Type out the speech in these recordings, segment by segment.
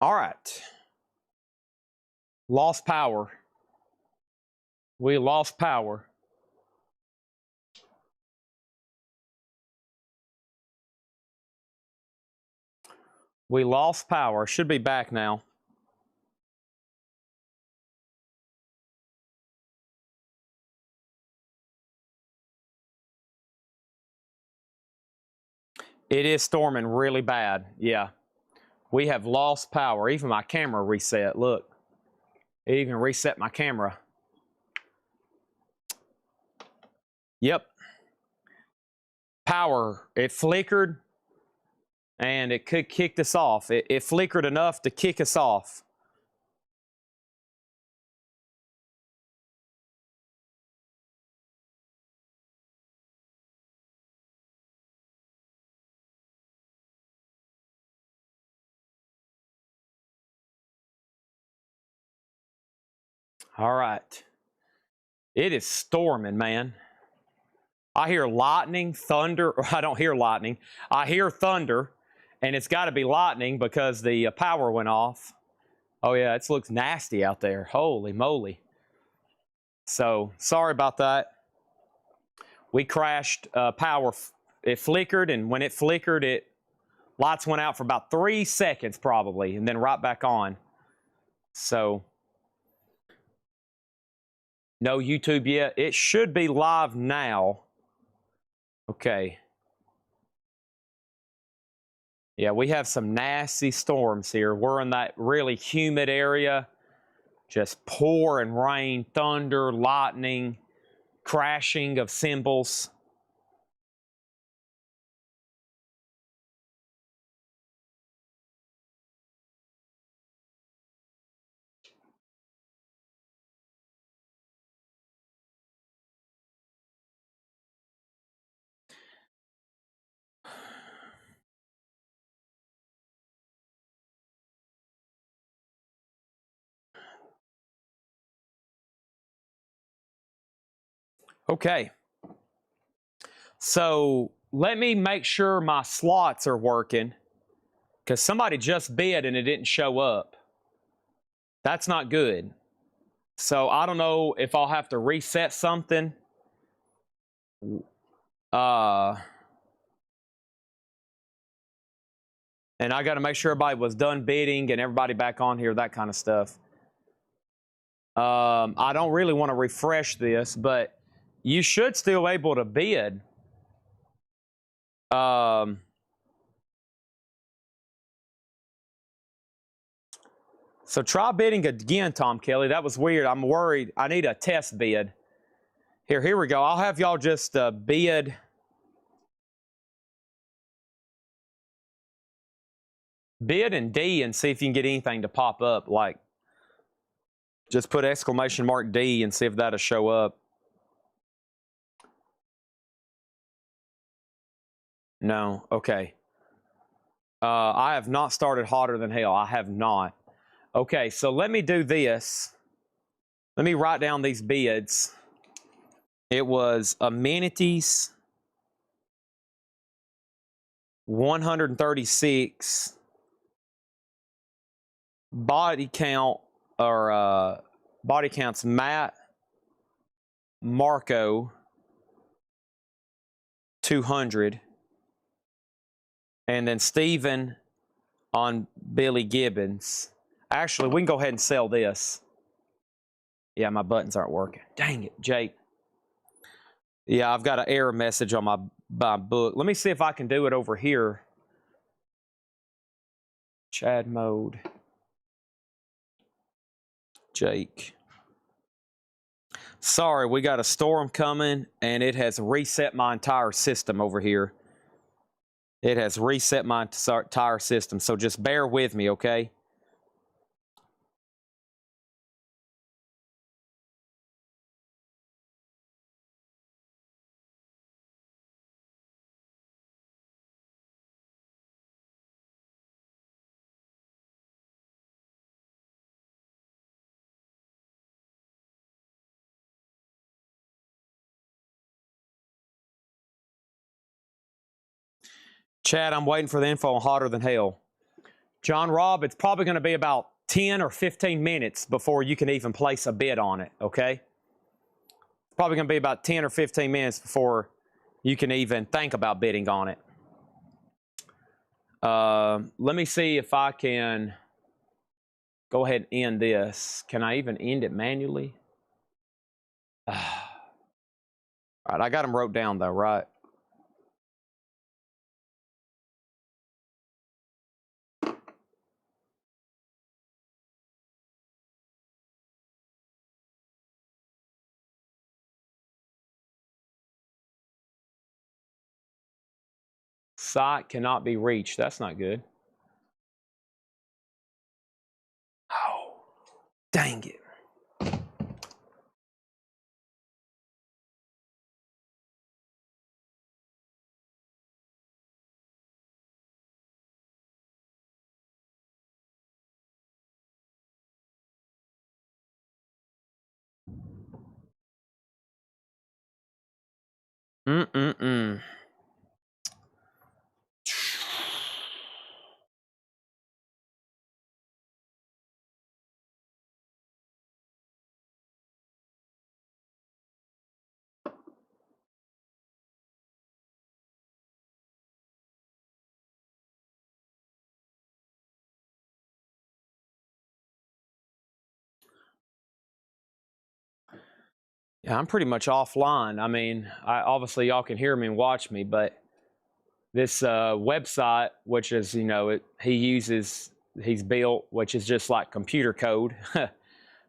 All right. Lost power. We lost power. We lost power. Should be back now. It is storming really bad. Yeah. We have lost power. Even my camera reset. Look. It even reset my camera. Yep. Power. It flickered. And it could kick us off. It flickered enough to kick us off. All right. It is storming, man. I hear lightning, thunder. I don't hear lightning. I hear thunder, and it's got to be lightning because the power went off. Oh, yeah, it looks nasty out there. Holy moly. So, sorry about that. We crashed power. It flickered, and when it flickered, lights went out for about 3 seconds probably, and then right back on. So, no YouTube yet. It should be live now. Okay. Yeah, we have some nasty storms here. We're in that really humid area. Just pouring rain, thunder, lightning, crashing of cymbals. Okay. So let me make sure my slots are working, because somebody just bid and it didn't show up. That's not good. So I don't know if I'll have to reset something. And I got to make sure everybody was done bidding and everybody back on here, that kind of stuff. I don't really want to refresh this, but you should still be able to bid. So try bidding again, Tom Kelly. That was weird. I'm worried. I need a test bid. Here we go. I'll have y'all just bid. Bid and D and see if you can get anything to pop up. Like, just put exclamation mark D and see if that'll show up. No. Okay. I have not started Hotter Than Hell. I have not. Okay, so let me do this. Let me write down these bids. It was amenities, 136. Body count, or body counts, Matt, Marco, 200. And then Steven on Billy Gibbons. Actually, we can go ahead and sell this. Yeah, my buttons aren't working. Dang it, Jake. Yeah, I've got an error message on my book. Let me see if I can do it over here. Chad mode. Jake. Sorry, we got a storm coming, and it has reset my entire system over here. It has reset my entire system, so just bear with me, okay? Chad, I'm waiting for the info on Hotter Than Hell. John Rob, it's probably going to be about 10 or 15 minutes before you can even place a bid on it, okay? It's probably going to be about 10 or 15 minutes before you can even think about bidding on it. Let me see if I can go ahead and end this. Can I even end it manually? All right, I got them wrote down though, right? Site cannot be reached. That's not good. Oh, dang it. Mm-mm-mm. Yeah, I'm pretty much offline. I mean, obviously y'all can hear me and watch me, but this website, which is, you know, he's built, which is just like computer code.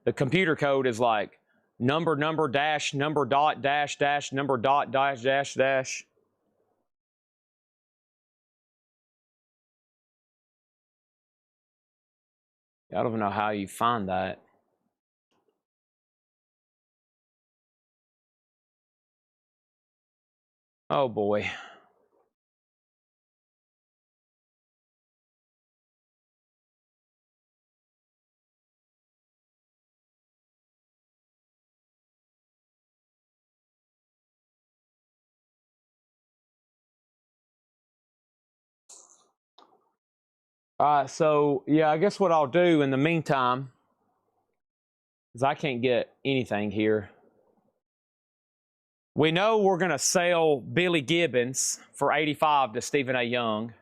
The computer code is like number dash number dot dash dash number dot dash dash dash. I don't know how you find that. Oh boy. All right, so yeah, I guess what I'll do in the meantime is I can't get anything here. We know we're going to sell Billy Gibbons for 85 to Stephen A. Young.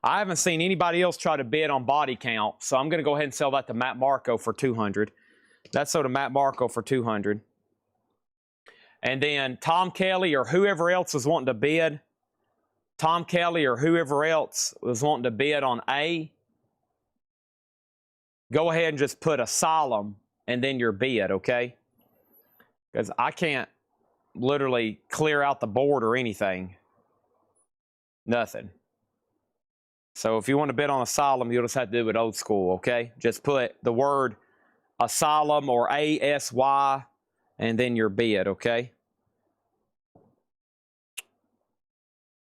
I haven't seen anybody else try to bid on body count, so I'm going to go ahead and sell that to Matt Marco for 200. That's sold to Matt Marco for 200. And then Tom Kelly or whoever else is wanting to bid, Tom Kelly or whoever else was wanting to bid on A, go ahead and just put Asylum and then your bid, okay? Because I can't literally clear out the board or anything. Nothing. So if you want to bid on Asylum, you'll just have to do it old school, okay? Just put the word Asylum or ASY and then your bid, okay?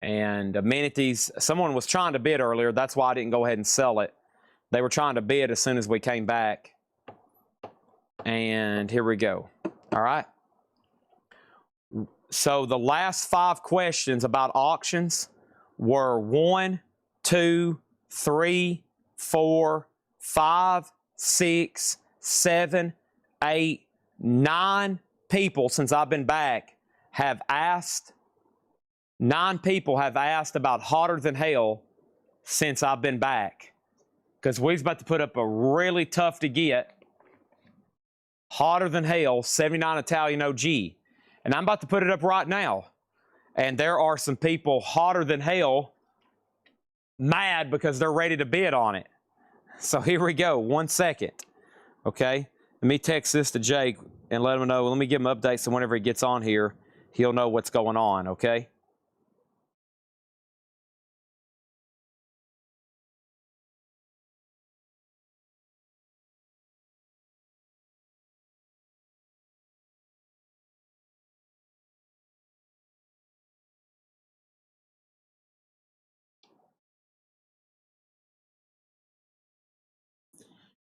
And amenities, someone was trying to bid earlier. That's why I didn't go ahead and sell it. They were trying to bid as soon as we came back. And here we go. All right. So the last 5 questions about auctions were 1, 2, 3, 4, 5, 6, 7, 8, 9 people since I've been back have asked. 9 people have asked about Hotter Than Hell since I've been back. Because we're about to put up a really tough to get Hotter Than Hell 79 Italian OG. And I'm about to put it up right now. And there are some people hotter than hell mad because they're ready to bid on it. So here we go. 1 second. Okay. Let me text this to Jake and let him know. Let me give him updates so whenever he gets on here, he'll know what's going on. Okay.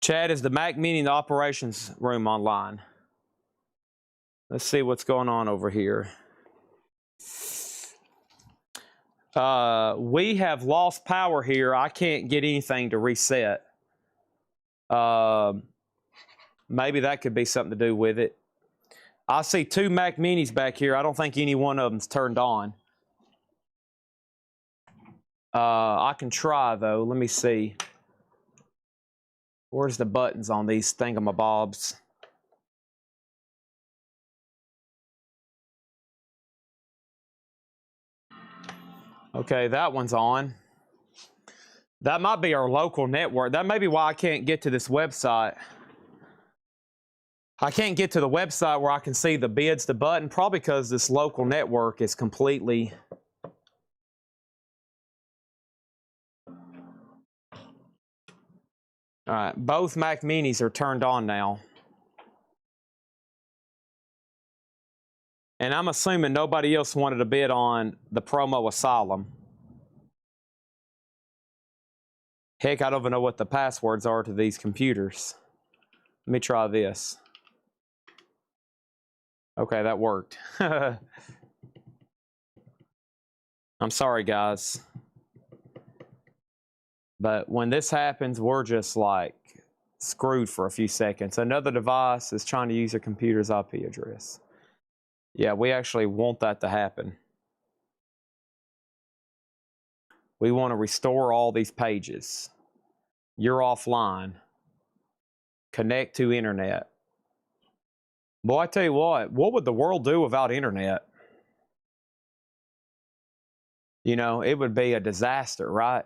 Chad, is the Mac Mini in the operations room online? Let's see what's going on over here. We have lost power here. I can't get anything to reset. Maybe that could be something to do with it. I see 2 Mac Minis back here. I don't think any one of them's turned on. I can try, though. Let me see. Where's the buttons on these thingamabobs? Okay, that one's on. That might be our local network. That may be why I can't get to this website. I can't get to the website where I can see the bids, the button, probably because this local network is completely... All right, both Mac Minis are turned on now. And I'm assuming nobody else wanted to bid on the Promo Asylum. Heck, I don't even know what the passwords are to these computers. Let me try this. Okay, that worked. I'm sorry, guys. But when this happens, we're just like screwed for a few seconds. Another device is trying to use a computer's IP address. Yeah, we actually want that to happen. We want to restore all these pages. You're offline. Connect to internet. Boy, I tell you what would the world do without internet? You know, it would be a disaster, right?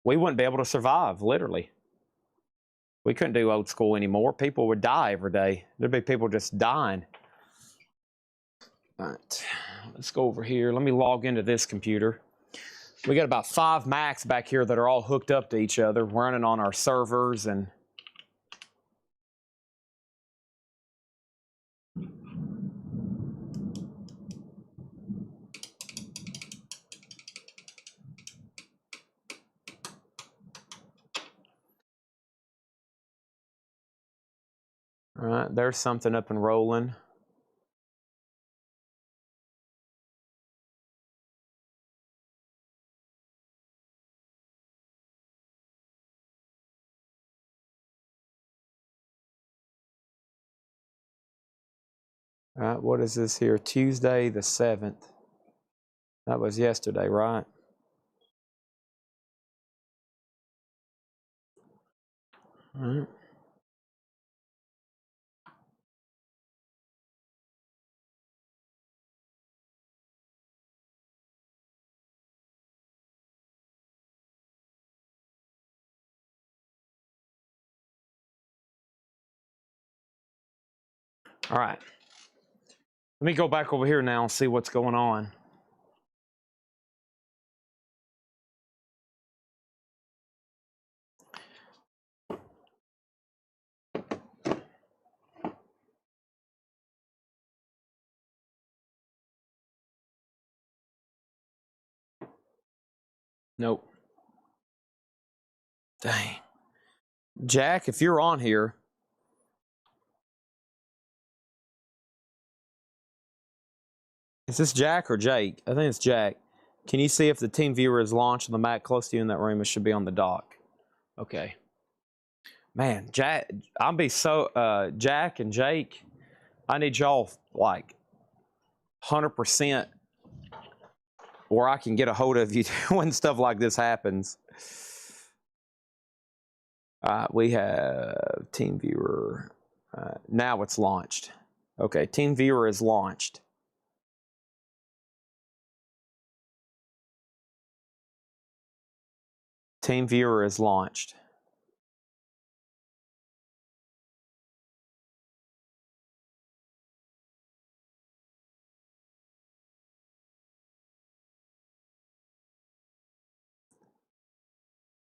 We wouldn't be able to survive, literally. We couldn't do old school anymore. People would die every day. There'd be people just dying. All right, let's go over here. Let me log into this computer. We got about 5 Macs back here that are all hooked up to each other, running on our servers and... All right, there's something up and rolling. All right, what is this here? Tuesday the 7th. That was yesterday, right? All right. All right. Let me go back over here now and see what's going on. Nope. Dang. Jack, if you're on here, is this Jack or Jake? I think it's Jack. Can you see if the TeamViewer is launched on the Mac close to you in that room? It should be on the dock. Okay. Man, Jack, I'll be so, Jack and Jake, I need y'all like 100% where I can get a hold of you when stuff like this happens. We have TeamViewer. Now it's launched. Okay, TeamViewer is launched. TeamViewer is launched.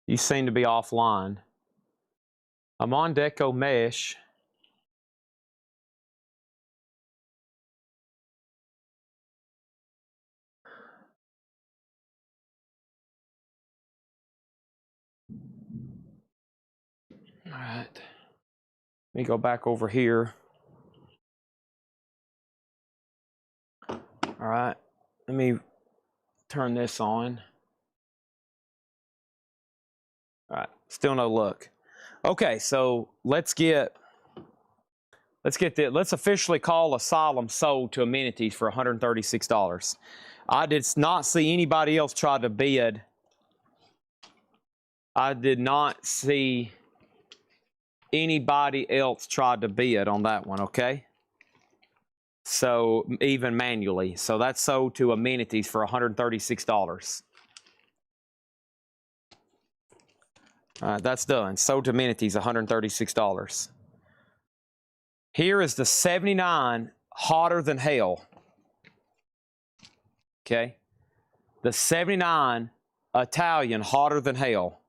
You seem to be offline. I'm on Deco Mesh. All right. Let me go back over here. All right. Let me turn this on. All right, still no luck. Okay, so let's officially call Asylum sold to Amenities for $136. I did not see anybody else try to bid. I did not see anybody else try to bid on that one, okay? So, even manually. So, that's sold to Amenities for $136. All right, that's done. Sold to Amenities, $136. Here is the 79 Hotter Than Hell. Okay? The 79 Italian Hotter Than Hell.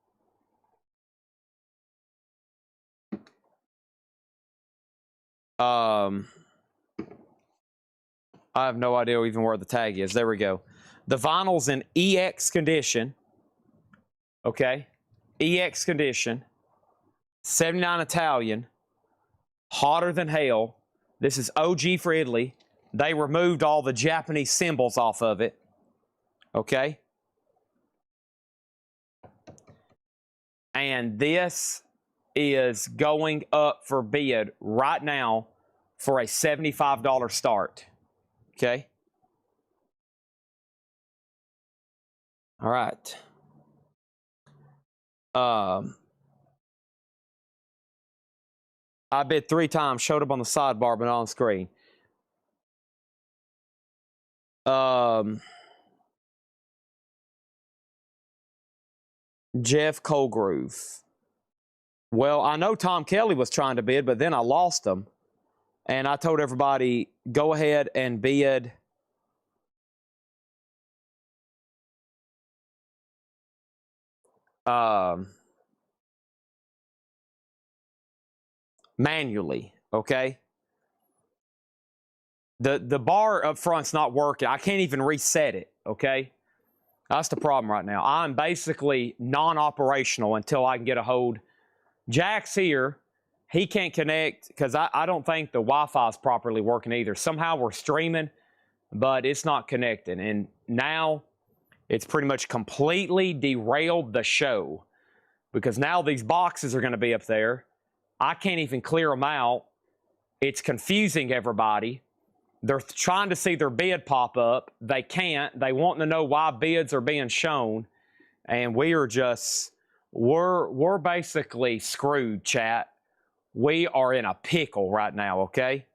I have no idea even where the tag is. There we go. The vinyl's in EX condition. Okay? EX condition. 79 Italian. Hotter Than Hell. This is OG for Italy. They removed all the Japanese symbols off of it. Okay? And this is going up for bid right now for a $75 start. Okay? All right. I bid 3 times, showed up on the sidebar, but not on screen. Jeff Colgrove. Well, I know Tom Kelly was trying to bid, but then I lost him. And I told everybody, go ahead and bid. Manually, okay? The bar up front's not working. I can't even reset it, okay? That's the problem right now. I'm basically non-operational until I can get a hold. Jack's here. He can't connect because I don't think the Wi-Fi is properly working either. Somehow we're streaming, but it's not connecting. And now it's pretty much completely derailed the show because now these boxes are going to be up there. I can't even clear them out. It's confusing everybody. They're trying to see their bid pop up. They can't. They want to know why bids are being shown. And we are just, we're basically screwed, chat. We are in a pickle right now, okay?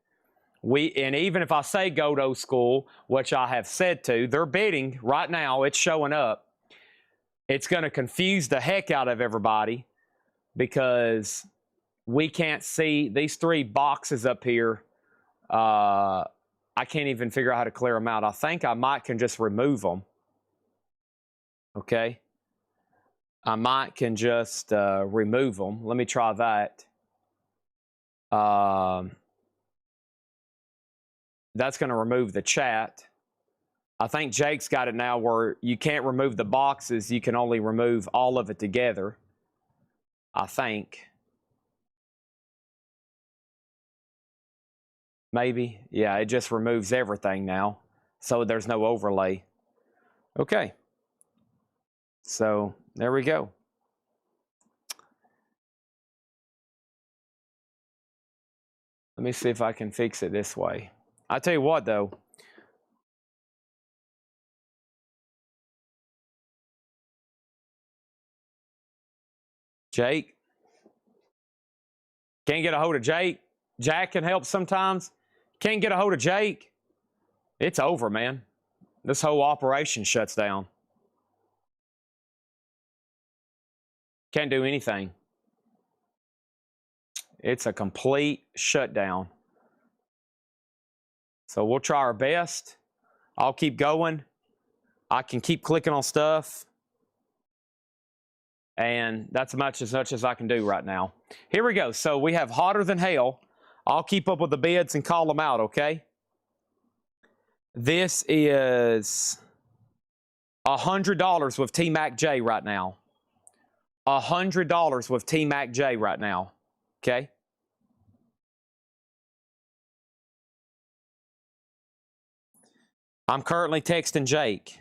And even if I say go to school, which I have said to, they're bidding right now. It's showing up. It's going to confuse the heck out of everybody because we can't see these 3 boxes up here. I can't even figure out how to clear them out. I think I might can just remove them. Okay. I might can just remove them. Let me try that. That's going to remove the chat. I think Jake's got it now where you can't remove the boxes. You can only remove all of it together. I think. Maybe. Yeah, it just removes everything now. So there's no overlay. Okay. So there we go. Let me see if I can fix it this way. I tell you what, though. Jake? Can't get a hold of Jake? Jack can help sometimes. Can't get a hold of Jake? It's over, man. This whole operation shuts down. Can't do anything. It's a complete shutdown. So we'll try our best. I'll keep going. I can keep clicking on stuff. And that's as much as I can do right now. Here we go. So we have Hotter Than Hell. I'll keep up with the bids and call them out, okay? This is $100 with T-Mac J right now. $100 with T-Mac J right now, okay? I'm currently texting Jake.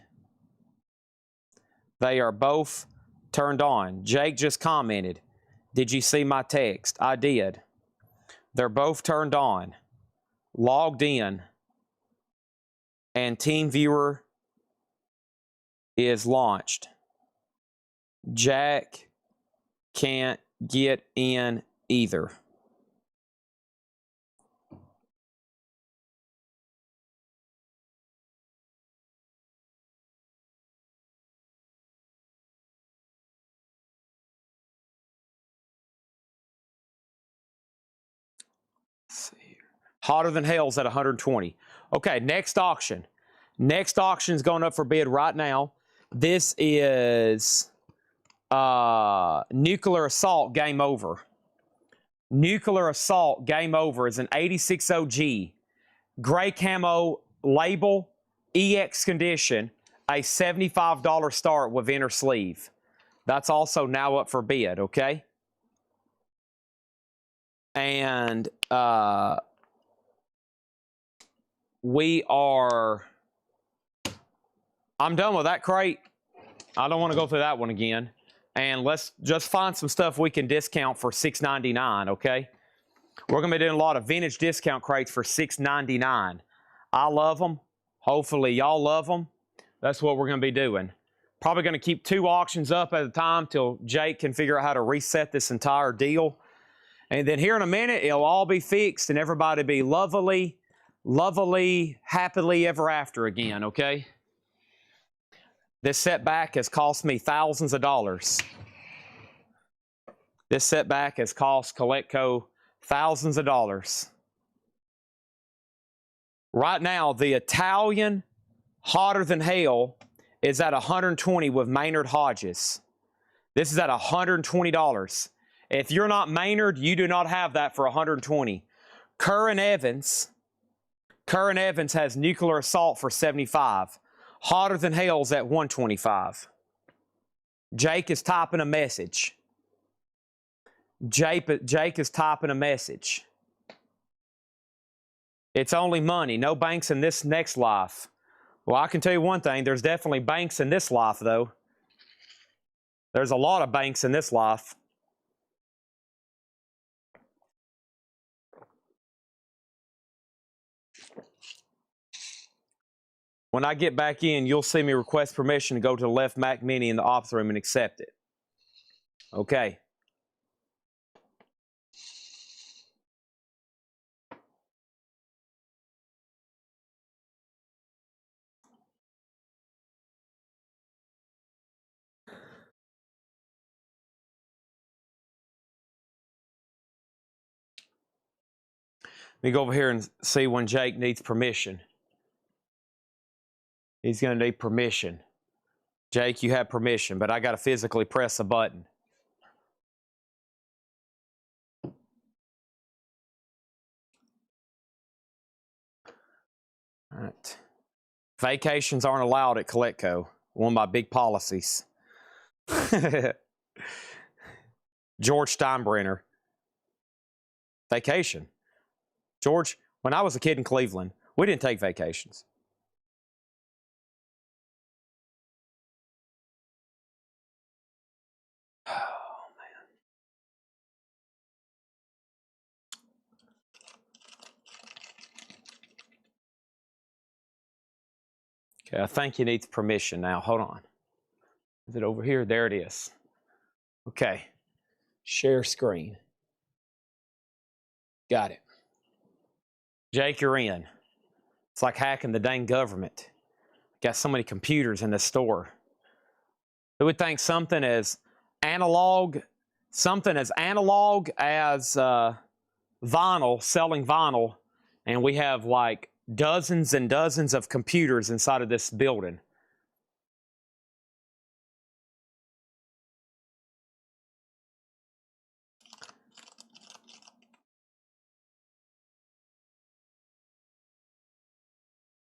They are both turned on. Jake just commented, did you see my text? I did. They're both turned on, logged in, and TeamViewer is launched. Jack can't get in either. Let's see here. Hotter Than Hell's at 120. Okay, next auction. Next auction's going up for bid right now. This is Nuclear Assault Game Over. Nuclear Assault Game Over is an 86 OG, gray camo label, EX condition, a $75 start with inner sleeve. That's also now up for bid, okay? And I'm done with that crate. I don't want to go through that one again. And let's just find some stuff we can discount for $6.99, okay? We're going to be doing a lot of vintage discount crates for $6.99. I love them. Hopefully y'all love them. That's what we're going to be doing. Probably going to keep 2 auctions up at a time till Jake can figure out how to reset this entire deal. And then here in a minute, it'll all be fixed and everybody be lovely, happily ever after again, okay? This setback has cost me thousands of dollars. This setback has cost Coletco thousands of dollars. Right now, the Italian Hotter Than Hell is at 120 with Maynard Hodges. This is at $120. If you're not Maynard, you do not have that for 120. Curran Evans has Nuclear Assault for 75. Hotter Than Hell's at 125. Jake is typing a message. Jake is typing a message. It's only money. No banks in this next life. Well, I can tell you one thing. There's definitely banks in this life, though. There's a lot of banks in this life. When I get back in, you'll see me request permission to go to the left Mac Mini in the ops room and accept it. Okay. Let me go over here and see when Jake needs permission. He's going to need permission. Jake, you have permission, but I got to physically press a button. All right. Vacations aren't allowed at Coletco. One of my big policies. George Steinbrenner. Vacation. George, when I was a kid in Cleveland, we didn't take vacations. Okay, I think he needs permission now. Hold on. Is it over here? There it is. Okay. Share screen. Got it. Jake, you're in. It's like hacking the dang government. Got so many computers in the store. Who would think something as analog as vinyl, selling vinyl, and we have like dozens and dozens of computers inside of this building.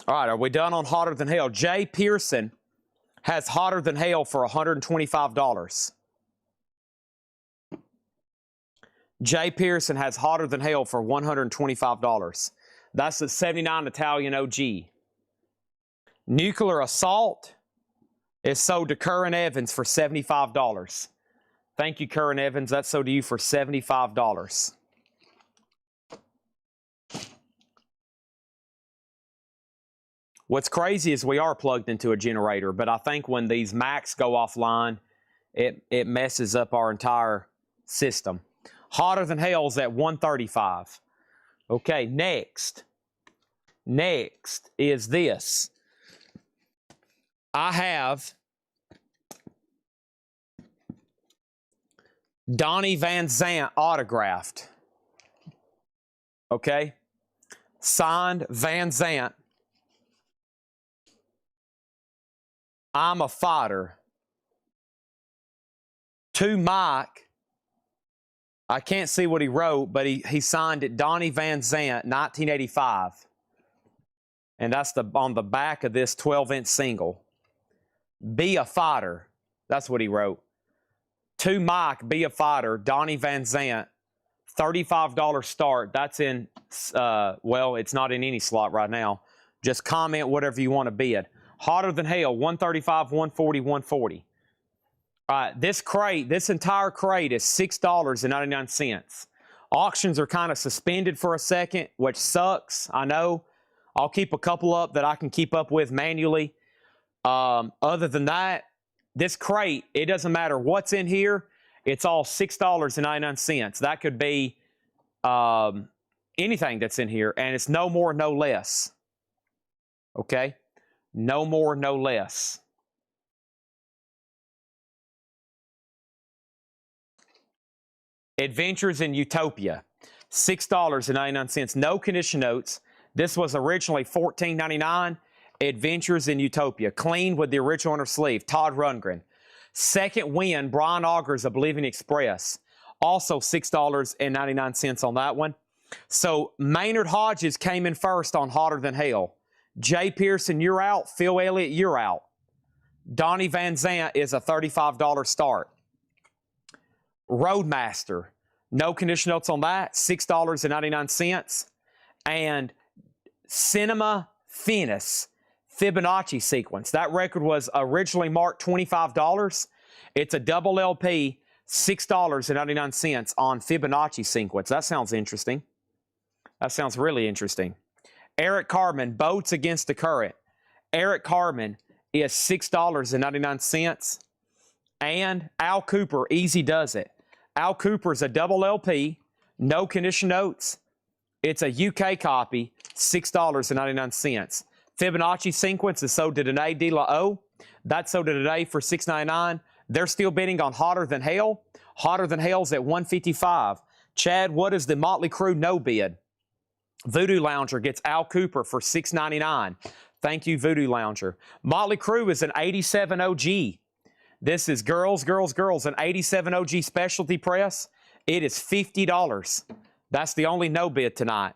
All right, are we done on Hotter Than Hell? Jay Pearson has Hotter Than Hell for $125. Jay Pearson has Hotter Than Hell for $125. That's the 79 Italian OG. Nuclear Assault is sold to Curran Evans for $75. Thank you, Curran Evans. That's sold to you for $75. What's crazy is we are plugged into a generator, but I think when these Macs go offline, it messes up our entire system. Hotter Than Hell's at 135. Okay, next is this. I have Donnie Van Zant autographed. Okay, signed Van Zant. I'm a Fighter. To Mike, I can't see what he wrote, but he signed it Donnie Van Zant, 1985. And that's on the back of this 12-inch single. Be a Fighter. That's what he wrote. To Mike, Be a Fighter, Donnie Van Zant, $35 start. That's in, well, it's not in any slot right now. Just comment whatever you want to bid. Hotter Than Hell, 135, 140, 140. All right, this entire crate is $6.99. Auctions are kind of suspended for a second, which sucks, I know. I'll keep a couple up that I can keep up with manually. Other than that, this crate, it doesn't matter what's in here. It's all $6.99. That could be anything that's in here, and it's no more, no less. Okay? No more, no less. Adventures in Utopia, $6.99. No condition notes. This was originally $14.99. Adventures in Utopia, clean with the original inner sleeve. Todd Rundgren. Second Win, Brian Augers, Oblivion Express. Also $6.99 on that one. So Maynard Hodges came in first on Hotter Than Hell. Jay Pearson, you're out. Phil Elliott, you're out. Donnie Van Zant is a $35 start. Roadmaster, no condition notes on that, $6.99. And Cinema Finis, Fibonacci sequence. That record was originally marked $25. It's a double LP, $6.99 on Fibonacci sequence. That sounds interesting. That sounds really interesting. Eric Carmen, Boats Against the Current. Eric Carmen is $6.99. And Al Cooper, Easy Does It. Al Cooper is a double LP, no condition notes. It's a UK copy, $6.99. Fibonacci sequence is sold to Danae De La O. That's sold to today for $6.99. They're still bidding on Hotter Than Hell. Hotter Than Hell's at $155. Chad, what is the Motley Crue no bid? Voodoo Lounger gets Al Cooper for $6.99. Thank you, Voodoo Lounger. Motley Crue is an 87 OG. This is Girls, an 87 OG specialty press. It is $50. That's the only no bid tonight.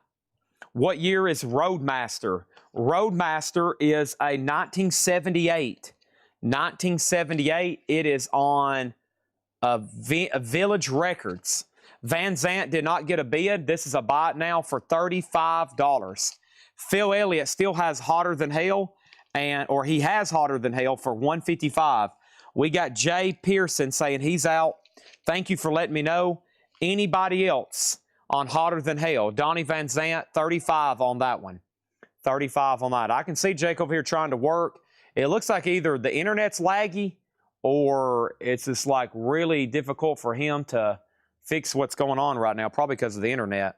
What year is Roadmaster? Roadmaster is a 1978. 1978. It is on Village Records. Van Zant did not get a bid. This is a buy it now for $35. Phil Elliott still has Hotter Than Hell, or he has Hotter Than Hell for $155. We got Jay Pearson saying he's out. Thank you for letting me know. Anybody else on Hotter Than Hell? Donnie Van Zant, 35 on that one. 35 on that. I can see Jake over here trying to work. It looks like either the internet's laggy or it's just like really difficult for him to fix what's going on right now, probably because of the internet.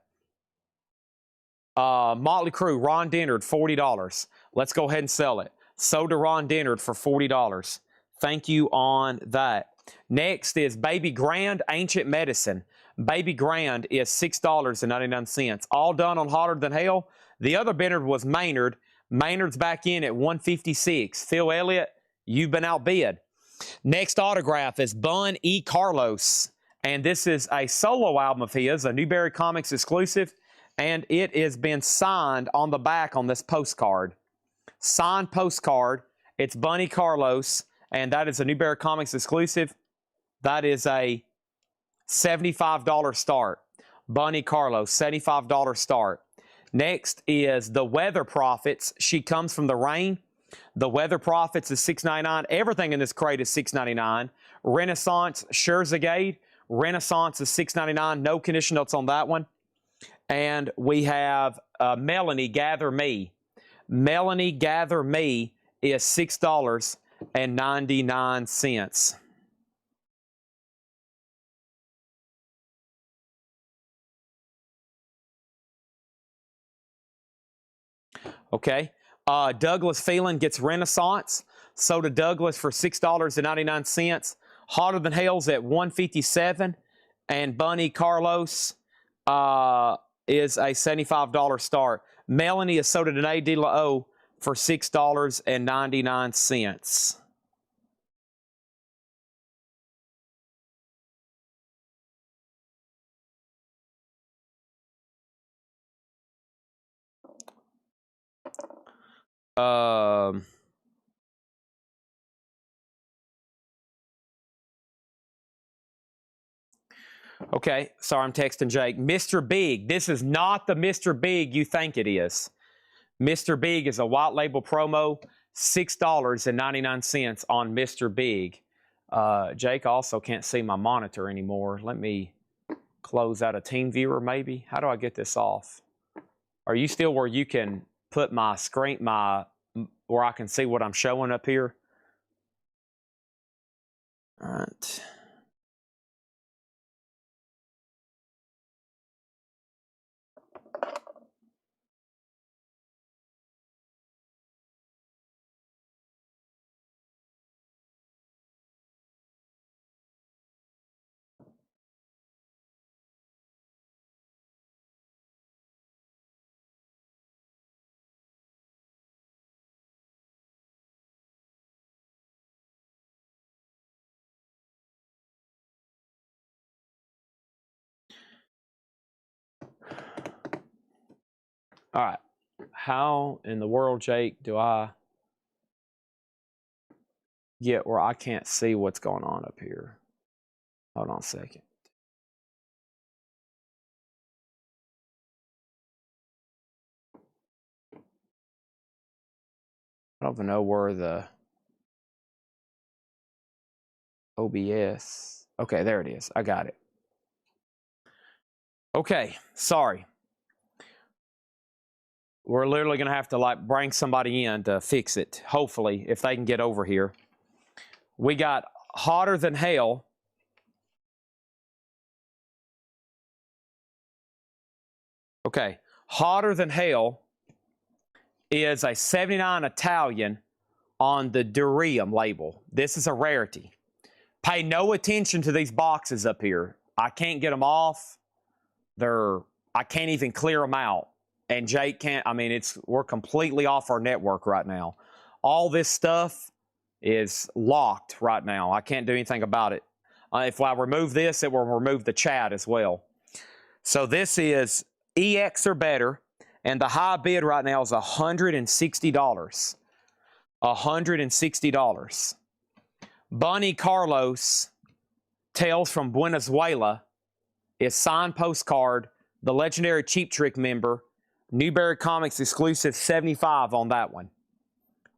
Motley Crue, Ron Dennard, $40. Let's go ahead and sell it. Sold to Ron Dennard for $40. Thank you on that. Next is Baby Grand, Ancient Medicine. Baby Grand is $6.99. All done on Hotter Than Hell. The other bidder was Maynard. Maynard's back in at $156. Phil Elliott, you've been outbid. Next autograph is Bun E. Carlos. And this is a solo album of his, a Newberry Comics exclusive. And it has been signed on the back on this postcard. Signed postcard. It's Bunny Carlos. And that is a Newberry Comics exclusive. That is a $75 start. Bunny Carlos, $75 start. Next is The Weather Prophets. She Comes from the Rain. The Weather Prophets is $6.99. Everything in this crate is $6.99. Renaissance Scherzegade. Renaissance is $6.99. No condition notes on that one. And we have Melanie Gather Me. Melanie Gather Me is $6.99. Okay. Douglas Phelan gets Renaissance. So did Douglas for $6.99. Hotter Than Hell's at $157. And Bunny Carlos is a $75 start. Melanie is Soda Dene De La O for $6.99. Okay, sorry, I'm texting Jake. Mr. Big. This is not the Mr. Big you think it is. Mr. Big is a white label promo, $6.99 on Mr. Big. Jake also can't see my monitor anymore. Let me close out a TeamViewer maybe. How do I get this off? Are you still where you can put my screen, where I can see what I'm showing up here? All right. All right. How in the world, Jake, do I get where I can't see what's going on up here? Hold on a second. I don't even know where the OBS. Okay, there it is. I got it. Okay, sorry. We're literally going to have to like bring somebody in to fix it. Hopefully, if they can get over here. We got Hotter Than Hell. Okay, Hotter Than Hell is a 79 Italian on the Durium label. This is a rarity. Pay no attention to these boxes up here. I can't get them off. I can't even clear them out. And Jake can't. I mean, we're completely off our network right now. All this stuff is locked right now. I can't do anything about it. If I remove this, it will remove the chat as well. So this is EX or better, and the high bid right now is $160. $160. Bunny Carlos, Tales from Venezuela, is signed postcard, the legendary Cheap Trick member, Newberry Comics exclusive, 75 on that one.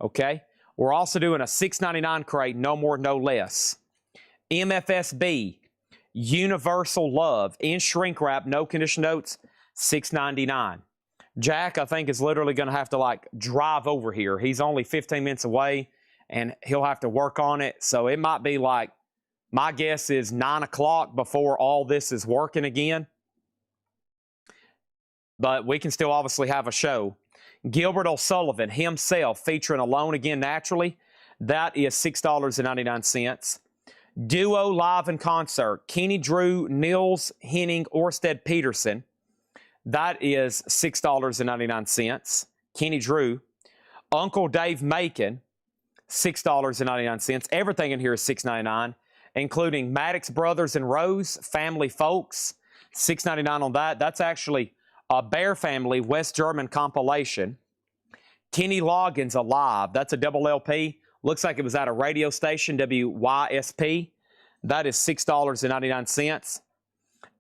Okay? We're also doing a $6.99 crate, no more, no less. MFSB, Universal Love, in shrink wrap, no condition notes, $6.99. Jack, I think, is literally going to have to like drive over here. He's only 15 minutes away, and he'll have to work on it. So it might be like, my guess is 9 o'clock before all this is working again. But we can still obviously have a show. Gilbert O'Sullivan himself, featuring Alone Again Naturally. That is $6.99. Duo live in concert. Kenny Drew, Nils Henning, Orsted Peterson. That is $6.99. Kenny Drew. Uncle Dave Macon, $6.99. Everything in here is $6.99, including Maddox Brothers and Rose, Family Folks, $6.99 on that. That's actually a Bear Family West German compilation. Kenny Loggins Alive. That's a double LP. Looks like it was at a radio station, WYSP. That is $6.99.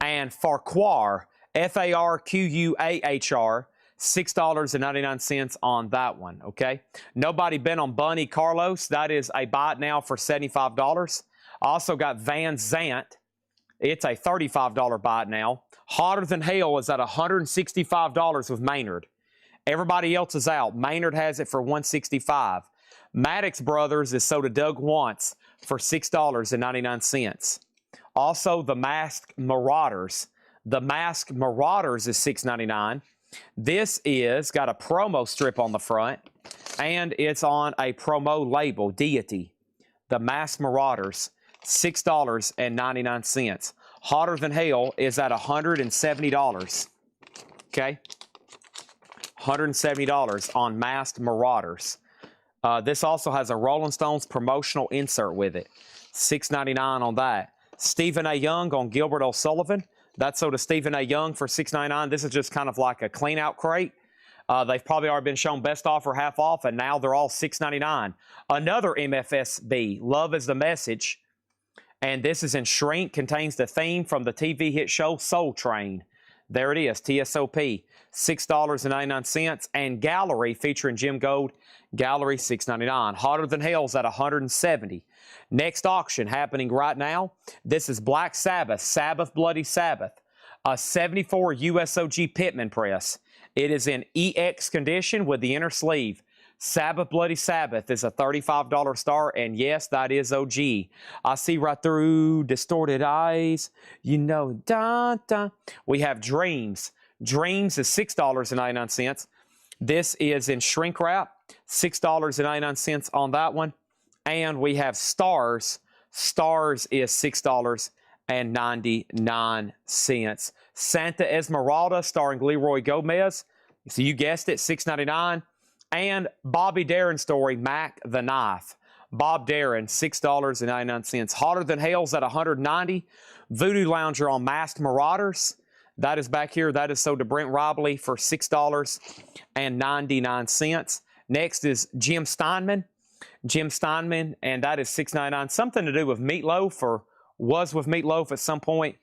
And Farquhar, Farquahr, $6.99 on that one, okay? Nobody been on Bunny Carlos. That is a buy it now for $75. I also got Van Zant. It's a $35 buy it now. Hotter Than Hell is at $165 with Maynard. Everybody else is out. Maynard has it for $165. Maddox Brothers is sold to Doug Wants for $6.99. Also, the Masked Marauders. The Masked Marauders is $6.99. This is got a promo strip on the front, and it's on a promo label, Deity. The Masked Marauders, $6.99. Hotter Than Hell is at $170. Okay? $170 on Masked Marauders. This also has a Rolling Stones promotional insert with it. $6.99 on that. Stephen A. Young on Gilbert O'Sullivan. That's sold to Stephen A. Young for $6.99. This is just kind of like a clean out crate. They've probably already been shown best off or half off, and now they're all $6.99. Another MFSB, Love Is the Message. And this is in shrink, contains the theme from the TV hit show Soul Train. There it is, TSOP, $6.99. And Gallery, featuring Jim Gold, Gallery, $6.99. Hotter Than Hell's at $170. Next auction happening right now. This is Black Sabbath, Sabbath Bloody Sabbath, a 74 USOG Pitman press. It is in EX condition with the inner sleeve. Sabbath Bloody Sabbath is a $35 star, and yes, that is OG. I see right through distorted eyes. You know, da, da. We have Dreams. Dreams is $6.99. This is in shrink wrap, $6.99 on that one. And we have Stars. Stars is $6.99. Santa Esmeralda, starring Leroy Gomez. So you guessed it, $6.99. And Bobby Darin story, Mac the Knife. Bob Darin, $6.99. Hotter Than Hell's at $190. Voodoo Lounger on Masked Marauders. That is back here. That is sold to Brent Robley for $6.99. Next is Jim Steinman. Jim Steinman, and that is $6.99. Something to do with Meatloaf, or was with Meatloaf at some point.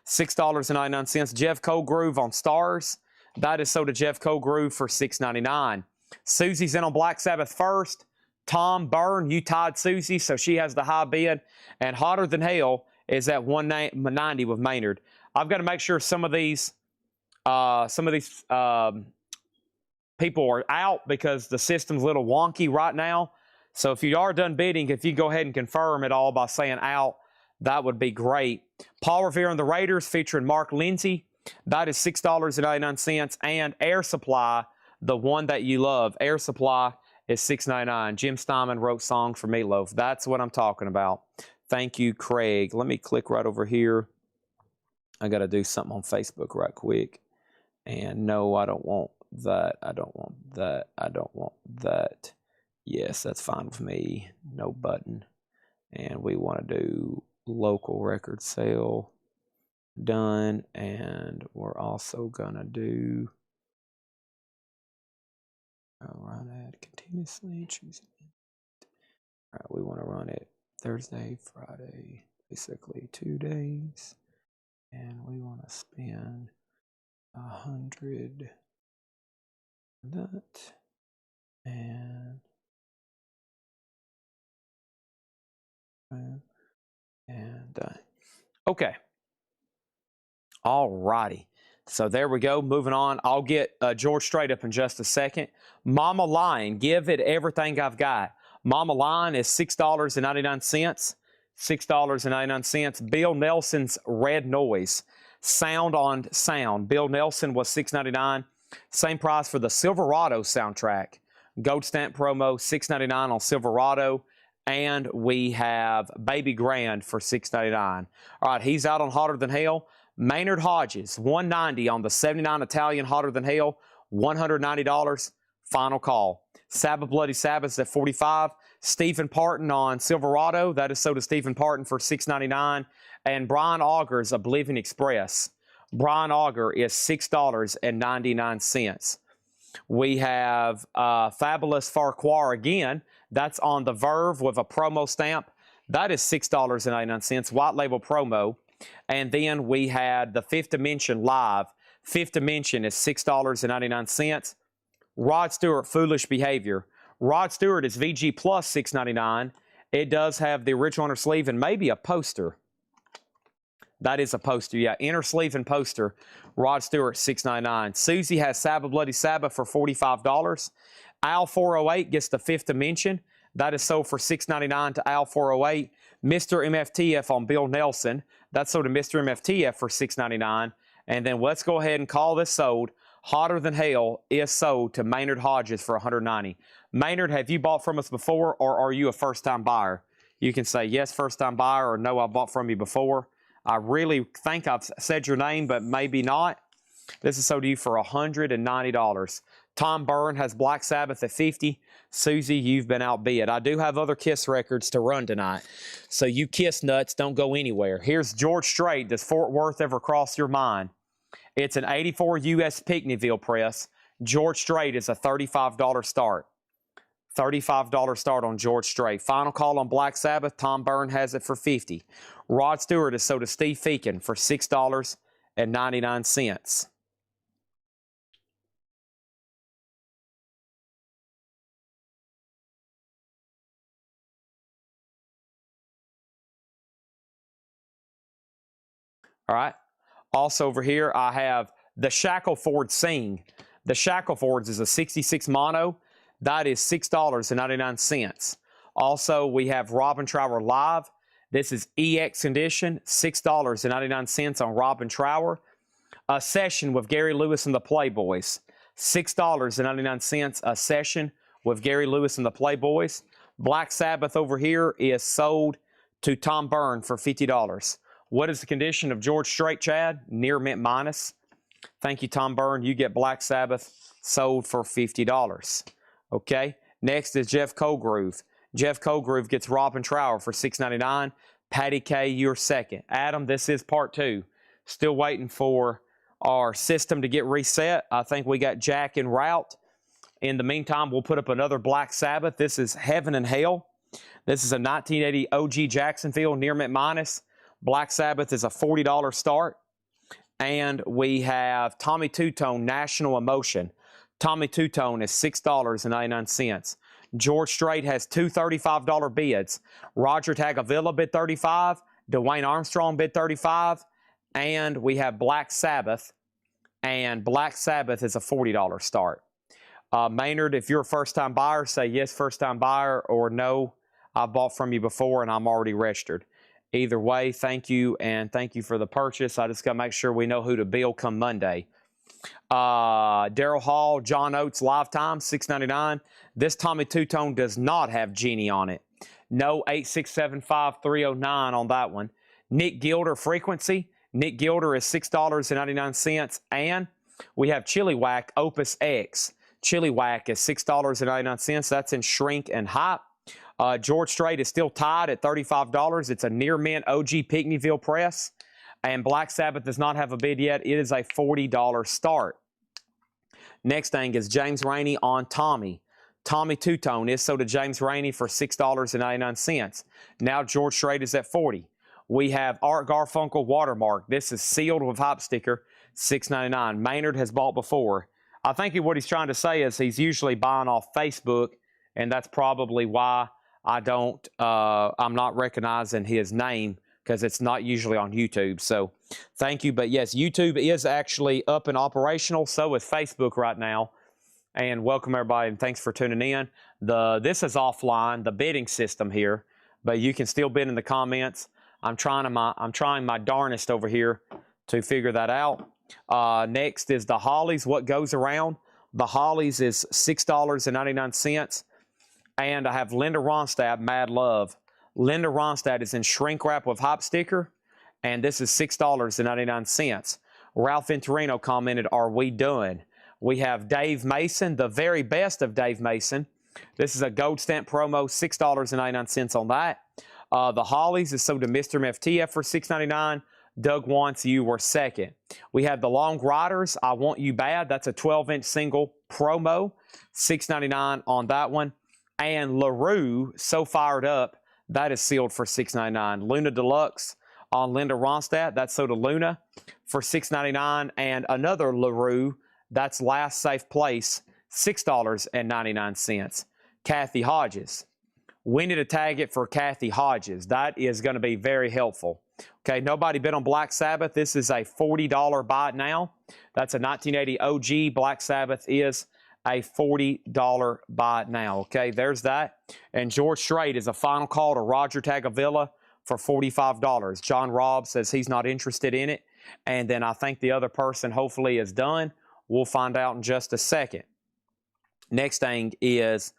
$6.99. Jeff Colgrove on Stars. That is sold to Jeff Colgrove for $6.99. Susie's in on Black Sabbath first. Tom Byrne, you tied Susie, so she has the high bid. And Hotter Than Hell is at $190 with Maynard. I've got to make sure some of these people are out because the system's a little wonky right now. So if you are done bidding, if you go ahead and confirm it all by saying out, that would be great. Paul Revere and the Raiders featuring Mark Lindsay. That is $6.99. And Air Supply, the one that you love, Air Supply is $6.99. Jim Steinman wrote songs for Meatloaf. That's what I'm talking about. Thank you, Craig. Let me click right over here. I got to do something on Facebook right quick. And no, I don't want that. I don't want that. I don't want that. Yes, that's fine with me. No button. And we want to do local record sale. Done. And we're also going to do run ad continuously. Choosing. All right, we want to run it Thursday, Friday, basically 2 days. And we want to spend 100 that and done. Okay. All righty. So there we go. Moving on. I'll get George Strait up in just a second. Mama Lion, give it everything I've got. Mama Lion is $6.99. $6.99. Bill Nelson's Red Noise. Sound on Sound. Bill Nelson was $6.99. Same price for the Silverado soundtrack. Gold stamp promo, $6.99 on Silverado. And we have Baby Grand for $6.99. All right, he's out on Hotter Than Hell. Maynard Hodges, $190 on the 79 Italian Hotter Than Hell, $190. Final call. Sabbath Bloody Sabbath at $45. Stephen Parton on Silverado. That is sold to Stephen Parton for $6.99. And Brian Auger's Oblivion Express. Brian Auger is $6.99. We have Fabulous Farquhar again. That's on the Verve with a promo stamp. That is $6.99. White label promo. And then we had the Fifth Dimension Live, Fifth Dimension is $6.99. Rod Stewart, Foolish Behavior. Rod Stewart is VG Plus $6.99. It does have the original inner sleeve and maybe a poster. That is a poster, yeah. Inner sleeve and poster. Rod Stewart, $6.99. Susie has Sabbath Bloody Sabbath for $45. Al 408 gets the Fifth Dimension. That is sold for $6.99 to Al 408. Mr. MFTF on Bill Nelson. That's sold to Mr. MFTF for $6.99. And then let's go ahead and call this sold. Hotter Than Hell is sold to Maynard Hodges for $190. Maynard, have you bought from us before, or are you a first-time buyer? You can say yes, first-time buyer, or no, I bought from you before. I really think I've said your name, but maybe not. This is sold to you for $190. Tom Byrne has Black Sabbath at $50. Susie, you've been outbid. I do have other Kiss records to run tonight. So you Kiss nuts, don't go anywhere. Here's George Strait. Does Fort Worth ever cross your mind? It's an 84 U.S. Pinckneyville press. George Strait is a $35 start. $35 start on George Strait. Final call on Black Sabbath. Tom Byrne has it for $50. Rod Stewart is sold to Steve Feakin for $6.99. All right. Also over here, I have the Shackleford Sing. The Shacklefords is a 66 mono. That is $6.99. Also, we have Robin Trower Live. This is EX condition, $6.99 on Robin Trower. A session with Gary Lewis and the Playboys, $6.99 a session with Gary Lewis and the Playboys. Black Sabbath over here is sold to Tom Byrne for $50. What is the condition of George Strait, Chad? Near mint minus. Thank you, Tom Byrne. You get Black Sabbath sold for $50. Okay. Next is Jeff Colgrove. Jeff Colgrove gets Robin Trower for $6.99. Patty K, you're second. Adam, this is part 2. Still waiting for our system to get reset. I think we got Jack en route. In the meantime, we'll put up another Black Sabbath. This is Heaven and Hell. This is a 1980 OG Jacksonville near mint minus. Black Sabbath is a $40 start. And we have Tommy Two-Tone National Emotion. Tommy Two-Tone is $6.99. George Strait has two $35 bids. Roger Tagavilla bid $35. Dwayne Armstrong bid $35. And we have Black Sabbath. And Black Sabbath is a $40 start. Maynard, if you're a first-time buyer, say yes, first-time buyer, or no, I bought from you before and I'm already registered. Either way, thank you, and thank you for the purchase. I just got to make sure we know who to bill come Monday. Daryl Hall, John Oates, Lifetime, $6.99. This Tommy Two-Tone does not have Genie on it. No 8675309 on that one. Nick Gilder, Frequency. Nick Gilder is $6.99. And we have Chili Whack, Opus X. Chili Whack is $6.99. That's in shrink and hype. George Strait is still tied at $35. It's a near mint OG Pinckneyville press. And Black Sabbath does not have a bid yet. It is a $40 start. Next thing is James Rainey on Tommy. Tommy Two-Tone is sold to James Rainey for $6.99. Now George Strait is at $40. We have Art Garfunkel Watermark. This is sealed with hype sticker, $6.99. Maynard has bought before. I think what he's trying to say is he's usually buying off Facebook, and that's probably why I'm not recognizing his name, because it's not usually on YouTube. So thank you. But yes, YouTube is actually up and operational. So is Facebook right now. And welcome everybody, and thanks for tuning in. This is offline, the bidding system here, but you can still bid in the comments. I'm trying my darnest over here to figure that out. Next is the Hollies, What Goes Around. The Hollies is $6.99. And I have Linda Ronstadt, Mad Love. Linda Ronstadt is in shrink wrap with hype sticker, and this is $6.99. Ralph Venturino commented, "Are we done?" We have Dave Mason, the very best of Dave Mason. This is a gold stamp promo, $6.99 on that. The Hollies is sold to Mr. MFTF for $6.99. Doug Wants You were second. We have the Long Riders, I Want You Bad. That's a 12-inch single promo, $6.99 on that one. And LaRue, So Fired Up, that is sealed for $6.99. Luna Deluxe, on Linda Ronstadt. That's sold to Luna for $6.99. And another LaRue, that's last safe place, $6.99. Kathy Hodges. We need to tag it for Kathy Hodges. That is going to be very helpful. Okay, nobody bid on Black Sabbath. This is a $40 buy it now. That's a 1980 OG. Black Sabbath is a $40 buy it now. Okay, there's that. And George Strait is a final call to Roger Tagavilla for $45. John Robb says he's not interested in it. And then I think the other person hopefully is done. We'll find out in just a second. Next thing is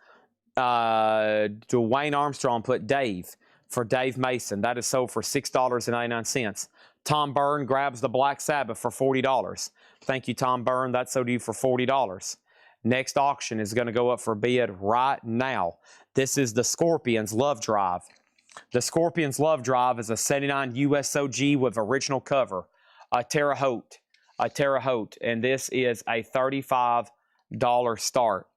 Dwayne Armstrong put Dave for Dave Mason. That is sold for $6.99. Tom Byrne grabs the Black Sabbath for $40. Thank you, Tom Byrne. That's sold to you for $40. Next auction is going to go up for bid right now. This is the Scorpions Love Drive. The Scorpions Love Drive is a 79 USOG with original cover, a Terre Haute, and this is a $35 start.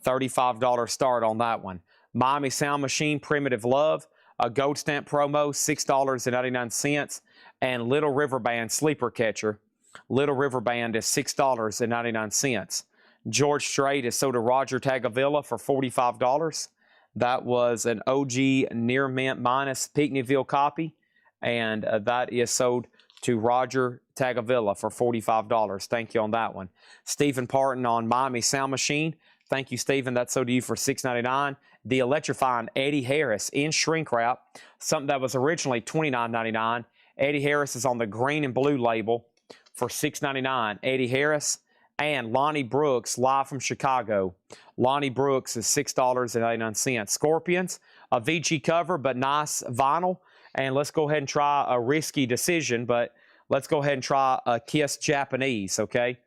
$35 start on that one. Miami Sound Machine Primitive Love, a gold stamp promo, $6.99. And Little River Band Sleeper Catcher. Little River Band is $6.99. George Strait is sold to Roger Tagavilla for $45. That was an OG near mint minus Pinckneyville copy. And that is sold to Roger Tagavilla for $45. Thank you on that one. Stephen Parton on Miami Sound Machine. Thank you, Stephen. That's sold to you for $6.99. The Electrifying Eddie Harris in shrink wrap, something that was originally $29.99. Eddie Harris is on the green and blue label for $6.99. Eddie Harris and Lonnie Brooks live from Chicago. Lonnie Brooks is $6.89. Scorpions, a VG cover, but nice vinyl. And let's go ahead and try a risky decision, but let's go ahead and try a Kiss Japanese, okay?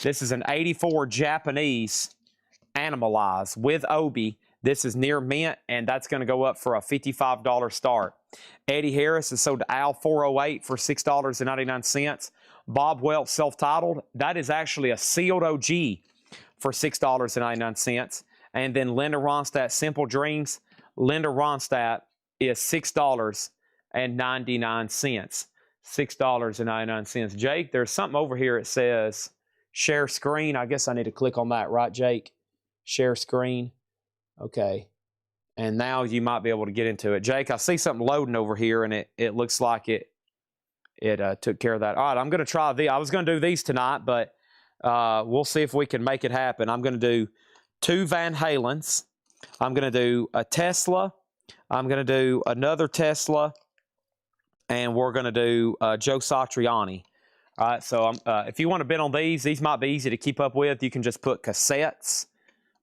This is an 84 Japanese Animalize with Obi. This is near mint, and that's going to go up for a $55 start. Eddie Harris is sold to Al 408 for $6.99. Bob Welch self-titled. That is actually a sealed OG for $6.99. And then Linda Ronstadt Simple Dreams. Linda Ronstadt is $6.99. $6.99. Jake, there's something over here. It says share screen. I guess I need to click on that, right, Jake? Share screen. Okay. And now you might be able to get into it. Jake, I see something loading over here, and it looks like it took care of that. All right, I'm going to try these. I was going to do these tonight, but we'll see if we can make it happen. I'm going to do 2 Van Halens. I'm going to do a Tesla. I'm going to do another Tesla. And we're going to do Joe Satriani. All right, so if you want to bid on these might be easy to keep up with. You can just put cassettes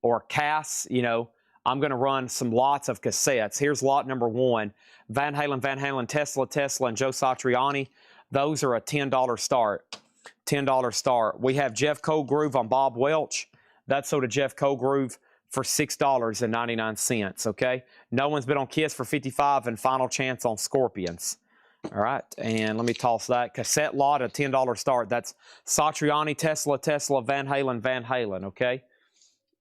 or casts. You know, I'm going to run some lots of cassettes. Here's lot number 1. Van Halen, Tesla, and Joe Satriani. Those are a $10 start. $10 start. We have Jeff Colgrove on Bob Welch. That's sold to Jeff Colgrove for $6.99, okay? No one's been on Kiss for $55 and final chance on Scorpions. All right, and let me toss that. Cassette lot, a $10 start. That's Satriani, Tesla, Van Halen, okay?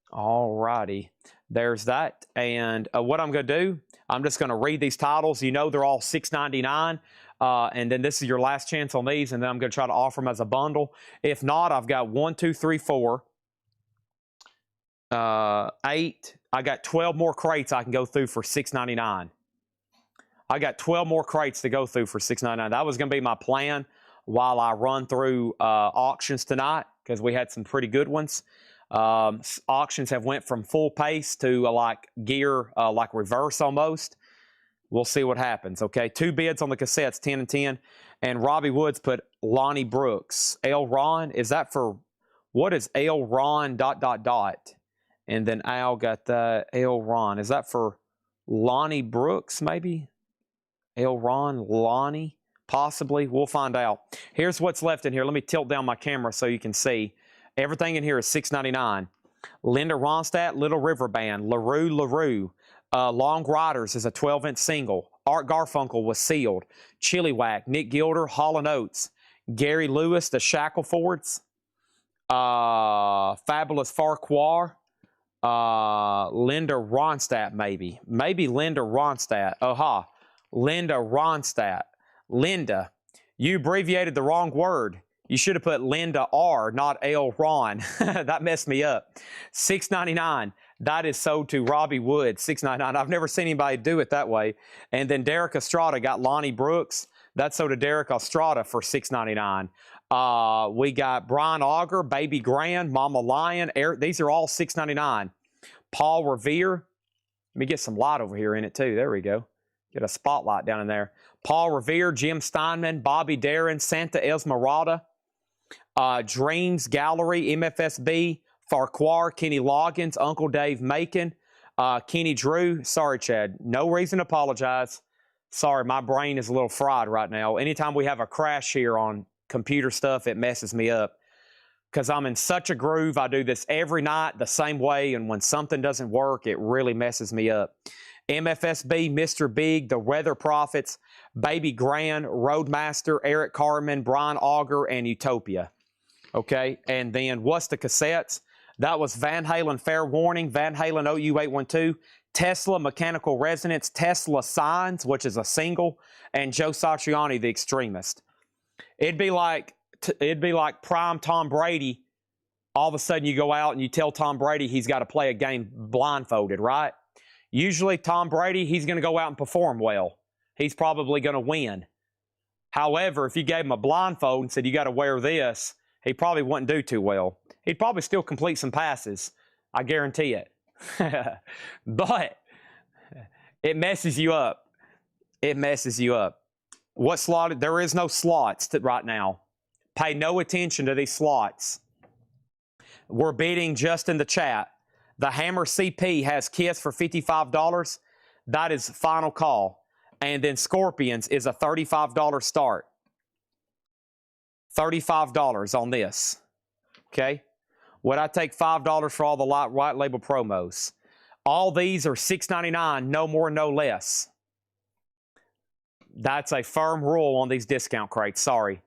All righty, there's that. And what I'm going to do, I'm just going to read these titles. You know they're all $6.99, and then this is your last chance on these, and then I'm going to try to offer them as a bundle. If not, I've got 1, 2, 3, 4, 8. I got 12 more crates I can go through for $6.99. I got 12 more crates to go through for $6.99. That was going to be my plan while I run through auctions tonight, because we had some pretty good ones. Auctions have went from full pace to like gear, like reverse almost. We'll see what happens, okay? 2 bids on the cassettes, 10 and 10. And Robbie Woods put Lonnie Brooks. L. Ron, is that for, what is L. Ron ... And then Al got the L. Ron. Is that for Lonnie Brooks, maybe? L. Ron, Lonnie, possibly. We'll find out. Here's what's left in here. Let me tilt down my camera so you can see. Everything in here is $6.99. Linda Ronstadt, Little River Band, LaRue. Long Riders is a 12-inch single. Art Garfunkel was sealed. Chilliwack, Nick Gilder, Hall & Oates. Gary Lewis, the Shacklefords. Fabulous Farquhar. Linda Ronstadt, maybe. Maybe Linda Ronstadt. Linda Ronstadt. Linda, you abbreviated the wrong word. You should have put Linda R, not L Ron. That messed me up. $6.99. That is sold to Robbie Wood. $6.99. I've never seen anybody do it that way. And then Derek Estrada got Lonnie Brooks. That's sold to Derek Estrada for $6.99. We got Brian Auger, Baby Grand, Mama Lion. Eric, these are all $6.99. Paul Revere. Let me get some light over here in it too. There we go. Get a spotlight down in there. Paul Revere, Jim Steinman, Bobby Darin, Santa Esmeralda, Dreams Gallery, MFSB, Farquhar, Kenny Loggins, Uncle Dave Macon, Kenny Drew. Sorry, Chad. No reason to apologize. Sorry, my brain is a little fried right now. Anytime we have a crash here on computer stuff, it messes me up. Because I'm in such a groove. I do this every night the same way, and when something doesn't work, it really messes me up. MFSB, Mr. Big, The Weather Prophets, Baby Grand, Roadmaster, Eric Carmen, Brian Auger, and Utopia. Okay, and then what's the cassettes? That was Van Halen, Fair Warning, Van Halen OU812, Tesla, Mechanical Resonance, Tesla Signs, which is a single, and Joe Satriani, The Extremist. It'd be like prime Tom Brady. All of a sudden you go out and you tell Tom Brady he's got to play a game blindfolded, right? Usually Tom Brady, he's going to go out and perform well. He's probably going to win. However, if you gave him a blindfold and said, you got to wear this, he probably wouldn't do too well. He'd probably still complete some passes. I guarantee it. But it messes you up. It messes you up. What slot? There is no slots right now. Pay no attention to these slots. We're bidding just in the chat. The Hammer CP has Kiss for $55. That is final call. And then Scorpions is a $35 start. $35 on this. Okay? Would I take $5 for all the white label promos? All these are $6.99, no more, no less. That's a firm rule on these discount crates. Sorry.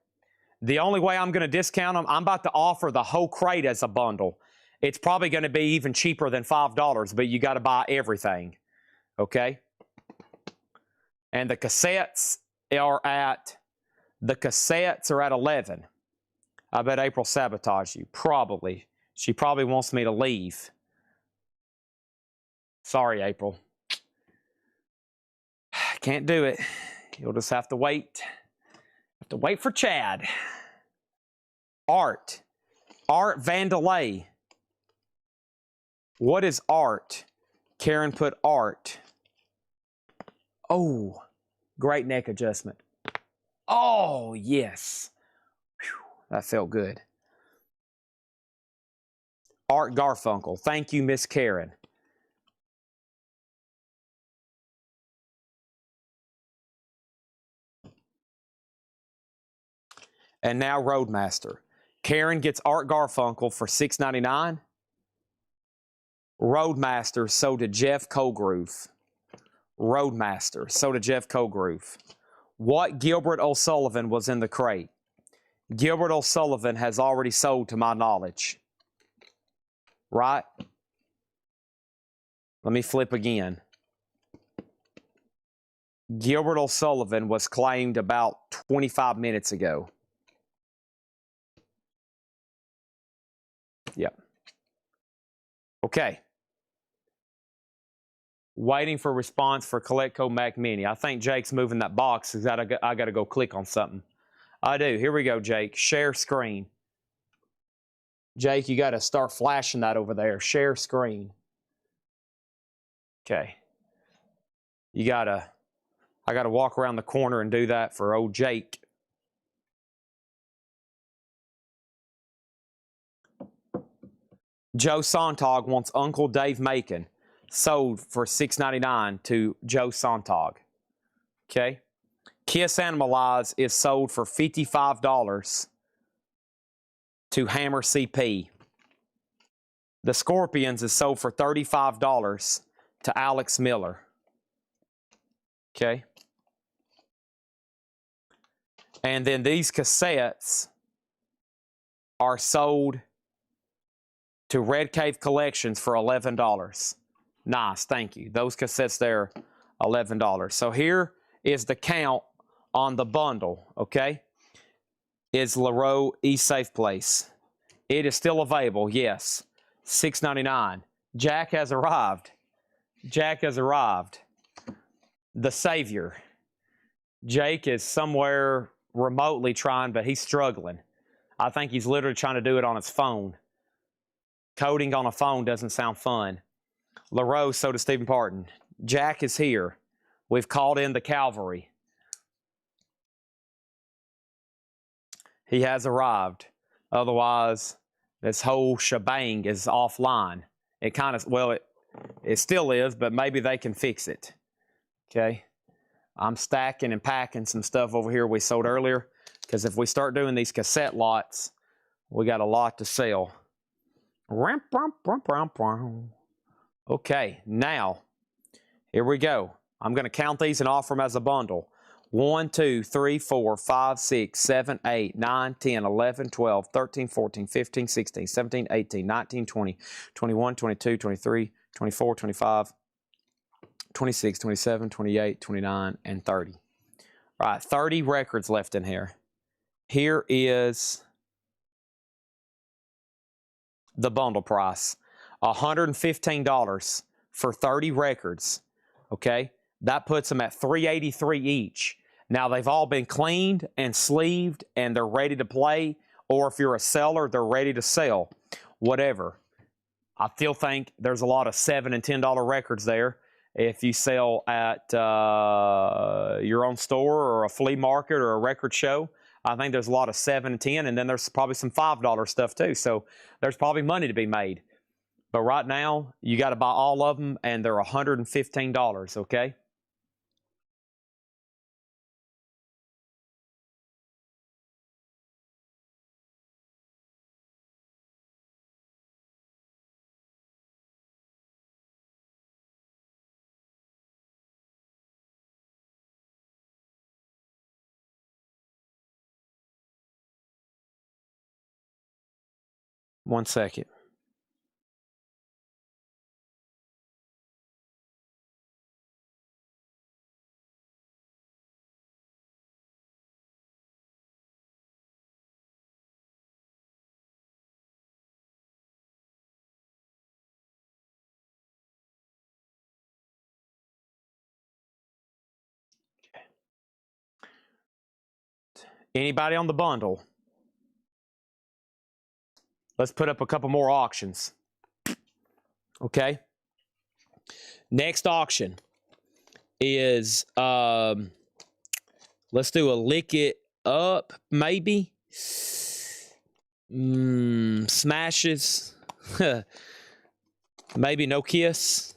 The only way I'm going to discount them, I'm about to offer the whole crate as a bundle. It's probably going to be even cheaper than $5, but you got to buy everything. Okay? And the cassettes are at 11. I bet April sabotaged you. Probably. She probably wants me to leave. Sorry, April. Can't do it. You'll just have to wait. Have to wait for Chad. Art Vandelay. What is art? Karen put art. Oh, great neck adjustment. Oh, yes. Whew, that felt good. Art Garfunkel. Thank you, Miss Karen. And now Roadmaster. Karen gets Art Garfunkel for $6.99. Roadmaster sold to Jeff Colgrove. Roadmaster sold to Jeff Colgrove. What Gilbert O'Sullivan was in the crate? Gilbert O'Sullivan has already sold to my knowledge. Right? Let me flip again. Gilbert O'Sullivan was claimed about 25 minutes ago. Yep. Okay. Waiting for response for Colecco Mac Mini. I think Jake's moving that box because I got to go click on something. I do. Here we go, Jake. Share screen. Jake, you got to start flashing that over there. Share screen. Okay. I got to walk around the corner and do that for old Jake. Joe Sontag wants Uncle Dave Macon. Sold for $6.99 to Joe Sontag. Okay. Kiss Animalize is sold for $55 to Hammer CP. The Scorpions is sold for $35 to Alex Miller. Okay. And then these cassettes are sold to Red Cave Collections for $11. Nice, thank you. Those cassettes there, $11. So here is the count on the bundle, okay, is LaRoe eSafe Place. It is still available, yes. $6.99. Jack has arrived. Jack has arrived. The Savior. Jake is somewhere remotely trying, but he's struggling. I think he's literally trying to do it on his phone. Coding on a phone doesn't sound fun. LaRoe, so does Stephen Parton. Jack is here. We've called in the cavalry. He has arrived. Otherwise, this whole shebang is offline. It kind of, well, it still is, but maybe they can fix it. Okay. I'm stacking and packing some stuff over here we sold earlier, because if we start doing these cassette lots, we got a lot to sell. Okay, now, here we go. I'm going to count these and offer them as a bundle. 1, 2, 3, 4, 5, 6, 7, 8, 9, 10, 11, 12, 13, 14, 15, 16, 17, 18, 19, 20, 21, 22, 23, 24, 25, 26, 27, 28, 29, and 30. All right, 30 records left in here. Here is the bundle price. $115 for 30 records, okay? That puts them at $383 each. Now, they've all been cleaned and sleeved, and they're ready to play, or if you're a seller, they're ready to sell, whatever. I still think there's a lot of $7 and $10 records there. If you sell at your own store or a flea market or a record show, I think there's a lot of 7 and 10, and then there's probably some $5 stuff too. So there's probably money to be made. But right now, you got to buy all of them, and they're $115, okay? One second. Anybody on the bundle? Let's put up a couple more auctions. Okay. Next auction is, let's do a lick it up, maybe. Smashes. Maybe no kiss.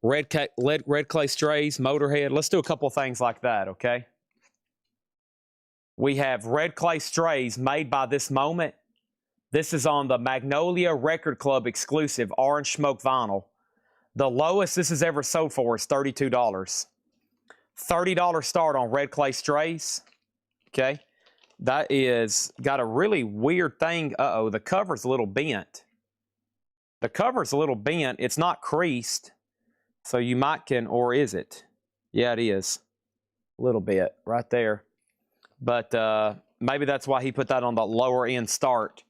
Red Clay Strays, Motorhead. Let's do a couple of things like that, okay? We have Red Clay Strays made by This Moment. This is on the Magnolia Record Club exclusive Orange Smoke vinyl. The lowest this has ever sold for is $32. $30 start on Red Clay Strays. Okay. That is got a really weird thing. Uh-oh, the cover's a little bent. The cover's a little bent. It's not creased. So you might can, or is it? Yeah, it is. A little bit right there. But maybe that's why he put that on the lower end start.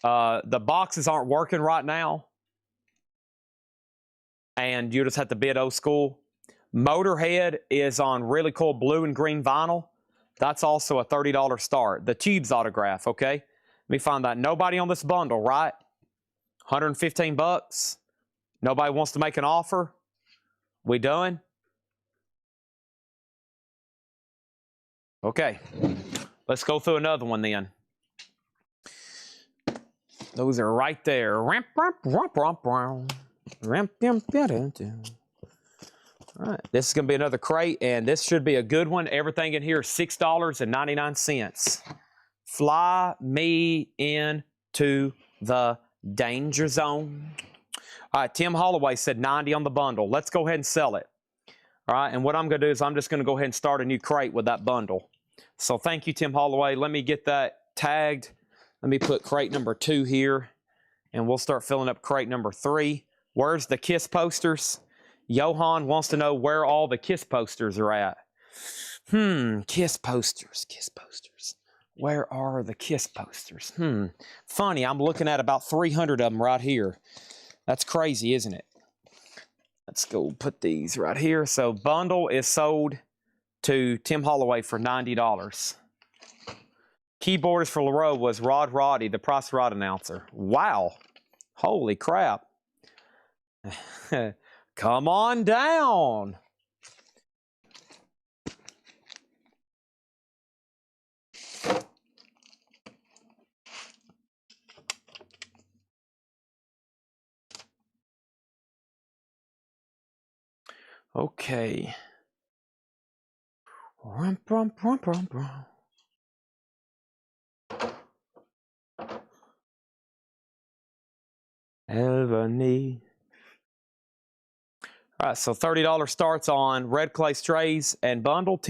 The boxes aren't working right now. And you just have to bid old school. Motorhead is on really cool blue and green vinyl. That's also a $30 start. The Tube's autograph, okay? Let me find that. Nobody on this bundle, right? 115 bucks. Nobody wants to make an offer. We done? Okay. Let's go through another one then. Those are right there. All right, this is going to be another crate, and this should be a good one. Everything in here is $6.99. Fly me into the danger zone. All right, Tim Holloway said 90 on the bundle. Let's go ahead and sell it. All right, and what I'm going to do is I'm just going to go ahead and start a new crate with that bundle. So thank you, Tim Holloway. Let me get that tagged. Let me put crate number 2 here, and we'll start filling up crate number 3. Where's the KISS posters? Johan wants to know where all the Kiss posters are at. Kiss posters, Kiss posters. Where are the Kiss posters? Funny, I'm looking at about 300 of them right here. That's crazy, isn't it? Let's go put these right here. So bundle is sold to Tim Holloway for $90. Keyboardist for LaRoe was Rod Roddy, the Price Rod announcer. Wow. Holy crap. Come on down. Okay. Ebony. All right, so $30 starts on Red Clay Strays and bundle.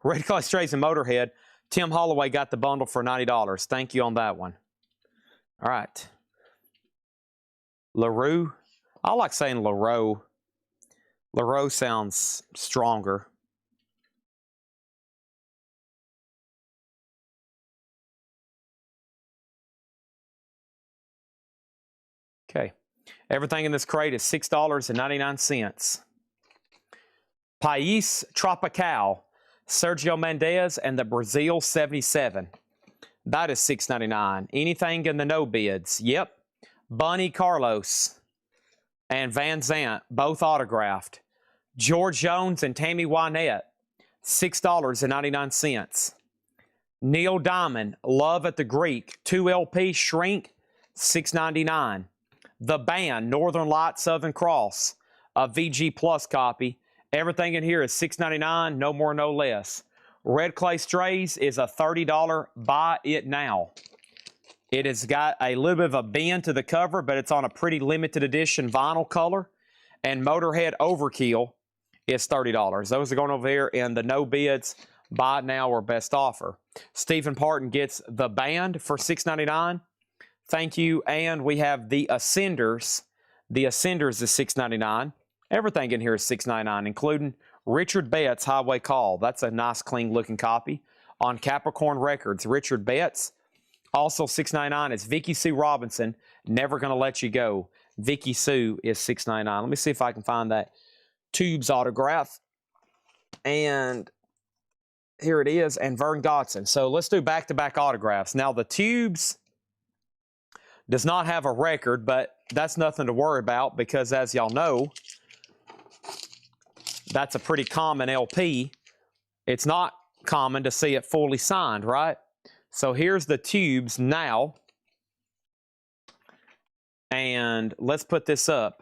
Red Clay Strays and Motorhead. Tim Holloway got the bundle for $90. Thank you on that one. All right. LaRue. I like saying LaRoe. LaRoe sounds stronger. Okay. Everything in this crate is $6.99. Pais Tropical, Sergio Mendes, and the Brazil 77. That is $6.99. Anything in the no bids? Yep. Bunny Carlos and Van Zant, both autographed. George Jones and Tammy Wynette, $6.99. Neil Diamond, Love at the Greek, 2 LP Shrink, $6.99. The Band, Northern Light, Southern Cross, a VG Plus copy. Everything in here is $6.99, no more, no less. Red Clay Strays is a $30 buy it now. It has got a little bit of a bend to the cover, but it's on a pretty limited edition vinyl color. And Motorhead Overkill is $30. Those are going over there in the no bids, buy it now or best offer. Stephen Parton gets The Band for $6.99. Thank you. And we have the Ascenders. The Ascenders is $6.99. Everything in here is $6.99, including Richard Betts' Highway Call. That's a nice, clean-looking copy. On Capricorn Records, Richard Betts. Also $6.99 is Vicky Sue Robinson, Never Gonna Let You Go. Vicky Sue is $6.99. Let me see if I can find that Tubes autograph. And here it is, and Vern Godson. So let's do back-to-back autographs. Now, the Tubes does not have a record, but that's nothing to worry about because, as y'all know, that's a pretty common LP. It's not common to see it fully signed, right? So here's the Tubes now. And let's put this up.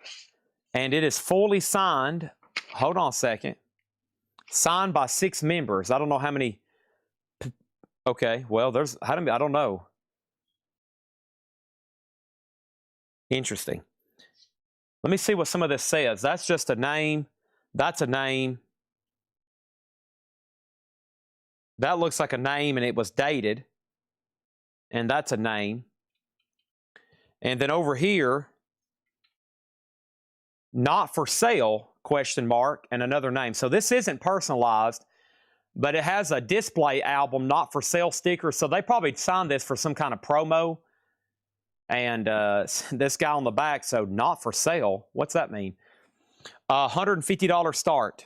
And it is fully signed. Hold on a second. Signed by 6 members. I don't know how many. Okay, well, there's, how many? I don't know. Interesting. Let me see what some of this says. That's just a name. That's a name. That looks like a name and it was dated. And that's a name. And then over here, not for sale, question mark, and another name. So this isn't personalized, but it has a display album, not for sale sticker. So they probably signed this for some kind of promo. And this guy on the back, so not for sale. What's that mean? $150 start.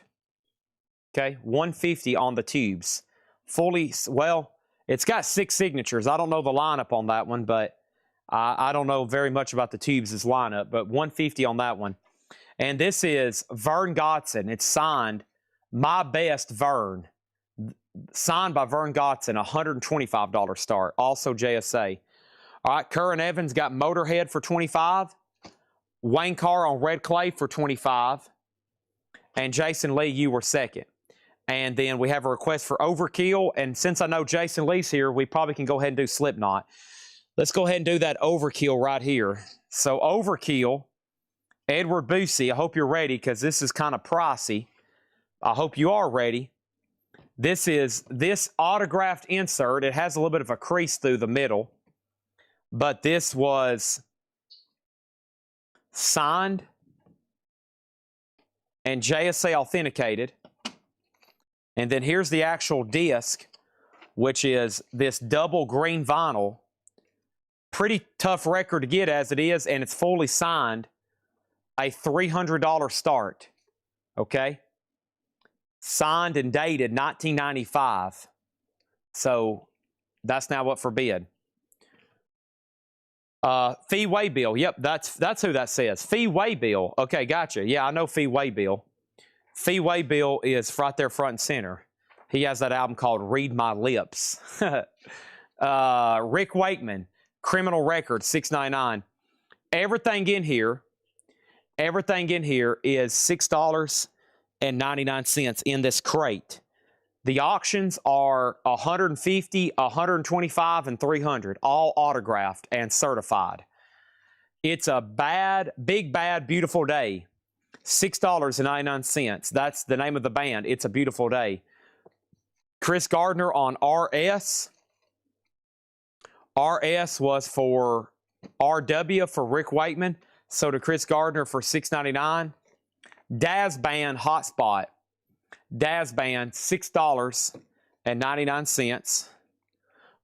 Okay, $150 on the Tubes. Fully, well, it's got 6 signatures. I don't know the lineup on that one, but I don't know very much about the Tubes' lineup, but $150 on that one. And this is Vern Godson. It's signed, My Best Vern. Signed by Vern Godson, $125 start. Also JSA. All right, Curran Evans got Motorhead for $25. Wayne Carr on Red Clay for $25. And Jason Lee, you were second. And then we have a request for Overkill. And since I know Jason Lee's here, we probably can go ahead and do Slipknot. Let's go ahead and do that Overkill right here. So Overkill, Edward Boosie, I hope you're ready because this is kind of pricey. I hope you are ready. This is this autographed insert. It has a little bit of a crease through the middle. But this was signed and JSA authenticated. And then here's the actual disc, which is this double green vinyl. Pretty tough record to get as it is, and it's fully signed. A $300 start, okay? Signed and dated 1995. So that's now up for bid. Fee Waybill. Yep, that's who that says. Fee Waybill. Okay, gotcha. Yeah, I know Fee Waybill. Fee Waybill is right there front and center. He has that album called Read My Lips. Rick Wakeman, Criminal Record, $6.99. Everything in here is $6.99 in this crate. The auctions are $150, $125, and $300, all autographed and certified. It's a big, bad, beautiful day. $6.99. That's the name of the band. It's a Beautiful Day. Chris Gardner on RS. RS was for RW for Rick Wakeman. So to Chris Gardner for $6.99. Daz Band Hotspot. Daz Band, $6.99.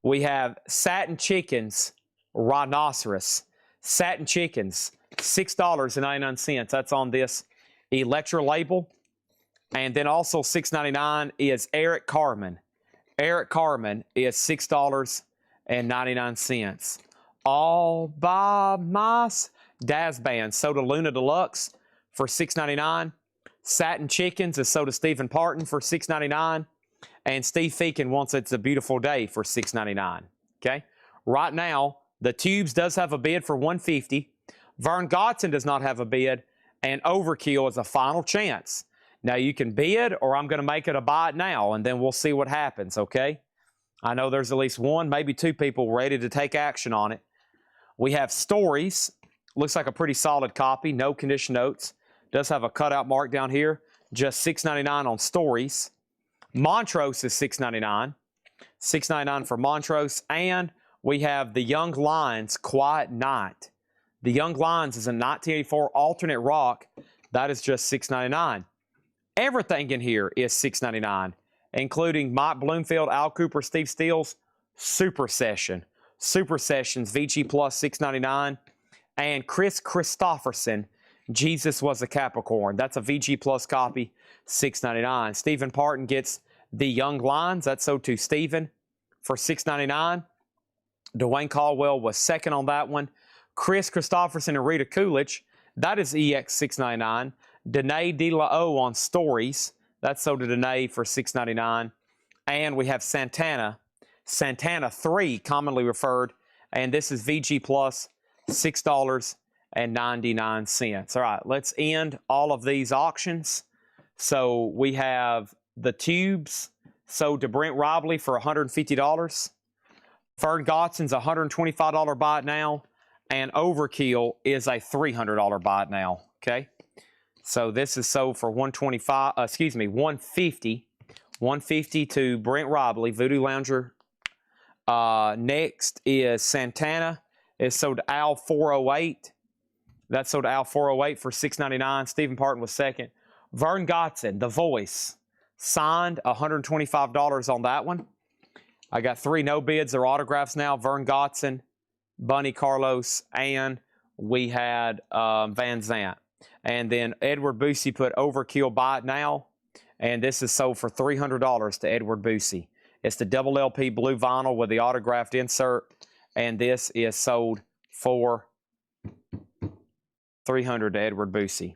We have Satin Chickens Rhinoceros. Satin Chickens, $6.99. That's on this Electra label. And then also $6.99 is Eric Carmen. Eric Carmen is $6.99. All by myself. Daz Band, Soda Luna Deluxe for $6.99. Satin Chickens is Soda Stephen Parton for $6.99. And Steve Feakin wants It's a Beautiful Day for $6.99. Okay? Right now, the Tubes does have a bid for $150. Vern Godson does not have a bid. And Overkill is a final chance. Now, you can bid, or I'm going to make it a buy it now, and then we'll see what happens, okay? I know there's at least one, maybe two people ready to take action on it. We have Stories. Looks like a pretty solid copy. No condition notes. Does have a cutout mark down here. Just $6.99 on Stories. Montrose is $6.99. $6.99 for Montrose. And we have the Young Lions Quiet Night. The Young Lions is a 1984 alternate rock. That is just $6.99. Everything in here is $6.99, including Mike Bloomfield, Al Cooper, Steve Stills, Super Session. Super Sessions, VG Plus, $6.99. And Chris Christopherson, Jesus Was a Capricorn. That's a VG Plus copy, $6.99. Stephen Parton gets the Young Lions. That's so to Stephen for $6.99. Dwayne Caldwell was second on that one. Chris Christopherson and Rita Coolidge, that is EX $6.99. Danae De La O on Stories. That's sold to Danae for $6.99. And we have Santana 3, commonly referred. And this is VG Plus, $6.99. All right, let's end all of these auctions. So we have the Tubes sold to Brent Robley for $150. Vern Godson's a $125 buy it now. And Overkill is a $300 buy it now. Okay. So this is sold for $150. $150 to Brent Robley, Voodoo Lounger. Next is Santana. It's sold to Al 408. That's sold to Al 408 for $6.99. Stephen Parton was second. Vern Godson, The Voice, signed $125 on that one. I got 3 no bids or autographs now. Vern Godson, Bunny Carlos, and we had Van Zant. And then Edward Boosie put Overkill buy it now. And this is sold for $300 to Edward Boosie. It's the double LP blue vinyl with the autographed insert. And this is sold for $300 to Edward Boosie.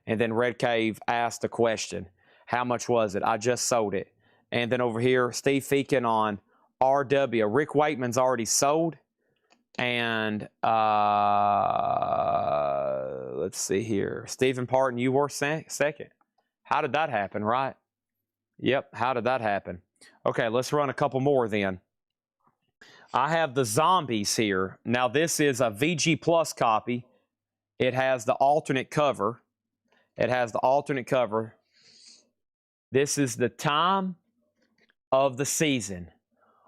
And then Red Cave asked a question. How much was it? I just sold it. And then over here, Steve Feakin on RW. Rick Wakeman's already sold. And let's see here. Stephen Parton, you were second. How did that happen, right? Yep, how did that happen? Okay, let's run a couple more then. I have the Zombies here. Now, this is a VG Plus copy. It has the alternate cover. This is the time of the season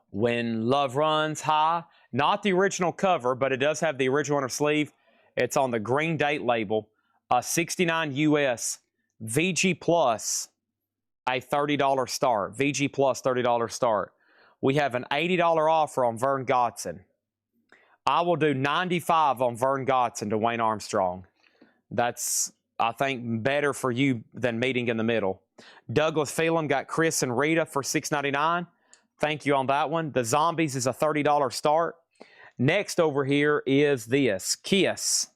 when love runs high. Not the original cover, but it does have the original inner sleeve. It's on the green date label. 69 US VG Plus, a $30 start. VG Plus, $30 start. We have an $80 offer on Vern Gotson. I will do $95 on Vern Gotson to Dwayne Armstrong. That's, I think, better for you than meeting in the middle. Douglas Phelan got Chris and Rita for $6.99. Thank you on that one. The Zombies is a $30 start. Next over here is this, Kiss.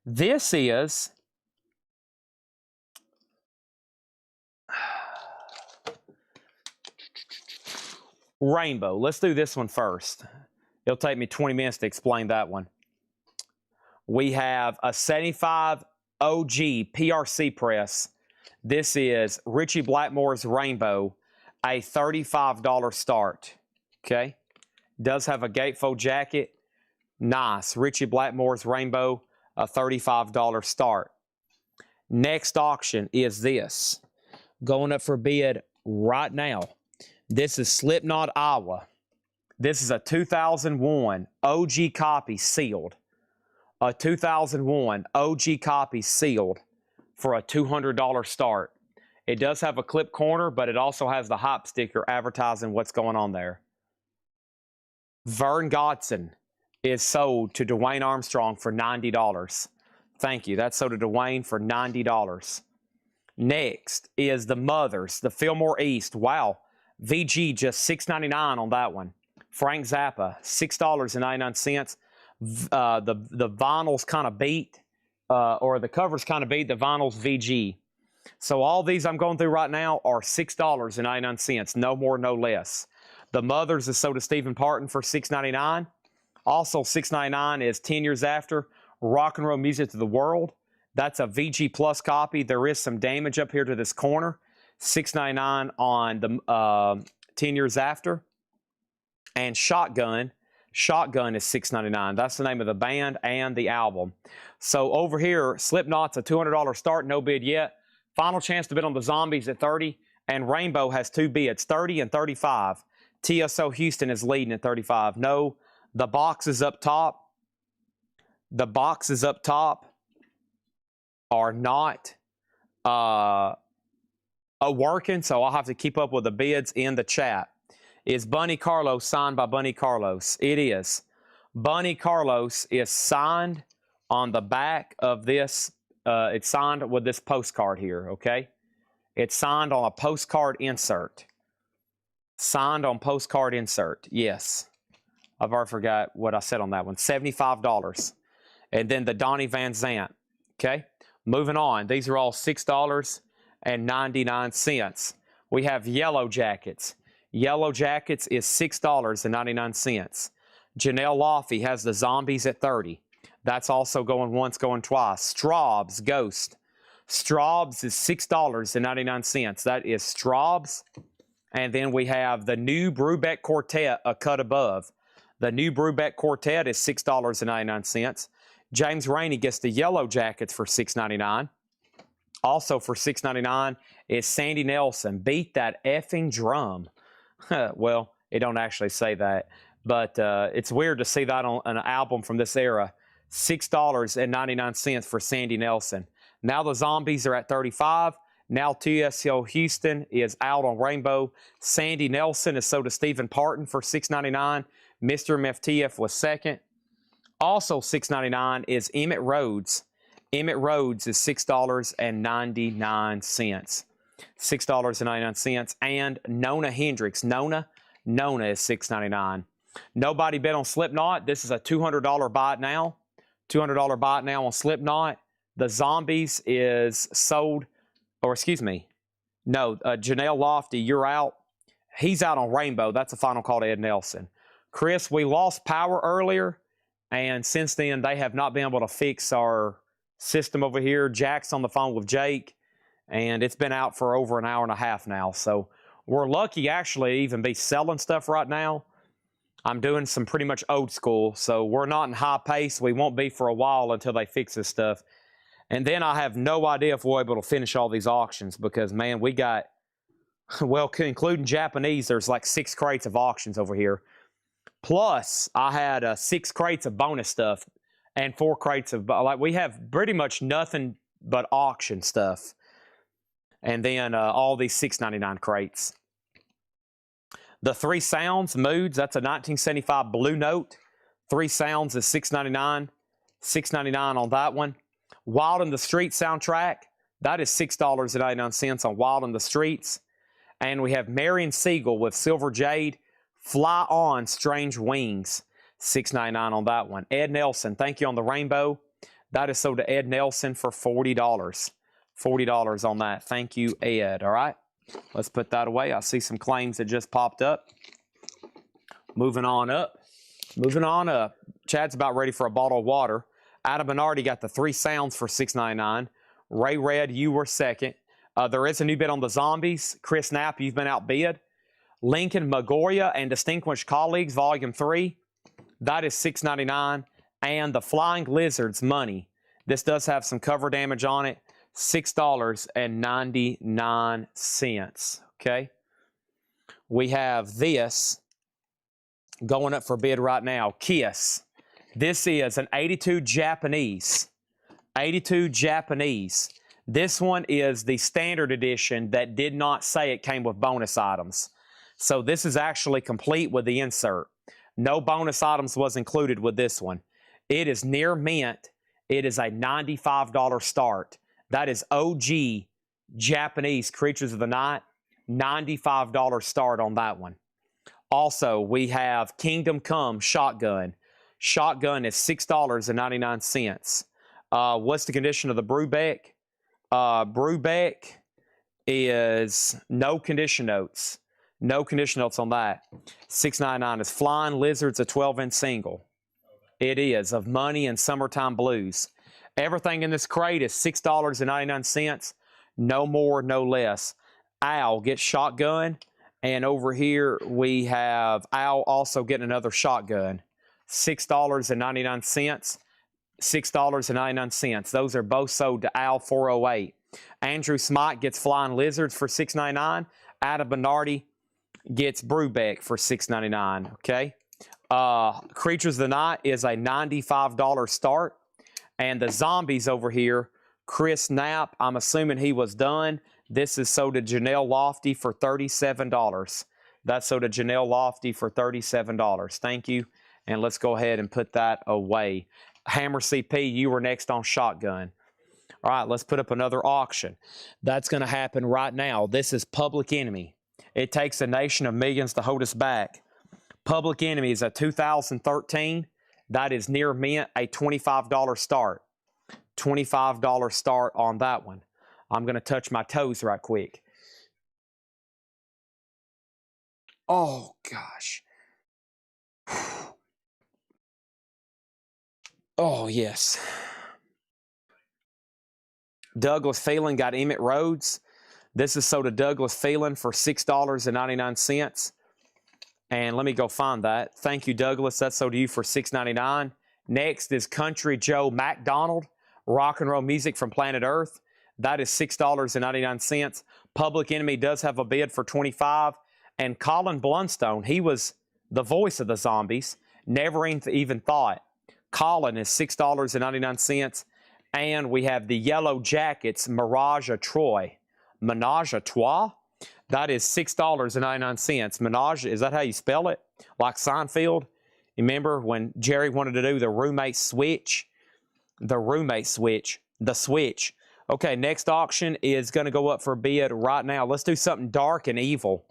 This is Rainbow. Let's do this one first. It'll take me 20 minutes to explain that one. We have a 75 OG PRC press. This is Richie Blackmore's Rainbow, a $35 start. Okay. Does have a gatefold jacket. Nice. Richie Blackmore's Rainbow, a $35 start. Next auction is this. Going up for bid right now. This is Slipknot, Iowa. This is a 2001 OG copy sealed. A 2001 OG copy sealed for a $200 start. It does have a clip corner, but it also has the hop sticker advertising what's going on there. Vern Gotson is sold to Dwayne Armstrong for $90. Thank you. That's sold to Dwayne for $90. Next is the Mothers, the Fillmore East. Wow. VG just $6.99 on that one. Frank Zappa, $6.99. The vinyl's kind of beat, or the cover's kind of beat. The vinyl's VG. So all these I'm going through right now are $6.99. No more, no less. The Mothers is sold to Stephen Parton for $6.99. Also $6.99 is 10 Years After, Rock and Roll Music to the World. That's a VG Plus copy. There is some damage up here to this corner. $6.99 on the 10 Years After. And Shotgun. Shotgun is $6.99. That's the name of the band and the album. So over here, Slipknot's a $200 start, no bid yet. Final chance to bid on the Zombies at $30. And Rainbow has two bids, $30 and $35. TSO Houston is leading at $35. No, the box is up top. The boxes up top are not working, so I'll have to keep up with the bids in the chat. Is Bunny Carlos signed by Bunny Carlos? It is. Bunny Carlos is signed on the back of this. It's signed with this postcard here, okay? It's signed on a postcard insert. Signed on postcard insert, yes. I've already forgot what I said on that one. $75. And then the Donnie Van Zant, okay? Moving on. These are all $6.99. We have Yellow Jackets. Yellow Jackets is $6.99. Janelle Laffey has the Zombies at $30. That's also going once, going twice. Straub's Ghost. Straub's is $6.99. That is Straub's. And then we have the new Brubeck Quartet, a cut above. The new Brubeck Quartet is $6.99. James Rainey gets the Yellow Jackets for $6.99. Also for $6.99 is Sandy Nelson. Beat That Effing Drum. Well, it don't actually say that, but it's weird to see that on an album from this era. $6.99 for Sandy Nelson. Now the Zombies are at $35. Now TSO Houston is out on Rainbow. Sandy Nelson is sold to Stephen Parton for $6.99. Mr. MFTF was second. Also $6.99 is Emmett Rhodes. Emmett Rhodes is $6.99. $6.99. And Nona Hendrix. Nona is $6.99. Nobody bet on Slipknot. This is a $200 buy it now. $200 buy it now on Slipknot. The Zombies is sold, or excuse me. No, Janelle Laffey, you're out. He's out on Rainbow. That's a final call to Ed Nelson. Chris, we lost power earlier, and since then they have not been able to fix our system over here. Jack's on the phone with Jake, and it's been out for over an hour and a half now. So we're lucky actually to even be selling stuff right now. I'm doing some pretty much old school, so we're not in high pace. We won't be for a while until they fix this stuff. And then I have no idea if we're able to finish all these auctions because, man, we got, well, including Japanese, there's like 6 crates of auctions over here. Plus, I had 6 crates of bonus stuff and 4 crates of, like, we have pretty much nothing but auction stuff. And then all these $6.99 crates. The 3 Sounds Moods, that's a 1975 Blue Note. 3 Sounds is $6.99. $6.99 on that one. Wild in the Street soundtrack, that is $6.99 on Wild in the Streets. And we have Marion Siegel with Silver Jade, Fly On Strange Wings, $6.99 on that one. Ed Nelson, Thank You on the Rainbow, that is sold to Ed Nelson for $40. $40 on that. Thank you, Ed. All right, let's put that away. I see some claims that just popped up. Moving on up. Moving on up. Chad's about ready for a bottle of water. Adam Bernardi got the 3 Sounds for $6.99. Ray Red, you were second. There is a new bid on the Zombies. Chris Knapp, you've been outbid. Lincoln Magoria and Distinguished Colleagues, Volume 3. That is $6.99. And the Flying Lizards Money. This does have some cover damage on it. $6.99. Okay. We have this going up for bid right now. Kiss. This is an 82 Japanese. 82 Japanese. This one is the standard edition that did not say it came with bonus items. So this is actually complete with the insert. No bonus items was included with this one. It is near mint. It is a $95 start. That is OG Japanese Creatures of the Night. $95 start on that one. Also, we have Kingdom Come Shotgun. Shotgun is $6.99. What's the condition of the Brubeck? Brubeck is no condition notes. No condition notes on that. $6.99 is Flying Lizards, a 12-inch single. It is of Money and Summertime Blues. Everything in this crate is $6.99. No more, no less. Al gets Shotgun. And over here we have Al also getting another Shotgun. $6.99. $6.99. Those are both sold to Al 408. Andrew Smite gets Flying Lizards for $6.99. Adam Bernardi gets Brubeck for $6.99. Okay. Creatures of the Night is a $95 start. And the Zombies over here, Chris Knapp, I'm assuming he was done. This is sold to Janelle Lofty for $37. That's sold to Janelle Lofty for $37. Thank you. And let's go ahead and put that away. Hammer CP, you were next on Shotgun. All right, let's put up another auction. That's going to happen right now. This is Public Enemy. It takes a nation of millions to hold us back. Public Enemy is a 2013. That is near mint, a $25 start. $25 start on that one. I'm going to touch my toes right quick. Oh, gosh. Oh, yes. Douglas Phelan got Emmett Rhodes. This is sold to Douglas Phelan for $6.99. And let me go find that. Thank you, Douglas. That's sold to you for $6.99. Next is Country Joe McDonald, Rock and Roll Music from Planet Earth. That is $6.99. Public Enemy does have a bid for $25. And Colin Blunstone, he was the voice of the Zombies. Never even thought. Colin is $6.99. And we have the Yellow Jackets, Mirage à Troy. Menage a Trois? That is $6.99. Menage, is that how you spell it? Like Seinfeld? You remember when Jerry wanted to do the roommate switch? The roommate switch. The switch. Okay, next auction is going to go up for bid right now. Let's do something dark and evil.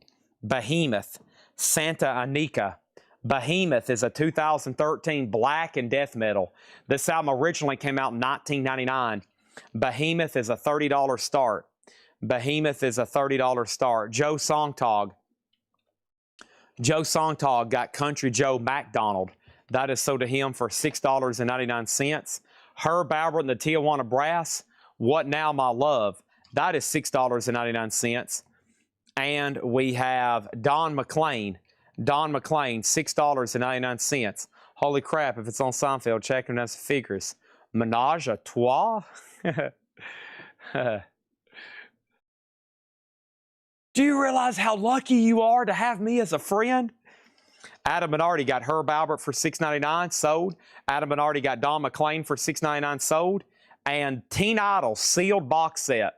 Behemoth. Santa Anika. Behemoth is a 2013 black and death metal. This album originally came out in 1999. Behemoth is a $30 start. Behemoth is a $30 start. Joe Songtog. Joe Songtog got Country Joe McDonald. That is sold to him for $6.99. Herb Albert and the Tijuana Brass. What Now My Love. That is $6.99. And we have Don McLean. Don McLean, $6.99. Holy crap, if it's on Seinfeld, check him as figures. Menage a Trois? Do you realize how lucky you are to have me as a friend? Adam Bernardi got Herb Albert for $6.99, sold. Adam Bernardi got Don McLean for $6.99, sold. And Teen Idol sealed box set.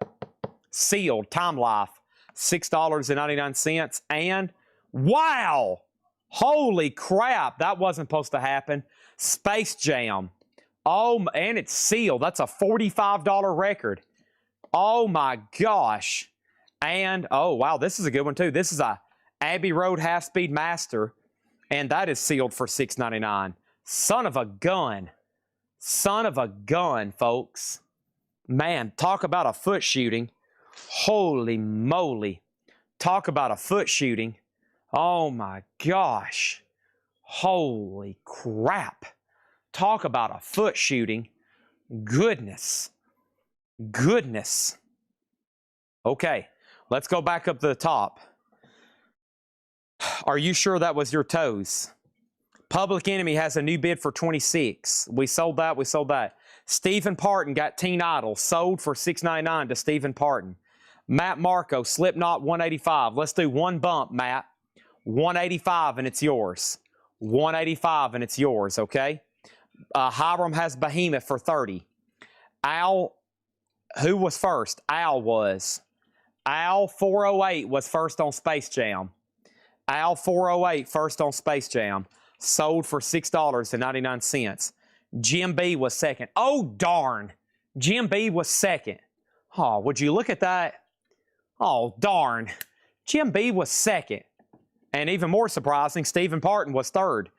sealed, Time Life, $6.99. And wow, holy crap, that wasn't supposed to happen. Space Jam. Oh, and it's sealed. That's a $45 record. Oh my gosh. And, oh wow, this is a good one too. This is a Abbey Road Half-Speed Master, and that is sealed for $6.99. Son of a gun. Son of a gun, folks. Man, talk about a foot shooting. Holy moly. Talk about a foot shooting. Oh my gosh. Holy crap. Talk about a foot shooting. Goodness. Goodness. Okay, let's go back up to the top. Are you sure that was your toes? Public Enemy has a new bid for 26. We sold that, we sold that. Stephen Parton got Teen Idol, sold for $6.99 to Stephen Parton. Matt Marco, Slipknot, 185. Let's do one bump, Matt. 185 and it's yours. 185 and it's yours, okay? Hiram has Behemoth for 30. Al, who was first? Al was. Al 408 was first on Space Jam. Al 408 first on Space Jam. Sold for $6.99. Jim B was second. Oh, darn. Jim B was second. Oh, would you look at that? Oh, darn. Jim B was second. And even more surprising, Stephen Parton was third.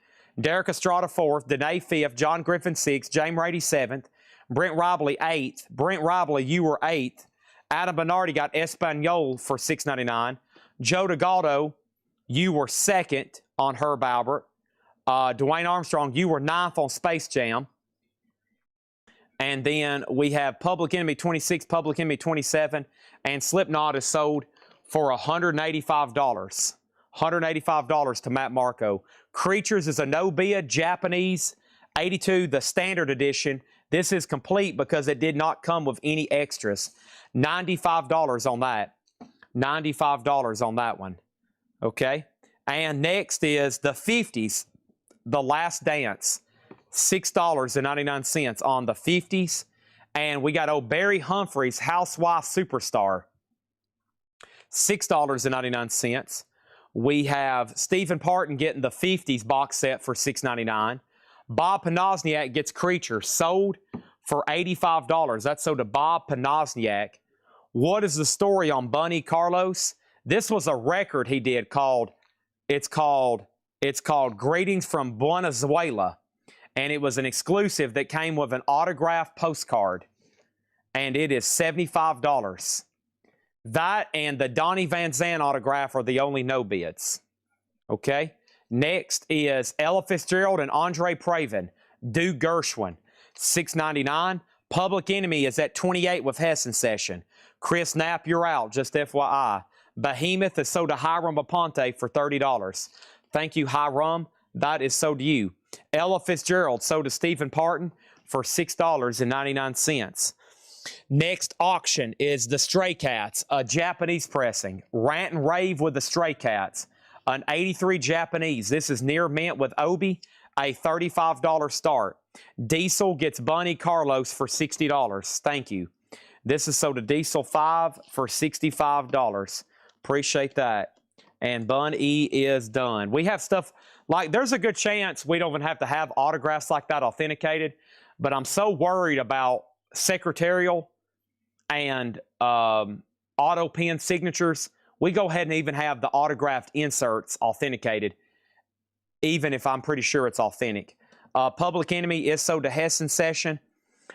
Derek Estrada fourth. Danae fifth. John Griffin sixth. James Rady seventh. Brent Robley eighth. Brent Robley, you were eighth. Adam Bernardi got Espanol for $6.99. Joe DeGaldo, you were second on Herb Albert. Dwayne Armstrong, you were ninth on Space Jam. And then we have Public Enemy 26, Public Enemy 27, and Slipknot is sold for $185. $185 to Matt Marco. Creatures is a no bid, Japanese, 82, the standard edition. This is complete because it did not come with any extras. $95 on that. $95 on that one. Okay? And next is the 50s, The Last Dance. $6.99 on the 50s. And we got old Barry Humphries, Housewife Superstar. $6.99. We have Stephen Parton getting the 50s box set for $6.99. Bob Panozniak gets Creature, sold for $85. That's sold to Bob Panozniak. What is the story on Bunny Carlos? This was a record he did called Greetings from Venezuela. And it was an exclusive that came with an autographed postcard. And it is $75. That and the Donnie Van Zandt autograph are the only no bids. Okay? Next is Ella Fitzgerald and Andre Praven. Do Gershwin, $6.99. Public Enemy is at 28 with Hessen Session. Chris Knapp, you're out, just FYI. Behemoth is sold to Hiram Aponte for $30. Thank you, Hiram. That is sold to you. Ella Fitzgerald sold to Stephen Parton for $6.99. Next auction is the Stray Cats, a Japanese pressing. Rant and Rave with the Stray Cats, an 83 Japanese. This is near mint with Obi, a $35 start. Diesel gets Bunny Carlos for $60. Thank you. This is sold to Diesel 5 for $65. Appreciate that. And Bun E is done. We have stuff like, there's a good chance we don't even have to have autographs like that authenticated, but I'm so worried about secretarial and auto pen signatures. We go ahead and even have the autographed inserts authenticated, even if I'm pretty sure it's authentic. Public Enemy is sold to Hessen Session,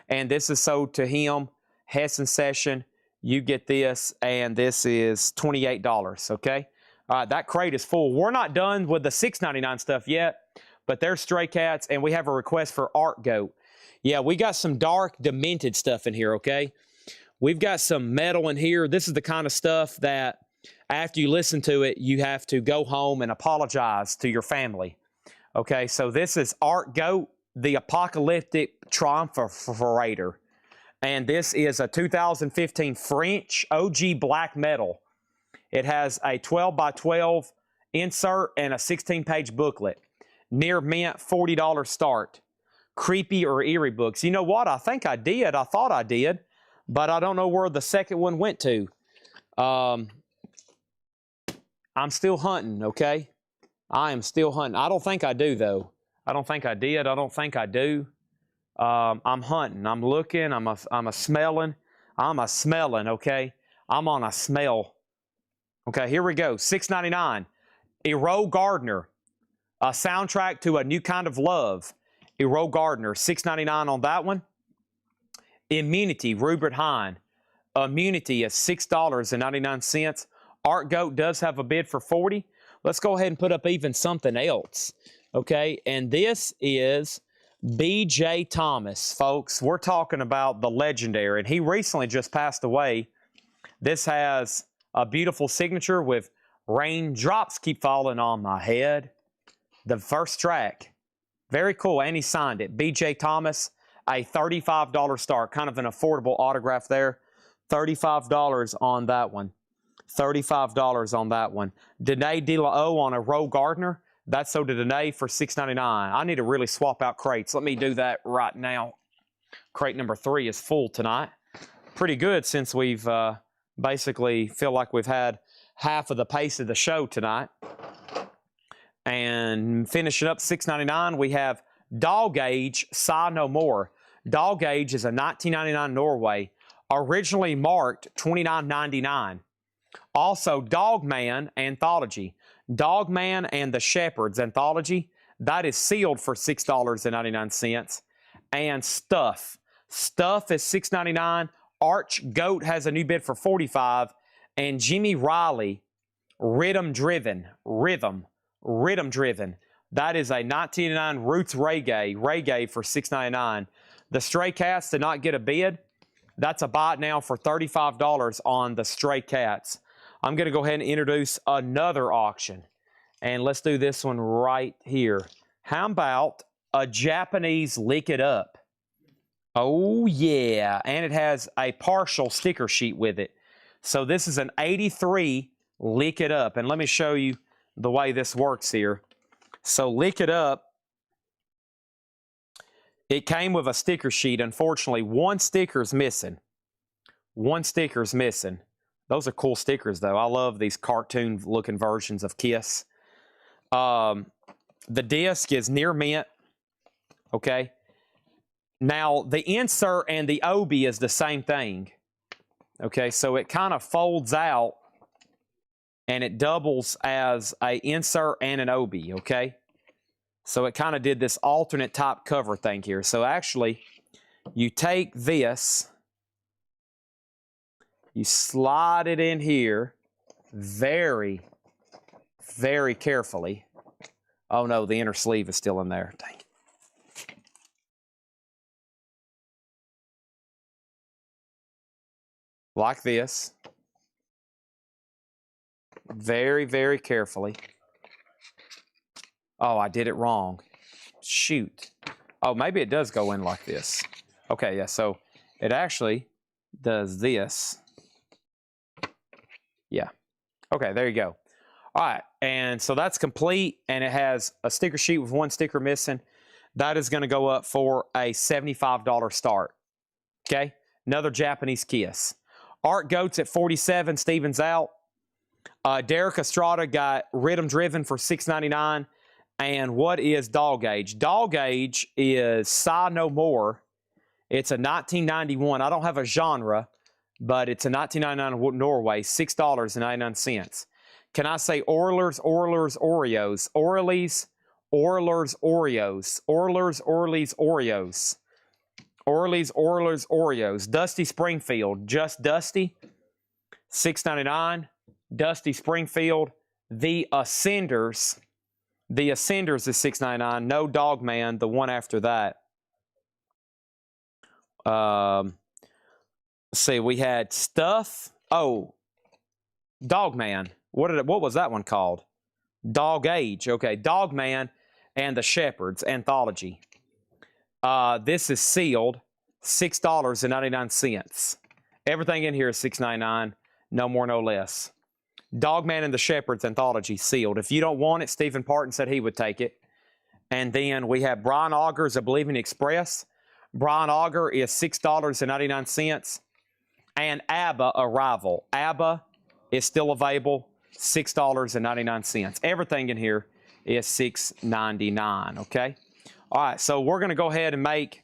and this is sold to him. Hessen Session, you get this, and this is $28, okay? All right, that crate is full. We're not done with the $6.99 stuff yet, but there's Stray Cats, and we have a request for Art Goat. Yeah, we got some dark, demented stuff in here, okay? We've got some metal in here. This is the kind of stuff that after you listen to it, you have to go home and apologize to your family. Okay, so this is Art Goat, the Apocalyptic Triumphirator. And this is a 2015 French OG black metal. It has a 12 by 12 insert and a 16-page booklet. Near mint, $40 start. Creepy or eerie books. You know what? I think I did. I thought I did. But I don't know where the second one went to. I'm still hunting, okay? I am still hunting. I don't think I do, though. I don't think I did. I don't think I do. I'm hunting. I'm looking. I'm a smelling. I'm a smelling, okay? I'm on a smell. Okay, here we go. $6.99. Ero Gardner, a soundtrack to A New Kind of Love. Ero Gardner, $6.99 on that one. Immunity, Rupert Hine. Immunity is $6.99. Art Goat does have a bid for $40. Let's go ahead and put up even something else. Okay, and this is B.J. Thomas, folks. We're talking about the legendary, and he recently just passed away. This has a beautiful signature with Raindrops Keep Falling on My Head. The first track. Very cool, and he signed it. B.J. Thomas, a $35 start. Kind of an affordable autograph there. $35 on that one. $35 on that one. Danae De La O on Ero Gardner. That's sold to Danae for $6.99. I need to really swap out crates. Let me do that right now. Crate number 3 is full tonight. Pretty good since we've basically feel like we've had half of the pace of the show tonight. And finishing up $6.99, we have Dog Age, Sigh No More. Dog Age is a $19.99 Norway, originally marked $29.99. Also, Dogman Anthology. Dogman and the Shepherds Anthology. That is sealed for $6.99. And Stuff. Stuff is $6.99. Arch Goat has a new bid for $45. And Jimmy Riley, Rhythm Driven. Rhythm Driven. That is a $19.99 Roots Reggae for $6.99. The Stray Cats did not get a bid. That's a buy now for $35 on the Stray Cats. I'm going to go ahead and introduce another auction. And let's do this one right here. How about a Japanese Lick It Up? Oh, yeah. And it has a partial sticker sheet with it. So this is an 83 Lick It Up. And let me show you the way this works here. So Lick It Up, it came with a sticker sheet. Unfortunately, one sticker's missing. One sticker's missing. Those are cool stickers, though. I love these cartoon-looking versions of Kiss. The disc is near mint. Okay. Now, the insert and the obi is the same thing. Okay, so it kind of folds out, and it doubles as an insert and an obi, okay? So it kind of did this alternate type cover thing here. So actually, you take this, you slide it in here very, very carefully. Oh no, the inner sleeve is still in there. Dang it. Like this. Very, very carefully. Oh, I did it wrong. Shoot. Oh, maybe it does go in like this. Okay, yeah, so it actually does this. Yeah. Okay, there you go. All right, and so that's complete, and it has a sticker sheet with one sticker missing. That is going to go up for a $75 start. Okay, another Japanese Kiss. Art Goats at 47, Stevens out. Derek Estrada got Rhythm Driven for $6.99. And what is Dog Age? Dog Age is Sigh No More. It's a 1991. I don't have a genre, but it's a 1999 Norway, $6.99. Can I say Oilers, Oreos? Orleys, Oreos. Oreos. Dusty Springfield, just Dusty, $6.99. Dusty Springfield. The Ascenders. The Ascenders is $6.99. No Dogman, the one after that. Let's see, we had Stuff. Oh, Dogman. What was that one called? Dog Age. Okay, Dogman and the Shepherds Anthology. This is sealed, $6.99. Everything in here is $6.99, no more, no less. Dogman and the Shepherds Anthology sealed. If you don't want it, Stephen Parton said he would take it. And then we have Brian Auger's A Believing Express. Brian Auger is $6.99. And ABBA Arrival. ABBA is still available, $6.99. Everything in here is $6.99, okay? All right, so we're going to go ahead and make,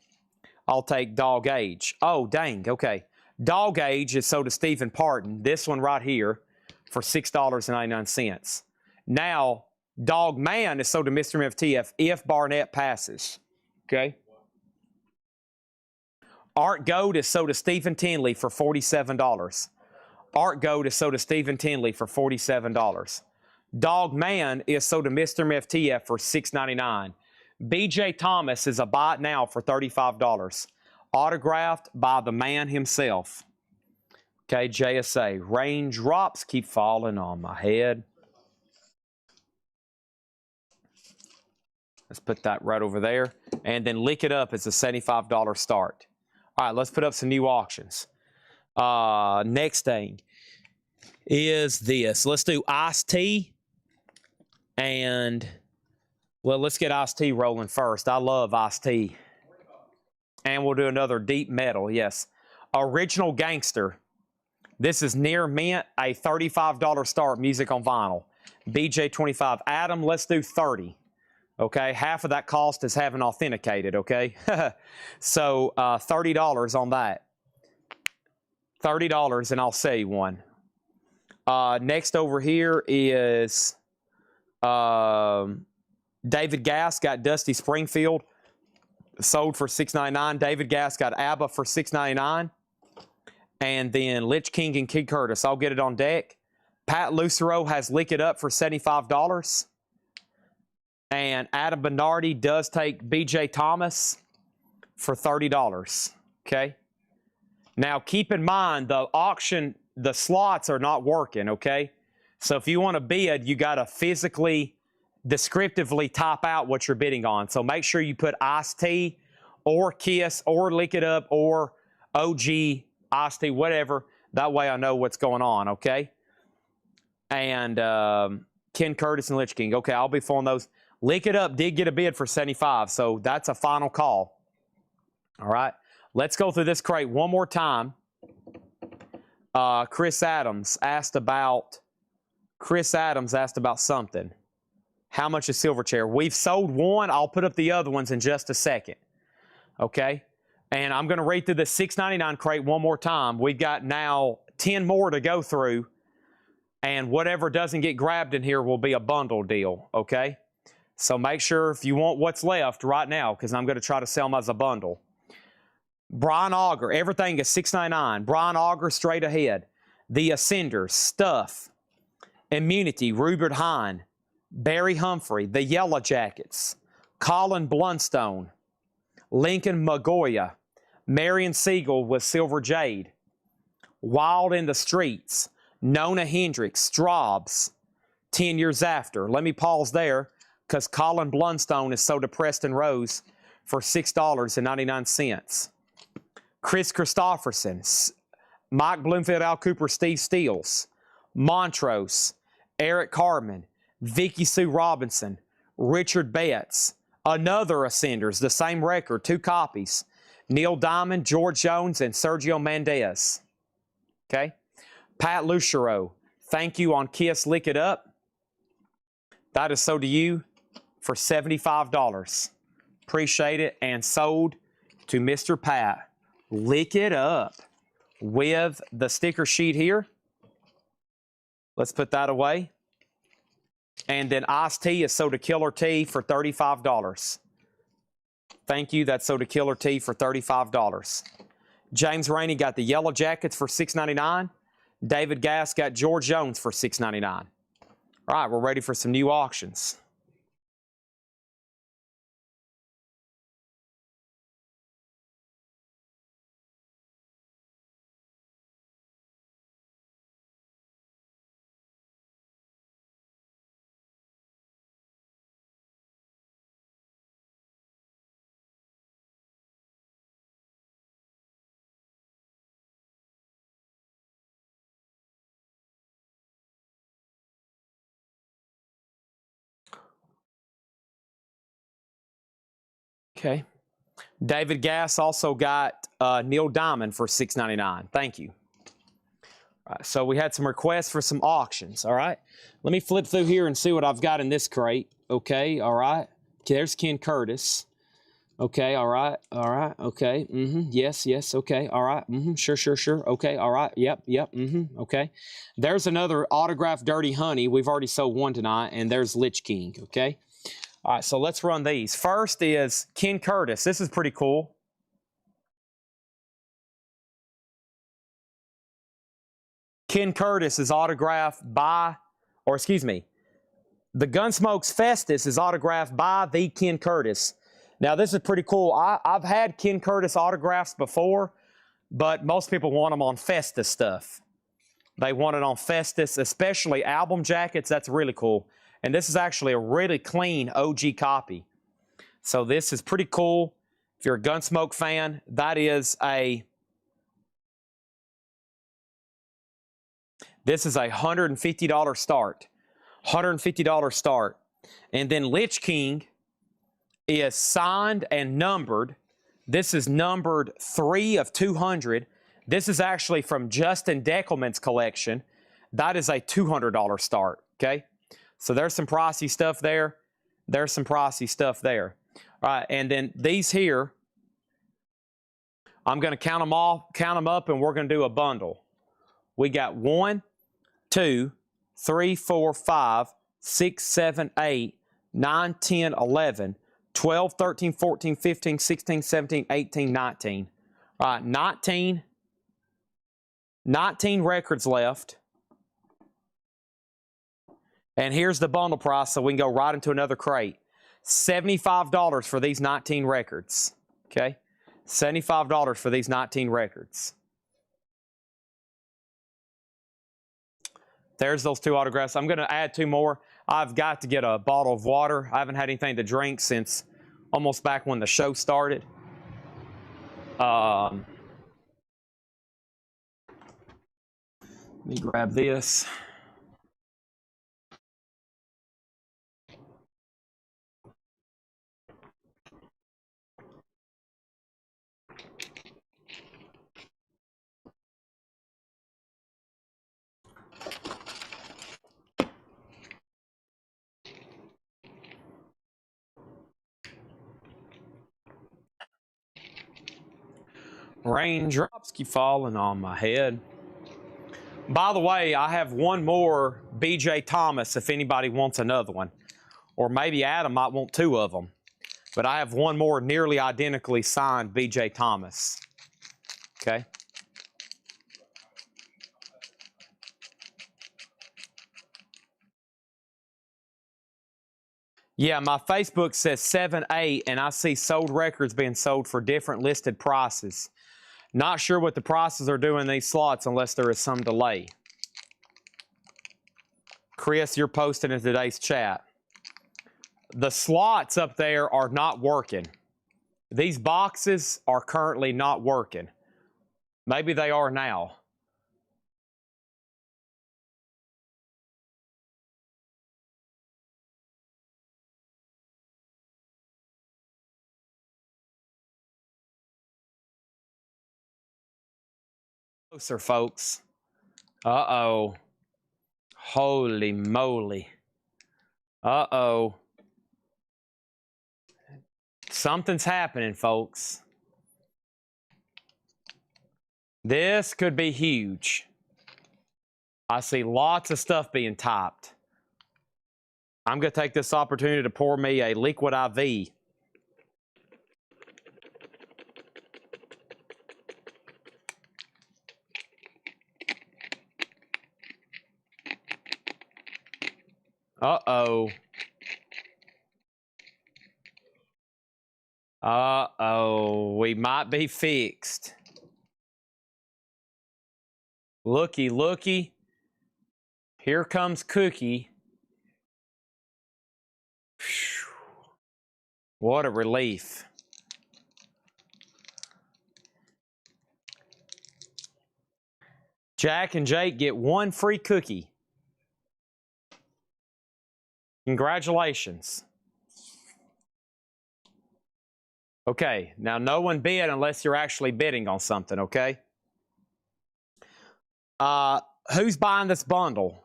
I'll take Dog Age. Oh, dang, okay. Dog Age is sold to Stephen Parton, this one right here, for $6.99. Now, Dog Man is sold to Mr. MFTF if Barnett passes, okay? Art Gold is sold to Stephen Tinley for $47. Art Gold is sold to Stephen Tinley for $47. Dog Man is sold to Mr. MFTF for $6.99. BJ Thomas is a buy it now for $35. Autographed by the man himself. Okay, JSA. Raindrops keep falling on my head. Let's put that right over there. And then Lick It Up is a $75 start. All right, let's put up some new auctions. Next thing is this. Let's do Ice-T. And, well, let's get Ice-T rolling first. I love Ice-T. And we'll do another Deep Metal, yes. Original Gangster. This is Near Mint, a $35 start, music on vinyl. BJ 25. Adam, let's do 30. Okay, half of that cost is having authenticated, okay? So $30 on that. $30 and I'll sell you one. Next over here is David Gass got Dusty Springfield. Sold for $6.99. David Gass got ABBA for $6.99. And then Lich King and Kid Curtis. I'll get it on deck. Pat Lucero has Lick It Up for $75. And Adam Bernardi does take BJ Thomas for $30. Okay? Now, keep in mind, the auction, the slots are not working, okay? So if you want to bid, you got to physically, descriptively type out what you're bidding on. So make sure you put Ice-T or Kiss or Lick It Up or OG, Ice-T, whatever. That way I know what's going on, okay? And Ken Curtis and Lich King. Okay, I'll be filling those. Lick It Up did get a bid for $75, so that's a final call. All right, let's go through this crate one more time. Chris Adams asked about something. How much is Silverchair? We've sold one. I'll put up the other ones in just a second. Okay, and I'm going to read through the $6.99 crate one more time. We've got now 10 more to go through, and whatever doesn't get grabbed in here will be a bundle deal, okay? So make sure if you want what's left right now, because I'm going to try to sell them as a bundle. Brian Auger, everything is $6.99. Brian Auger, straight ahead. The Ascenders, Stuff, Immunity, Rupert Hine, Barry Humphrey, The Yellow Jackets, Colin Blunstone, Lincoln Magoya, Marion Siegel with Silver Jade, Wild in the Streets, Nona Hendricks, Straubs, 10 Years After. Let me pause there because Colin Blunstone is sold to Preston Rose for $6.99. Chris Christopherson, Mike Bloomfield, Al Cooper, Steve Steels, Montrose, Eric Carmen, Vicky Sue Robinson, Richard Betts, another Ascenders, the same record, 2 copies, Neil Diamond, George Jones, and Sergio Mendez. Okay? Pat Lucero, thank you on Kiss Lick It Up. That is sold to you for $75. Appreciate it. And sold to Mr. Pat. Lick It Up with the sticker sheet here. Let's put that away. And then Ice-T is sold to Killer T for $35. Thank you. That's sold to Killer T for $35. James Rainey got the Yellow Jackets for $6.99. David Gass got George Jones for $6.99. All right, we're ready for some new auctions. Okay. David Gass also got Neil Diamond for $6.99. Thank you. All right, so we had some requests for some auctions, all right? Let me flip through here and see what I've got in this crate. Okay, all right. Okay, there's Ken Curtis. Okay, all right, okay, yes, okay, all right, sure, okay, all right, yep, okay. There's another autographed Dirty Honey. We've already sold one tonight, and there's Lich King, okay? All right, so let's run these. First is Ken Curtis. This is pretty cool. Ken Curtis is autographed by, or excuse me, the Gunsmokes Festus is autographed by the Ken Curtis. Now, this is pretty cool. I've had Ken Curtis autographs before, but most people want them on Festus stuff. They want it on Festus, especially album jackets. That's really cool. And this is actually a really clean OG copy. So this is pretty cool. If you're a Gunsmoke fan, that is a... This is a $150 start. $150 start. And then Lich King is signed and numbered. This is numbered 3 of 200. This is actually from Justin Deckelman's collection. That is a $200 start, okay? So there's some pricey stuff there. There's some pricey stuff there. All right, and then these here, I'm going to count them up, and we're going to do a bundle. We got 1, 2, 3, 4, 5, 6, 7, 8, 9, 10, 11, 12, 13, 14, 15, 16, 17, 18, 19. All right, 19 records left. And here's the bundle price, so we can go right into another crate. $75 for these 19 records. Okay? $75 for these 19 records. There's those 2 autographs. I'm going to add 2 more. I've got to get a bottle of water. I haven't had anything to drink since almost back when the show started. Let me grab this. Raindrops keep falling on my head. By the way, I have one more B.J. Thomas if anybody wants another one. Or maybe Adam might want 2 of them. But I have one more nearly identically signed B.J. Thomas. Okay? Yeah, my Facebook says 7-8, and I see sold records being sold for different listed prices. Not sure what the prices are doing in these slots unless there is some delay. Chris, you're posting in today's chat. The slots up there are not working. These boxes are currently not working. Maybe they are now. Closer, folks. Uh-oh. Holy moly. Uh-oh. Something's happening, folks. This could be huge. I see lots of stuff being typed. I'm going to take this opportunity to pour me a liquid IV. Uh-oh. Uh-oh. We might be fixed. Looky, looky. Here comes Cookie. Whew. What a relief. Jack and Jake get 1 free cookie. Congratulations. Okay, now no one bid unless you're actually bidding on something, okay? who's buying this bundle?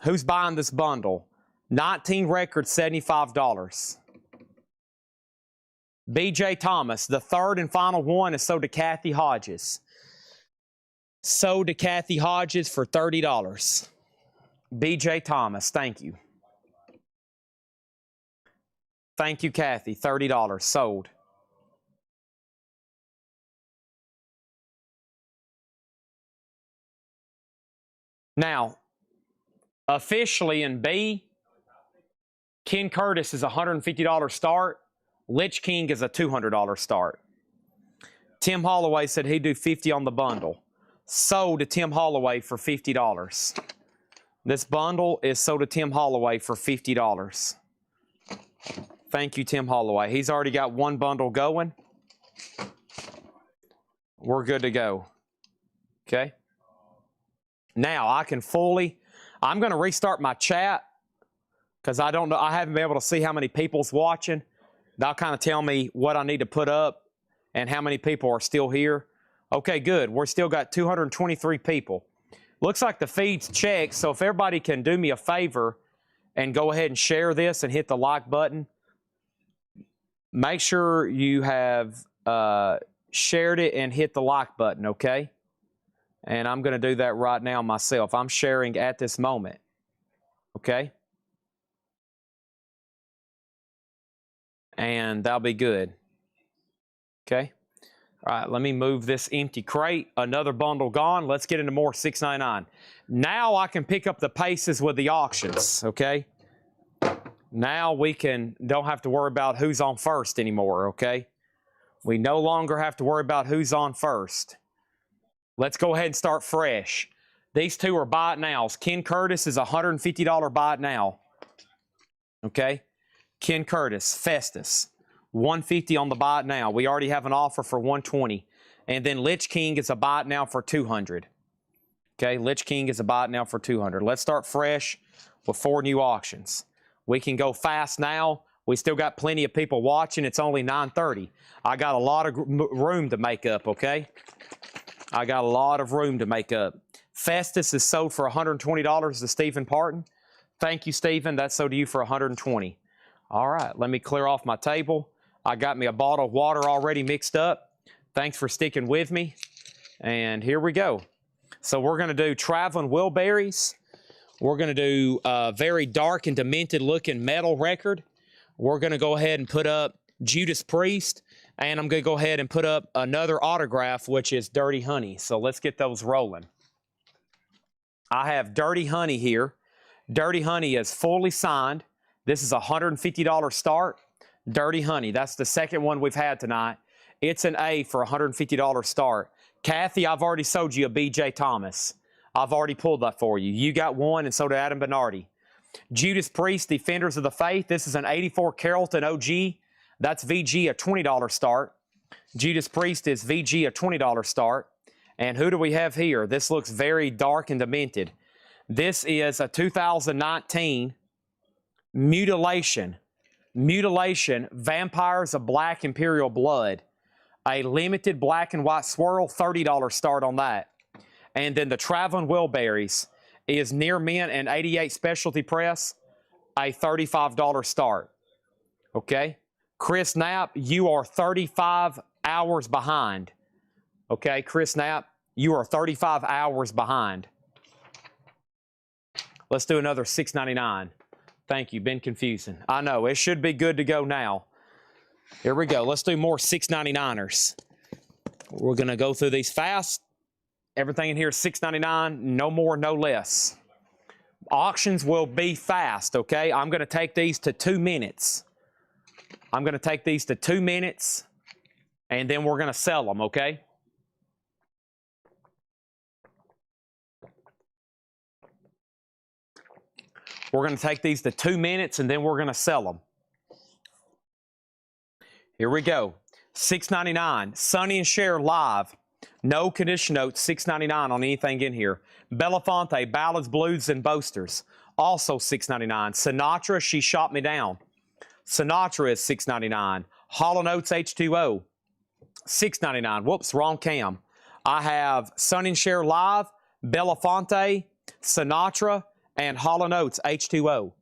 Who's buying this bundle? 19 records, $75. B.J. Thomas, the third and final one is sold to Kathy Hodges. Sold to Kathy Hodges for $30. B.J. Thomas, thank you. Thank you, Kathy. $30 sold. Now, officially in B, Ken Curtis is a $150 start. Lich King is a $200 start. Tim Holloway said he'd do 50 on the bundle. Sold to Tim Holloway for $50. This bundle is sold to Tim Holloway for $50. Thank you, Tim Holloway. He's already got one bundle going. We're good to go. Okay. Now I can I'm going to restart my chat because I don't know. I haven't been able to see how many people's watching. That'll kind of tell me what I need to put up and how many people are still here. Okay, good. We're still got 223 people. Looks like the feed's checked, so if everybody can do me a favor and go ahead and share this and hit the like button, make sure you have shared it and hit the like button, okay? And I'm going to do that right now myself. I'm sharing at this moment, okay? And that'll be good, okay? All right, let me move this empty crate. Another bundle gone. Let's get into more $6.99. Now I can pick up the paces with the auctions, okay? Now we don't have to worry about who's on first anymore, okay? We no longer have to worry about who's on first. Let's go ahead and start fresh. These two are buy it nows. Ken Curtis is a $150 buy it now, okay? Ken Curtis, Festus, $150 on the buy it now. We already have an offer for $120. And then Lich King is a buy it now for $200. Okay, Lich King is a buy it now for $200. Let's start fresh with 4 new auctions. We can go fast now. We still got plenty of people watching. It's only 9:30. I got a lot of room to make up, okay? I got a lot of room to make up. Festus is sold for $120 to Stephen Parton. Thank you, Stephen. That's sold to you for $120. All right, let me clear off my table. I got me a bottle of water already mixed up. Thanks for sticking with me. And here we go. So we're going to do Traveling Wilburys. We're going to do a very dark and demented looking metal record. We're going to go ahead and put up Judas Priest. And I'm going to go ahead and put up another autograph, which is Dirty Honey. So let's get those rolling. I have Dirty Honey here. Dirty Honey is fully signed. This is a $150 start. Dirty Honey, that's the second one we've had tonight. It's an A for a $150 start. Kathy, I've already sold you a B.J. Thomas. I've already pulled that for you. You got one, and so did Adam Bernardi. Judas Priest, Defenders of the Faith. This is an 84 Carrollton OG. That's VG, a $20 start. Judas Priest is VG, a $20 start. And who do we have here? This looks very dark and demented. This is a 2019 Mutilation. Mutilation, Vampires of Black Imperial Blood. A limited black and white swirl, $30 start on that. And then the Traveling Wilburys is Near Mint and 88 Specialty Press, a $35 start. Okay? Chris Knapp, you are 35 hours behind. Okay, Chris Knapp, you are 35 hours behind. Let's do another $6.99. Thank you, been confusing. I know, it should be good to go now. Here we go. Let's do more $6.99ers. We're going to go through these fast. Everything in here is $6.99, no more, no less. Auctions will be fast, okay? I'm going to take these to 2 minutes. I'm going to take these to 2 minutes, and then we're going to sell them, okay? We're going to take these to 2 minutes, and then we're going to sell them. Here we go. $6.99. Sonny and Cher live. No condition notes. $6.99 on anything in here. Belafonte, Ballads, Blues, and Boasters. Also $6.99. Sinatra, She Shot Me Down. Sinatra is $6.99. Hall & Oates H2O. $6.99. Whoops, wrong cam. I have Sonny and Cher live. Belafonte, Sinatra, and Hall & Oates H2O.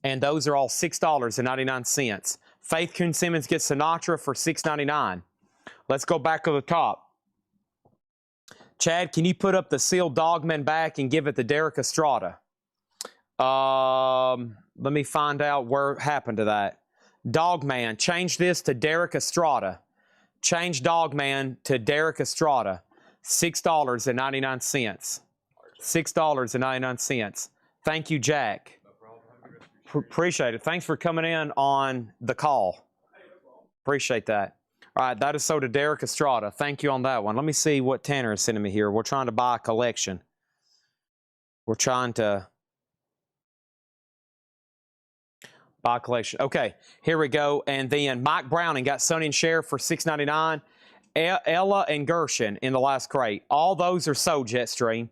And those are all $6.99. Faith Coon-Simmons gets Sinatra for $6.99. Let's go back to the top. Chad, can you put up the sealed Dogman back and give it to Derek Estrada? Let me find out where happened to that. Dogman, change this to Derek Estrada. Change Dogman to Derek Estrada. $6.99. $6.99. Thank you, Jack. Appreciate it. Thanks for coming in on the call. Appreciate that. All right, that is so to Derek Estrada. Thank you on that one. Let me see what Tanner is sending me here. We're trying to buy a collection. We're trying to buy a collection. Okay, here we go. And then Mike Browning got Sonny and Cher for $6.99. Ella and Gershon in the last crate. All those are sold, Jetstream.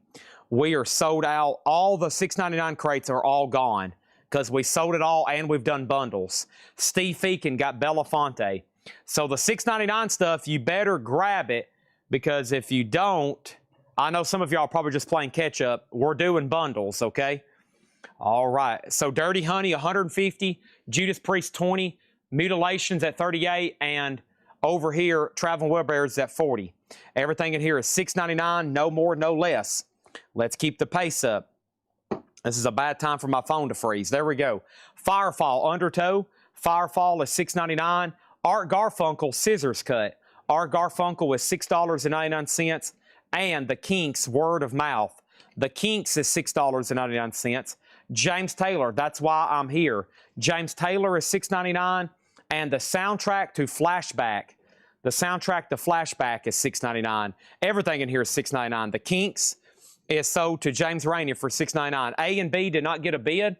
We are sold out. All the $6.99 crates are all gone because we sold it all and we've done bundles. Steve Feakin got Belafonte. So the $6.99 stuff, you better grab it because if you don't, I know some of y'all are probably just playing catch up. We're doing bundles, okay? All right. So Dirty Honey, 150. Judas Priest, 20. Mutilations at 38. And over here, Traveling Wheelbarrows at 40. Everything in here is $6.99. No more, no less. Let's keep the pace up. This is a bad time for my phone to freeze. There we go. Firefall, Undertow. Firefall is $6.99. Art Garfunkel, Scissors Cut. Art Garfunkel is $6.99. And the Kinks, Word of Mouth. The Kinks is $6.99. James Taylor, That's Why I'm Here. James Taylor is $6.99. And the soundtrack to Flashback. The soundtrack to Flashback is $6.99. Everything in here is $6.99. The Kinks is sold to James Rainier for $6.99. A and B did not get a bid.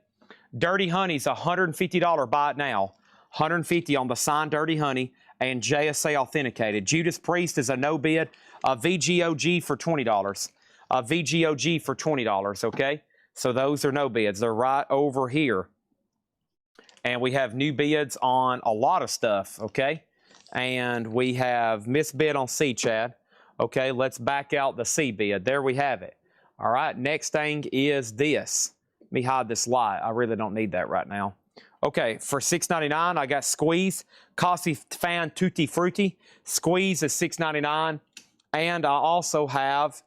Dirty Honey's $150 buy it now. $150 on the signed Dirty Honey and JSA authenticated. Judas Priest is a no bid. A VGOG for $20. A VGOG for $20, okay? So those are no bids. They're right over here. And we have new bids on a lot of stuff, okay? And we have misbid on C, Chad. Okay, let's back out the C bid. There we have it. All right, next thing is this. Let me hide this light. I really don't need that right now. Okay, for $6.99, I got Squeeze, Cossi Fan Tutti Frutti. Squeeze is $6.99. And I also have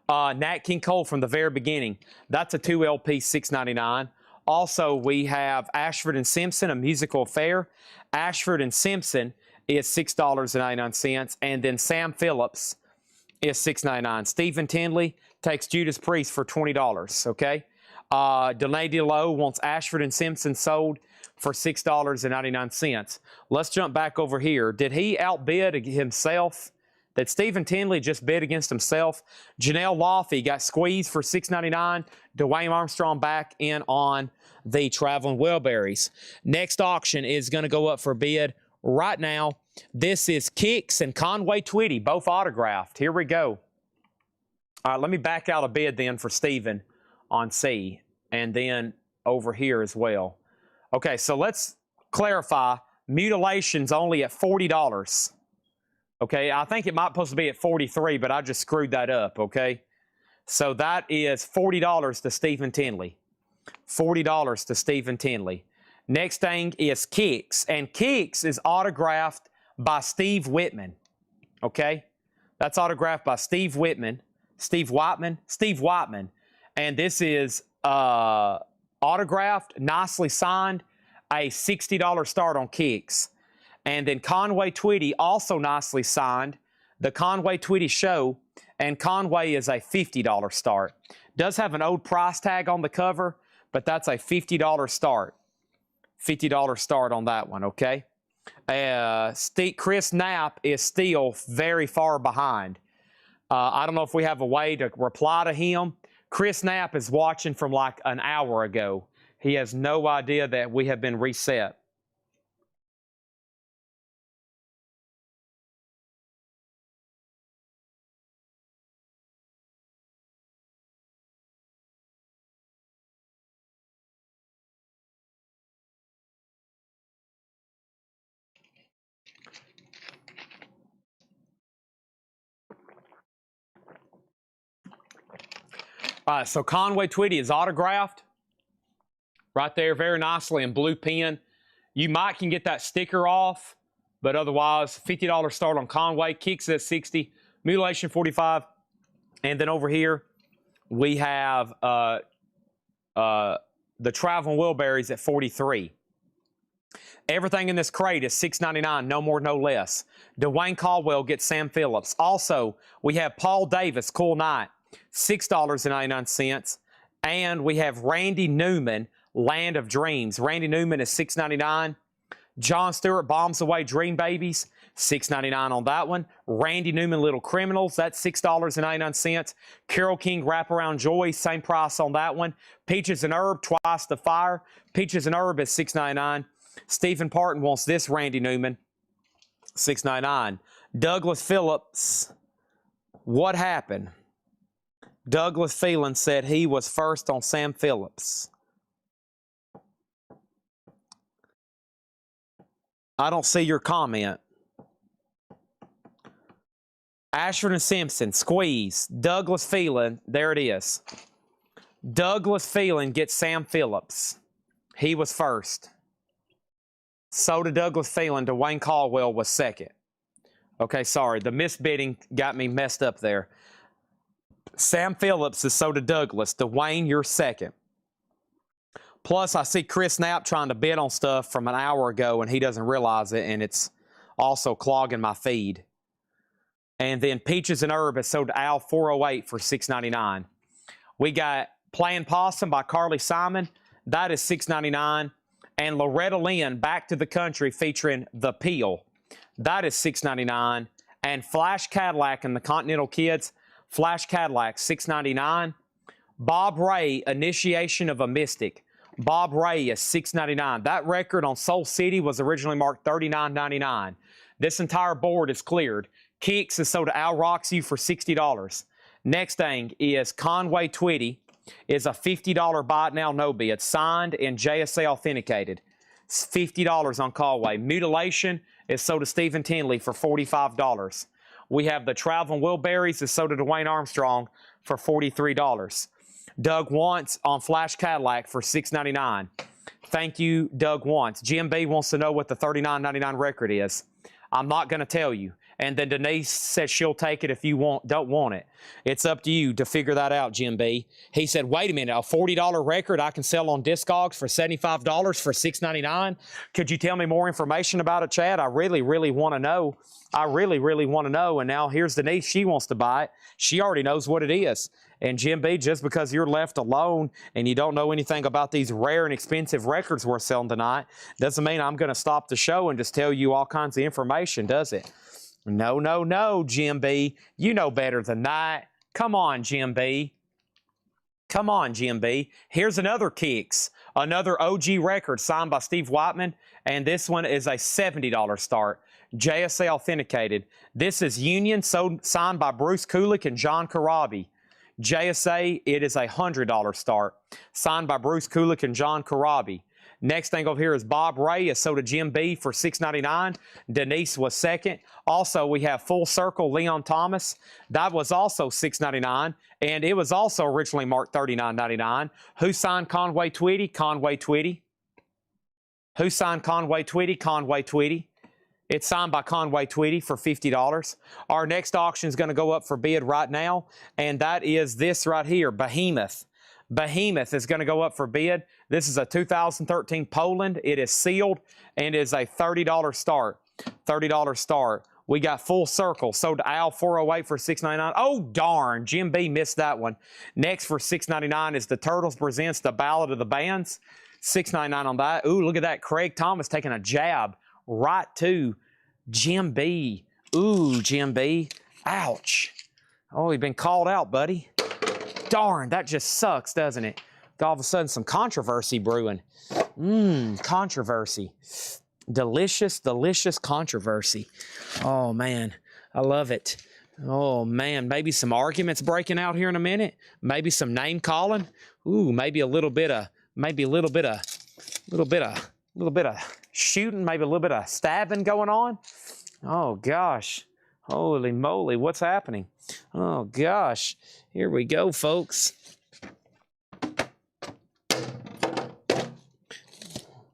Nat King Cole from the very beginning. That's a 2 LP, $6.99. Also, we have Ashford and Simpson, A Musical Affair. Ashford and Simpson is $6.99. And then Sam Phillips is $6.99. Stephen Tindley takes Judas Priest for $20, okay? Danae DeLoe wants Ashford and Simpson sold for $6.99. Let's jump back over here. Did he outbid himself? Did Stephen Tindley just bid against himself? Janelle Laffey got squeezed for $6.99. Dwayne Armstrong back in on the Traveling Wheelberries. Next auction is going to go up for bid right now. This is Kicks and Conway Twitty, both autographed. Here we go. All right, let me back out a bid then for Stephen on C, and then over here as well. Okay, so let's clarify. Mutilation's only at $40. Okay, I think it might supposed to be at $43, but I just screwed that up, okay? So that is $40 to Stephen Tindley. $40 to Stephen Tindley. Next thing is Kicks, and Kicks is autographed by Steve Whitman, okay? That's autographed by Steve Whitman. Steve Whitman. And this is autographed, nicely signed, a $60 start on Kicks. And then Conway Twitty, also nicely signed, the Conway Twitty Show, and Conway is a $50 start. Does have an old price tag on the cover, but that's a $50 start. $50 start on that one, okay? Chris Knapp is still very far behind. I don't know if we have a way to reply to him. Chris Knapp is watching from like an hour ago. He has no idea that we have been reset. All right, so Conway Twitty is autographed right there very nicely in blue pen. You might can get that sticker off, but otherwise, $50 start on Conway. Kicks at 60, mutilation 45. And then over here, we have the Traveling Wilburys at 43. Everything in this crate is $6.99, no more, no less. Dwayne Caldwell gets Sam Phillips. Also, we have Paul Davis, Cool Night, $6.99. And we have Randy Newman, Land of Dreams. Randy Newman is $6.99. John Stewart, Bombs Away, Dream Babies, $6.99 on that one. Randy Newman, Little Criminals, that's $6.99. Carole King, Wraparound Joy, same price on that one. Peaches and Herb, Twice the Fire. Peaches and Herb is $6.99. Stephen Parton wants this Randy Newman, $6.99. Douglas Phillips, what happened? Douglas Phelan said he was first on Sam Phillips. I don't see your comment. Ashford and Simpson, Squeeze. Douglas Phelan, there it is. Douglas Phelan gets Sam Phillips. He was first. So did Douglas Phelan. Dwayne Caldwell was second. Okay, sorry. The misbidding got me messed up there. Sam Phillips is so did Douglas. Dwayne, you're second. Plus, I see Chris Knapp trying to bid on stuff from an hour ago, and he doesn't realize it, and it's also clogging my feed. And then Peaches and Herb is sold to Al 408 for $6.99. We got Playing Possum by Carly Simon. That is $6.99. And Loretta Lynn, Back to the Country, featuring The Peel. That is $6.99. And Flash Cadillac and the Continental Kids, Flash Cadillac, $6.99. Bob Ray, Initiation of a Mystic. Bob Ray is $6.99. That record on Soul City was originally marked $39.99. This entire board is cleared. Kicks is sold to Al Roxy for $60. Next thing is Conway Twitty. Is a $50 buy it now, no bid. Signed and JSA authenticated. It's $50 on Conway. Mutilation is sold to Stephen Tinley for $45. We have the Traveling Wilburys is sold to Dwayne Armstrong for $43. Doug Wants on Flash Cadillac for $6.99. Thank you, Doug Wants. Jim B wants to know what the $39.99 record is. I'm not going to tell you. And then Denise says she'll take it if you don't want it. It's up to you to figure that out, Jim B. He said, wait a minute, a $40 record I can sell on Discogs for $75 for $6.99? Could you tell me more information about it, Chad? I really, really want to know. I really, really want to know. And now here's Denise. She wants to buy it. She already knows what it is. And Jim B, just because you're left alone and you don't know anything about these rare and expensive records we're selling tonight, doesn't mean I'm going to stop the show and just tell you all kinds of information, does it? No, no, no, Jim B. You know better than that. Come on, Jim B. Come on, Jim B. Here's another Kicks, another OG record signed by Steve Whiteman, and this one is a $70 start. JSA authenticated. This is Union, signed by Bruce Kulick and John Karabi. JSA, it is a $100 start, signed by Bruce Kulick and John Karabi. Next thing over here is Bob Ray, is sold to Jim B for $6.99. Denise was second. Also, we have Full Circle, Leon Thomas. That was also $6.99, and it was also originally marked $39.99. Who signed Conway Twitty? Conway Twitty. Who signed Conway Twitty? Conway Twitty. It's signed by Conway Twitty for $50. Our next auction is going to go up for bid right now, and that is this right here, Behemoth. Behemoth is going to go up for bid. This is a 2013 Poland. It is sealed and is a $30 start. $30 start. We got Full Circle, sold to Al 408 for $6.99. Oh, darn. Jim B missed that one. Next for $6.99 is the Turtles Presents the Ballad of the Bands. $6.99 on that. Ooh, look at that. Craig Thomas taking a jab right to Jim B. Ooh, Jim B. Ouch. Oh, you've been called out, buddy. Darn, that just sucks, doesn't it? All of a sudden, some controversy brewing. Controversy. Delicious, delicious controversy. Oh, man, I love it. Oh, man, maybe some arguments breaking out here in a minute. Maybe some name calling. Ooh, maybe a little bit of shooting, maybe a little bit of stabbing going on. Oh, gosh. Holy moly, what's happening? Oh, gosh. Here we go, folks.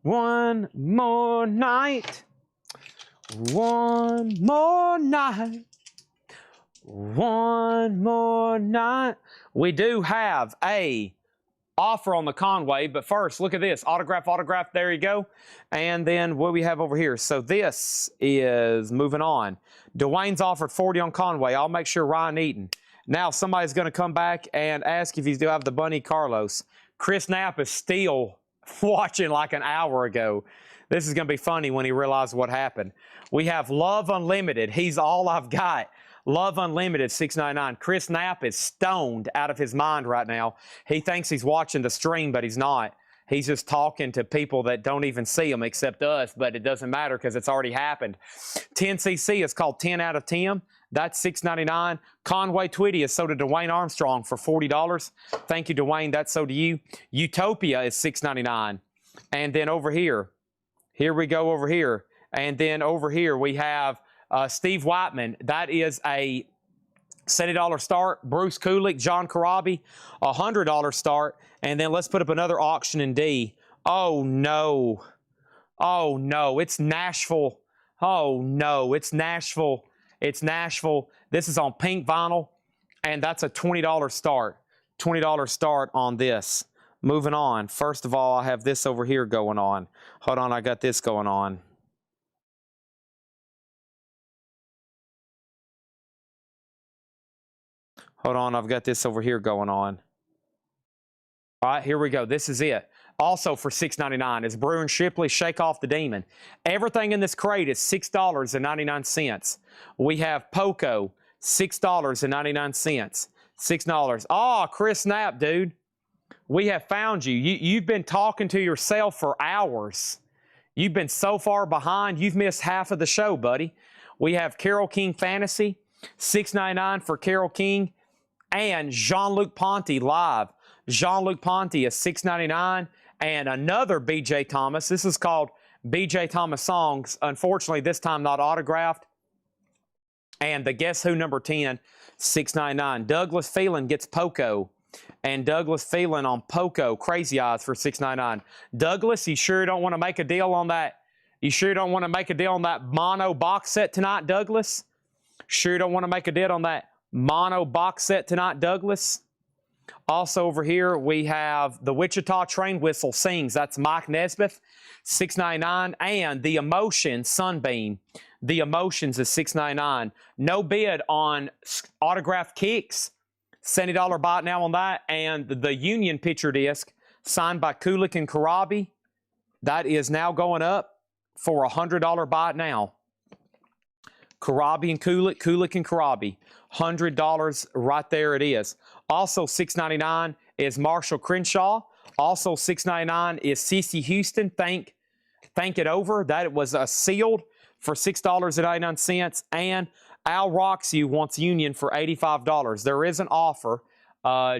One more night. One more night. One more night. We do have a offer on the Conway, but first, look at this. Autograph, there you go. And then what we have over here. So this is moving on. Dwayne's offered 40 on Conway. I'll make sure Ryan Eaton. Now somebody's going to come back and ask if you still have the Bunny Carlos. Chris Knapp is still watching like an hour ago. This is going to be funny when he realizes what happened. We have Love Unlimited. He's all I've got. Love Unlimited, $6.99. Chris Knapp is stoned out of his mind right now. He thinks he's watching the stream, but he's not. He's just talking to people that don't even see him except us, but it doesn't matter because it's already happened. 10cc is called 10 out of 10. That's $6.99. Conway Twitty is sold to Dwayne Armstrong for $40. Thank you, Dwayne. That's sold to you. Utopia is $6.99. And then over here we go over here. And then over here we have Steve Whiteman. That is a $70 start. Bruce Kulick, John Karabi, $100 start. And then let's put up another auction in D. Oh, no. Oh, no. It's Nashville. Oh, no. It's Nashville. It's Nashville. This is on pink vinyl, and that's a $20 start. $20 start on this. Moving on. First of all, I have this over here going on. Hold on, I got this going on. Hold on, I've got this over here going on. All right, here we go. This is it. Also for $6.99 is Bruin Shipley Shake Off the Demon. Everything in this crate is $6.99. We have Poco, $6.99. $6. Oh, Chris Knapp, dude. We have found you. You've been talking to yourself for hours. You've been so far behind, you've missed half of the show, buddy. We have Carole King Fantasy, $6.99 for Carole King, and Jean-Luc Ponty live. Jean-Luc Ponty is $6.99, and another B.J. Thomas. This is called B.J. Thomas Songs. Unfortunately, this time not autographed. And the Guess Who number 10, $6.99. Douglas Phelan gets Poco. And Douglas Phelan on Poco, Crazy Eyes for $6.99. Douglas, you sure don't want to make a deal on that? You sure don't want to make a deal on that mono box set tonight, Douglas? Sure don't want to make a deal on that mono box set tonight, Douglas? Also over here, we have the Wichita Train Whistle Sings. That's Mike Nesbitt, $6.99. And the Emotion Sunbeam. The Emotions is $6.99. No bid on autographed kicks. $70 buy now on that. And the Union picture disc signed by Kulick and Karabi. That is now going up for a $100 buy now. Karabi and Kulick, Kulick and Karabi. $100 right there it is. Also $6.99 is Marshall Crenshaw. Also $6.99 is CeCe Houston. Think It Over. That was sealed for $6.99. And Al Roxy wants Union for $85. There is an offer.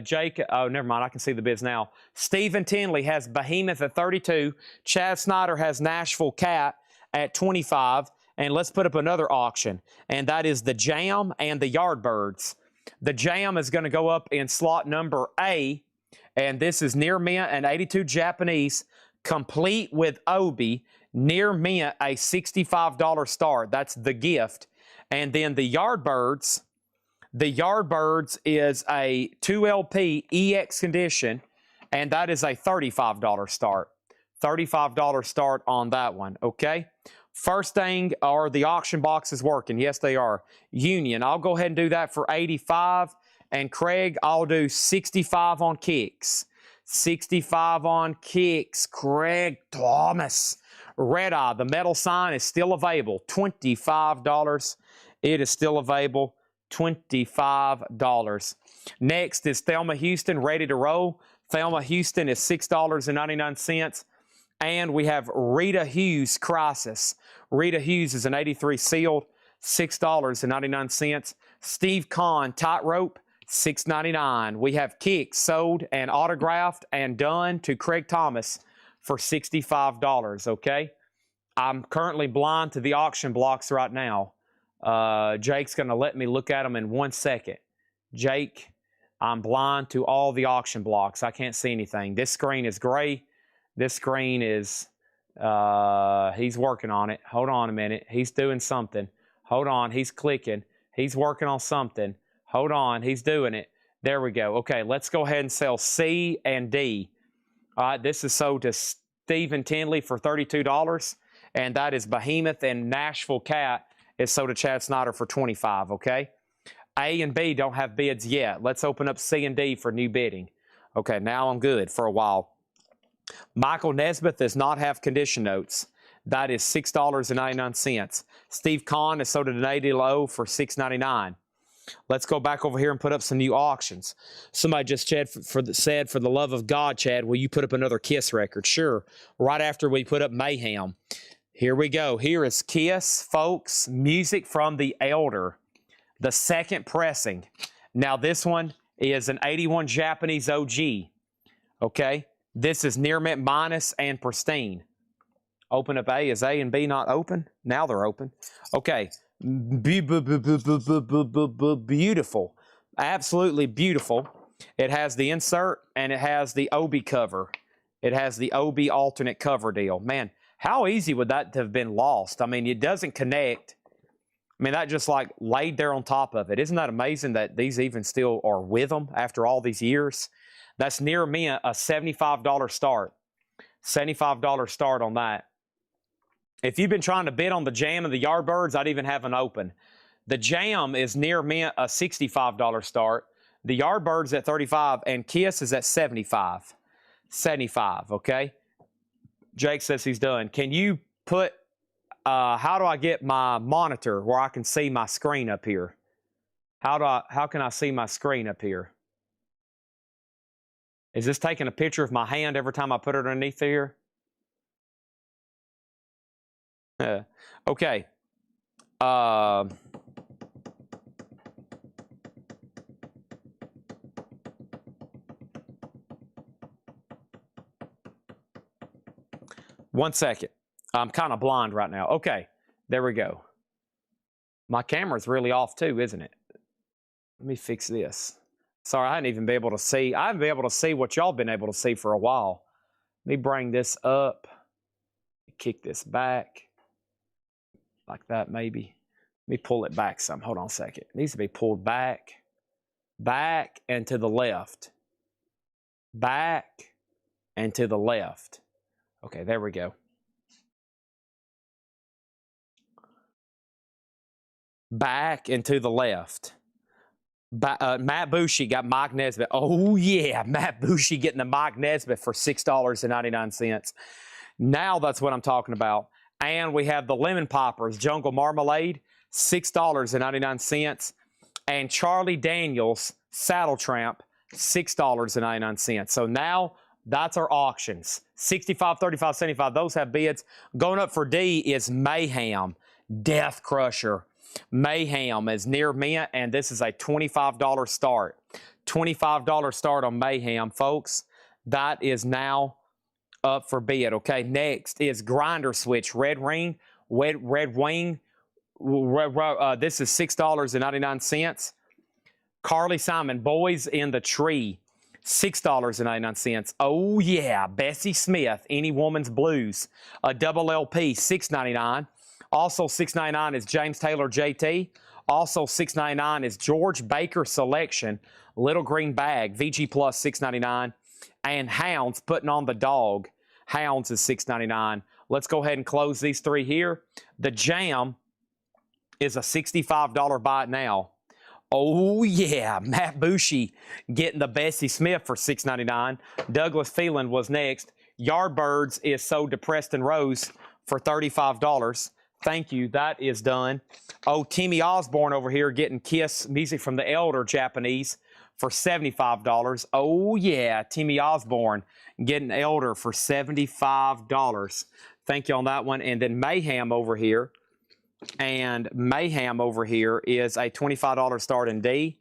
Jake, oh, never mind. I can see the bids now. Stephen Tinley has Behemoth at $32. Chad Snyder has Nashville Cat at $25. And let's put up another auction, and that is the Jam and the Yardbirds. The Jam is going to go up in slot number A, and this is Near Mint and 82 Japanese, complete with Obi. Near Mint, a $65 start. That's the gift. And then the Yardbirds is a 2LP EX condition, and that is a $35 start. $35 start on that one, okay? First thing, are the auction boxes working? Yes, they are. Union, I'll go ahead and do that for $85. And Craig, I'll do $65 on kicks. $65 on kicks. Craig Thomas. Red Eye, the metal sign is still available. $25. It is still available. $25. Next is Thelma Houston, ready to roll. Thelma Houston is $6.99. And we have Rita Hughes Crisis. Rita Hughes is an 83 sealed, $6.99. Steve Kahn Tightrope, $6.99. We have kicks sold and autographed and done to Craig Thomas for $65, okay? I'm currently blind to the auction blocks right now. Jake's going to let me look at them in 1 second. Jake, I'm blind to all the auction blocks. I can't see anything. This screen is gray. This screen is He's working on it. Hold on a minute. He's doing something. Hold on. He's clicking. He's working on something. Hold on. He's doing it. There we go. Okay, let's go ahead and sell C and D. All right, this is sold to Stephen Tinley for $32, and that is Behemoth, and Nashville Cat is sold to Chad Snyder for $25, okay? A and B don't have bids yet. Let's open up C and D for new bidding. Okay, now I'm good for a while. Michael Nesmith does not have condition notes. That is $6.99. Steve Kahn is sold at an 80 low for $6.99. Let's go back over here and put up some new auctions. Somebody just said, for the love of God, Chad, will you put up another Kiss record? Sure. Right after we put up Mayhem. Here we go. Here is Kiss, folks. Music from the Elder. The second pressing. Now this one is an 81 Japanese OG. Okay. This is Near Mint minus and pristine. Open up A. Is A and B not open? Now they're open. Okay. Beautiful. Absolutely beautiful. It has the insert and it has the OB cover. It has the OB alternate cover deal. Man, how easy would that have been lost? I mean, it doesn't connect. I mean, that just like laid there on top of it. Isn't that amazing that these even still are with them after all these years? That's near me a $75 start. $75 start on that. If you've been trying to bid on the Jam and the Yardbirds, I'd even have an open. The Jam is near mint a $65 start. The Yardbirds at $35 and Kiss is at $75. $75, okay? Jake says he's done. Can you put, how do I get my monitor where I can see my screen up here? How can I see my screen up here? Is this taking a picture of my hand every time I put it underneath here? Okay. One second. I'm kind of blind right now. Okay. There we go. My camera's really off too, isn't it? Let me fix this. Sorry, I hadn't even been able to see. I haven't been able to see what y'all been able to see for a while. Let me bring this up. Kick this back. Like that, maybe. Let me pull it back some. Hold on a second. It needs to be pulled back. Back and to the left. Back and to the left. Okay, there we go. Back and to the left. Matt Bushey got Mike Nesmith. Oh, yeah. Matt Bushey getting the Mike Nesmith for $6.99. Now that's what I'm talking about. And we have the Lemon Poppers, Jungle Marmalade, $6.99. And Charlie Daniels, Saddle Tramp, $6.99. So now that's our auctions. 65, 35, 75. Those have bids. Going up for D is Mayhem, Death Crusher. Mayhem is near mint, and this is a $25 start. $25 start on Mayhem, folks. That is now up for bid, okay? Next is Grinder Switch, Red Wing. This is $6.99. Carly Simon, Boys in the Tree, $6.99. Oh, yeah, Bessie Smith, Any Woman's Blues, a double LP, $6.99. Also $6.99 is James Taylor JT. Also $6.99 is George Baker Selection, Little Green Bag, VG Plus $6.99. And Hounds, Putting on the Dog. Hounds is $6.99. Let's go ahead and close these three here. The Jam is a $65 buy it now. Oh, yeah, Matt Bushey getting the Bessie Smith for $6.99. Douglas Phelan was next. Yardbirds is sold to Preston Rose for $35. Thank you. That is done. Oh, Timmy Osborne over here getting Kiss Music from the Elder Japanese for $75. Oh, yeah. Timmy Osborne getting Elder for $75. Thank you on that one. And then Mayhem over here. And Mayhem over here is a $25 start in D.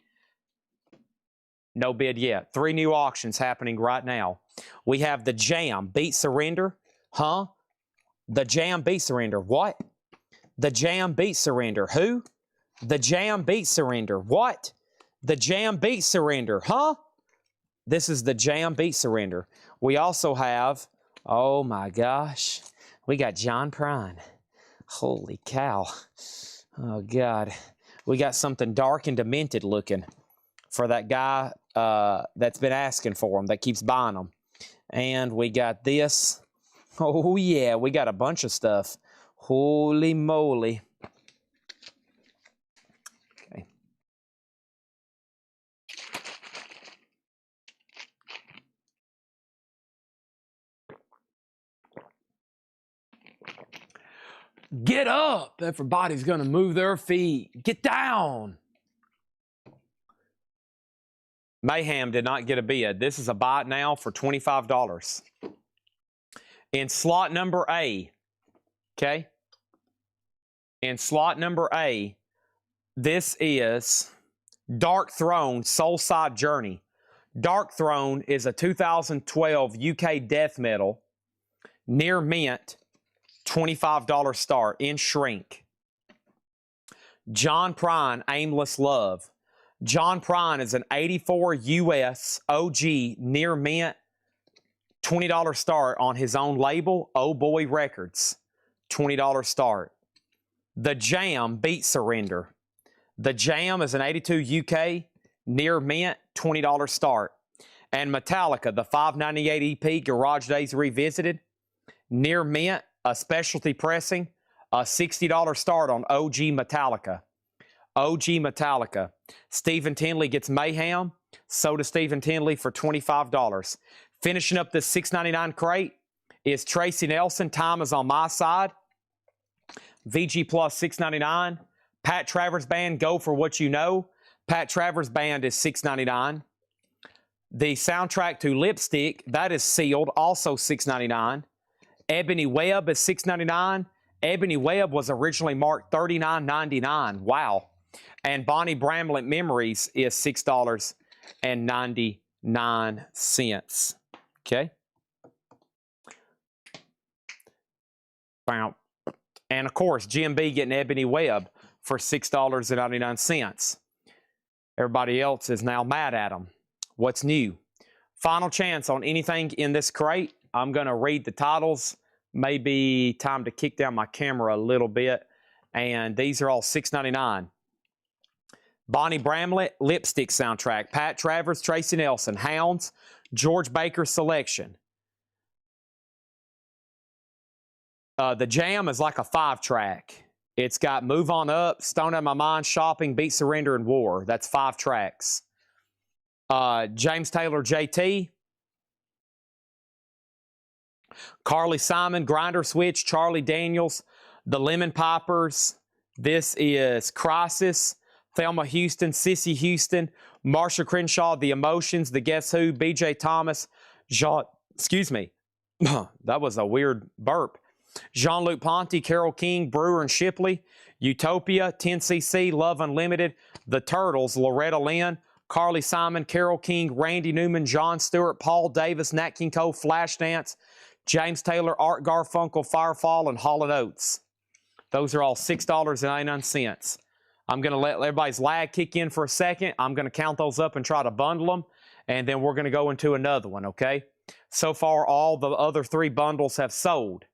No bid yet. 3 new auctions happening right now. We have the Jam Beat Surrender. Huh? The Jam Beat Surrender. What? The Jam Beat Surrender. Who? The Jam Beat Surrender. What? The Jam Beat Surrender. Huh? This is the Jam Beat Surrender. We also have, oh my gosh, We got John Prine. Holy cow. Oh, God. We got something dark and demented looking for that guy that's been asking for them, that keeps buying them. And we got this. Oh, yeah, we got a bunch of stuff. Holy moly. Okay. Get up. Everybody's going to move their feet. Get down. Mayhem did not get a bid. This is a buy it now for $25. In slot number A, okay? In slot number A, this is Dark Throne Soulside Journey. Dark Throne is a 2012 UK death metal, near mint, $25 start in shrink. John Prine, Aimless Love. John Prine is an 84 US OG near mint, $20 start on his own label, Oh Boy Records. $20 start. The Jam, Beat Surrender. The Jam is an 82 UK near mint, $20 start. And Metallica, the 598 EP, Garage Days Revisited, near mint, a specialty pressing, a $60 start on OG Metallica. OG Metallica. Stephen Tinley gets Mayhem. So does Stephen Tinley for $25. Finishing up this $6.99 crate is Tracy Nelson. Time Is on My Side. VG Plus $6.99. Pat Travers Band, Go For What You Know. Pat Travers Band is $6.99. The soundtrack to Lipstick, that is sealed, also $6.99. Ebony Webb is $6.99. Ebony Webb was originally marked $39.99. Wow. And Bonnie Bramlett Memories is $6.99. Okay. And of course, GMB getting Ebony Webb for $6.99. Everybody else is now mad at them. What's new? Final chance on anything in this crate. I'm going to read the titles. Maybe time to kick down my camera a little bit. And these are all $6.99. Bonnie Bramlett, Lipstick soundtrack. Pat Travers, Tracy Nelson, Hounds, George Baker selection. The Jam is like a 5-track. It's got Move On Up, Stone Out of My Mind, Shopping, Beat Surrender, and War. That's 5 tracks. James Taylor, JT. Carly Simon, Grinder Switch, Charlie Daniels, The Lemon Poppers. This is Crisis. Thelma Houston, Sissy Houston, Marsha Crenshaw, The Emotions, The Guess Who, BJ Thomas, excuse me, that was a weird burp. Jean-Luc Ponty, Carole King, Brewer and Shipley, Utopia, 10cc, Love Unlimited, The Turtles, Loretta Lynn, Carly Simon, Carole King, Randy Newman, Jon Stewart, Paul Davis, Nat King Cole, Flashdance, James Taylor, Art Garfunkel, Firefall, and Hall & Oates. Those are all $6.99. I'm going to let everybody's lag kick in for a second. I'm going to count those up and try to bundle them, and then we're going to go into another one, okay? So far, all the other 3 bundles have sold.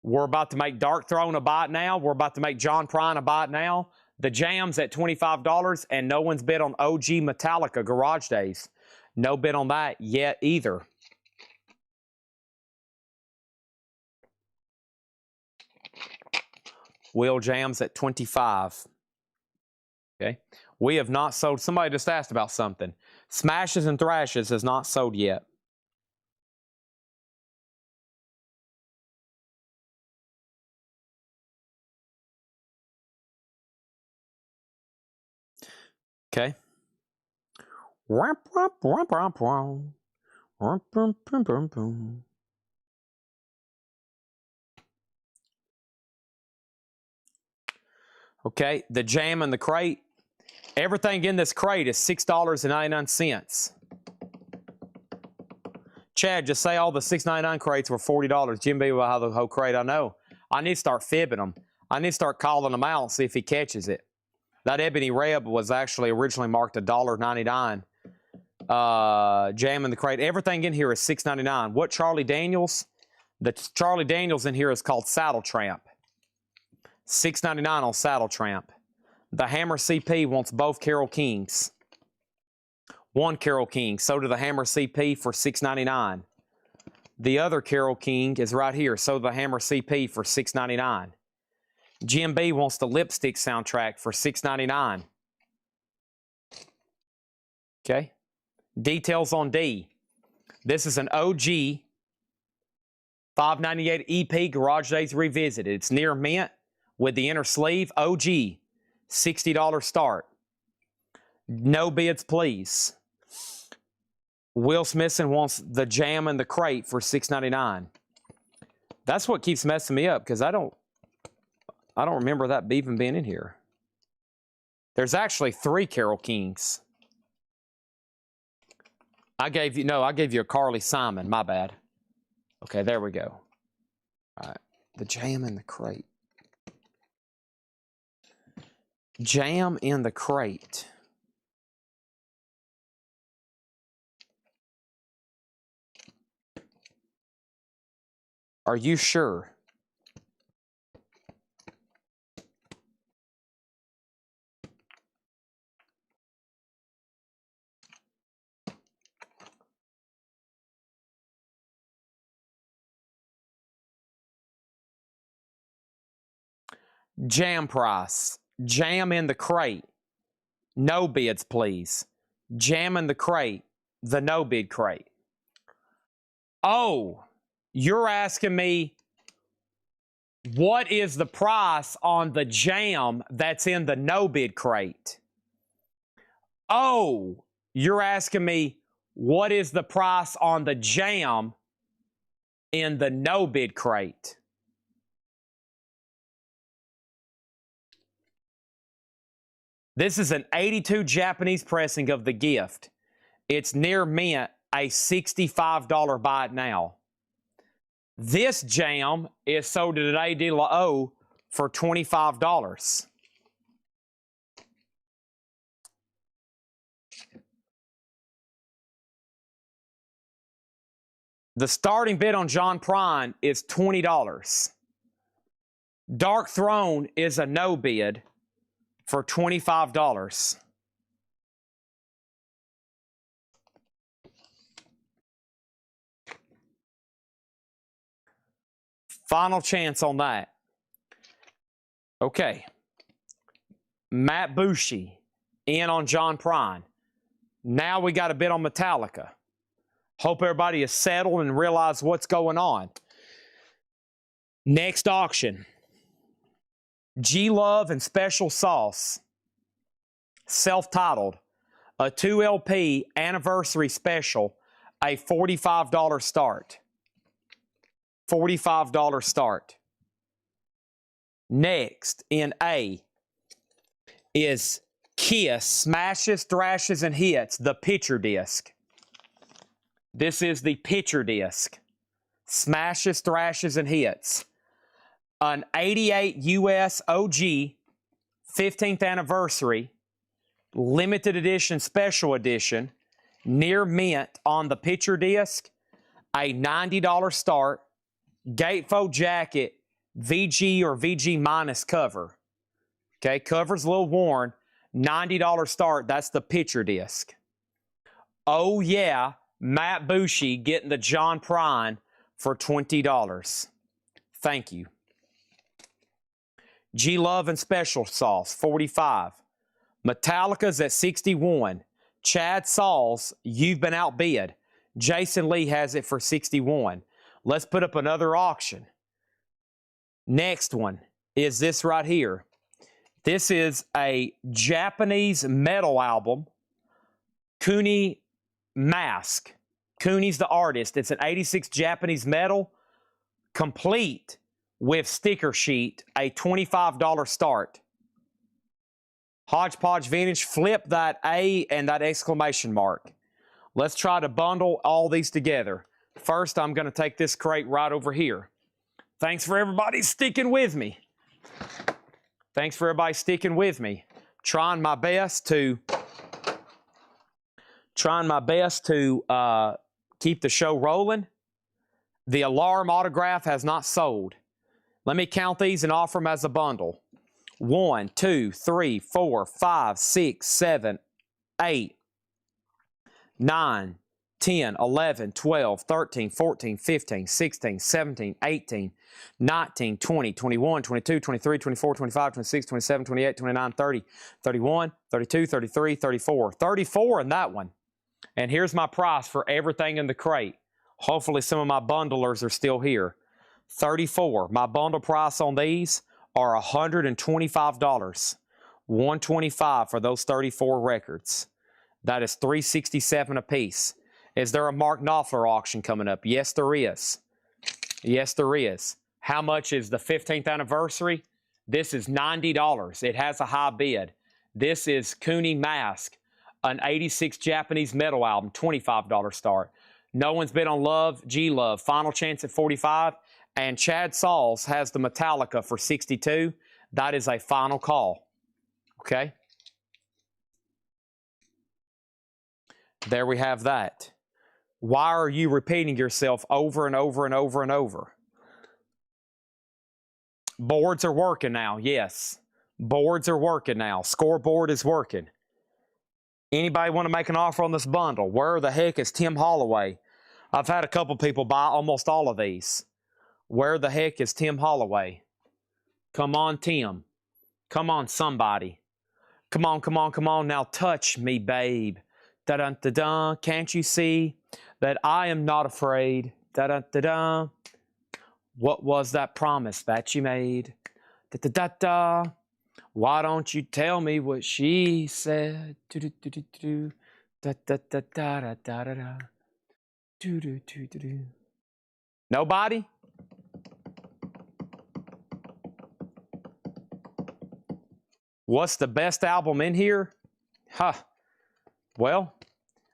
We're about to make Dark Throne a buy it now. We're about to make John Prine a buy it now. The Jam's at $25, and no one's bid on OG Metallica Garage Days. No bid on that yet either. Will Jams at $25. Okay. We have not sold. Somebody just asked about something. Smashes and Thrashes has not sold yet. Okay. Okay, the Jam in the crate. Everything in this crate is $6.99. Chad, just say all the $6.99 crates were $40. Jimmy will have the whole crate. I know. I need to start fibbing them. I need to start calling them out and see if he catches it. That Ebony Reb was actually originally marked $1.99. Jam in the crate. Everything in here is $6.99. What Charlie Daniels? The Charlie Daniels in here is called Saddle Tramp. $6.99 on Saddle Tramp. The Hammer CP wants both Carole Kings. One Carole King, so do the Hammer CP for $6.99. The other Carole King is right here, so the Hammer CP for $6.99. Jim B wants the Lipstick soundtrack for $6.99. Okay. Details on D. This is an OG $5.98 EP Garage Days Revisited. It's near mint with the inner sleeve. OG, $60 start. No bids, please. Will Smithson wants the Jam and the Crate for $6.99. That's what keeps messing me up because I don't remember that even being in here. There's actually 3 Carole Kings. I gave you a Carly Simon. My bad. Okay, there we go. All right, the Jam in the Crate. Jam in the Crate. Are you sure? Jam price. Jam in the Crate. No bids, please. Jam in the Crate. The no bid crate. Oh, you're asking me what is the price on the Jam that's in the no bid crate? Oh, you're asking me what is the price on the Jam in the no bid crate? This is an 82 Japanese pressing of The Gift. It's near mint, a $65 buy it now. This Jam is sold at A De La O for $25. The starting bid on John Prine is $20. Dark Throne is a no bid for $25. Final chance on that. Okay. Matt Bushy in on John Prine. Now we got a bid on Metallica. Hope everybody is settled and realize what's going on. Next auction. G-Love and Special Sauce. Self-titled. A 2 LP anniversary special. A $45 start. $45 start. Next in A is Kiss Smashes, Thrashes, and Hits, the picture disc. This is the picture disc. Smashes, Thrashes, and Hits. An 88 US OG 15th anniversary limited edition special edition near mint on the picture disc. A $90 start. Gatefold jacket, VG or VG minus cover. Okay, cover's a little worn. $90 start, that's the picture disc. Oh yeah, Matt Bushy getting the John Prine for $20. Thank you. G-Love and Special Sauce, $45. Metallica's at $61. Chad Sauls, You've Been Outbid. Jason Lee has it for $61. Let's put up another auction. Next one is this right here. This is a Japanese metal album, Kuni Mask. Kuni's the artist. It's an 86 Japanese metal, complete with sticker sheet, a $25 start. Hodgepodge Vintage, flip that A and that exclamation mark. Let's try to bundle all these together. First, I'm going to take this crate right over here. Thanks for everybody sticking with me. Thanks for everybody sticking with me. Trying my best to keep the show rolling. The Alarm autograph has not sold. Let me count these and offer them as a bundle. 1, 2, 3, 4, 5, 6, 7, 8, 9, 10, 11, 12, 13, 14, 15, 16, 17, 18, 19, 20, 21, 22, 23, 24, 25, 26, 27, 28, 29, 30, 31, 32, 33, 34. 34 in that one. And here's my price for everything in the crate. Hopefully some of my bundlers are still here. 34. My bundle price on these are $125. $125 for those 34 records. That is $367 a piece. Is there a Mark Knopfler auction coming up? Yes, there is. Yes, there is. How much is the 15th anniversary? This is $90. It has a high bid. This is Cooney Mask, an 86 Japanese metal album, $25 start. No One's Been on Love, G-Love, Final Chance at 45. And Chad Sauls has the Metallica for 62. That is a final call. Okay? There we have that. Why are you repeating yourself over and over and over and over? Boards are working now, yes. Boards are working now. Scoreboard is working. Anybody want to make an offer on this bundle? Where the heck is Tim Holloway? I've had a couple people buy almost all of these. Where the heck is Tim Holloway? Come on, Tim. Come on, somebody. Come on, come on, come on. Now touch me, babe. Da-dun-da-dun. Can't you see that I am not afraid? Da-dun-da-dun. What was that promise that you made? Da-da-da-da. Why don't you tell me what she said? Do-do-do-do-do. Da-da-da-da-da-da-da. Do-do-do-do-do. Nobody? What's the best album in here? Huh. Well,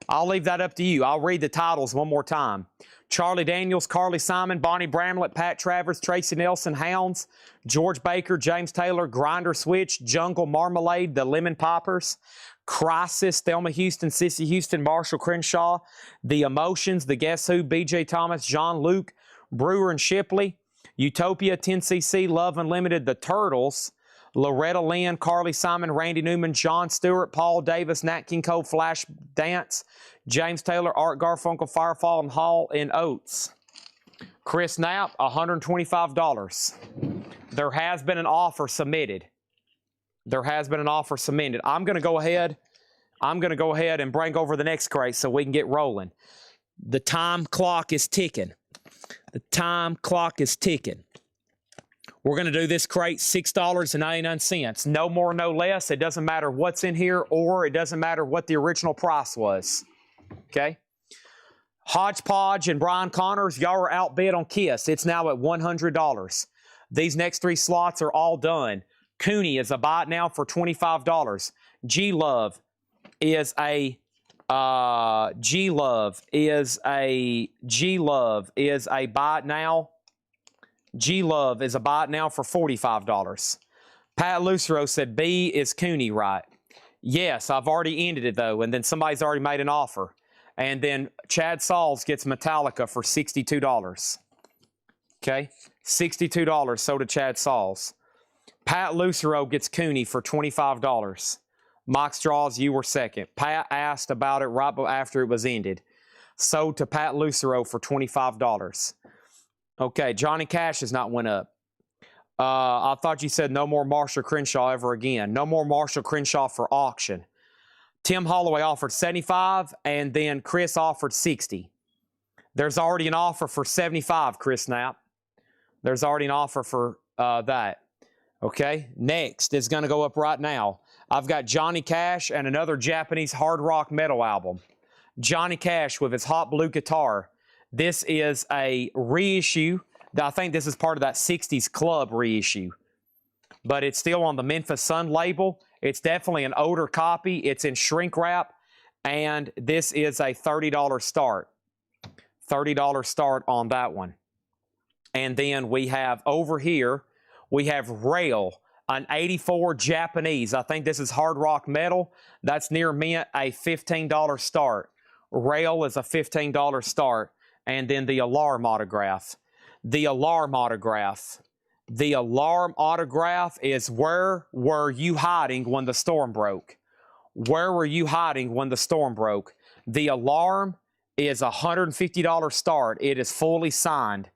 I'll leave that up to you. I'll read the titles one more time. Charlie Daniels, Carly Simon, Bonnie Bramlett, Pat Travers, Tracy Nelson, Hounds, George Baker, James Taylor, Grinder Switch, Jungle Marmalade, The Lemon Poppers, Crisis, Thelma Houston, Sissy Houston, Marshall Crenshaw, The Emotions, The Guess Who, B.J. Thomas, John Luke, Brewer and Shipley, Utopia, 10cc, Love Unlimited, The Turtles, Loretta Lynn, Carly Simon, Randy Newman, Jon Stewart, Paul Davis, Nat King Cole, Flash Dance, James Taylor, Art Garfunkel, Firefall and Hall and Oates. Chris Knapp, $125. There has been an offer submitted. There has been an offer submitted. I'm going to go ahead and bring over the next crate so we can get rolling. The time clock is ticking. The time clock is ticking. We're going to do this crate $6.99. No more, no less. It doesn't matter what's in here, or it doesn't matter what the original price was. Okay? Hodgepodge and Brian Connors, y'all are outbid on Kiss. It's now at $100. These next three slots are all done. Cooney is a buy it now for $25. G-Love is a buy it now. G-Love is a buy it now for $45. Pat Lucero said B is Cooney, right? Yes, I've already ended it though, and then somebody's already made an offer. And then Chad Sauls gets Metallica for $62. Okay? $62 sold to Chad Sauls. Pat Lucero gets Cooney for $25. Mike Straws, you were second. Pat asked about it right after it was ended. Sold to Pat Lucero for $25. Okay, Johnny Cash has not went up. I thought you said no more Marshall Crenshaw ever again. No more Marshall Crenshaw for auction. Tim Holloway offered $75, and then Chris offered $60. There's already an offer for $75, Chris Knapp. There's already an offer for that. Okay, next is going to go up right now. I've got Johnny Cash and another Japanese hard rock metal album. Johnny Cash with his hot blue guitar. This is a reissue. I think this is part of that 60s Club reissue. But it's still on the Memphis Sun label. It's definitely an older copy. It's in shrink wrap. And this is a $30 start. $30 start on that one. And then we have over here, we have Rail, an 84 Japanese. I think this is hard rock metal. That's near mint, a $15 start. Rail is a $15 start. and then the alarm autograph. The alarm autograph. The alarm autograph is where were you hiding when the storm broke? Where were you hiding when the storm broke? The alarm is a $150 start. It is fully signed.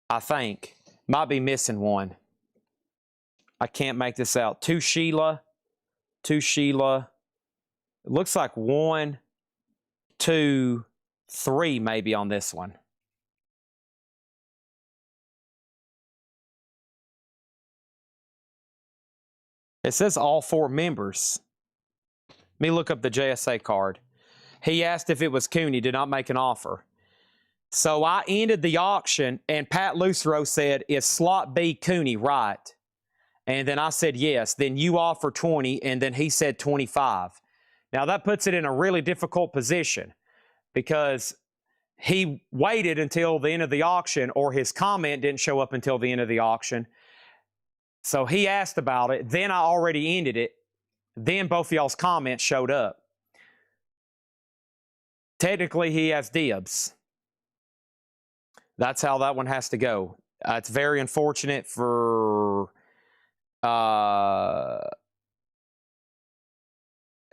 I think. Might be missing one. I can't make this out. To Sheila. It looks like 1, 2, 3 maybe on this one. It says all 4 members. Let me look up the JSA card. He asked if it was Cooney, did not make an offer. So I ended the auction, and Pat Lucero said, is slot B Cooney right? And then I said yes. Then you offer 20, and then he said 25. Now that puts it in a really difficult position because he waited until the end of the auction, or his comment didn't show up until the end of the auction. So he asked about it. Then I already ended it. Then both of y'all's comments showed up. Technically, he has dibs. That's how that one has to go. It's very unfortunate for...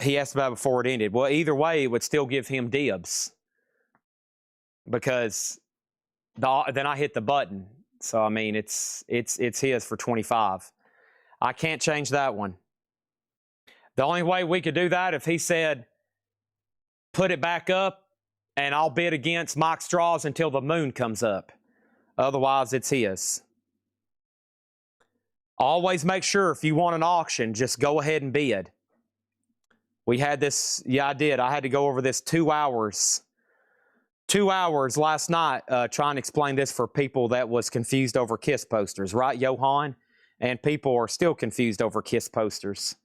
he asked about it before it ended. Well, either way, it would still give him dibs. Because then I hit the button. So, I mean, it's his for 25. I can't change that one. The only way we could do that if he said, put it back up, and I'll bid against Mike Straws until the moon comes up. Otherwise, it's his. Always make sure if you want an auction, just go ahead and bid. We had this, yeah, I did. I had to go over this 2 hours. 2 hours last night trying to explain this for people that was confused over KISS posters, right, Johan? And people are still confused over KISS posters.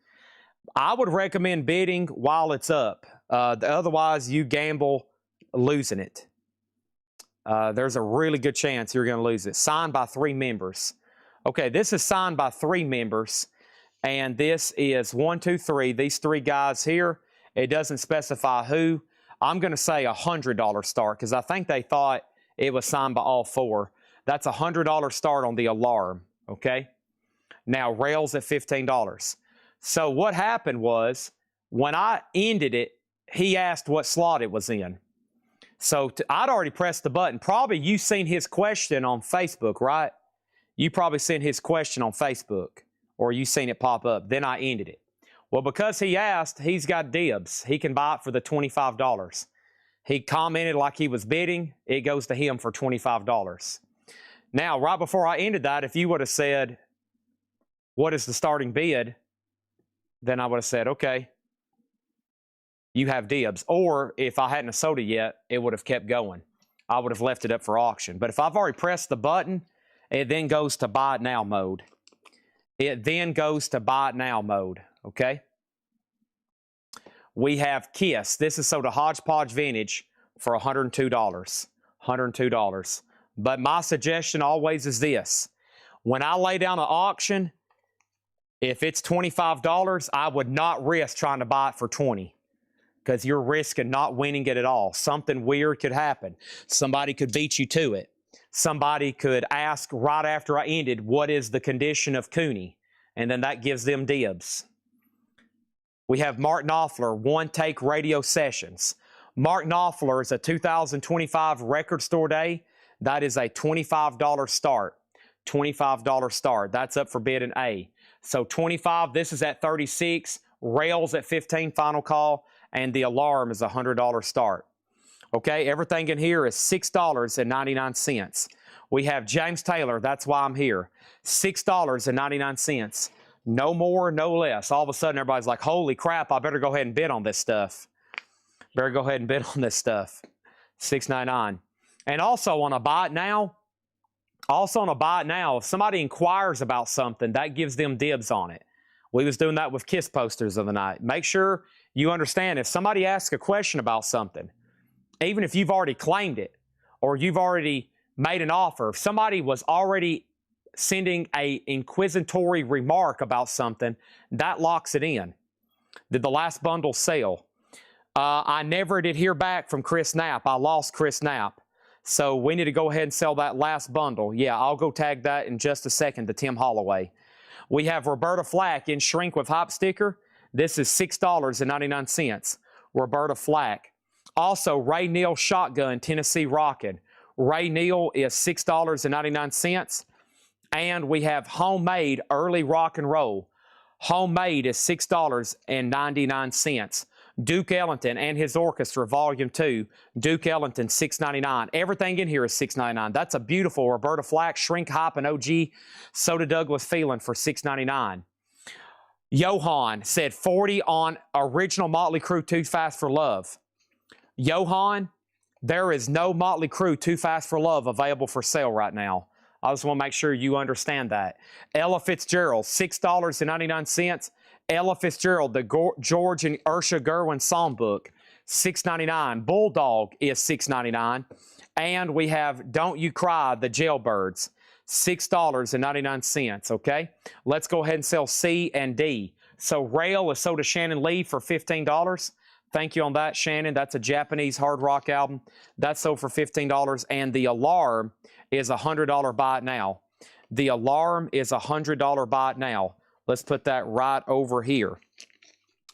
I would recommend bidding while it's up. Otherwise, you gamble losing it. There's a really good chance you're going to lose it. Signed by 3 members. Okay, this is signed by 3 members. And this is 1, 2, 3. These 3 guys here. It doesn't specify who. I'm going to say $100 start because I think they thought it was signed by all 4. That's a $100 start on the alarm, okay? Now, rails at $15. So what happened was when I ended it, he asked what slot it was in. So I'd already pressed the button. Probably you seen his question on Facebook, right? You probably seen his question on Facebook or you seen it pop up. Then I ended it. Well, because he asked, he's got dibs. He can buy it for the $25. He commented like he was bidding. It goes to him for $25. Now, right before I ended that, if you would have said, what is the starting bid? Then I would have said, okay, you have dibs. Or if I hadn't sold it yet, it would have kept going. I would have left it up for auction. But if I've already pressed the button, it then goes to buy it now mode. It then goes to buy it now mode. Okay, we have KISS. This is sold a Hodgepodge Vintage for $102. $102. But my suggestion always is this. When I lay down an auction, if it's $25, I would not risk trying to buy it for $20 because you're risking not winning it at all. Something weird could happen. Somebody could beat you to it. Somebody could ask right after I ended, what is the condition of Cooney? And then that gives them dibs. We have Mark Knopfler, One Take Radio Sessions. Mark Knopfler is a 2025 record store day. That is a $25 start. $25 start. That's up for bid in A. So 25, this is at 36. Rails at 15, final call. And the alarm is a $100 start. Okay, everything in here is $6.99. We have James Taylor, that's why I'm here. $6.99. No more, no less. All of a sudden, everybody's like, holy crap, I better go ahead and bid on this stuff. Better go ahead and bid on this stuff. $6.99. And also on a buy it now, if somebody inquires about something, that gives them dibs on it. We was doing that with KISS posters of the night. Make sure you understand if somebody asks a question about something, even if you've already claimed it or you've already made an offer, if somebody was already sending a inquisitory remark about something, that locks it in. Did the last bundle sell? I never did hear back from Chris Knapp. I lost Chris Knapp. So we need to go ahead and sell that last bundle. Yeah, I'll go tag that in just a second to Tim Holloway. We have Roberta Flack in shrink with hype sticker. This is $6.99. Roberta Flack. Also, Ray Neal shotgun, Tennessee Rocket. Ray Neal is $6.99. And we have homemade early rock and roll. Homemade is $6.99. Duke Ellington and his orchestra, Volume 2. Duke Ellington, $6.99. Everything in here is $6.99. That's a beautiful Roberta Flack, Shrink Hop, and OG Soda Douglas Feeling for $6.99. Johan said 40 on original Motley Crue Too Fast for Love. Johan, there is no Motley Crue Too Fast for Love available for sale right now. I just want to make sure you understand that. Ella Fitzgerald, $6.99. Ella Fitzgerald, the George and Ursha Gerwin songbook, $6.99. Bulldog is $6.99. And we have Don't You Cry, the Jailbirds, $6.99, okay? Let's go ahead and sell C and D. So Rail is sold to Shannon Lee for $15. Thank you on that, Shannon. That's a Japanese hard rock album. That's sold for $15. And The Alarm is a $100 buy it now. The Alarm is a $100 buy it now. Let's put that right over here.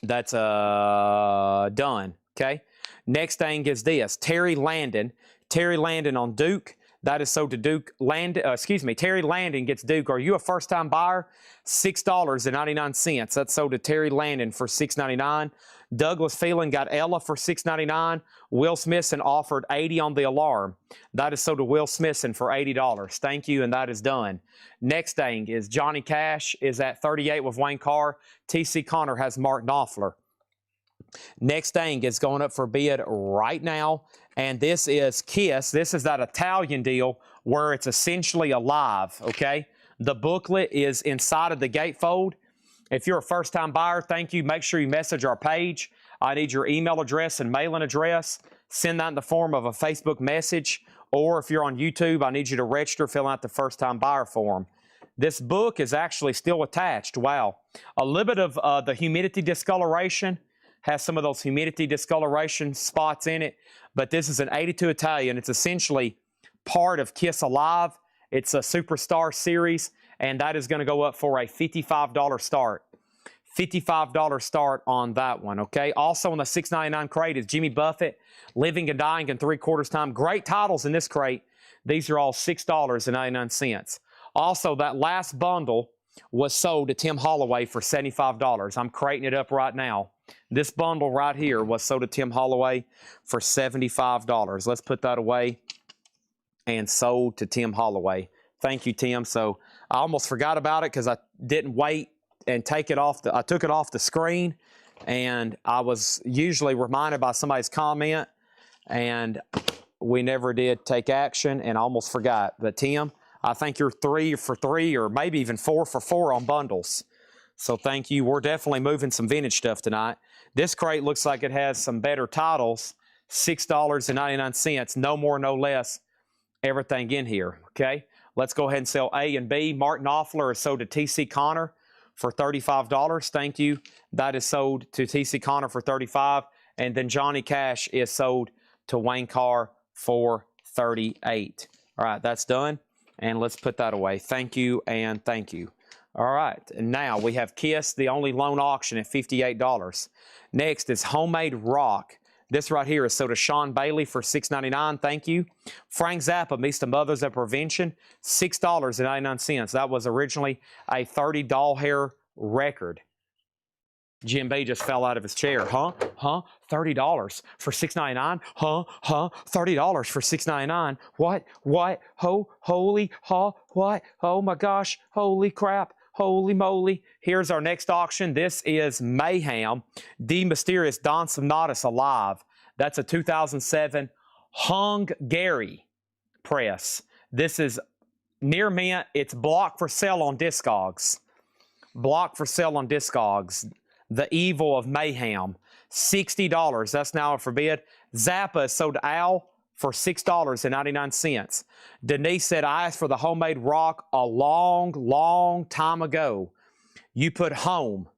That's done, okay? Next thing is this. Terry Landon. Terry Landon on Duke. That is sold to Duke. Terry Landon gets Duke. Are you a first-time buyer? $6.99. That's sold to Terry Landon for $6.99. Douglas Feeling got Ella for $6.99. Will Smithson offered $80 on The Alarm. That is sold to Will Smithson for $80. Thank you, and that is done. Next thing is Johnny Cash is at 38 with Wayne Carr. T.C. Connor has Mark Knopfler. Next thing is going up for bid right now, and this is Kiss. This is that Italian deal where it's essentially alive, okay? The booklet is inside of the gatefold. If you're a first-time buyer, thank you. Make sure you message our page. I need your email address and mailing address. Send that in the form of a Facebook message. Or if you're on YouTube, I need you to register, fill out the first-time buyer form. This book is actually still attached. Wow. A little bit of the humidity discoloration. Has some of those humidity discoloration spots in it. But this is an 82 Italian. It's essentially part of Kiss Alive. It's a Superstar series, and that is going to go up for a $55 start. $55 start on that one, okay? Also on the $6.99 crate is Jimmy Buffett, Living and Dying in 3/4 Time. Great titles in this crate. These are all $6.99. Also, that last bundle was sold to Tim Holloway for $75. I'm crating it up right now. This bundle right here was sold to Tim Holloway for $75. Let's put that away. And sold to Tim Holloway. Thank you, Tim. So I almost forgot about it because I didn't wait and take it off. I took it off the screen, and I was usually reminded by somebody's comment, and we never did take action, and I almost forgot. But Tim, I think you're 3 for 3 or maybe even 4 for 4 on bundles. So thank you. We're definitely moving some vintage stuff tonight. This crate looks like it has some better titles. $6.99. No more, no less. Everything in here, okay? Let's go ahead and sell A and B. Mark Knopfler is sold to T.C. Connor for $35. Thank you. That is sold to T.C. Connor for $35. And then Johnny Cash is sold to Wayne Carr for $38. All right, that's done. And let's put that away. Thank you and thank you. All right, and now we have Kiss, the only loan auction at $58. Next is Homemade Rock. This right here is sold to Sean Bailey for $6.99. Thank you. Frank Zappa meets the Mothers of Prevention, $6.99. That was originally a 30 doll hair record. Jim B just fell out of his chair. Huh? $30 for $6.99? $30 for $6.99? What? Holy, what? Oh my gosh, holy crap. Holy moly. Here's our next auction. This is Mayhem, The Mysterious Don Somnatus Alive. That's a 2007 Hungary press. This is near mint. It's blocked for sale on Discogs. Blocked for sale on Discogs. The Evil of Mayhem. $60. That's now up for bid. Zappa is sold to Al for $6.99. Denise said, I asked for the Homemade Rock a long time ago. You put home.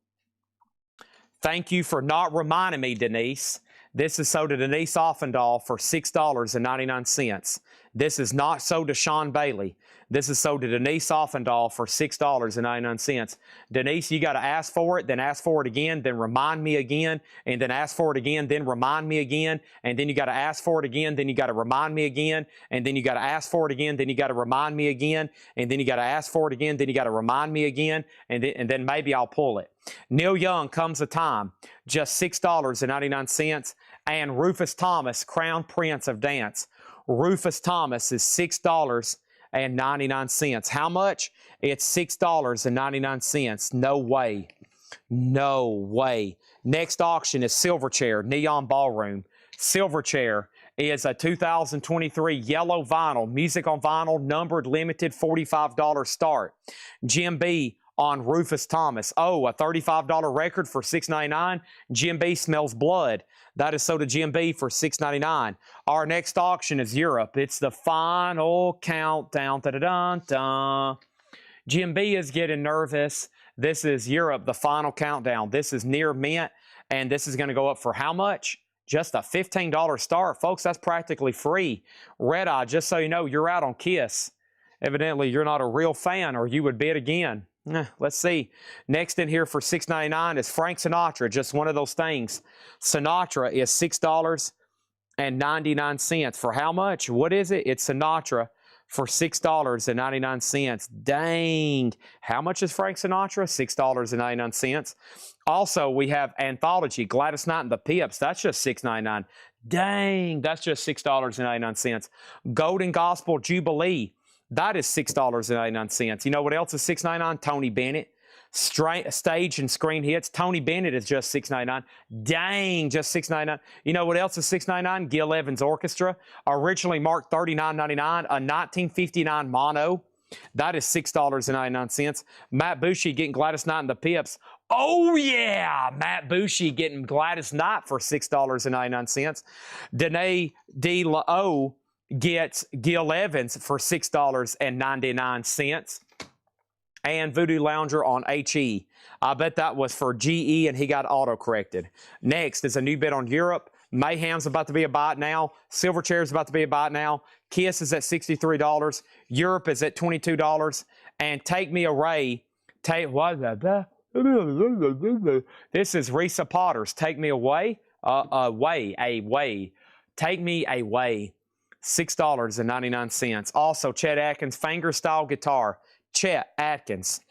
Thank you for not reminding me, Denise. This is sold to Denise Offendahl for $6.99. This is not sold to Sean Bailey. This is sold to Denise Offendahl for $6.99. Denise, you got to ask for it, then ask for it again, then remind me again, and then ask for it again, then remind me again, and then you got to ask for it again, then you got to remind me again, and then you got to ask for it again, then you got to remind me again, and then you got to ask for it again, then you got to remind me again, and then maybe I'll pull it. Neil Young, Comes a Time, just $6.99. And Rufus Thomas, Crown Prince of Dance. Rufus Thomas is $6.99. How much? It's $6.99. No way. No way. Next auction is Silverchair, Neon Ballroom. Silverchair is a 2023 yellow vinyl, music on vinyl, numbered, limited, $45 start. Jim B on Rufus Thomas. Oh, a $35 record for $6.99. Jim B Smells Blood. That is sold to Jim B for $6.99. Our next auction is Europe. It's the final countdown. Da-da-dun-dun. Jim B is getting nervous. This is Europe, the final countdown. This is near mint, and this is going to go up for how much? Just a $15 start. Folks, that's practically free. Red Eye, just so you know, you're out on Kiss. Evidently, you're not a real fan, or you would bid again. Let's see. Next in here for $6.99 is Frank Sinatra, just one of those things. Sinatra is $6.99. For how much? What is it? It's Sinatra for $6.99. Dang. How much is Frank Sinatra? $6.99. Also, we have Anthology, Gladys Knight and the Pips. That's just $6.99. Dang, that's just $6.99. Golden Gospel Jubilee. That is $6.99. You know what else is $6.99? Tony Bennett. Stage and screen hits. Tony Bennett is just $6.99. Dang, just $6.99. You know what else is $6.99? Gil Evans Orchestra. Originally marked $39.99. A 1959 mono. That is $6.99. Matt Bushy getting Gladys Knight and the Pips. Oh, yeah. Matt Bushy getting Gladys Knight for $6.99. Danae D. La gets Gil Evans for $6.99. And Voodoo Lounger on HE. I bet that was for GE and he got auto-corrected. Next is a new bid on Europe. Mayhem's about to be a buy now. Silverchair's about to be a buy now. Kiss is at $63. Europe is at $22. And Take Me Away. This is Risa Potter's Take Me Away. Take Me Away. $6.99. Also, Chet Atkins fingerstyle guitar. Chet Atkins,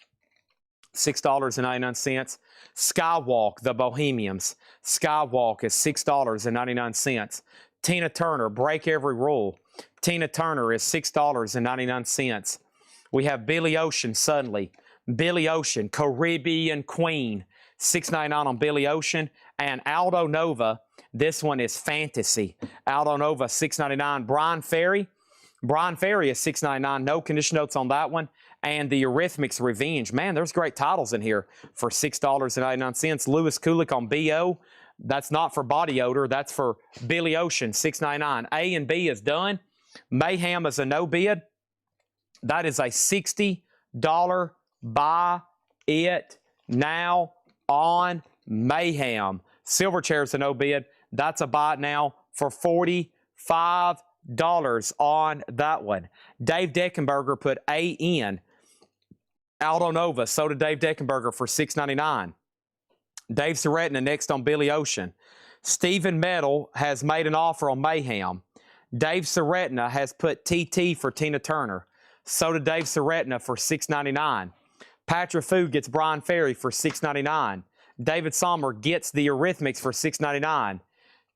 $6.99. Skywalk, The Bohemians. Skywalk is $6.99. Tina Turner, Break Every Rule. Tina Turner is $6.99. We have Billy Ocean, Suddenly. Billy Ocean, Caribbean Queen, $6.99 on Billy Ocean. And Aldo Nova, this one is Fantasy. Aldo Nova, $6.99. Brian Ferry. Brian Ferry is $6.99. No condition notes on that one. And the Eurythmics Revenge. Man, there's great titles in here for $6.99. Louis Kulik on B.O. That's not for body odor. That's for Billy Ocean, $6.99. A and B is done. Mayhem is a no bid. That is a $60 buy it now on Mayhem. Silverchair is a no bid. That's a buy it now for $45 on that one. Dave Deckenberger put A in. Aldo Nova, so did Dave Deckenberger for $6.99. Dave Seretna next on Billy Ocean. Stephen Metal has made an offer on Mayhem. Dave Seretna has put TT for Tina Turner. So did Dave Seretna for $6.99. Patrick Fu gets Brian Ferry for $6.99. David Sommer gets the Eurythmics for $6.99.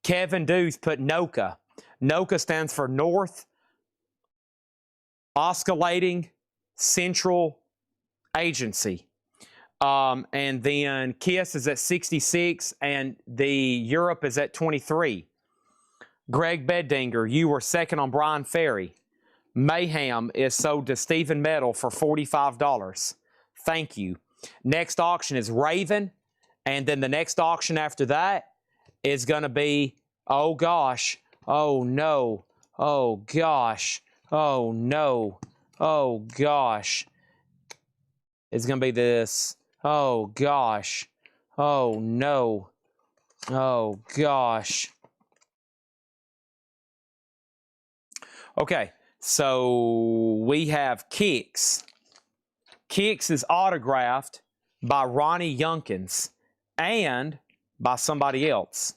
Kevin Deuce put NOCA. NOCA stands for North Oscillating Central Agency. And then Kiss is at 66 and the Europe is at 23. Greg Beddinger, you were second on Brian Ferry. Mayhem is sold to Stephen Metal for $45. Thank you. Next auction is Raven. And then the next auction after that is going to be, oh gosh, oh no, oh gosh, oh no, oh gosh. It's going to be this, oh gosh, Oh, no. Oh, gosh. Okay, so we have Kicks. Kicks is autographed by Ronnie Youngkins and by somebody else.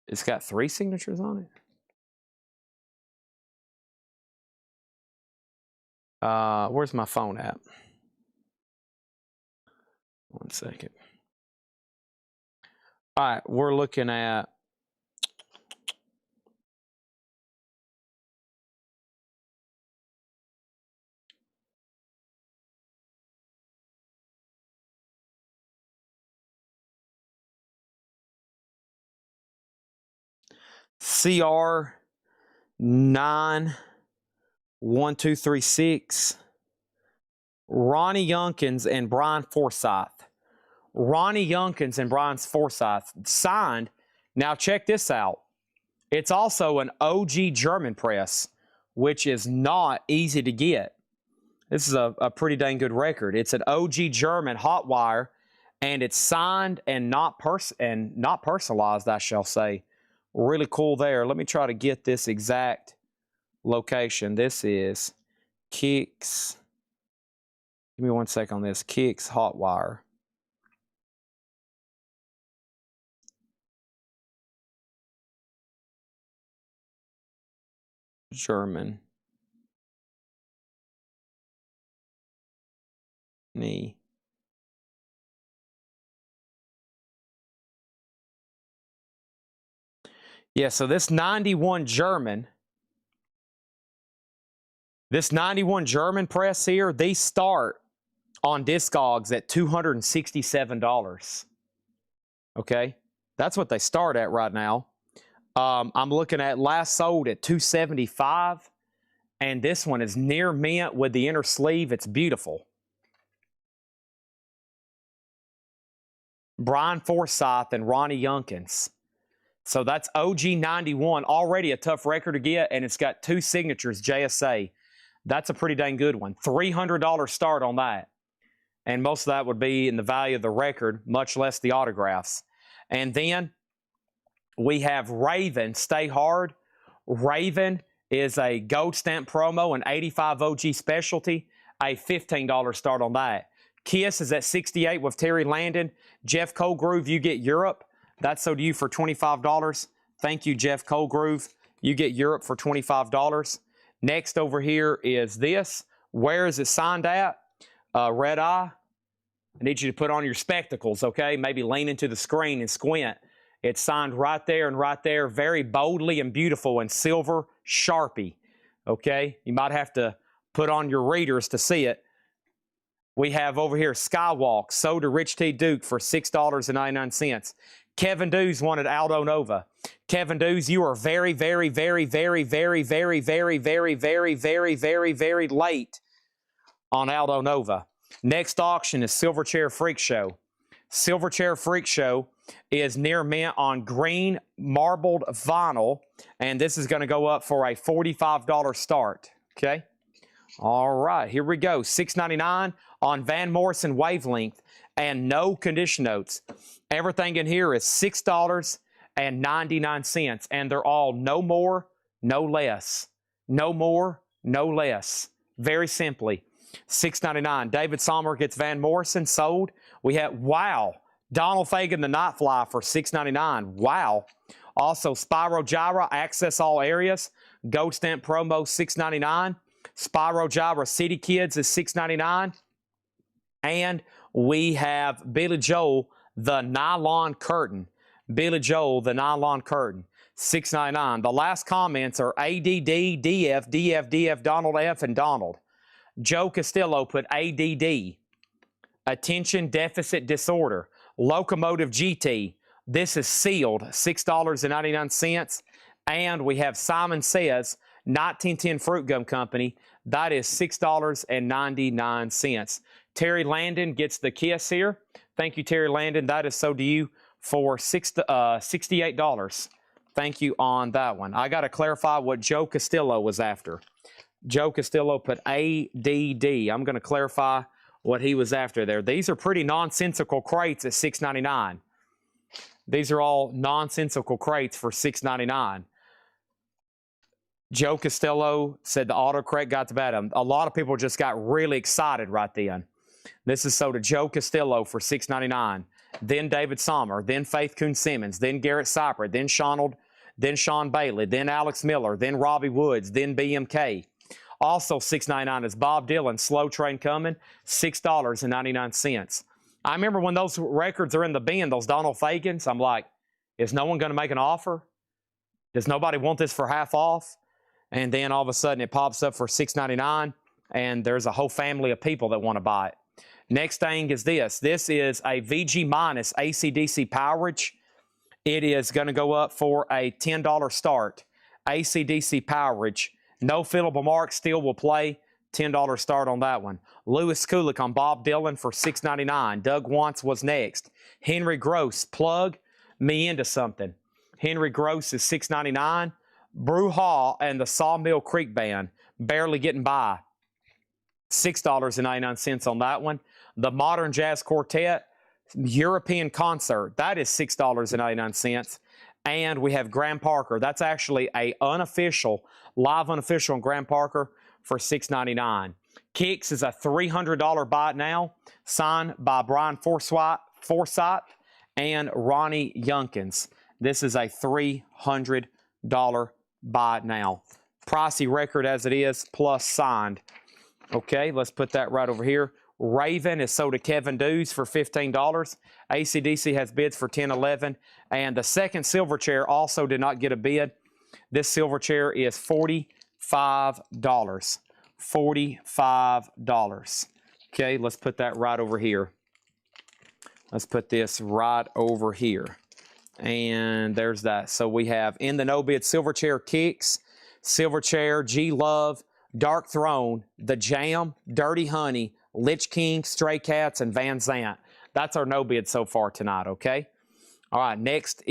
It's got 3 signatures on it. Where's my phone app? 1 second. All right, we're looking at CR 91236. Ronnie Youngkins and Brian Forsyth. Ronnie Youngkins and Brian Forsyth signed. Now check this out. It's also an OG German press, which is not easy to get. This is a pretty dang good record. It's an OG German hot wire, and it's signed and not personalized, I shall say. Really cool there. Let me try to get this exact location. This is Kicks. Give me 1 second on this. Kicks hot wire. German. Knee. Yeah, so this 91 German press here, these start on Discogs at $267. Okay, that's what they start at right now. I'm looking at last sold at $275, and this one is near mint with the inner sleeve. It's beautiful. Brian Forsyth and Ronnie Youngkins. So that's OG 91, already a tough record to get, and it's got 2 signatures, JSA. That's a pretty dang good one. $300 start on that. And most of that would be in the value of the record, much less the autographs. And then we have Raven, Stay Hard. Raven is a gold stamp promo, an 85 OG specialty, a $15 start on that. Kiss is at 68 with Terry Landon. Jeff Colgrove, you get Europe. That's sold to you for $25. Thank you, Jeff Colgrove. You get Europe for $25. Next over here is this. Where is it signed at? Red Eye. I need you to put on your spectacles, okay? Maybe lean into the screen and squint. It's signed right there and right there, very boldly and beautiful in silver Sharpie, okay? You might have to put on your readers to see it. We have over here Skywalk, sold to Rich T. Duke for $6.99. Kevin Dews wanted Aldo Nova. Kevin Dews, you are very, very, very, very, very, very, very, very, very, very, very, very late on Aldo Nova. Next auction is Silverchair Freak Show. Silverchair Freak Show is near mint on green marbled vinyl, and this is going to go up for a $45 start, okay? All right, here we go. $6.99 on Van Morrison Wavelength and no condition notes. Everything in here is $6.99, and they're all no more, no less. No more, no less. Very simply, $6.99. David Sommer gets Van Morrison sold. We have, wow, Donald Fagen the Nightfly for $6.99. Wow. Also, Spyro Gyra, Access All Areas. Gold Stamp Promo, $6.99. Spyro Gyra City Kids is $6.99. And we have Billy Joel, the Nylon Curtain. Billy Joel, the Nylon Curtain, $6.99. The last comments are ADD, DF, DF, DF, Donald F, and Donald. Joe Castillo put ADD, Attention Deficit Disorder. Locomotive GT, this is sealed, $6.99. And we have Simon Says, 1910 Fruit Gum Company, that is $6.99. Terry Landon gets the Kiss here. Thank you, Terry Landon. That is sold to you for $68. Thank you on that one. I got to clarify what Joe Castillo was after. Joe Castillo put ADD. I'm going to clarify what he was after there. These are pretty nonsensical crates at $6.99. These are all nonsensical crates for $6.99. Joe Castillo said the autocorrect got to bad. A lot of people just got really excited right then. This is sold to Joe Castillo for $6.99. Then David Sommer, then Faith Coon-Simmons, then Garrett Cypher, then Sean Bailey, then Alex Miller, then Robbie Woods, then BMK. Also $6.99 is Bob Dylan, Slow Train Coming, $6.99. I remember when those records are in the bin, those Donald Fagans, I'm like, is no one going to make an offer? Does nobody want this for half off? And then all of a sudden it pops up for $6.99, and there's a whole family of people that want to buy it. Next thing is this. This is a VG minus AC/DC Powerage. It is going to go up for a $10 start. AC/DC Powerage. No fillable mark, still will play. $10 start on that one. Lewis Kulik on Bob Dylan for $6.99. Doug Wantz was next. Henry Gross, plug me into something. Henry Gross is $6.99. Brew Hall and the Sawmill Creek Band, barely getting by. $6.99 on that one. The Modern Jazz Quartet, European Concert, that is $6.99. And we have Graham Parker. That's actually a live unofficial on Graham Parker for $6.99. Kicks is a $300 buy it now, signed by Brian Forsyth and Ronnie Youngkins. This is a $300 buy it now. Pricey record as it is, plus signed. Okay, let's put that right over here. Raven is sold to Kevin Dews for $15. AC/DC has bids for $10, $11. And the second silver chair also did not get a bid. This silver chair is $45. $45. Okay, let's put that right over here. Let's put this right over here. And there's that. So we have in the no bid silver chair Kicks, silver chair G Love, Dark Throne, The Jam, Dirty Honey, Lich King, Stray Cats, and Van Zant. That's our no bid so far tonight, okay? All right, next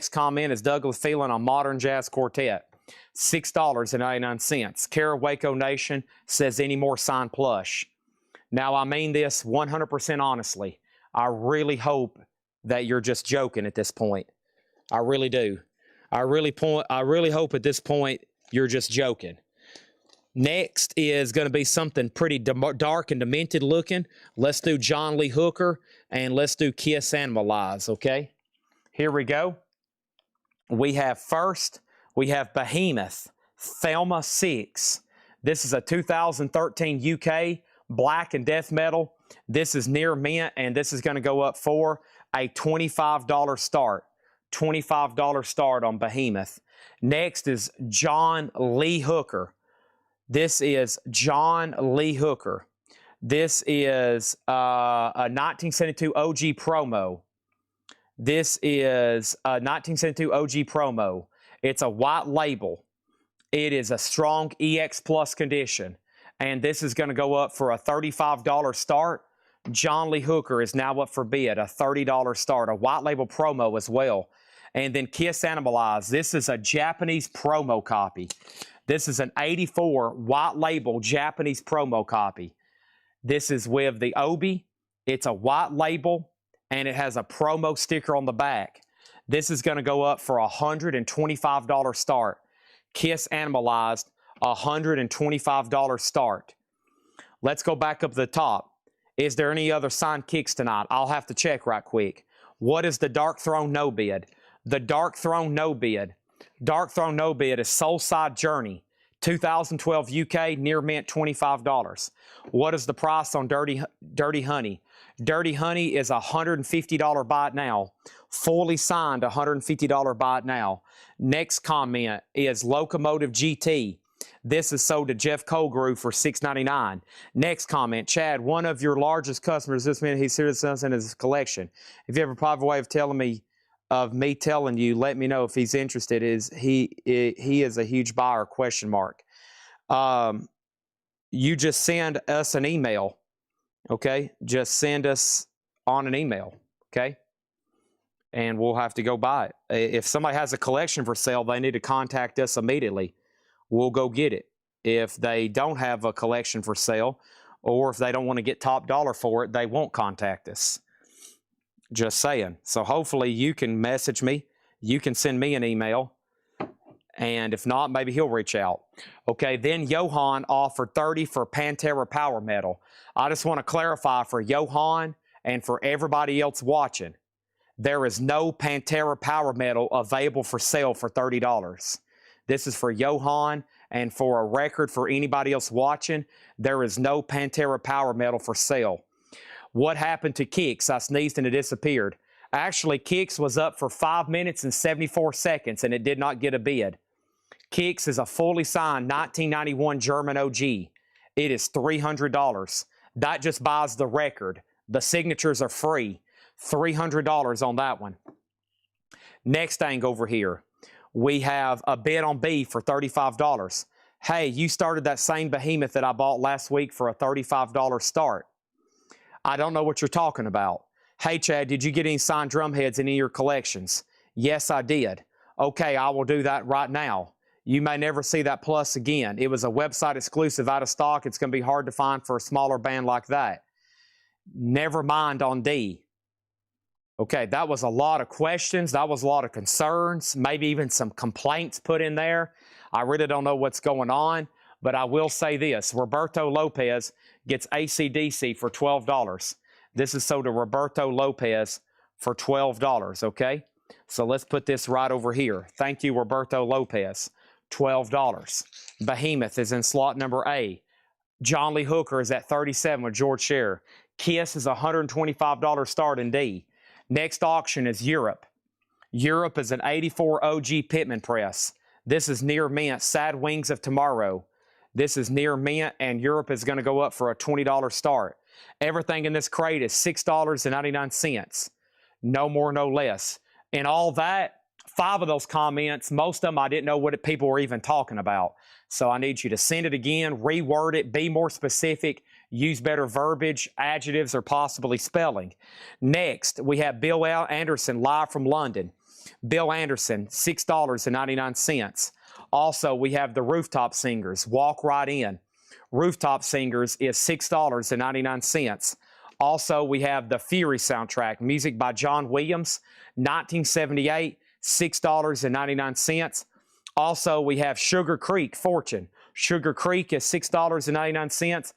comment is Douglas Phelan on Modern Jazz Quartet. $6.99. Kara Waco Nation says any more signed plush. Now, I mean this 100% honestly. I really hope that you're just joking at this point. I really do. I really hope at this point you're just joking. Next is going to be something pretty dark and demented looking. Let's do John Lee Hooker and let's do Kiss Animalize, okay? Here we go. We have Behemoth, Thelma 6. This is a 2013 UK black and death metal. This is near mint, and this is going to go up for a $25 start. $25 start on Behemoth. Next is John Lee Hooker. This is John Lee Hooker. This is a 1972 OG promo. This is a 1972 OG promo. It's a white label. It is a strong EX Plus condition. And this is going to go up for a $35 start. John Lee Hooker is now up for bid, a $30 start, a white label promo as well. And then Kiss Animalize. This is a Japanese promo copy. This is an 84 white label Japanese promo copy. This is with the Obi. It's a white label, and it has a promo sticker on the back. This is going to go up for a $125 start. Kiss Animalized, $125 start. Let's go back up to the top. Is there any other signed kicks tonight? I'll have to check right quick. What is the Dark Throne no bid? The Dark Throne no bid. Dark Throne no bid is Soulside Journey, 2012 UK, near mint, $25. What is the price on Dirty Honey? Dirty Honey is a $150 buy it now. Fully signed, $150 buy it now. Next comment is Locomotive GT. This is sold to Jeff Colgrew for $6.99. Next comment, Chad, one of your largest customers this minute, he's serious in his collection. If you have a private way of me telling you, let me know if he's interested. He is a huge buyer, ? You just send us an email, okay? Just send us on an email, okay? and we'll have to go buy it. If somebody has a collection for sale, they need to contact us immediately. We'll go get it. If they don't have a collection for sale, or if they don't want to get top dollar for it, they won't contact us. Just saying. So hopefully you can message me. You can send me an email. And if not, maybe he'll reach out. Okay, then Johan offered 30 for Pantera Power Metal. I just want to clarify for Johan and for everybody else watching, there is no Pantera Power Metal available for sale for $30. This is for Johan, and for a record for anybody else watching, there is no Pantera Power Metal for sale. What happened to Kicks? I sneezed and it disappeared. Actually, Kicks was up for 5 minutes and 74 seconds, and it did not get a bid. Kicks is a fully signed 1991 German OG. It is $300. That just buys the record. The signatures are free. $300 on that one. Next thing over here, we have a bid on B for $35. Hey, you started that same behemoth that I bought last week for a $35 start. I don't know what you're talking about. Hey, Chad, did you get any signed drum heads in any of your collections? Yes, I did. Okay, I will do that right now. You may never see that plus again. It was a website exclusive out of stock. It's going to be hard to find for a smaller band like that. Never mind on D. Okay, that was a lot of questions. That was a lot of concerns, maybe even some complaints put in there. I really don't know what's going on, but I will say this. Roberto Lopez gets AC/DC for $12. This is sold to Roberto Lopez for $12, okay? So let's put this right over here. Thank you, Roberto Lopez. $12. Behemoth is in slot number A. John Lee Hooker is at 37 with George Scherer. Kiss is a $125 start in D. Next auction is Europe. Europe is an 84 OG Pittman press. This is near mint, Sad Wings of Tomorrow. This is near mint, and Europe is going to go up for a $20 start. Everything in this crate is $6.99. No more, no less. And all that, 5 of those comments, most of them I didn't know what people were even talking about. So I need you to send it again, reword it, be more specific, use better verbiage, adjectives, or possibly spelling. Next, we have Bill Anderson live from London. Bill Anderson, $6.99. Also, we have the Rooftop Singers, Walk Right In. Rooftop Singers is $6.99. Also, we have the Fury soundtrack, music by John Williams, 1978, $6.99. Also, we have Sugar Creek, Fortune. Sugar Creek is $6.99.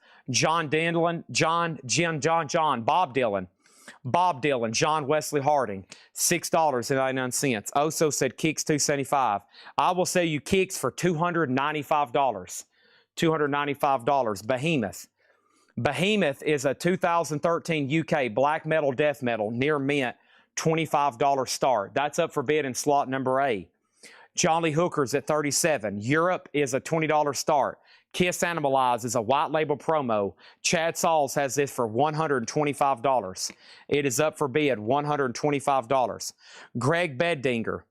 Bob Dylan, John Wesley Harding, $6.99. Oso said Kicks $275. I will sell you Kicks for $295. $295. Behemoth. Behemoth is a 2013 UK black metal, death metal, near mint, $25 start. That's up for bid in slot number A. John Lee Hooker's at 37. Europe is a $20 start. Kiss Animalize is a white label promo. Chad Sauls has this for $125. It is up for bid, $125. Greg Beddinger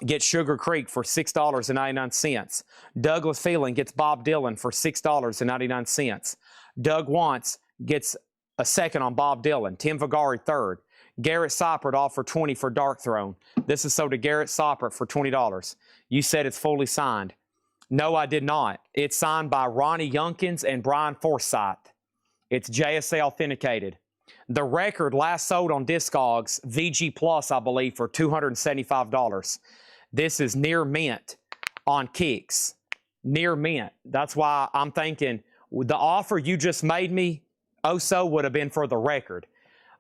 gets Sugar Creek for $6.99. Douglas Phelan gets Bob Dylan for $6.99. Doug Wants gets a second on Bob Dylan. Tim Vigari third. Garrett Soppert offered $20 for Dark Throne. This is sold to Garrett Soppert for $20. You said it's fully signed. No, I did not. It's signed by Ronnie Youngkins and Brian Forsyth. It's JSA authenticated. The record last sold on Discogs, VG Plus, I believe, for $275. This is near mint on Kicks. Near mint. That's why I'm thinking the offer you just made me, Oso, would have been for the record.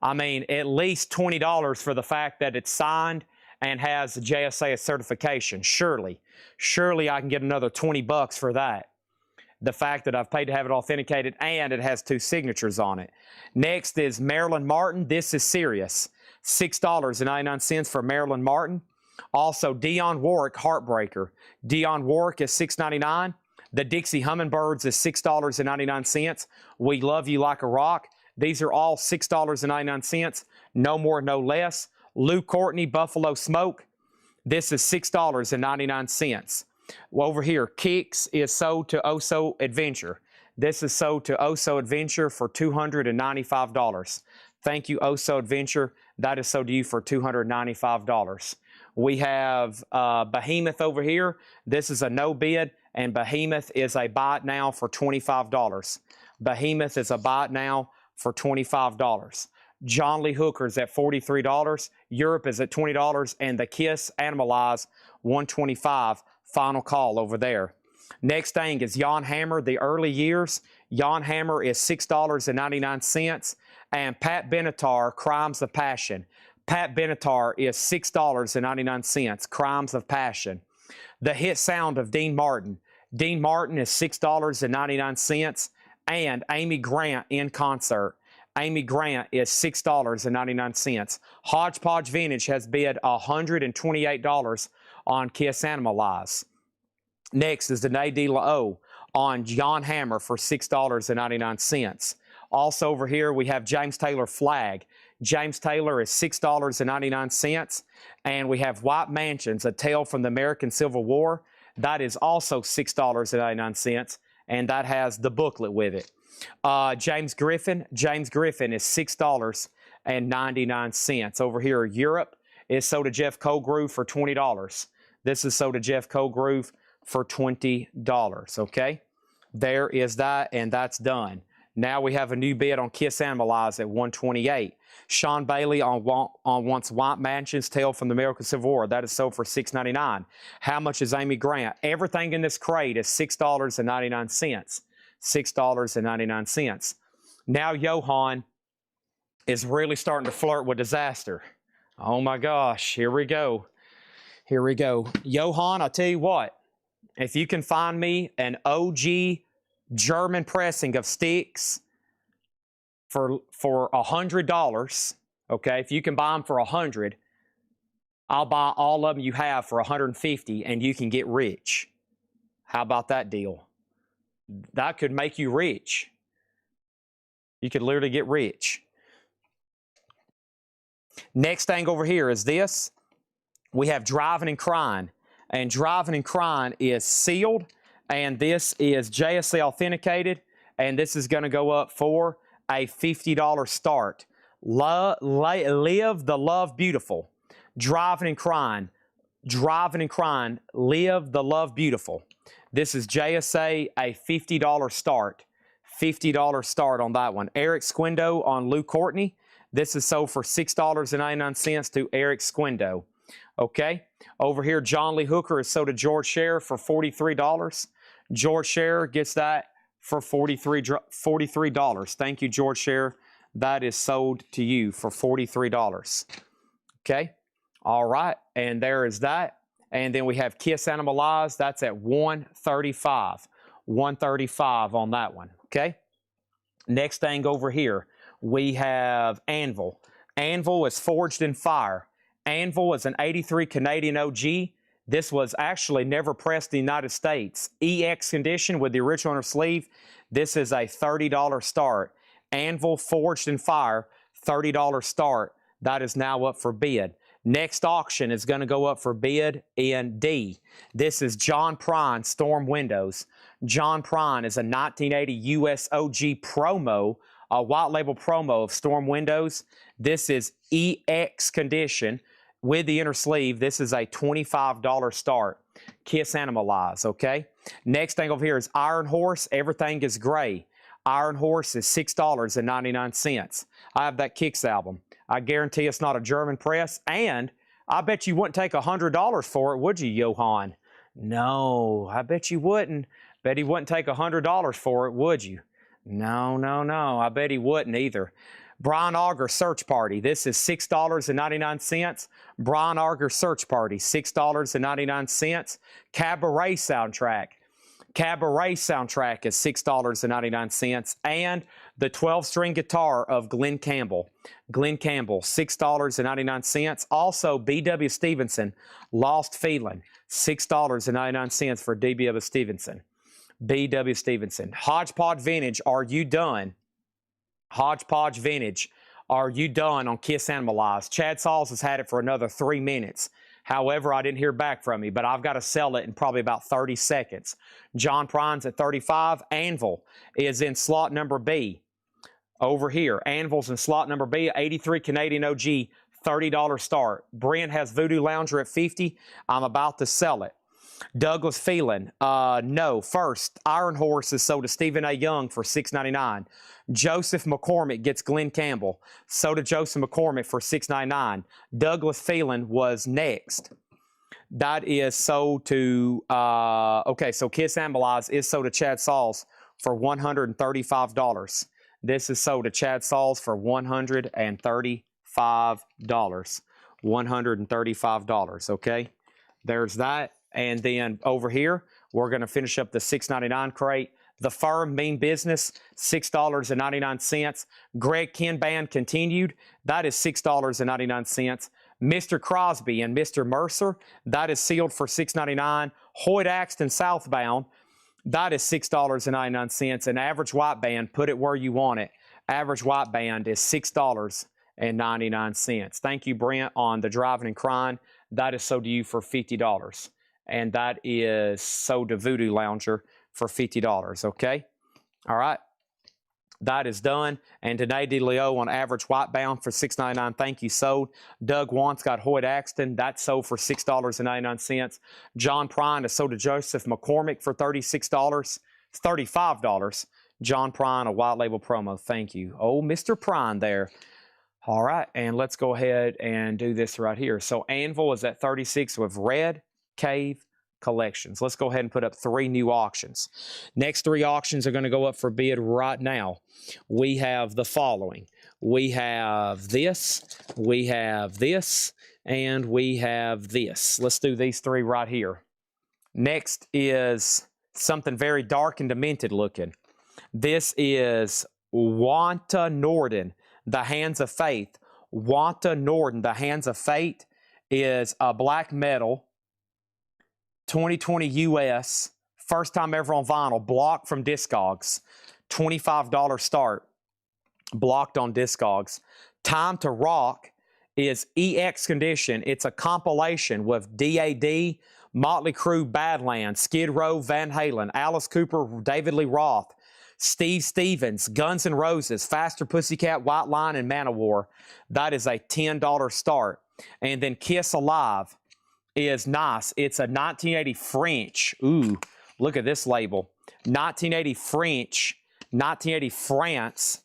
I mean, at least $20 for the fact that it's signed and has the JSA certification. Surely I can get another $20 for that. The fact that I've paid to have it authenticated and it has 2 signatures on it. Next is Marilyn Martin. This is serious. $6.99 for Marilyn Martin. Also, Dionne Warwick, Heartbreaker. Dionne Warwick is $6.99. The Dixie Hummingbirds is $6.99. We Love You Like a Rock. These are all $6.99. No more, no less. Lou Courtney, Buffalo Smoke. This is $6.99. Over here, Kicks is sold to Oso Adventure. This is sold to Oso Adventure for $295. Thank you, Oso Adventure. That is sold to you for $295. We have Behemoth over here. This is a no bid, and Behemoth is a buy it now for $25. Behemoth is a buy it now for $25. John Lee Hooker's at $43. Europe is at $20, and the Kiss Animalize $125. Final call over there. Next thing is Jan Hammer, the early years. Jan Hammer is $6.99. And Pat Benatar, Crimes of Passion. Pat Benatar is $6.99. Crimes of Passion. The Hit Sound of Dean Martin. Dean Martin is $6.99. And Amy Grant in concert. Amy Grant is $6.99. Hodgepodge Vintage has bid $128 on Kiss Animalize. Next is Danae De La O on Jan Hammer for $6.99. Also over here, we have James Taylor Flag. James Taylor is $6.99. And we have White Mansions, A Tale from the American Civil War. That is also $6.99. And that has the booklet with it. James Griffin is $6.99. Over here, Europe is sold to Jeff Colgrove for $20. This is sold to Jeff Colgrove for $20. Okay, there is that, and that's done. Now we have a new bid on Kiss Animalize at $128. Sean Bailey on Once White Mansions, Tale from the American Civil War. That is sold for $6.99. How much is Amy Grant? Everything in this crate is $6.99. $6.99. Now Johan is really starting to flirt with disaster. Oh my gosh, here we go. Here we go. Johan, I'll tell you what. If you can find me an OG German pressing of sticks for $100, okay, if you can buy them for $100, I'll buy all of them you have for $150, and you can get rich. How about that deal? That could make you rich. You could literally get rich. Next thing over here is this. We have Driving and Crying. And Driving and Crying is sealed. And this is JSA authenticated. And this is going to go up for a $50 start. Live the Love Beautiful. Driving and Crying. Driving and Crying. Live the Love Beautiful. This is JSA, a $50 start. $50 start on that one. Eric Squindo on Lou Courtney. This is sold for $6.99 to Eric Squindo. Okay. Over here, John Lee Hooker is sold to George Scherer for $43. George Scherer gets that for $43. Thank you, George Scherer. That is sold to you for $43. Okay. All right. And there is that. And then we have Kiss Animalize. That's at $135. $135 on that one. Okay. Next thing over here, we have Anvil. Anvil is Forged in Fire. Anvil is an 83 Canadian OG. This was actually never pressed in the United States. EX condition with the original inner sleeve. This is a $30 start. Anvil Forged in Fire, $30 start. That is now up for bid. Next auction is going to go up for bid in D. This is John Prine Storm Windows. John Prine is a 1980 US OG promo, a white label promo of Storm Windows. This is EX condition with the inner sleeve. This is a $25 start. Kiss Animalize, okay? Next thing over here is Iron Horse. Everything is gray. Iron Horse is $6.99. I have that Kicks album. I guarantee it's not a German press, and I bet you wouldn't take $100 for it, would you, Johan? No, I bet you wouldn't. Bet he wouldn't take $100 for it, would you? No, no, no. I bet he wouldn't either. Brian Auger Search Party. This is $6.99. Brian Auger Search Party, $6.99. Cabaret Soundtrack. Cabaret Soundtrack is $6.99. And the 12-string guitar of Glenn Campbell. Glenn Campbell, $6.99. Also, B.W. Stevenson, Lost Feeling, $6.99 for D.W. Stevenson. B.W. Stevenson. Hodgepodge Vintage, are you done? Hodgepodge Vintage, are you done on Kiss Animalize? Chad Sauls has had it for another 3 minutes. However, I didn't hear back from you, but I've got to sell it in probably about 30 seconds. John Prine's at $35. Anvil is in slot number B. over here, Anvil's in slot number B, 83 Canadian OG, $30 start. Brent has Voodoo Lounger at 50. I'm about to sell it. Douglas Phelan, no. First, Iron Horse is sold to Stephen A. Young for $6.99. Joseph McCormick gets Glenn Campbell. So to Joseph McCormick for $6.99. Douglas Phelan was next. That is sold to, okay, so Kiss Ambulance is sold to Chad Sauls for $135. This is sold to Chad Sauls for $135. $135, okay? There's that. And then over here, we're going to finish up the $6.99 crate. The Firm Mean Business, $6.99. Greg Ken Band continued. That is $6.99. Mr. Crosby and Mr. Mercer, that is sealed for $6.99. Hoyt Axton Southbound, that is $6.99. And Average White Band, put it where you want it. Average White Band is $6.99. Thank you, Brent, on the Driving and Crying. That is sold to you for $50. And that is sold to Voodoo Lounger for $50, okay? All right. That is done. And Danae DeLeo on Average White Bound for $6.99. Thank you, sold. Doug Wantz got Hoyt Axton. That's sold for $6.99. John Prine is sold to Joseph McCormick for $35. John Prine, a white label promo. Thank you. Oh, Mr. Prine there. All right, and let's go ahead and do this right here. So Anvil is at 36 with Red Cave Collections. Let's go ahead and put up 3 new auctions. Next 3 auctions are going to go up for bid right now. We have the following. We have this, we have this, and we have this. Let's do these 3 right here. Next is something very dark and demented looking. This is Wanta Norden, the Hands of Faith. Wanta Norden, the Hands of Fate, is a black metal, 2020 US, first time ever on vinyl, blocked from Discogs, $25 start, blocked on Discogs. Time to Rock is EX condition. It's a compilation with DAD, Motley Crue, Badlands, Skid Row, Van Halen, Alice Cooper, David Lee Roth, Steve Stevens, Guns N' Roses, Faster Pussycat, White Line, and Manowar. That is a $10 start. And then Kiss Alive is nice. It's a 1980 French. Ooh, look at this label. 1980 French, 1980 France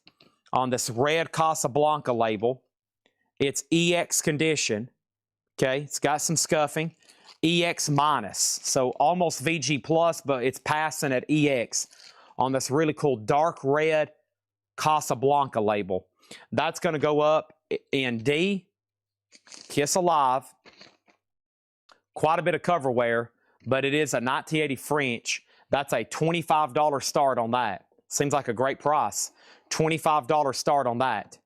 on this red Casablanca label. It's EX condition. Okay, it's got some scuffing. EX minus, so almost VG plus, but it's passing at EX on this really cool dark red Casablanca label. That's going to go up in D, Kiss Alive. Quite a bit of cover wear, but it is a 1980 French. That's a $25 start on that. Seems like a great price. $25 start on that.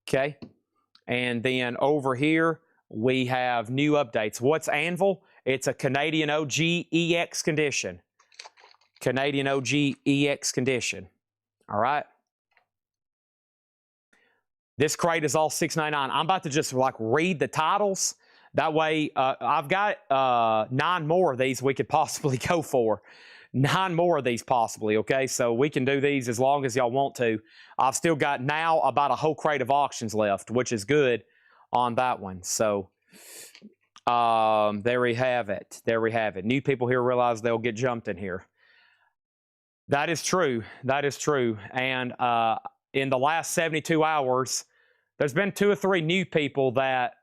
Okay. And then over here, we have new updates. What's Anvil? It's a Canadian OG EX condition. Canadian OG EX condition. All right. This crate is all $6.99. I'm about to just like read the titles. That way, I've got 9 more of these we could possibly go for. 9 more of these possibly, okay? So we can do these as long as y'all want to. I've still got now about a whole crate of auctions left, which is good on that one. So there we have it. There we have it. New people here realize they'll get jumped in here. That is true. That is true. And in the last 72 hours, there's been 2 or 3 new people that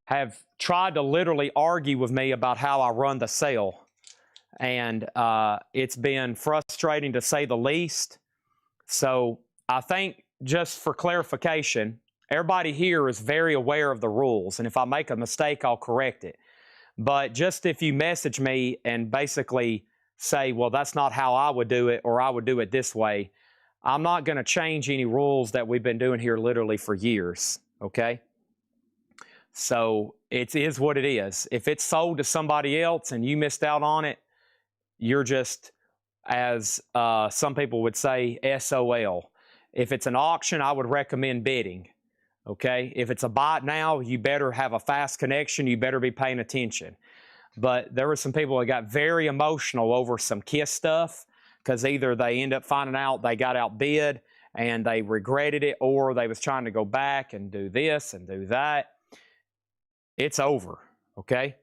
have tried to literally argue with me about how I run the sale. And it's been frustrating to say the least. So I think just for clarification, everybody here is very aware of the rules. And if I make a mistake, I'll correct it. But just if you message me and basically say, well, that's not how I would do it, or I would do it this way, I'm not going to change any rules that we've been doing here literally for years. Okay? So it is what it is. If it's sold to somebody else and you missed out on it, you're just, as some people would say, SOL. If it's an auction, I would recommend bidding. Okay? If it's a buy it now, you better have a fast connection. You better be paying attention. But there were some people that got very emotional over some Kiss stuff because either they end up finding out they got outbid and they regretted it, or they was trying to go back and do this and do that. It's over, okay?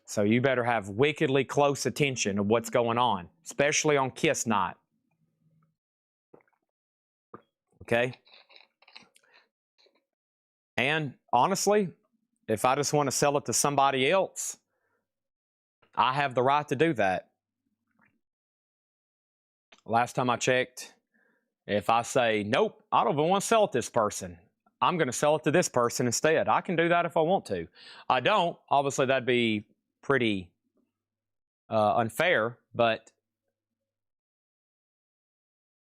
So you better have wickedly close attention to what's going on, especially on Kiss Night. Okay? And honestly, if I just want to sell it to somebody else, I have the right to do that. Last time I checked, if I say, nope, I don't even want to sell it to this person, I'm going to sell it to this person instead. I can do that if I want to. I don't. Obviously, that'd be pretty unfair, but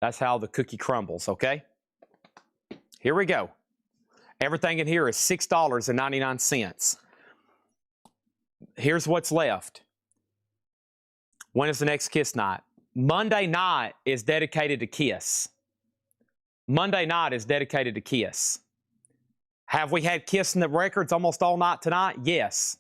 that's how the cookie crumbles, okay? Here we go. Everything in here is $6.99. Here's what's left. When is the next Kiss Night? Monday night is dedicated to Kiss. Monday night is dedicated to Kiss. Have we had Kiss in the records almost all night tonight? Yes.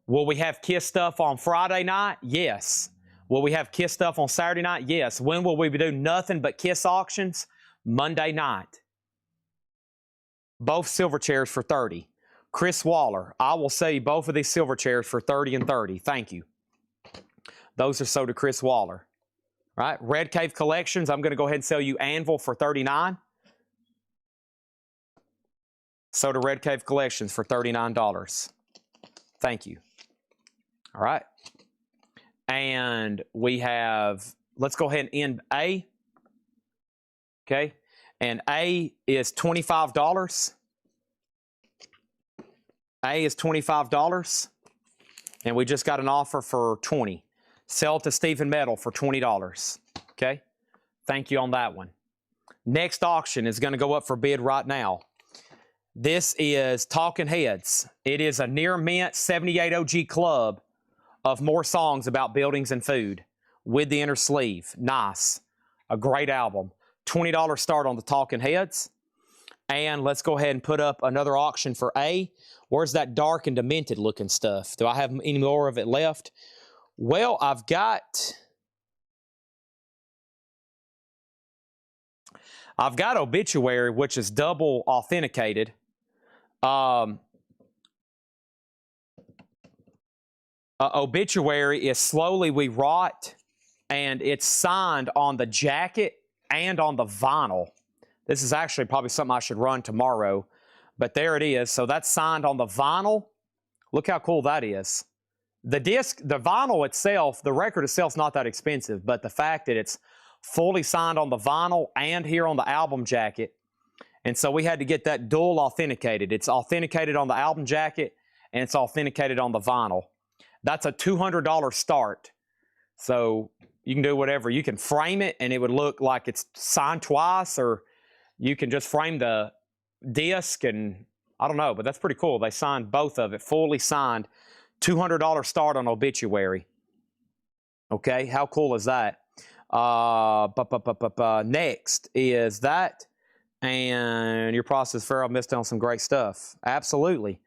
Will we have Kiss stuff on Friday night? Yes. Will we have Kiss stuff on Saturday night? Yes. When will we do nothing but Kiss auctions? Monday night. Both silver chairs for $30. Chris Waller, I will sell you both of these silver chairs for $30 and $30. Thank you. Those are sold to Chris Waller. Right? Red Cave Collections, I'm going to go ahead and sell you Anvil for $39. So to Red Cave Collections for $39. Thank you. All right. And we have, let's go ahead and end A. Okay. And A is $25. A is $25. And we just got an offer for $20. Sell it to Stephen Metal for $20. Okay. Thank you on that one. Next auction is going to go up for bid right now. This is Talking Heads. It is a near mint 78 OG club of more songs about buildings and food with the inner sleeve. Nice. A great album. $20 start on the Talking Heads. And let's go ahead and put up another auction for A. Where's that dark and demented looking stuff? Do I have any more of it left? Well, I've got Obituary, which is double authenticated. Obituary is Slowly We Rot, and it's signed on the jacket and on the vinyl. This is actually probably something I should run tomorrow, but there it is. So that's signed on the vinyl. Look how cool that is. The disc, the vinyl itself, the record itself is not that expensive, but the fact that it's fully signed on the vinyl and here on the album jacket. And so we had to get that dual authenticated. It's authenticated on the album jacket and it's authenticated on the vinyl. That's a $200 start. So you can do whatever. You can frame it and it would look like it's signed twice, or you can just frame the disc, and I don't know, but that's pretty cool. They signed both of it, fully signed. $200 start on Obituary. Okay, how cool is that? Next is that, and Your Process Pharaoh missed on some great stuff. Absolutely.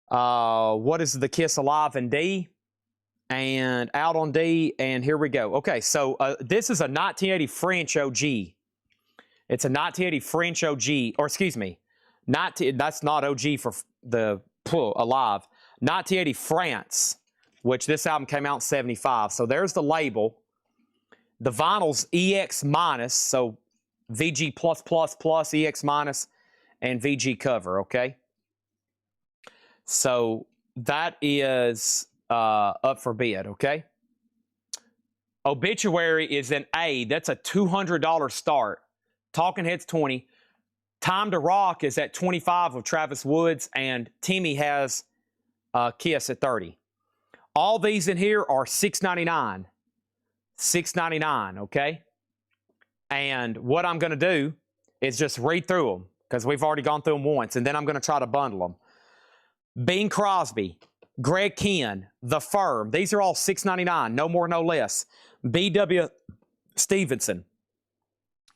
What is the Kiss Alive in D? And Out on D, and here we go. Okay, so this is a 1980 French OG. It's a 1980 French OG, or excuse me, that's not OG for the Alive. 1980 France, which this album came out in 75. So there's the label. The vinyl's EX minus, so VG plus plus plus, EX minus, and VG cover, okay? So that is up for bid, okay? Obituary is an A. That's a $200 start. Talking Heads 20. Time to Rock is at 25 of Travis Woods, and Timmy has Kiss at 30. All these in here are $6.99. $6.99, okay? And what I'm going to do is just read through them, because we've already gone through them once, and then I'm going to try to bundle them. Bing Crosby, Greg Kihn, The Firm. These are all $6.99, no more, no less. B.W. Stevenson,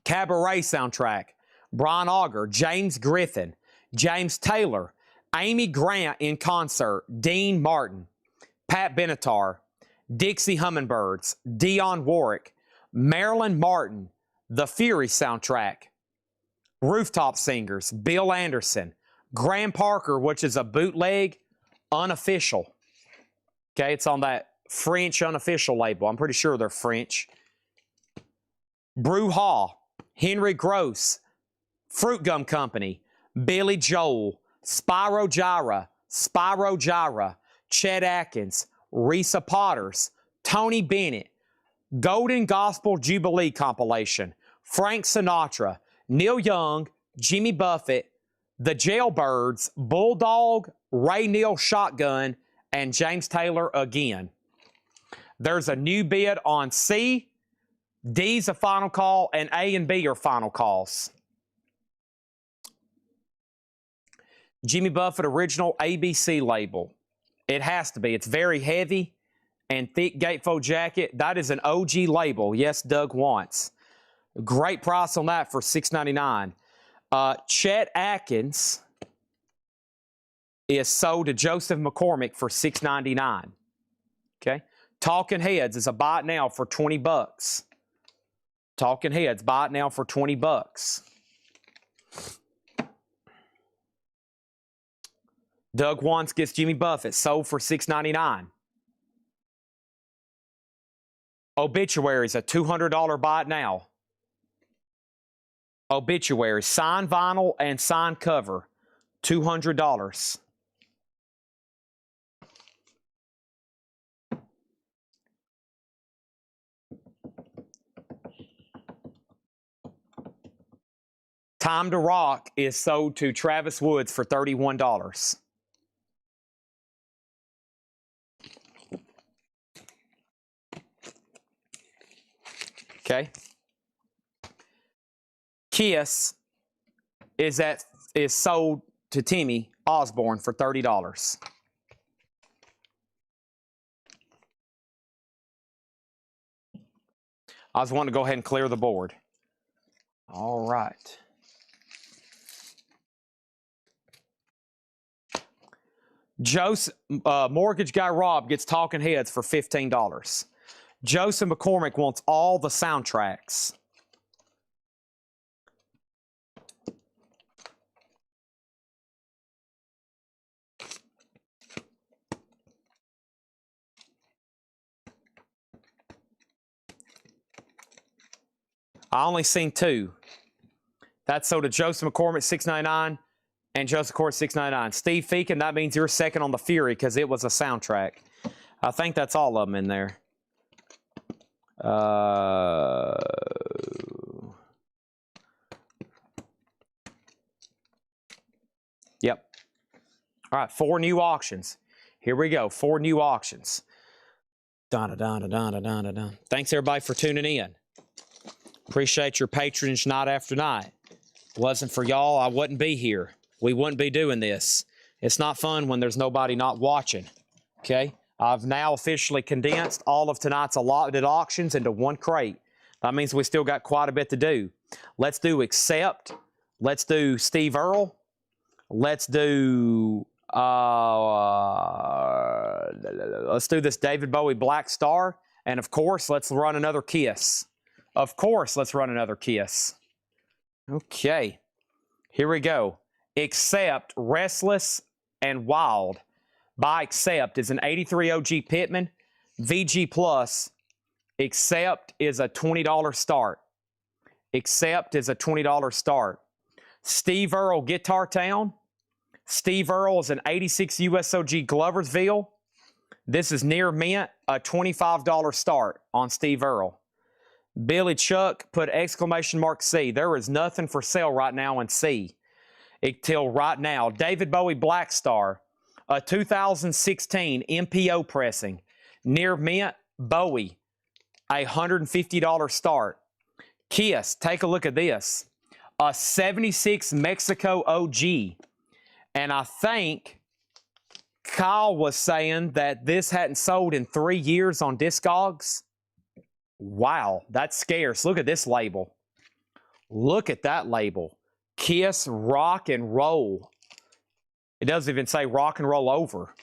Cabaret soundtrack, Brian Auger, James Griffin, James Taylor, Amy Grant in concert, Dean Martin, Pat Benatar, Dixie Hummingbirds, Dionne Warwick, Marilyn Martin, The Fury soundtrack. Rooftop Singers, Bill Anderson. Graham Parker, which is a bootleg, unofficial. Okay, it's on that French unofficial label. I'm pretty sure they're French. Brew Hall, Henry Gross, Fruit Gum Company, Billy Joel, Spyro Gyra, Chet Atkins, Risa Potters, Tony Bennett, Golden Gospel Jubilee compilation, Frank Sinatra, Neil Young, Jimmy Buffett, the Jailbirds, Bulldog, Ray Neal Shotgun, and James Taylor again. There's a new bid on C, D's a final call, and A and B are final calls. Jimmy Buffett original ABC label. It has to be. It's very heavy and thick gatefold jacket. That is an OG label. Yes, Doug wants. Great price on that for $6.99. Chet Atkins is sold to Joseph McCormick for $6.99. Okay. Talking Heads is a buy it now for $20. Talking Heads, buy it now for $20. Doug wants gets Jimmy Buffett, sold for $6.99. Obituaries, a $200 buy it now. Obituaries, signed vinyl and signed cover, $200. Time to Rock is sold to Travis Woods for $31. Okay. Kiss is sold to Timmy Osborne for $30. I was wanting to go ahead and clear the board. All right. Mortgage Guy Rob gets Talking Heads for $15. Joseph McCormick wants all the soundtracks. I only seen two. That's sold to Joseph McCormick, $6.99, and Joseph McCormick, $6.99. Steve Feakin, that means you're second on the Fury because it was a soundtrack. I think that's all of them in there. Yep. All right, 4 new auctions. Here we go, 4 new auctions. Dun-dun-dun-dun-dun-dun-dun. Thanks, everybody, for tuning in. Appreciate your patronage night after night. Wasn't for y'all, I wouldn't be here. We wouldn't be doing this. It's not fun when there's nobody not watching, okay? I've now officially condensed all of tonight's allotted auctions into one crate. That means we still got quite a bit to do. Let's do Accept. Let's do Steve Earle. Let's do this David Bowie Black Star. And of course, let's run another Kiss. Of course, let's run another Kiss. Okay, here we go. Accept, Restless and Wild by Accept is an 83 OG Pittman, VG Plus. Accept is a $20 start. Accept is a $20 start. Steve Earle, Guitar Town. Steve Earle is an 86 USOG Gloversville. This is near mint, a $25 start on Steve Earle. Billy Chuck put exclamation mark C. There is nothing for sale right now in C until right now. David Bowie Black Star, a 2016 MPO pressing, near mint, Bowie, a $150 start. Kiss, take a look at this, a 76 Mexico OG. And I think Kyle was saying that this hadn't sold in 3 years on Discogs. Wow, that's scarce. Look at this label. Look at that label. Kiss Rock and Roll. It doesn't even say Rock and Roll Over.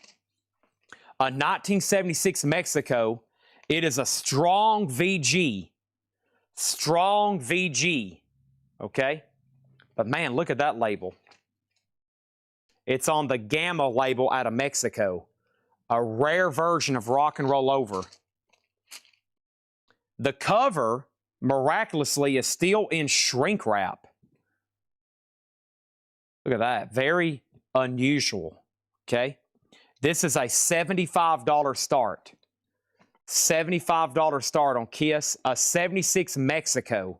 A 1976 Mexico. It is a strong VG. Strong VG, okay? But man, look at that label. It's on the Gamma label out of Mexico. A rare version of Rock and Roll Over. The cover, miraculously, is still in shrink wrap. Look at that. Very unusual, okay? This is a $75 start. $75 start on Kiss. A 76 Mexico.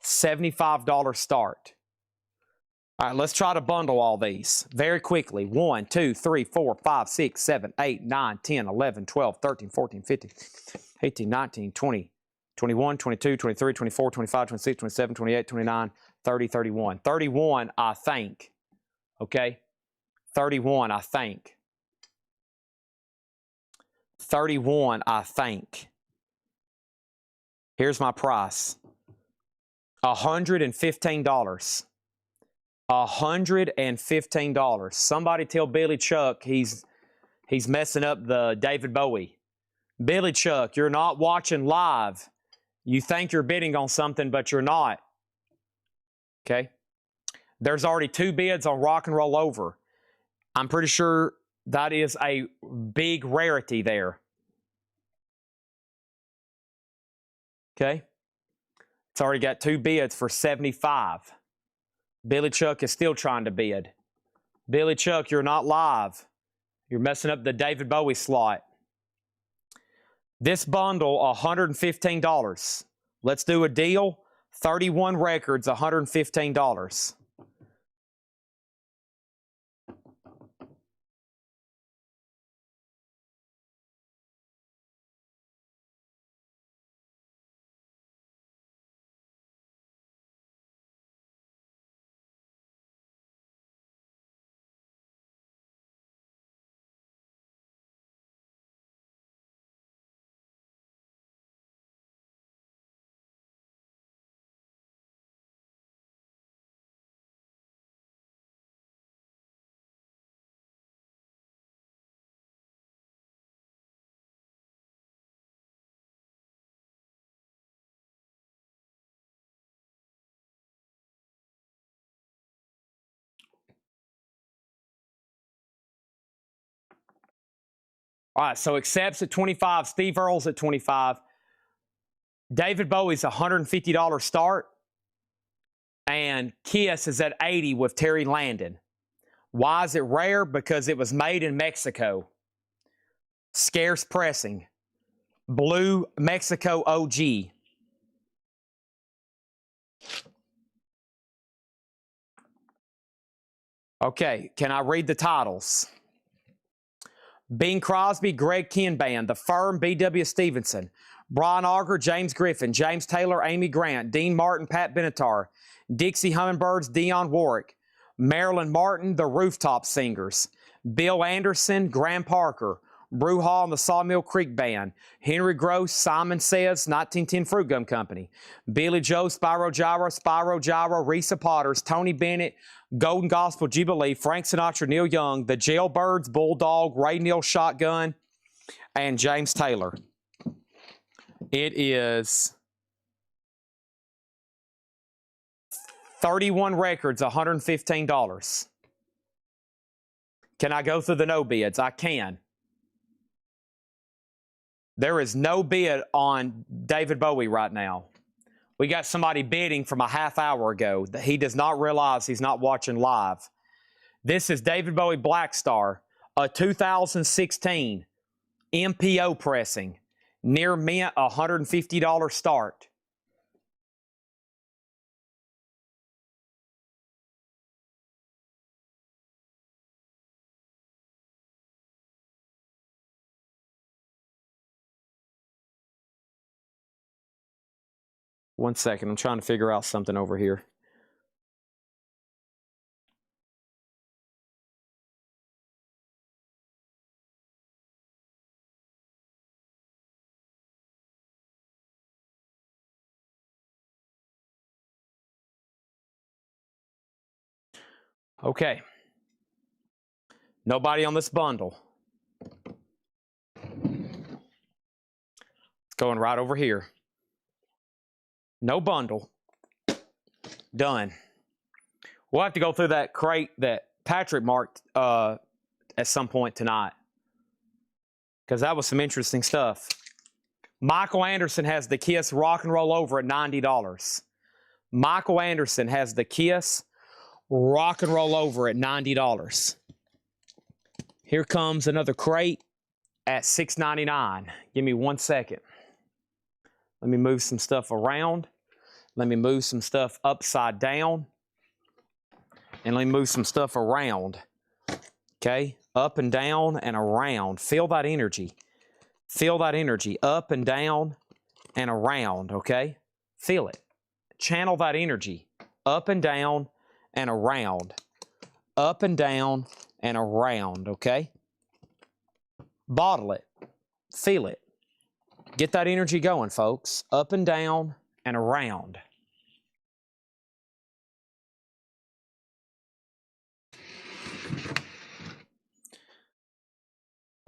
$75 start. All right, let's try to bundle all these very quickly. 1, 2, 3, 4, 5, 6, 7, 8, 9, 10, 11, 12, 13, 14, 15, 18, 19, 20, 21, 22, 23, 24, 25, 26, 27, 28, 29, 30, 31. 31, I think. Okay? 31, I think. 31, I think. Here's my price. $115. $115. Somebody tell Billy Chuck he's messing up the David Bowie. Billy Chuck, you're not watching live. You think you're bidding on something, but you're not. Okay? There's already 2 bids on Rock and Roll Over. I'm pretty sure that is a big rarity there. Okay? It's already got 2 bids for $75. Billy Chuck is still trying to bid. Billy Chuck, you're not live. You're messing up the David Bowie slot. This bundle, $115. Let's do a deal. 31 records, $115. All right, so Accepts at 25, Steve Earle's at 25. David Bowie's $150 start, and Kiss is at 80 with Terry Landon. Why is it rare? Because it was made in Mexico. Scarce pressing. Blue Mexico OG. Okay, can I read the titles? Bing Crosby, Greg Kihn Band, The Firm, B.W. Stevenson, Brian Auger, James Griffin, James Taylor, Amy Grant, Dean Martin, Pat Benatar, Dixie Hummingbirds, Dionne Warwick, Marilyn Martin, The Rooftop Singers, Bill Anderson, Graham Parker, Brew Hall and the Sawmill Creek Band, Henry Gross, Simon Says, 1910 Fruit Gum Company, Billy Joe, Spyro Gyra, Risa Potters, Tony Bennett, Golden Gospel Jubilee, Frank Sinatra, Neil Young, The Jailbirds, Bulldog, Ray Neal Shotgun, and James Taylor. It is 31 records, $115. Can I go through the no bids? I can. There is no bid on David Bowie right now. We got somebody bidding from a half hour ago that he does not realize he's not watching live. This is David Bowie Black Star, a 2016 MPO pressing, near mint, $150 start. One second, I'm trying to figure out something over here. Okay. Nobody on this bundle. It's going right over here. No bundle. Done. We'll have to go through that crate that Patrick marked at some point tonight, because that was some interesting stuff. Michael Anderson has the Kiss Rock and Roll Over at $90. Michael Anderson has the Kiss Rock and Roll Over at $90. Here comes another crate at $6.99. Give me 1 second. Let me move some stuff around. Let me move some stuff upside down. And let me move some stuff around. Okay? Up and down and around. Feel that energy. Feel that energy. Up and down and around. Okay? Feel it. Channel that energy. Up and down and around. Up and down and around. Okay? Bottle it. Feel it. Get that energy going, folks. Up and down and around.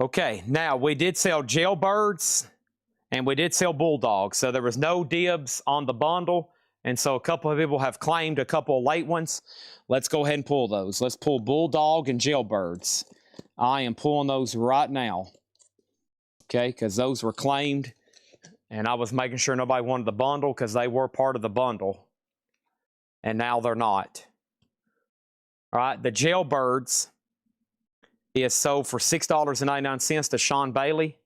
Okay, now we did sell jailbirds and we did sell bulldogs. So there was no dibs on the bundle. And so a couple of people have claimed a couple of late ones. Let's go ahead and pull those. Let's pull bulldog and jailbirds. I am pulling those right now. Okay, because those were claimed. And I was making sure nobody wanted the bundle because they were part of the bundle. And now they're not. All right, the jailbirds is sold for $6.99 to Sean Bailey.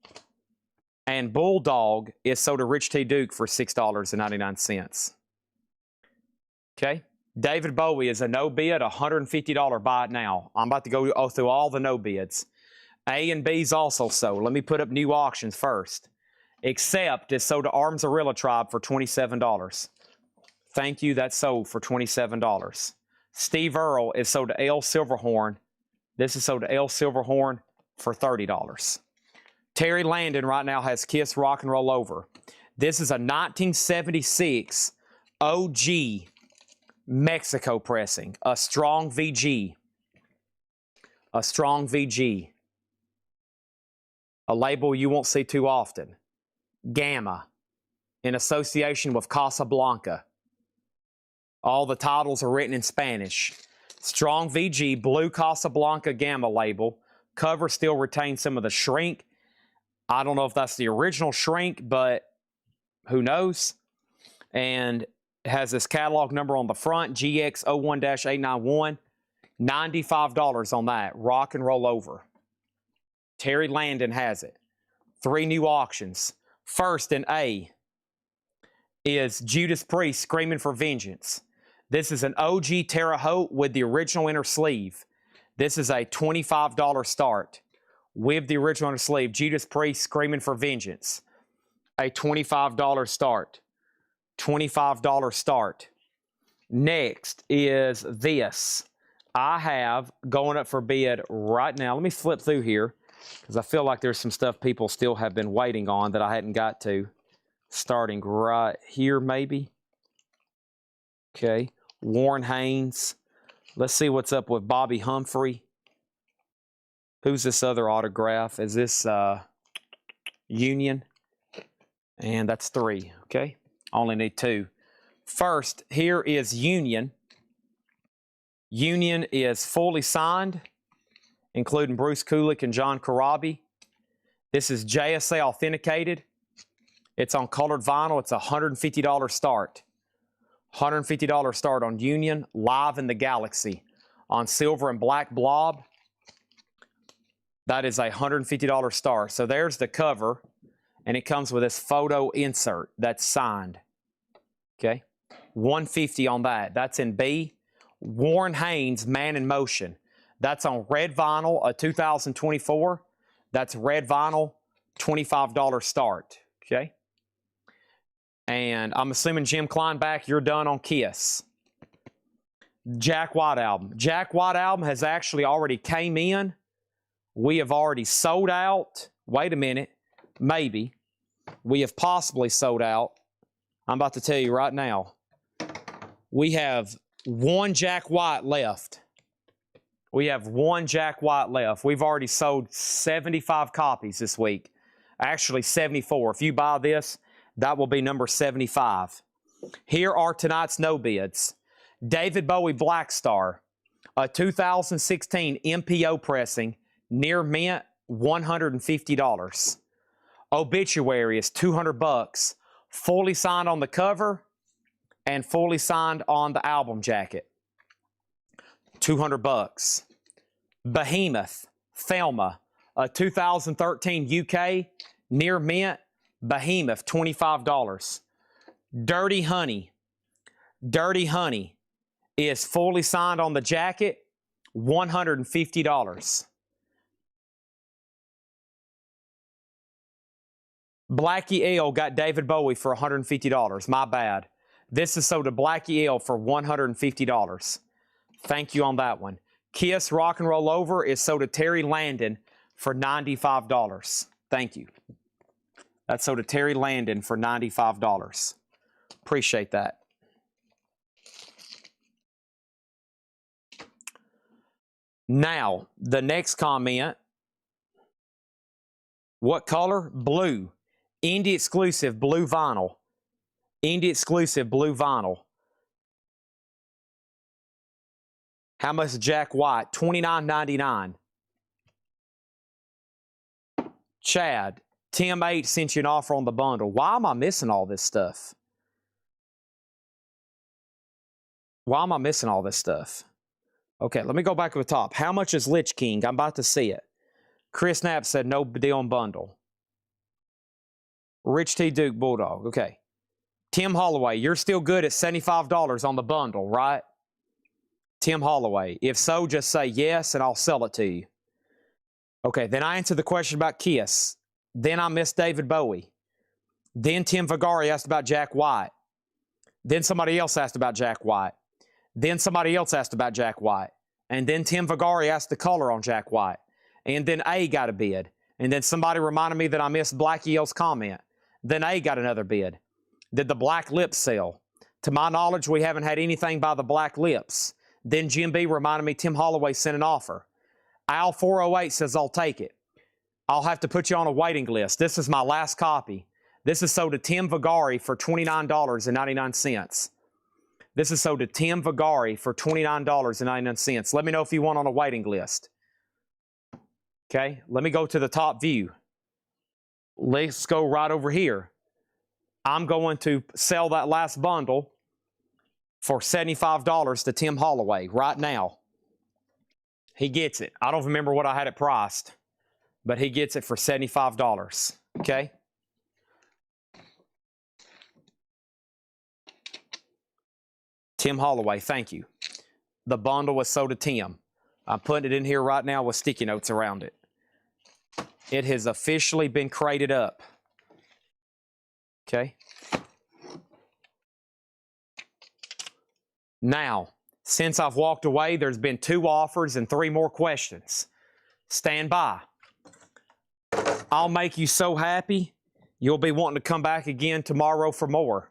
And Bulldog is sold to Rich T. Duke for $6.99. Okay. David Bowie is a no bid, $150 buy it now. I'm about to go through all the no bids. A and B's also sold. Let me put up new auctions first. Accept is sold to Arms Arilla Tribe for $27. Thank you, that's sold for $27. Steve Earle is sold to L Silverhorn. This is sold to L Silverhorn for $30. Terry Landon right now has Kiss Rock and Roll Over. This is a 1976 OG Mexico pressing, a strong VG. A strong VG. A label you won't see too often. Gamma, in association with Casablanca. All the titles are written in Spanish. Strong VG, blue Casablanca Gamma label. Cover still retains some of the shrink. I don't know if that's the original shrink, but who knows? And it has this catalog number on the front, GX01-891. $95 on that. Rock and Roll Over. Terry Landon has it. 3 new auctions. First in A is Judas Priest, Screaming for Vengeance. This is an OG Terre Haute with the original inner sleeve. This is a $25 start with the original inner sleeve. Judas Priest, Screaming for Vengeance. A $25 start. $25 start. Next is this. I have going up for bid right now. Let me flip through here because I feel like there's some stuff people still have been waiting on that I hadn't got to. Starting right here, maybe. Okay. Warren Haynes. Let's see what's up with Bobby Humphrey. Who's this other autograph? Is this Union? And that's 3. Okay. Only need 2. First, here is Union. Union is fully signed, including Bruce Kulick and John Corabi. This is JSA authenticated. It's on colored vinyl. It's a $150 start. $150 start on Union, live in the Galaxy. On silver and black blob, that is a $150 start. So there's the cover, and it comes with this photo insert that's signed. Okay, $150 on that. That's in B. Warren Haynes, Man in Motion. That's on red vinyl, a 2024. That's red vinyl, $25 start. Okay. And I'm assuming Jim Kleinbach, you're done on Kiss. Jack White album. Jack White album has actually already came in. We have already sold out. Wait a minute. Maybe. We have possibly sold out. I'm about to tell you right now. We have 1 Jack White left. We have 1 Jack White left. We've already sold 75 copies this week. Actually, 74. If you buy this, that will be number 75. Here are tonight's no bids. David Bowie Black Star, a 2016 MPO pressing, near mint, $150. Obituary is $200, fully signed on the cover and fully signed on the album jacket. $200. Behemoth, Thelma, a 2013 UK, near mint, Behemoth, $25. Dirty Honey is fully signed on the jacket, $150. Blackie L got David Bowie for $150. My bad. This is sold to Blackie L for $150. Thank you on that one. Kiss Rock and Roll Over is sold to Terry Landon for $95. Thank you. That's sold to Terry Landon for $95. Appreciate that. Now, the next comment. What color? Blue. Indie exclusive blue vinyl. Indie exclusive blue vinyl. How much is Jack White? $29.99. Chad, Tim 8 sent you an offer on the bundle. Why am I missing all this stuff? Why am I missing all this stuff? Okay, let me go back to the top. How much is Lich King? I'm about to see it. Chris Knapp said no deal on bundle. Rich T. Duke Bulldog. Okay. Tim Holloway, you're still good at $75 on the bundle, right? Tim Holloway. If so, just say yes and I'll sell it to you. Okay, then I answered the question about Kiss. Then I missed David Bowie. Then Tim Vagari asked about Jack White. Then somebody else asked about Jack White. Then somebody else asked about Jack White. And then Tim Vagari asked the color on Jack White. And then A got a bid. And then somebody reminded me that I missed Blackie L's comment. Then A got another bid. Did the Black Lips sell? To my knowledge, we haven't had anything by the Black Lips. Then Jim B reminded me Tim Holloway sent an offer. Al 408 says, I'll take it. I'll have to put you on a waiting list. This is my last copy. This is sold to Tim Vagari for $29.99. This is sold to Tim Vagari for $29.99. Let me know if you want on a waiting list. Okay, let me go to the top view. Let's go right over here. I'm going to sell that last bundle for $75 to Tim Holloway right now. He gets it. I don't remember what I had it priced, but he gets it for $75. Okay? Tim Holloway, thank you. The bundle was sold to Tim. I'm putting it in here right now with sticky notes around it. It has officially been crated up. Okay? Now, since I've walked away, there's been 2 offers and 3 more questions. Stand by. I'll make you so happy, you'll be wanting to come back again tomorrow for more.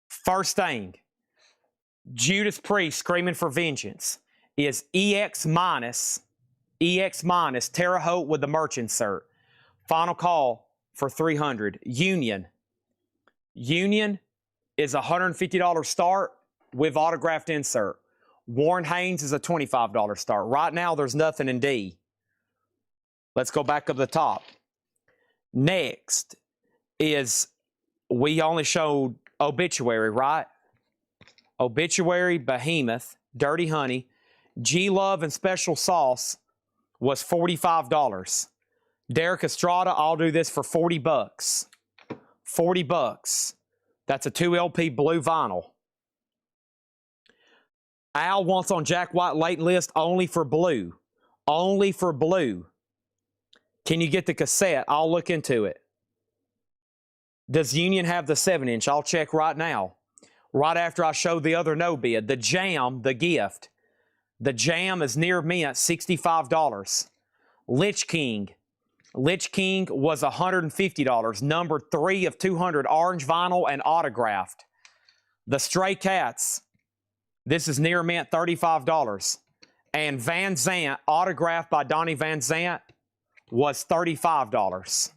First thing, Judas Priest Screaming for Vengeance is EX minus Terre Haute with the merch insert. Final call for $300. Union is a $150 start with autographed insert. Warren Haynes is a $25 start. Right now, there's nothing in D. Let's go back up the top. Next is, we only showed Obituary, right? Obituary, Behemoth, Dirty Honey, G-Love, and Special Sauce was $45. Derek Estrada, I'll do this for $40. $40. That's a 2 LP blue vinyl. Al wants on Jack White late list only for blue. Only for blue. Can you get the cassette? I'll look into it. Does Union have the 7-inch? I'll check right now. Right after I show the other no bid. The Jam, the gift. The Jam is near mint, $65. Lich King. Lich King was $150. Number 3 of 200, orange vinyl and autographed. The Stray Cats. This is near mint, $35. And Van Zant, autographed by Donnie Van Zant, was $35.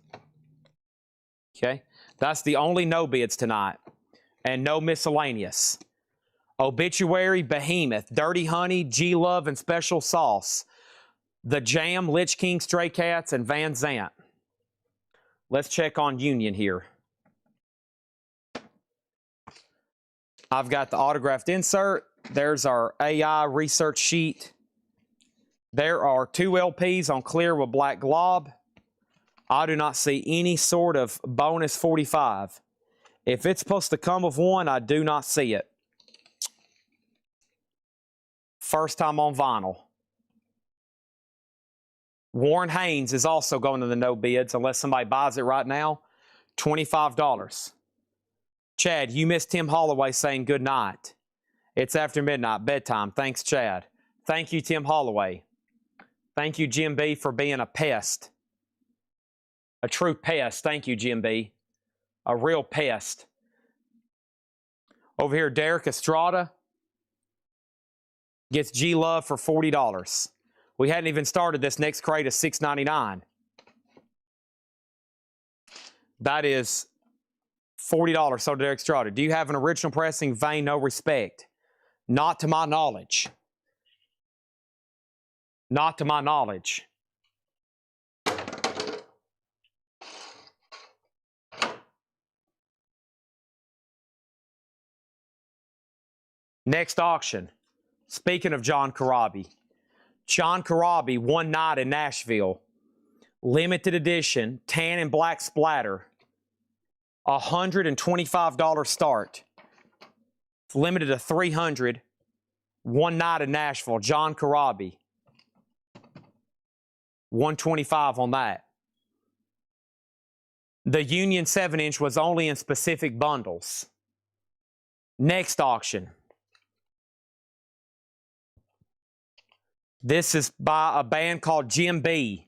Okay, that's the only no bids tonight. And no miscellaneous. Obituary, Behemoth, Dirty Honey, G-Love, and Special Sauce. The Jam, Lich King, Stray Cats, and Van Zant. Let's check on Union here. I've got the autographed insert. There's our AI research sheet. There are 2 LPs on clear with black glob. I do not see any sort of bonus 45. If it's supposed to come with one, I do not see it. First time on vinyl. Warren Haynes is also going to the no bids unless somebody buys it right now. $25. Chad, you missed Tim Holloway saying good night. It's after midnight, bedtime. Thanks, Chad. Thank you, Tim Holloway. Thank you, Jim B, for being a pest. A true pest. Thank you, Jim B. A real pest. Over here, Derek Estrada gets G-Love for $40. We hadn't even started this next crate of $6.99. That is $40. So, Derek Estrada, do you have an original pressing vein, no respect? Not to my knowledge. Not to my knowledge. Next auction. Speaking of John Corabi. John Corabi, One Night in Nashville. Limited edition, tan and black splatter. $125 start. It's limited to 300. One Night in Nashville. John Corabi. $125 on that. The Union 7-inch was only in specific bundles. Next auction. This is by a band called Jim B.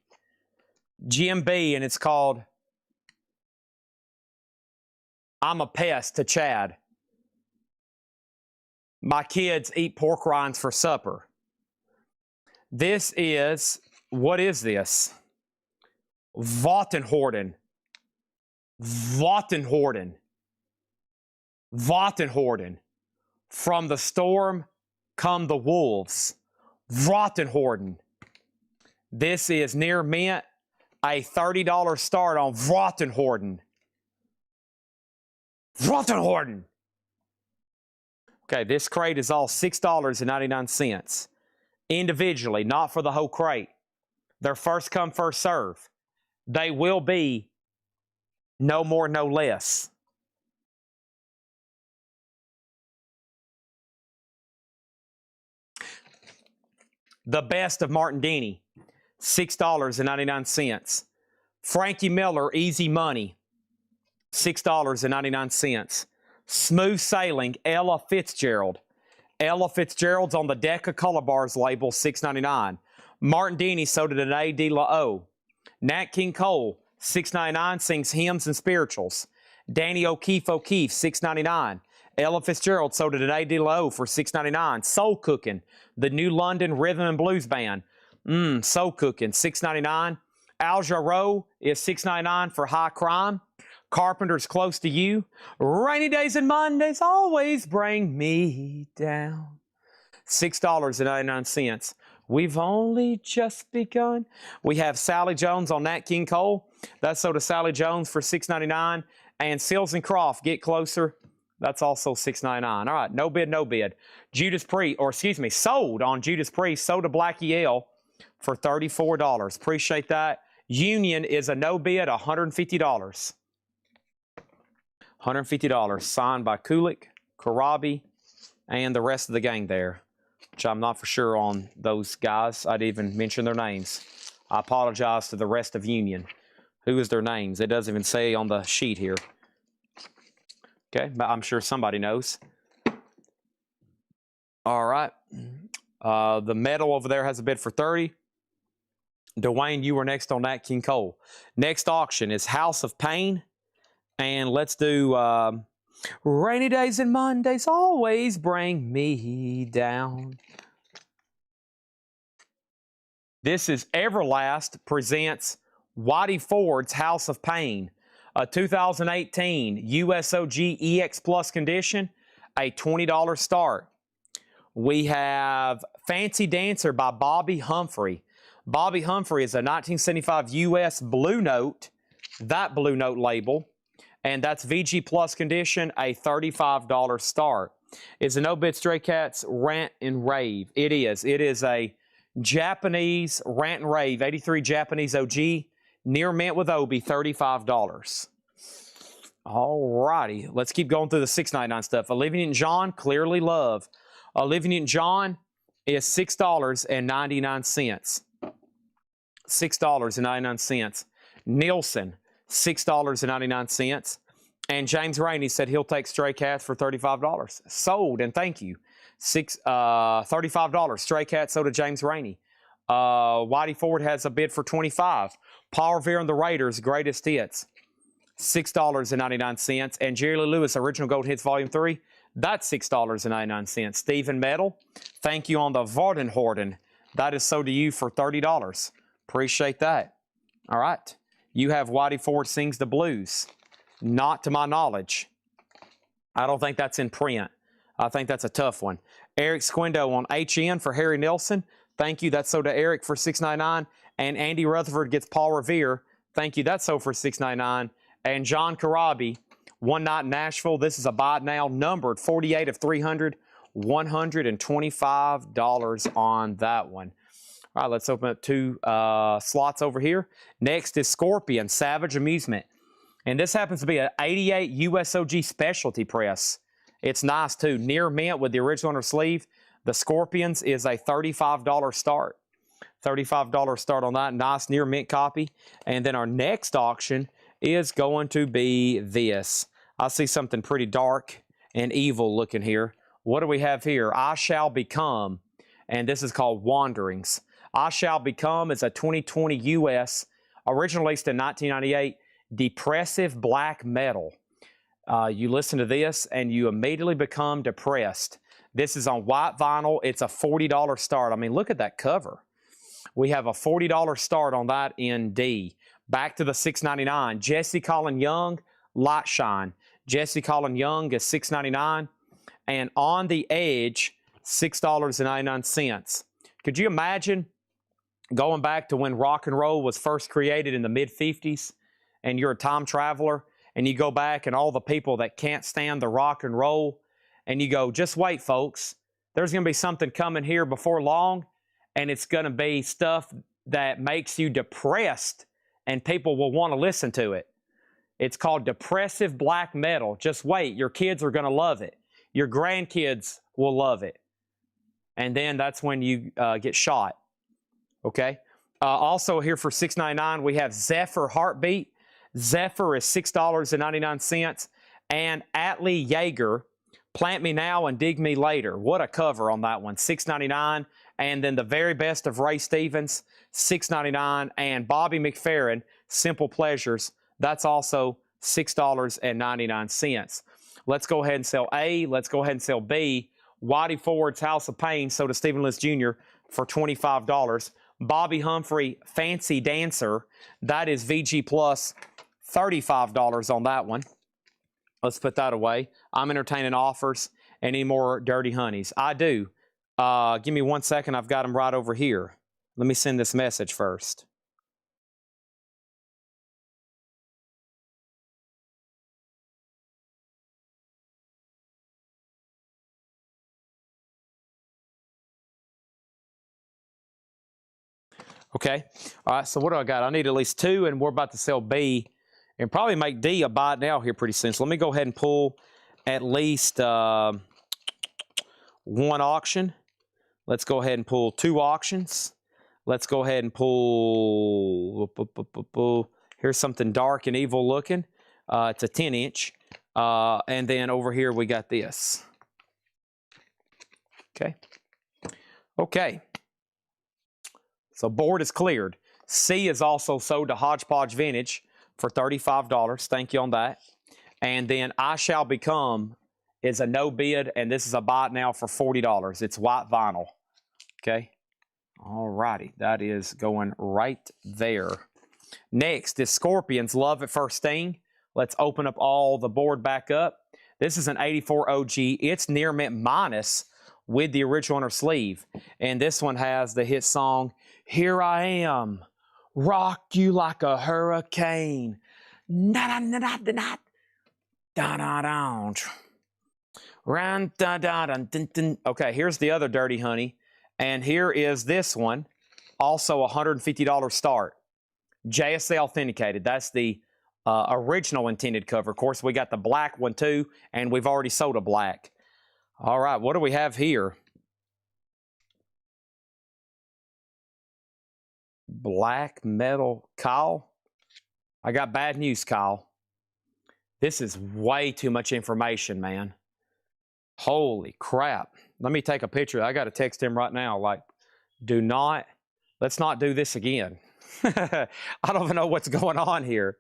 Jim B, and it's called I'm a Pest to Chad. My kids eat pork rinds for supper. This is, what is this? Vattenhorden. Vattenhorden. Vattenhorden. From the storm come the wolves. Vattenhorden. This is near mint. A $30 start on Vattenhorden. Vattenhorden. Okay, this crate is all $6.99. Individually, not for the whole crate. They're first come, first serve. They will be no more, no less. The best of Martin Denny, $6.99. Frankie Miller, Easy Money, $6.99. Smooth Sailing, Ella Fitzgerald. Ella Fitzgerald's on the Decca Color Bars label, $6.99. Martin Denny sold it at A. De La O. Nat King Cole, $6.99, sings hymns and spirituals. Danny O'Keefe, $6.99. Ella Fitzgerald sold it at A. De La O for $6.99. Soul Cooking, the New London Rhythm and Blues Band. Soul Cooking, $6.99. Al Jarreau is $6.99 for High Crime. Carpenter's Close to You. Rainy Days and Mondays always bring me down. $6.99. We've only just begun. We have Sally Jones on Nat King Cole. That's sold to Sally Jones for $6.99. And Seals and Croft, Get Closer. That's also $6.99. All right, no bid, no bid. Judas Priest, or excuse me, sold on Judas Priest, sold to Blackie L for $34. Appreciate that. Union is a no bid, $150. $150, signed by Kulik, Corabi, and the rest of the gang there, which I'm not for sure on those guys. I'd even mention their names. I apologize to the rest of Union. Who is their names? It doesn't even say on the sheet here. Okay, but I'm sure somebody knows. All right. The metal over there has a bid for $30. Dwayne, you were next on Nat King Cole. Next auction is House of Pain. And let's do Rainy Days and Mondays always bring me down. This is Everlast presents Whitey Ford's House of Pain, a 2018 USOG EX Plus condition, a $20 start. We have Fancy Dancer by Bobby Humphrey. Bobby Humphrey is a 1975 US Blue Note, that Blue Note label, and that's VG Plus condition, a $35 start. Is the No Bid Stray Cats Rant and Rave? It is. It is a Japanese Rant and Rave, 83 Japanese OG, near mint with Obi, $35. All righty, let's keep going through the $6.99 stuff. Olivia Newton-John, Clearly Love. Olivia Newton-John is $6.99. $6.99. Nielsen, $6.99. And James Rainey said he'll take Stray Cats for $35. Sold, and thank you. $35. Stray Cats sold to James Rainey. Whitey Ford has a bid for $25. Paul Revere and the Raiders, Greatest Hits, $6.99. And Jerry Lee Lewis, Original Gold Hits Volume 3, that's $6.99. Stephen Metal, thank you on the Vardenhorden. That is sold to you for $30. Appreciate that. All right. You have Whitey Ford Sings the Blues. Not to my knowledge. I don't think that's in print. I think that's a tough one. Eric Squindo on HN for Harry Nelson. Thank you. That's sold to Eric for $6.99. And Andy Rutherford gets Paul Revere. Thank you. That's sold for $6.99. And John Karabi, One Night in Nashville. This is a buy it now, numbered 48 of 300, $125 on that one. All right, let's open up two slots over here. Next is Scorpion, Savage Amusement. And this happens to be an 88 USOG specialty press. It's nice too. Near mint with the original on her sleeve. The Scorpions is a $35 start. $35 start on that. Nice near mint copy. And then our next auction is going to be this. I see something pretty dark and evil looking here. What do we have here? I Shall Become. And this is called Wanderings. I Shall Become is a 2020 US, originally released in 1998. Depressive black metal. You listen to this and you immediately become depressed. This is on white vinyl. It's a $40 start. I mean, look at that cover. We have a $40 start on that in D. Back to the $6.99. Jesse Colin Young, Light Shine. Jesse Colin Young is $6.99. And On the Edge, $6.99. Could you imagine going back to when rock and roll was first created in the mid-50s? And you're a time traveler, and you go back and all the people that can't stand the rock and roll, and you go, just wait, folks. There's going to be something coming here before long, and it's going to be stuff that makes you depressed, and people will want to listen to it. It's called depressive black metal. Just wait. Your kids are going to love it. Your grandkids will love it. And then that's when you get shot. Okay? Also here for $6.99, we have Zephyr Heartbeat. Zephyr is $6.99. And Atlee Jaeger, Plant Me Now and Dig Me Later. What a cover on that one, $6.99. And then the very best of Ray Stevens, $6.99. And Bobby McFerrin, Simple Pleasures, that's also $6.99. Let's go ahead and sell A. Let's go ahead and sell B. Whitey Ford's House of Pain sold to Stephen List Jr. for $25. Bobby Humphrey, Fancy Dancer, that is VG Plus, $35 on that one. Let's put that away. I'm entertaining offers. Any more Dirty Honeys? I do. Give me 1 second. I've got them right over here. Let me send this message first. Okay. All right. So what do I got? I need at least two, and we're about to sell B and probably make D a buy it now here pretty soon. So let me go ahead and pull at least one auction. Let's go ahead and pull two auctions. Let's go ahead and pull. Here's something dark and evil looking. It's a 10-inch. And then over here we got this. Okay. Okay. So board is cleared. C is also sold to Hodgepodge Vintage for $35. Thank you on that. And then I Shall Become is a no bid, and this is a buy it now for $40. It's white vinyl. Okay. All righty, that is going right there. Next is Scorpions Love at First Sting. Let's open up all the board back up. This is an 84 OG. It's near mint minus with the original inner sleeve. And this one has the hit song, Here I Am, Rock You Like a Hurricane. Na-na-na-na-na-na. Da-da-da. Okay, here's the other Dirty Honey. And here is this one, also a $150 start. JSA authenticated. That's the original intended cover. Of course, we got the black one too, and we've already sold a black. All right, what do we have here? Black metal. Kyle, I got bad news, Kyle. This is way too much information, man. Holy crap. Let me take a picture. I got to text him right now. Like, let's not do this again. I don't even know what's going on here.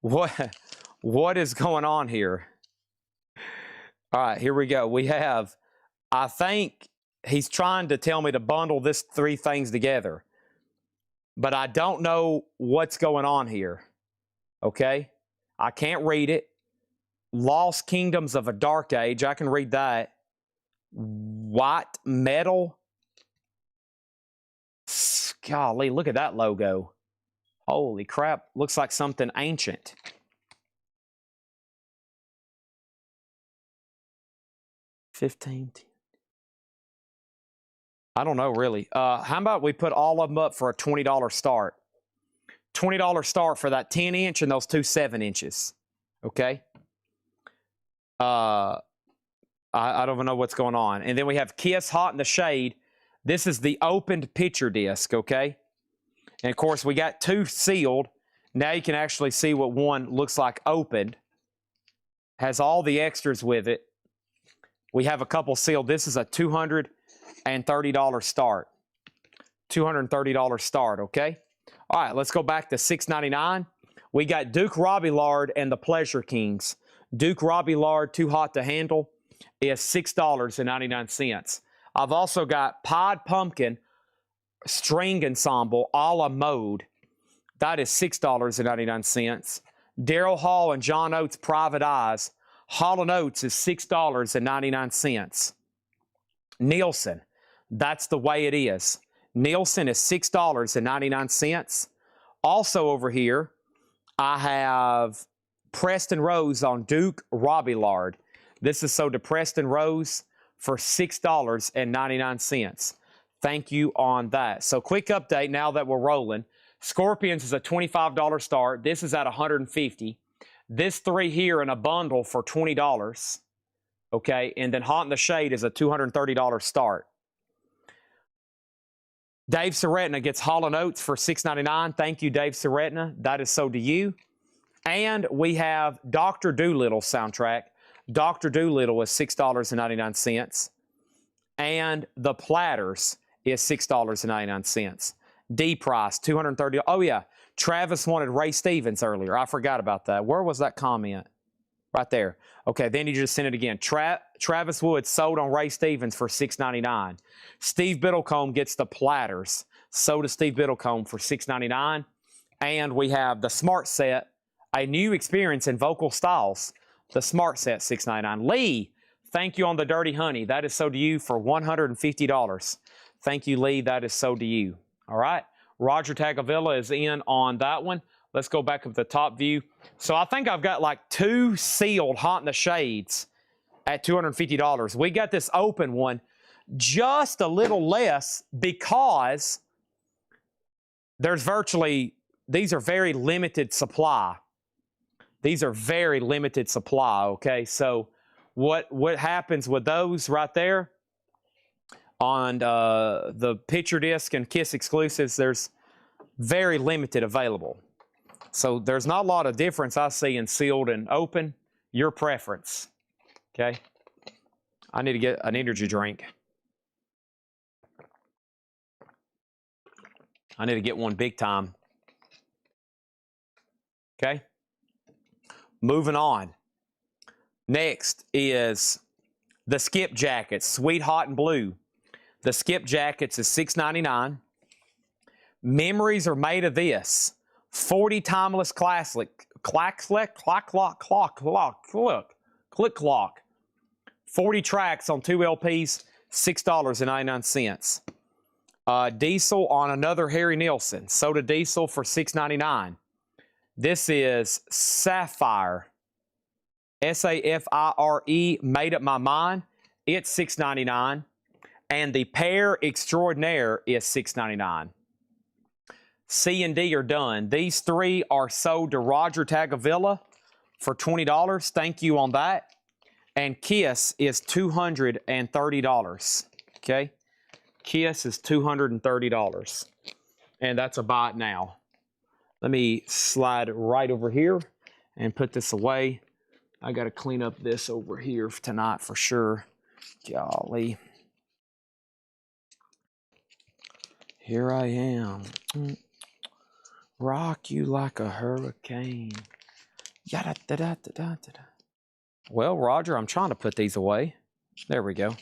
What is going on here? All right, here we go. We have, I think he's trying to tell me to bundle this three things together, but I don't know what's going on here. Okay? I can't read it. Lost Kingdoms of a Dark Age. I can read that. White metal. Golly, look at that logo. Holy crap. Looks like something ancient. $15. I don't know, really. How about we put all of them up for a $20 start? $20 start for that 10-inch and those two 7-inches. Okay? I don't even know what's going on. And then we have Kiss Hot in the Shade. This is the opened picture disc, okay? And, of course, we got two sealed. Now you can actually see what one looks like opened. Has all the extras with it. We have a couple sealed. This is a $230 start. $230 start, okay? All right, let's go back to $6.99. We got Duke Robillard and the Pleasure Kings. Duke Robillard, Too Hot to Handle, is $6.99. I've also got Pod Pumpkin String Ensemble a la Mode. That is $6.99. Daryl Hall and John Oates Private Eyes. Hall & Oates is $6.99. Nielsen, that's the way it is. Nielsen is $6.99. Also over here, I have Preston Rose on Duke Robillard. This is sold to Preston Rose for $6.99. Thank you on that. So quick update now that we're rolling. Scorpions is a $25 start. This is at $150. This three here in a bundle for $20. Okay, and then Hot in the Shade is a $230 start. Dave Seretna gets Hall & Oates for $6.99. Thank you, Dave Seretna. That is sold to you. And we have Dr. Dolittle soundtrack. Dr. Dolittle is $6.99. And The Platters is $6.99. D Price, $230. Oh, yeah. Travis wanted Ray Stevens earlier. I forgot about that. Where was that comment? Right there. Okay, then you just sent it again. Travis Wood sold on Ray Stevens for $6.99. Steve Biddlecombe gets The Platters. Sold to Steve Biddlecombe for $6.99. And we have the Smart Set, a new experience in vocal styles. The Smart Set, $6.99. Lee, thank you on the Dirty Honey. That is sold to you for $150. Thank you, Lee. That is sold to you. All right. Roger Tagavilla is in on that one. Let's go back up to the top view. So I think I've got like two sealed Hot in the Shades at $250. We got this open one just a little less because there's virtually, these are very limited supply. These are very limited supply, okay? So what happens with those right there on the picture disc and Kiss exclusives, there's very limited available. So there's not a lot of difference I see in sealed and open. Your preference, okay? I need to get an energy drink. I need to get one big time. Okay? Moving on. Next is The Skip Jackets, Sweet Hot and Blue. The Skip Jackets is $6.99. Memories are made of this. 40 timeless classic. Click clock. 40 tracks on 2 LPs, $6.99. Diesel on another Harry Nilsson. Soda Diesel for $6.99. This is Sapphire. S-A-F-I-R-E, Made Up My Mind. It's $6.99. And the Pear Extraordinaire is $6.99. C and D are done. These three are sold to Roger Tagavilla for $20. Thank you on that. And Kiss is $230. Okay? Kiss is $230. And that's a buy it now. Let me slide right over here and put this away. I got to clean up this over here tonight for sure. Golly. Here I am. Rock you like a hurricane. Yada da da da da da. Well, Roger, I'm trying to put these away. There we go.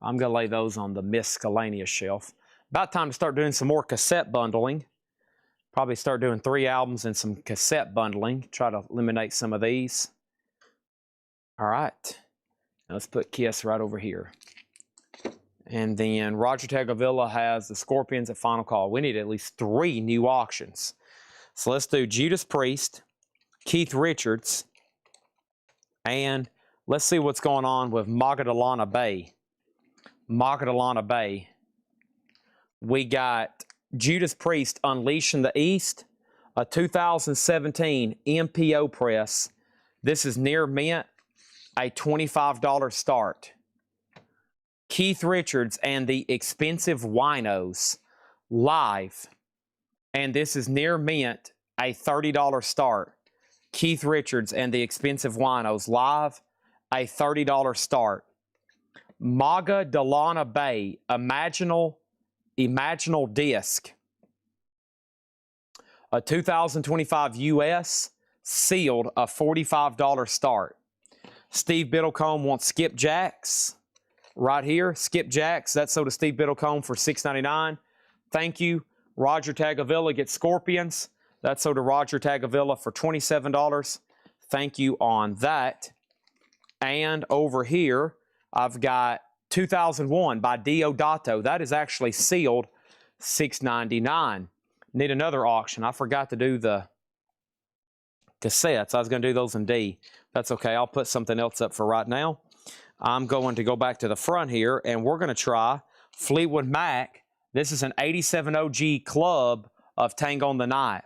I'm going to lay those on the miscellaneous shelf. About time to start doing some more cassette bundling. Probably start doing 3 albums and some cassette bundling. Try to eliminate some of these. All right. Now let's put Kiss right over here. And then Roger Tagavilla has the Scorpions at Final Call. We need at least 3 new auctions. So let's do Judas Priest, Keith Richards, and let's see what's going on with Magadalana Bay. Magadalana Bay. We got Judas Priest, Unleashing the East, a 2017 MPO press. This is near mint, a $25 start. Keith Richards and the Expensive Winos, live. And this is near mint, a $30 start. Keith Richards and the Expensive Winos, live, a $30 start. Magadalana Bay, Imaginal Disc. A 2025 US, sealed, a $45 start. Steve Biddlecombe wants Skip Jacks. Right here, Skip Jacks. That's sold to Steve Biddlecombe for $6.99. Thank you. Roger Tagavilla gets Scorpions. That's sold to Roger Tagavilla for $27. Thank you on that. And over here, I've got 2001 by Deodato. That is actually sealed, $6.99. Need another auction. I forgot to do the cassettes. I was going to do those in D. That's okay. I'll put something else up for right now. I'm going to go back to the front here, and we're going to try Fleetwood Mac. This is an 87 OG club of Tango on the Night.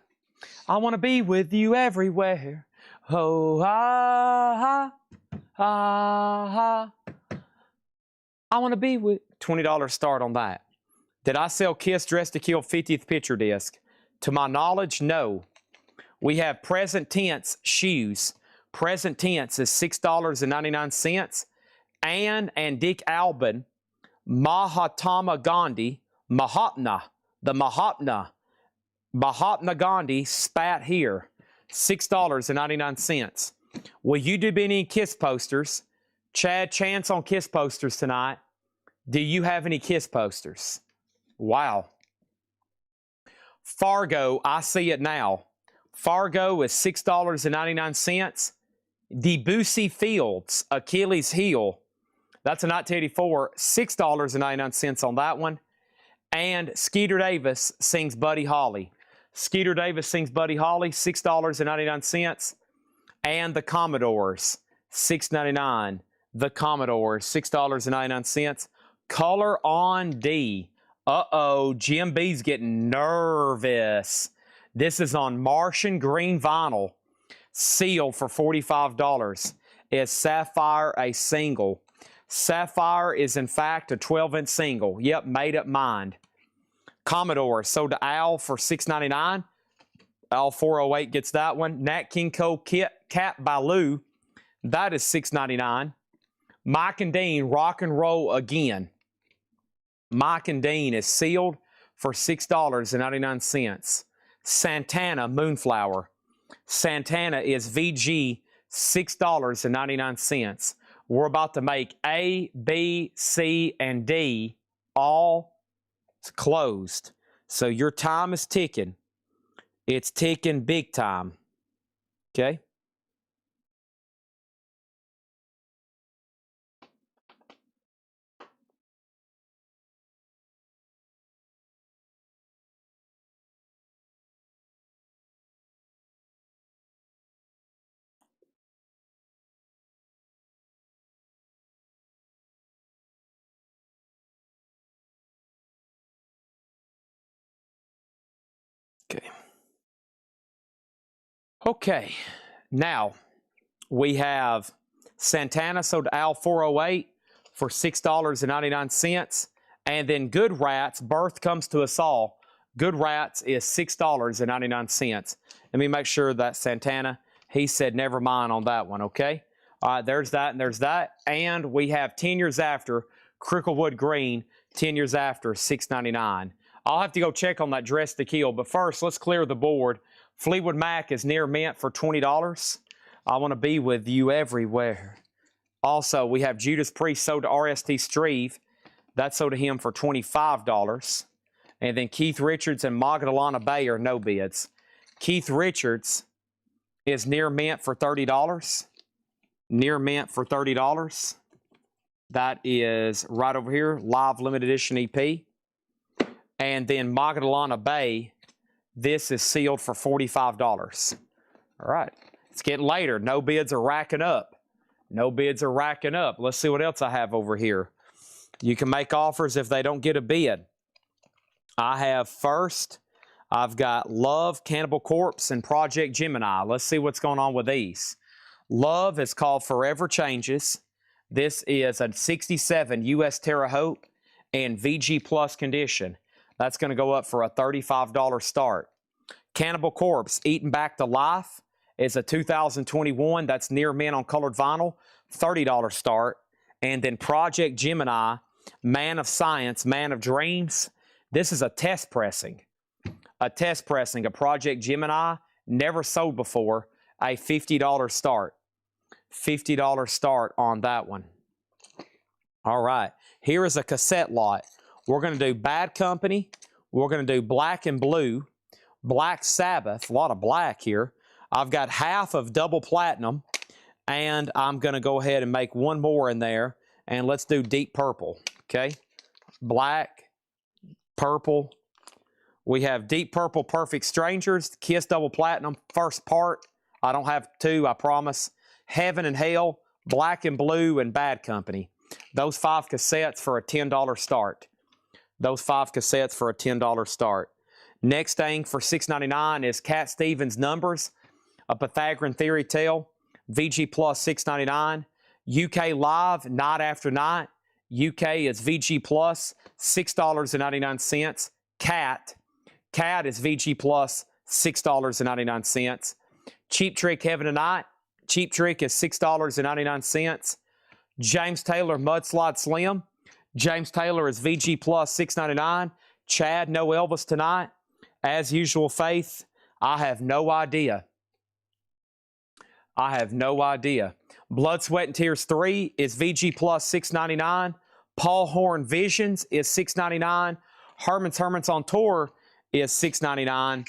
I want to be with you everywhere. Oh, ha, ha, ha, ha. I want to be with... $20 start on that. Did I sell Kiss Dress to Kill 50th picture disc? To my knowledge, no. We have Present Tense shoes. Present Tense is $6.99. Anne and Dick Albin, Mahatma Gandhi, Mahatma Gandhi spat here, $6.99. Will you do any Kiss posters? Chad Chance on Kiss posters tonight. Do you have any Kiss posters? Wow. Fargo, I see it now. Fargo is $6.99. Debussy Fields, Achilles Heel. That's a 1984, $6.99 on that one. And Skeeter Davis sings Buddy Holly. Skeeter Davis sings Buddy Holly, $6.99. And the Commodores, $6.99. The Commodores, $6.99. Color on D. Uh-oh, Jim B's getting nervous. This is on Martian green vinyl. Sealed for $45. Is Sapphire a single? Sapphire is, in fact, a 12-inch single. Yep, Made Up Mind. Commodore sold to Al for $6.99. Al 408 gets that one. Nat King Cole Cat by Lou. That is $6.99. Mike and Dean, Rock and Roll Again. Mike and Dean is sealed for $6.99. Santana, Moonflower. Santana is VG, $6.99. We're about to make A, B, C, and D all closed. So your time is ticking. It's ticking big time. Okay? Okay. Okay. Now, we have Santana sold to Al 408 for $6.99. And then Good Rats, birth comes to us all. Good Rats is $6.99. Let me make sure that Santana, he said never mind on that one, okay? All right, there's that and there's that. And we have 10 years after, Cricklewood Green, 10 years after, $6.99. I'll have to go check on that dress to kill, but first, let's clear the board. Fleetwood Mac is near mint for $20. I want to be with you everywhere. Also, we have Judas Priest sold to RST Streve. That sold to him for $25. And then Keith Richards and Magdalena Bay are no bids. Keith Richards is near mint for $30. Near mint for $30. That is right over here, live limited edition EP. And then Magdalena Bay, this is sealed for $45. All right. It's getting later. No bids are racking up. No bids are racking up. Let's see what else I have over here. You can make offers if they don't get a bid. I have first, I've got Love, Cannibal Corpse, and Project Gemini. Let's see what's going on with these. Love is called Forever Changes. This is a 67 U.S. Terre Haute and VG Plus condition. That's going to go up for a $35 start. Cannibal Corpse, Eaten Back to Life, is a 2021. That's near mint on colored vinyl, $30 start. And then Project Gemini, Man of Science, Man of Dreams. This is a test pressing. A test pressing, a Project Gemini, never sold before, a $50 start. $50 start on that one. All right, here is a cassette lot. We're going to do Bad Company. We're going to do Black and Blue, Black Sabbath, a lot of black here. I've got half of Double Platinum, and I'm going to go ahead and make one more in there, and let's do Deep Purple, okay? Black, purple. We have Deep Purple, Perfect Strangers, Kiss Double Platinum, first part. I don't have two, I promise. Heaven and Hell, Black and Blue, and Bad Company. Those 5 cassettes for a $10 start. Those 5 cassettes for a $10 start. Next thing for $6.99 is Cat Stevens Numbers, a Pythagorean Theory Tale, VG Plus $6.99. UK Live, Night After Night. UK is VG Plus, $6.99. Cat is VG Plus, $6.99. Cheap Trick Heaven and Night. Cheap Trick is $6.99. James Taylor Mudslide Slim. James Taylor is VG Plus $6.99. Chad, No Elvis Tonight. As Usual Faith. I have no idea. I have no idea. Blood, Sweat, and Tears 3 is VG Plus $6.99. Paul Horn Visions is $6.99. Herman's on Tour is $6.99.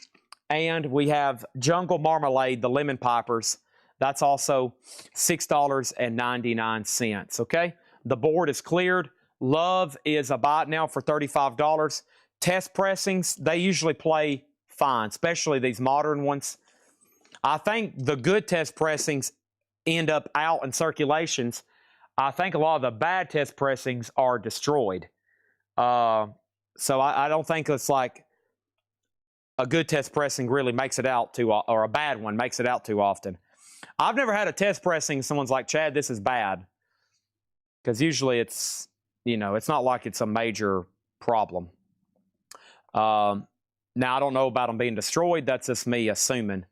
And we have Jungle Marmalade, the Lemon Pipers. That's also $6.99, okay? The board is cleared. Love is a buy now for $35. Test pressings, they usually play fine, especially these modern ones. I think the good test pressings end up out in circulations. I think a lot of the bad test pressings are destroyed. So I don't think it's like a good test pressing really makes it out too, or a bad one makes it out too often. I've never had a test pressing someone's like, Chad, this is bad. Because usually it's, you know, it's not like it's a major problem. Now, I don't know about them being destroyed. That's just me assuming.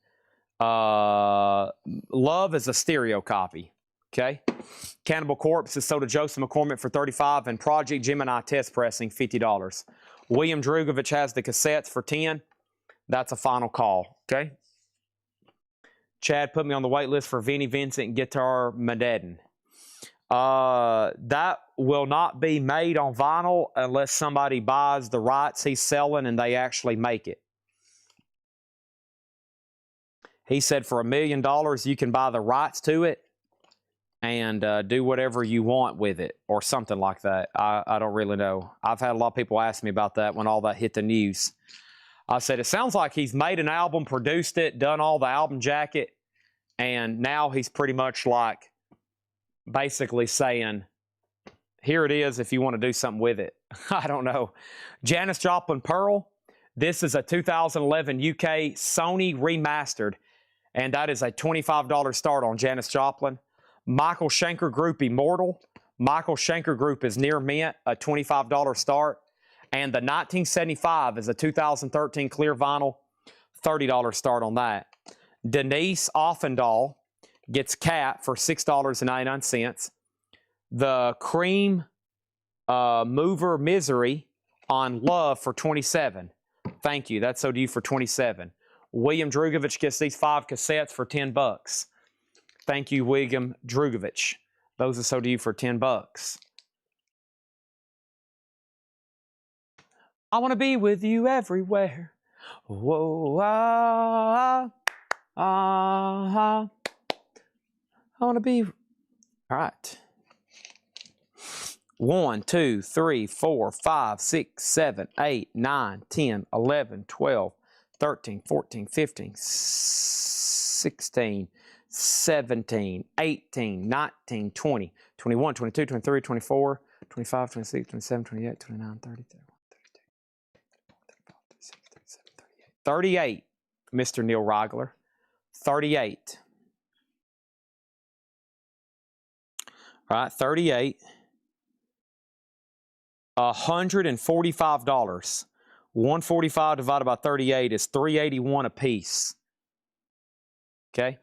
Love is a stereo copy. Okay. Cannibal Corpse is sold to Joseph McCormick for $35, and Project Gemini test pressing $50. William Drugovich has the cassettes for $10. That's a final call. Okay. Chad put me on the wait list for Vinnie Vincent Guitar Madeddin. That will not be made on vinyl unless somebody buys the rights he's selling and they actually make it. He said for $1 million, you can buy the rights to it and do whatever you want with it or something like that. I don't really know. I've had a lot of people ask me about that when all that hit the news. I said, it sounds like he's made an album, produced it, done all the album jacket, and now he's pretty much like basically saying, here it is if you want to do something with it. I don't know. Janis Joplin Pearl. This is a 2011 UK Sony remastered, and that is a $25 start on Janis Joplin. Michael Schenker Group Immortal. Michael Schenker Group is near mint, a $25 start. And the 1975 is a 2013 clear vinyl, $30 start on that. Denise Offendahl gets Cat for $6.99. The Cream Mover Misery on Love for $27. Thank you. That's so due for $27. William Drugovich gets these 5 cassettes for $10. Thank you, William Drugovich. Those are so due for $10. I want to be with you everywhere. Whoa, I want to be. All right. 1, 2, 3, 4, 5, 6, 7, 8, 9, 10, 11, 12, 13, 14, 15, 16, 17, 18, 19, 20, 21, 22, 23, 24, 25, 26, 27, 28, 29, 30, 38, Mr. Neil Rogler. 38. All right, 38. $145. 145 divided by 38 is $381 a piece. Okay?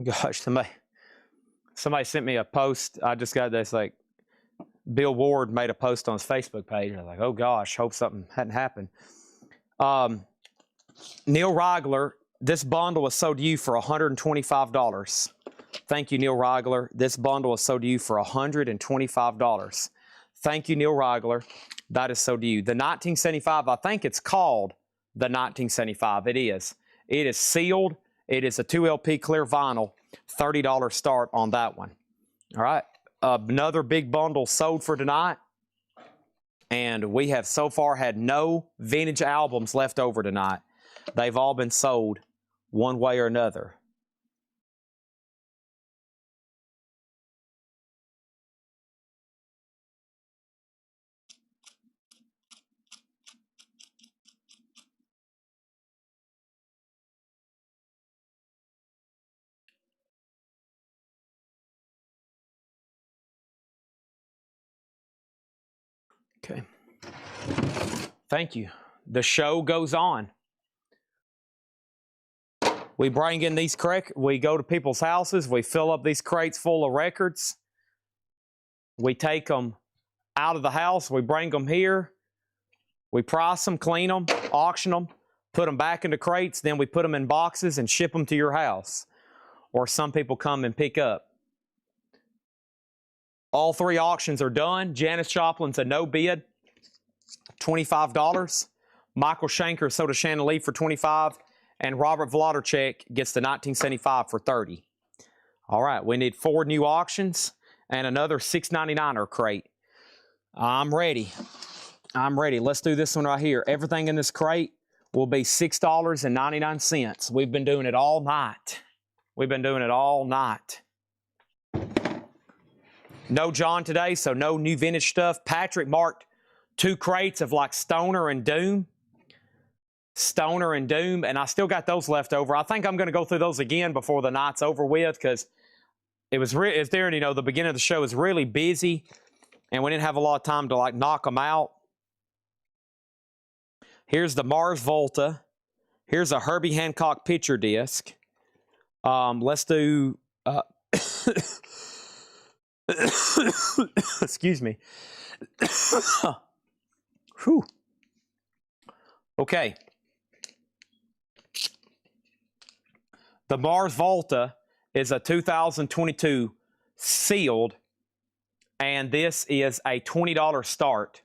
Gosh, somebody sent me a post. I just got this, like, Bill Ward made a post on his Facebook page. I was like, oh gosh, hope something hadn't happened. Neil Rogler, this bundle was sold to you for $125. Thank you, Neil Rogler. This bundle is sold to you for $125. Thank you, Neil Rogler. That is sold to you. The 1975, I think it's called the 1975. It is. It is sealed. It is a 2LP clear vinyl, $30 start on that one. All right. Another big bundle sold for tonight. And we have so far had no vintage albums left over tonight. They've all been sold one way or another. Okay. Thank you. The show goes on. We bring in these crates. We go to people's houses. We fill up these crates full of records. We take them out of the house. We bring them here. We price them, clean them, auction them, put them back into crates. Then we put them in boxes and ship them to your house. Or some people come and pick up. All 3 auctions are done. Janis Joplin's a no bid, $25. Michael Schenker sold a chandelier for $25. And Robert Wlodarczyk gets the 1975 for $30. All right, we need 4 new auctions and another $6.99 crate. I'm ready. I'm ready. Let's do this one right here. Everything in this crate will be $6.99. We've been doing it all night. We've been doing it all night. No John today, so no new vintage stuff. Patrick marked 2 crates of like Stoner and Doom. Stoner and Doom, and I still got those left over. I think I'm going to go through those again before the night's over with, because it's there, you know, the beginning of the show is really busy, and we didn't have a lot of time to like knock them out. Here's the Mars Volta. Here's a Herbie Hancock picture disc. Let's do... excuse me. Whew. Okay. The Mars Volta is a 2022 sealed, and this is a $20 start.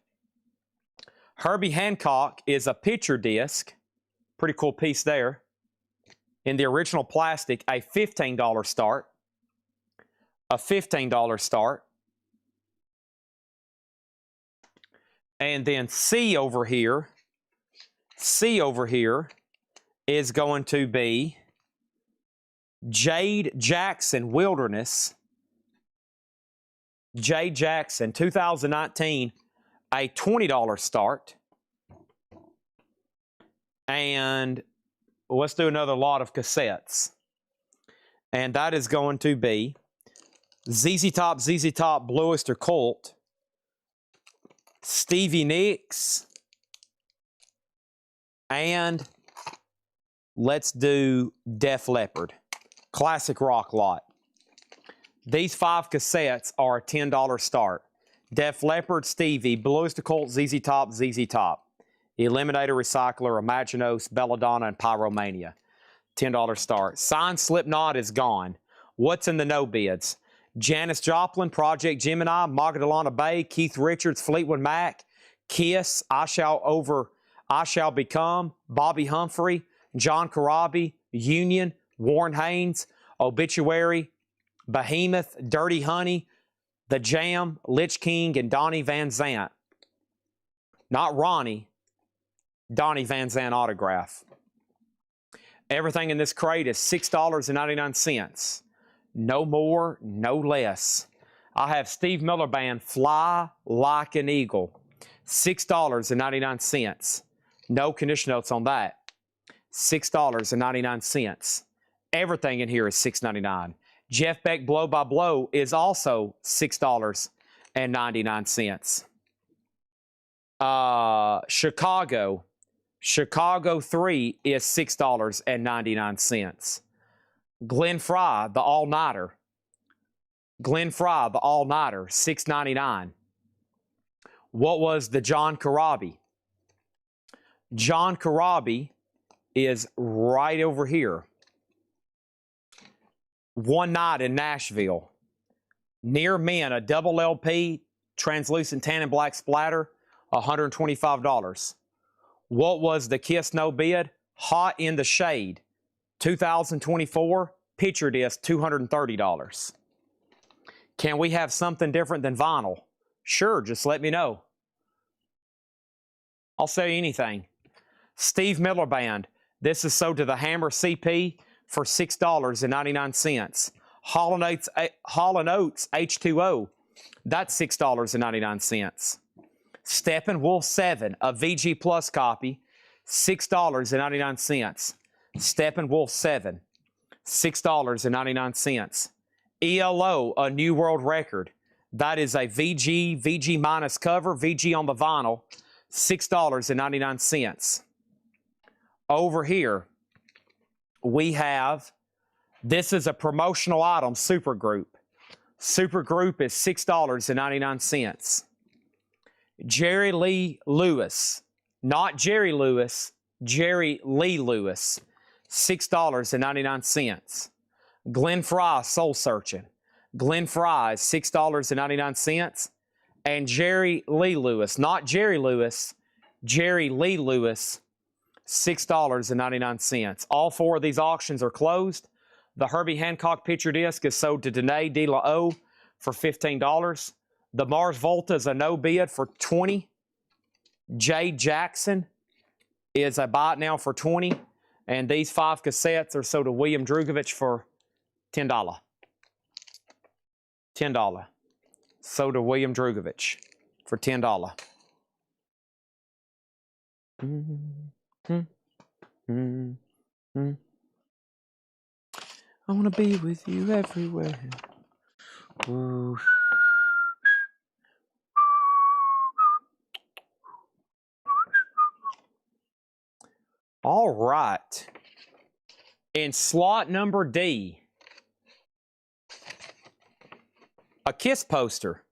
Herbie Hancock is a picture disc. Pretty cool piece there. In the original plastic, a $15 start. A $15 start. And then C over here is going to be Jade Jackson Wilderness. Jade Jackson, 2019, a $20 start. And let's do another lot of cassettes. And that is going to be ZZ Top, Blue Oyster Cult, Stevie Nicks, and let's do Def Leppard. Classic rock lot. These 5 cassettes are a $10 start. Def Leppard, Stevie, Blue Oyster Cult, ZZ Top, Eliminator, Recycler, Imaginos, Belladonna, and Pyromania. $10 start. Signed Slipknot is gone. What's in the no bids? Janis Joplin, Project Gemini, Magdalena Bay, Keith Richards, Fleetwood Mac, Kiss, I Shall Become, Bobby Humphrey, John Corabi, Union, Warren Haynes, Obituary, Behemoth, Dirty Honey, The Jam, Lich King, and Donnie Van Zant. Not Ronnie, Donnie Van Zant autograph. Everything in this crate is $6.99. No more, no less. I have Steve Miller Band, Fly Like an Eagle. $6.99. No condition notes on that. $6.99. Everything in here is $6.99. Jeff Beck Blow by Blow is also $6.99. Chicago 3 is $6.99. Glenn Fry, the All-Nighter. $6.99. What was the John Corabi? John Corabi is right over here. One Night in Nashville. Near Men, a double LP, translucent tan and black splatter, $125. What was the Kiss no bid? Hot in the Shade, 2024, picture disc, $230. Can we have something different than vinyl? Sure, just let me know. I'll sell you anything. Steve Miller Band. This is sold to the Hammer CP for $6.99. Hall & Oates H2O. That's $6.99. Steppenwolf 7, a VG Plus copy, $6.99. Steppenwolf 7, $6.99. ELO, a New World Record. That is a VG minus cover, VG on the vinyl, $6.99. Over here, we have, this is a promotional item, Supergroup. Supergroup is $6.99. Jerry Lee Lewis, not Jerry Lewis, Jerry Lee Lewis, $6.99. Glenn Fry, Soul Searching. Glenn Fry is $6.99. And Jerry Lee Lewis, not Jerry Lewis, Jerry Lee Lewis, $6.99. All 4 of these auctions are closed. The Herbie Hancock picture disc is sold to Danae De La O for $15. The Mars Volta is a no bid for $20. Jade Jackson is I buy it now for $20, and these 5 cassettes are sold to William Drugovich for $10. $10. Sold to William Drugovich for $10. I want to be with you everywhere. Woo. All right. In slot number D, a KISS poster.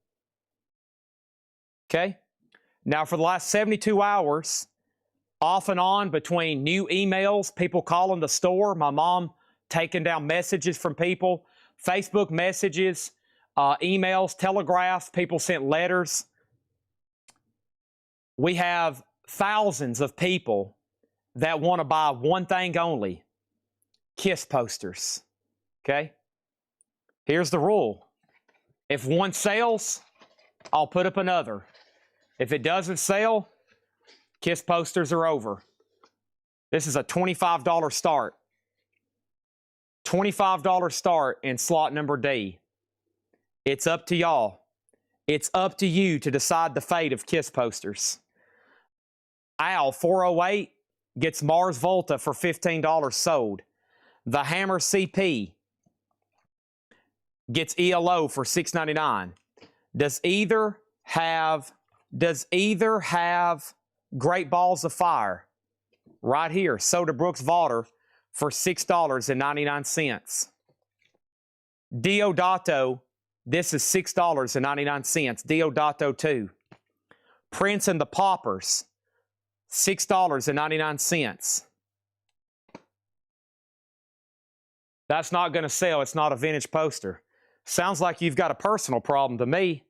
Okay? Now, for the last 72 hours, off and on between new emails, people calling the store, my mom taking down messages from people, Facebook messages, emails, telegraphs, people sent letters. We have thousands of people that want to buy one thing only, KISS posters. Okay? Here's the rule. If one sells, I'll put up another. If it doesn't sell, KISS posters are over. This is a $25 start. $25 start in slot number D. It's up to y'all. It's up to you to decide the fate of KISS posters. Al 408 gets Mars Volta for $15 sold. The Hammer CP gets ELO for $6.99. Does either have Great Balls of Fire? Right here, Soda Brooks Vaulter for $6.99. Diodato, this is $6.99. Diodato 2. Prince and the Paupers, $6.99. That's not going to sell. It's not a vintage poster. Sounds like you've got a personal problem to me.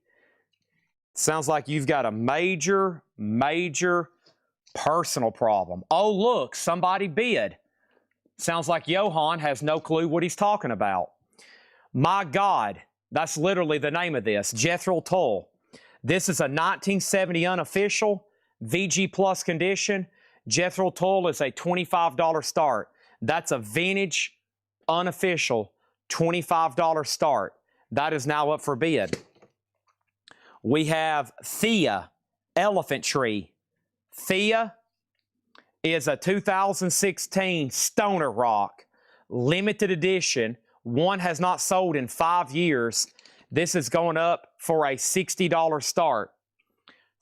Sounds like you've got a major, major personal problem. Oh, look, somebody bid. Sounds like Johan has no clue what he's talking about. My God, that's literally the name of this, Jethro Tull. This is a 1970 unofficial, VG Plus condition. Jethro Tull is a $25 start. That's a vintage, unofficial, $25 start. That is now up for bid. We have Thea, Elephant Tree. Thea is a 2016 Stoner Rock, limited edition. One has not sold in 5 years. This is going up for a $60 start.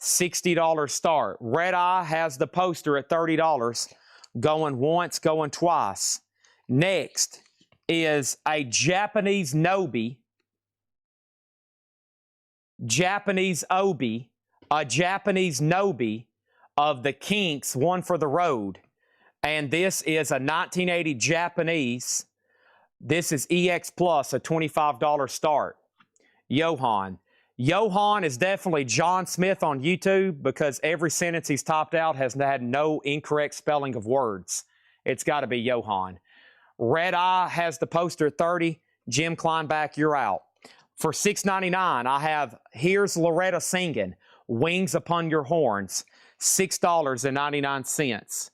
$60 start. Red Eye has the poster at $30. Going once, going twice. Next is a Japanese Nobi. Japanese Obi. A Japanese Nobi of the Kinks, One for the Road. And this is a 1980 Japanese. This is EX Plus, a $25 start. Johan. Johan is definitely John Smith on YouTube because every sentence he's topped out has had no incorrect spelling of words. It's got to be Johan. Red Eye has the poster at $30. Jim Kleinback, you're out. For $6.99, I have Here's Loretta Singing, Wings Upon Your Horns, $6.99.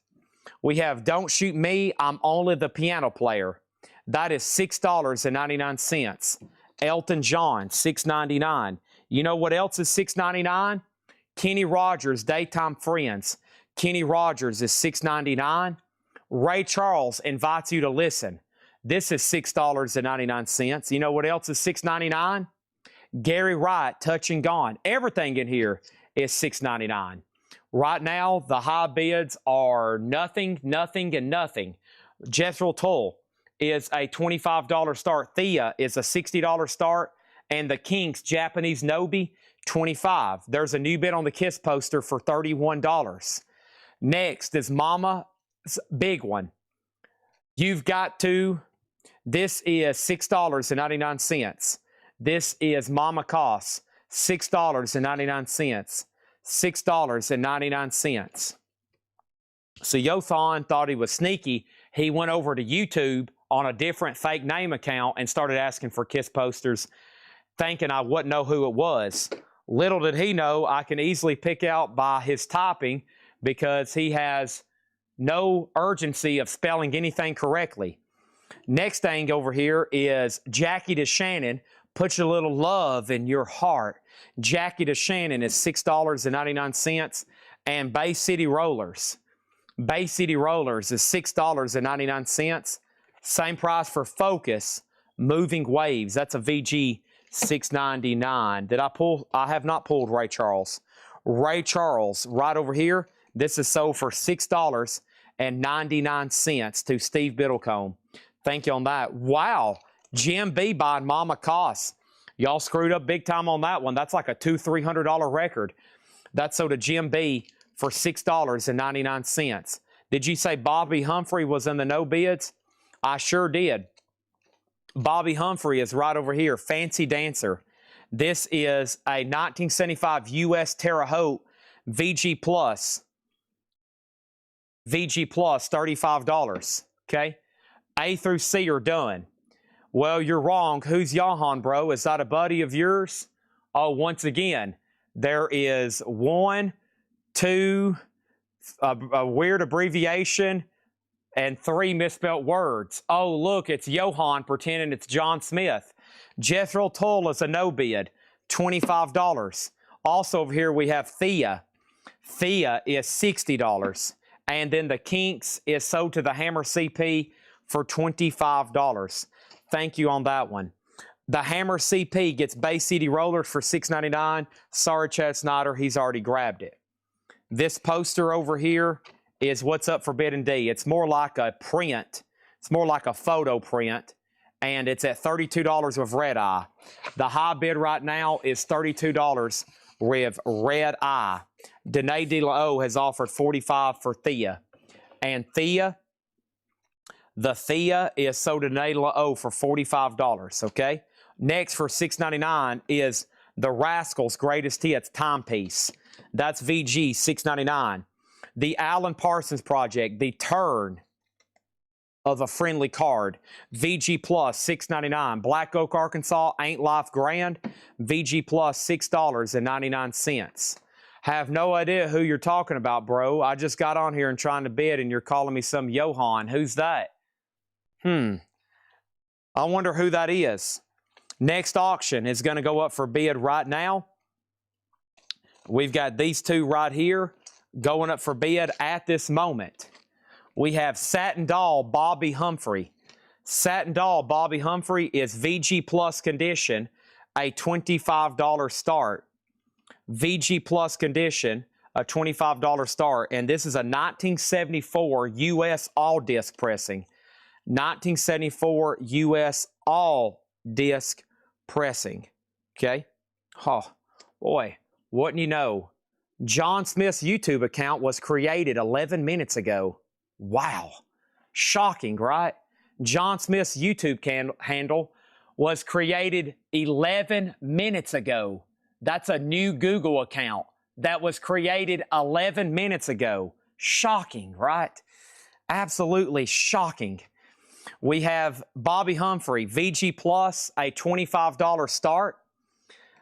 We have Don't Shoot Me, I'm Only the Piano Player. That is $6.99. Elton John, $6.99. You know what else is $6.99? Kenny Rogers, Daytime Friends. Kenny Rogers is $6.99. Ray Charles invites you to listen. This is $6.99. You know what else is $6.99? Gary Wright, Touch and Gone. Everything in here is $6.99. Right now, the high bids are nothing, nothing, and nothing. Jethro Tull is a $25 start. Thea is a $60 start. And the Kinks Japanese Nobi, $25. There's a new bid on the KISS poster for $31. Next is Mama's big one. You've got to, this is $6.99. This is Mama Costs, $6.99. $6.99. So Johan thought he was sneaky. He went over to YouTube on a different fake name account and started asking for KISS posters, thinking I wouldn't know who it was. Little did he know I can easily pick out by his typing because he has no urgency of spelling anything correctly. Next thing over here is Jackie DeShannon. Put a little love in your heart. Jackie DeShannon is $6.99. And Bay City Rollers. Bay City Rollers is $6.99. Same price for Focus Moving Waves. That's a VG $6.99. Did I pull? I have not pulled Ray Charles. Ray Charles right over here. This is sold for $6.99 to Steve Biddlecombe. Thank you on that. Wow. Jim B buying Mama Koss. Y'all screwed up big time on that one. That's like a $200-300 record. That's sold to Jim B for $6.99. Did you say Bobby Humphrey was in the no bids? I sure did. Bobby Humphrey is right over here. Fancy Dancer. This is a 1975 U.S. Terre Haute VG Plus. VG Plus, $35. Okay? A through C are done. Well, you're wrong. Who's Johan, bro? Is that a buddy of yours? Oh, once again, there is one, two, a weird abbreviation, and three misspelled words. Oh, look, it's Johan pretending it's John Smith. Jethro Tull is a no bid, $25. Also over here we have Thea. Thea is $60. And then the Kinks is sold to the Hammer CP for $25. Thank you on that one. The Hammer CP gets Bay City Rollers for $6.99. Sorry, Chad Snyder, he's already grabbed it. This poster over here is what's up for bid and D. It's more like a print. It's more like a photo print, and it's at $32 with red eye. The high bid right now is $32 with red eye. Danae De La O has offered $45 for Thea. And Thea, the Thea is sold to Danae De La O for $45, okay? Next for $6.99 is the Rascals Greatest Hits Timepiece. That's VG $6.99. The Alan Parsons Project, The Turn of a Friendly Card, VG Plus $6.99. Black Oak, Arkansas, Ain't Life Grand, VG Plus $6.99. Have no idea who you're talking about, bro. I just got on here and trying to bid, and you're calling me some Johan. Who's that? I wonder who that is. Next auction is going to go up for bid right now. We've got these two right here going up for bid at this moment. We have Satin Doll Bobby Humphrey. Satin Doll Bobby Humphrey is VG Plus condition, a $25 start. VG Plus condition, a $25 start. And this is a 1974 U.S. all-disc pressing. 1974 U.S. all-disc pressing. Okay? Oh, boy. Wouldn't you know? John Smith's YouTube account was created 11 minutes ago. Wow. Shocking, right? John Smith's YouTube handle was created 11 minutes ago. That's a new Google account that was created 11 minutes ago. Shocking, right? Absolutely shocking. We have Bobby Humphrey, VG Plus, a $25 start.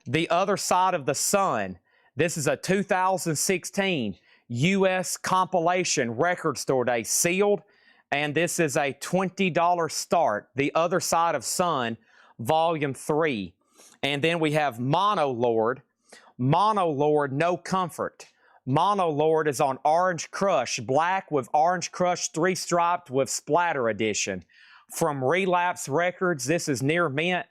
The Other Side of the Sun. This is a 2016 U.S. compilation record store day sealed, and this is a $20 start. The Other Side of Sun, Volume 3. And then we have Mono Lord. Mono Lord, No Comfort. Mono Lord is on Orange Crush, black with Orange Crush 3-striped with splatter edition. From Relapse Records, this is near mint,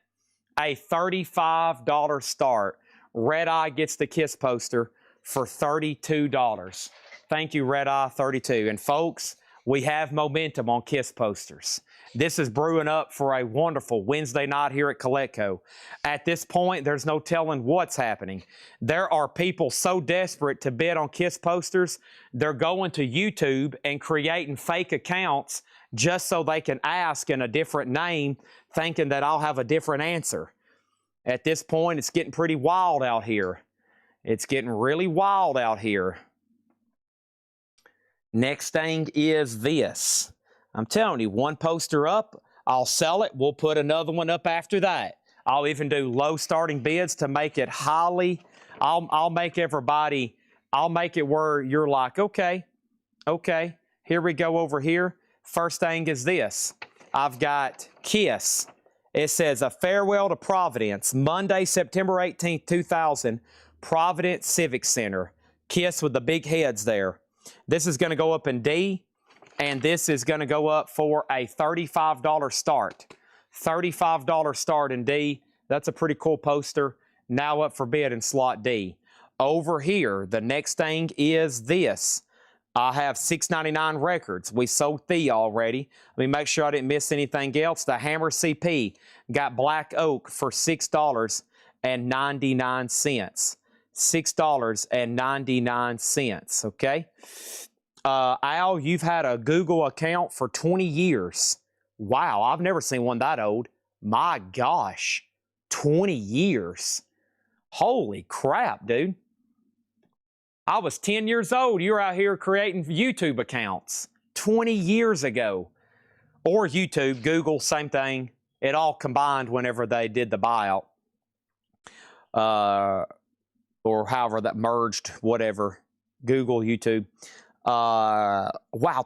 a $35 start. Red Eye gets the Kiss poster for $32. Thank you, Red Eye 32. And folks, we have momentum on Kiss posters. This is brewing up for a wonderful Wednesday night here at Coletco. At this point, there's no telling what's happening. There are people so desperate to bid on Kiss posters, they're going to YouTube and creating fake accounts just so they can ask in a different name, thinking that I'll have a different answer. At this point, it's getting pretty wild out here. It's getting really wild out here. Next thing is this. I'm telling you, one poster up, I'll sell it. We'll put another one up after that. I'll even do low starting bids to make it highly. I'll make everybody, I'll make it where you're like, okay, Here we go over here. First thing is this. I've got KISS. It says, a farewell to Providence, Monday, September 18th, 2000, Providence Civic Center. KISS with the big heads there. This is going to go up in D, and this is going to go up for a $35 start. $35 start in D. That's a pretty cool poster. Now up for bid in slot D. Over here, the next thing is this. I have $6.99 records. We sold the already. Let me make sure I didn't miss anything else. The Hammer CP got Black Oak for $6.99. $6.99, okay? Al, you've had a Google account for 20 years. Wow, I've never seen one that old. My gosh, 20 years. Holy crap, dude. I was 10 years old. You're out here creating YouTube accounts 20 years ago. Or YouTube, Google, same thing. It all combined whenever they did the buyout. Or however that merged, whatever. Google, YouTube. Wow,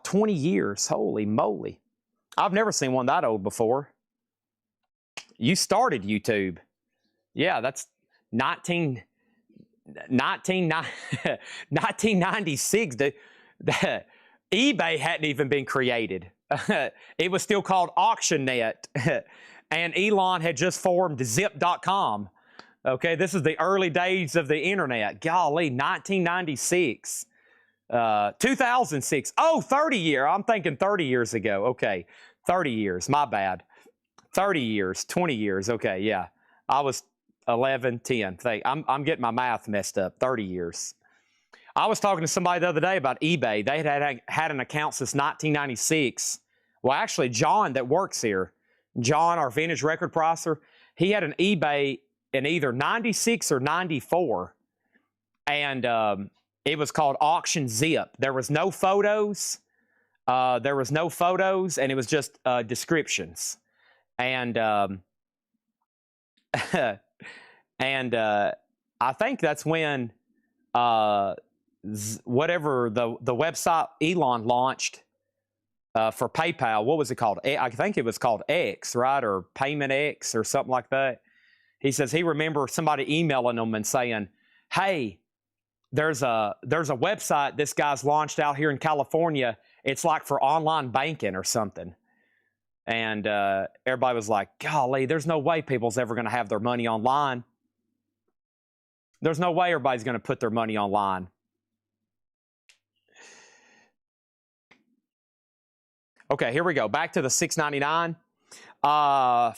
20 years. Holy moly. I've never seen one that old before. You started YouTube. Yeah, that's 1996. eBay hadn't even been created. It was still called AuctionNet. And Elon had just formed Zip.com. Okay, this is the early days of the internet. Golly, 1996. 2006. Oh, 30 year. I'm thinking 30 years ago. Okay, 30 years. My bad. 30 years, 20 years. Okay, yeah. I was 11, 10. I'm getting my math messed up. 30 years. I was talking to somebody the other day about eBay. They had an account since 1996. Well, actually, John that works here, John, our vintage record pricer, he had an eBay in either 96 or 94. And it was called Auction Zip. There was no photos. And it was just descriptions. And and I think that's when whatever the website Elon launched for PayPal, what was it called? I think it was called X, right? Or Payment X or something like that. He says he remembers somebody emailing him and saying, hey, there's a website this guy's launched out here in California. It's like for online banking or something. And everybody was like, golly, there's no way people's ever going to have their money online. There's no way everybody's going to put their money online. Okay, here we go. Back to the $6.99.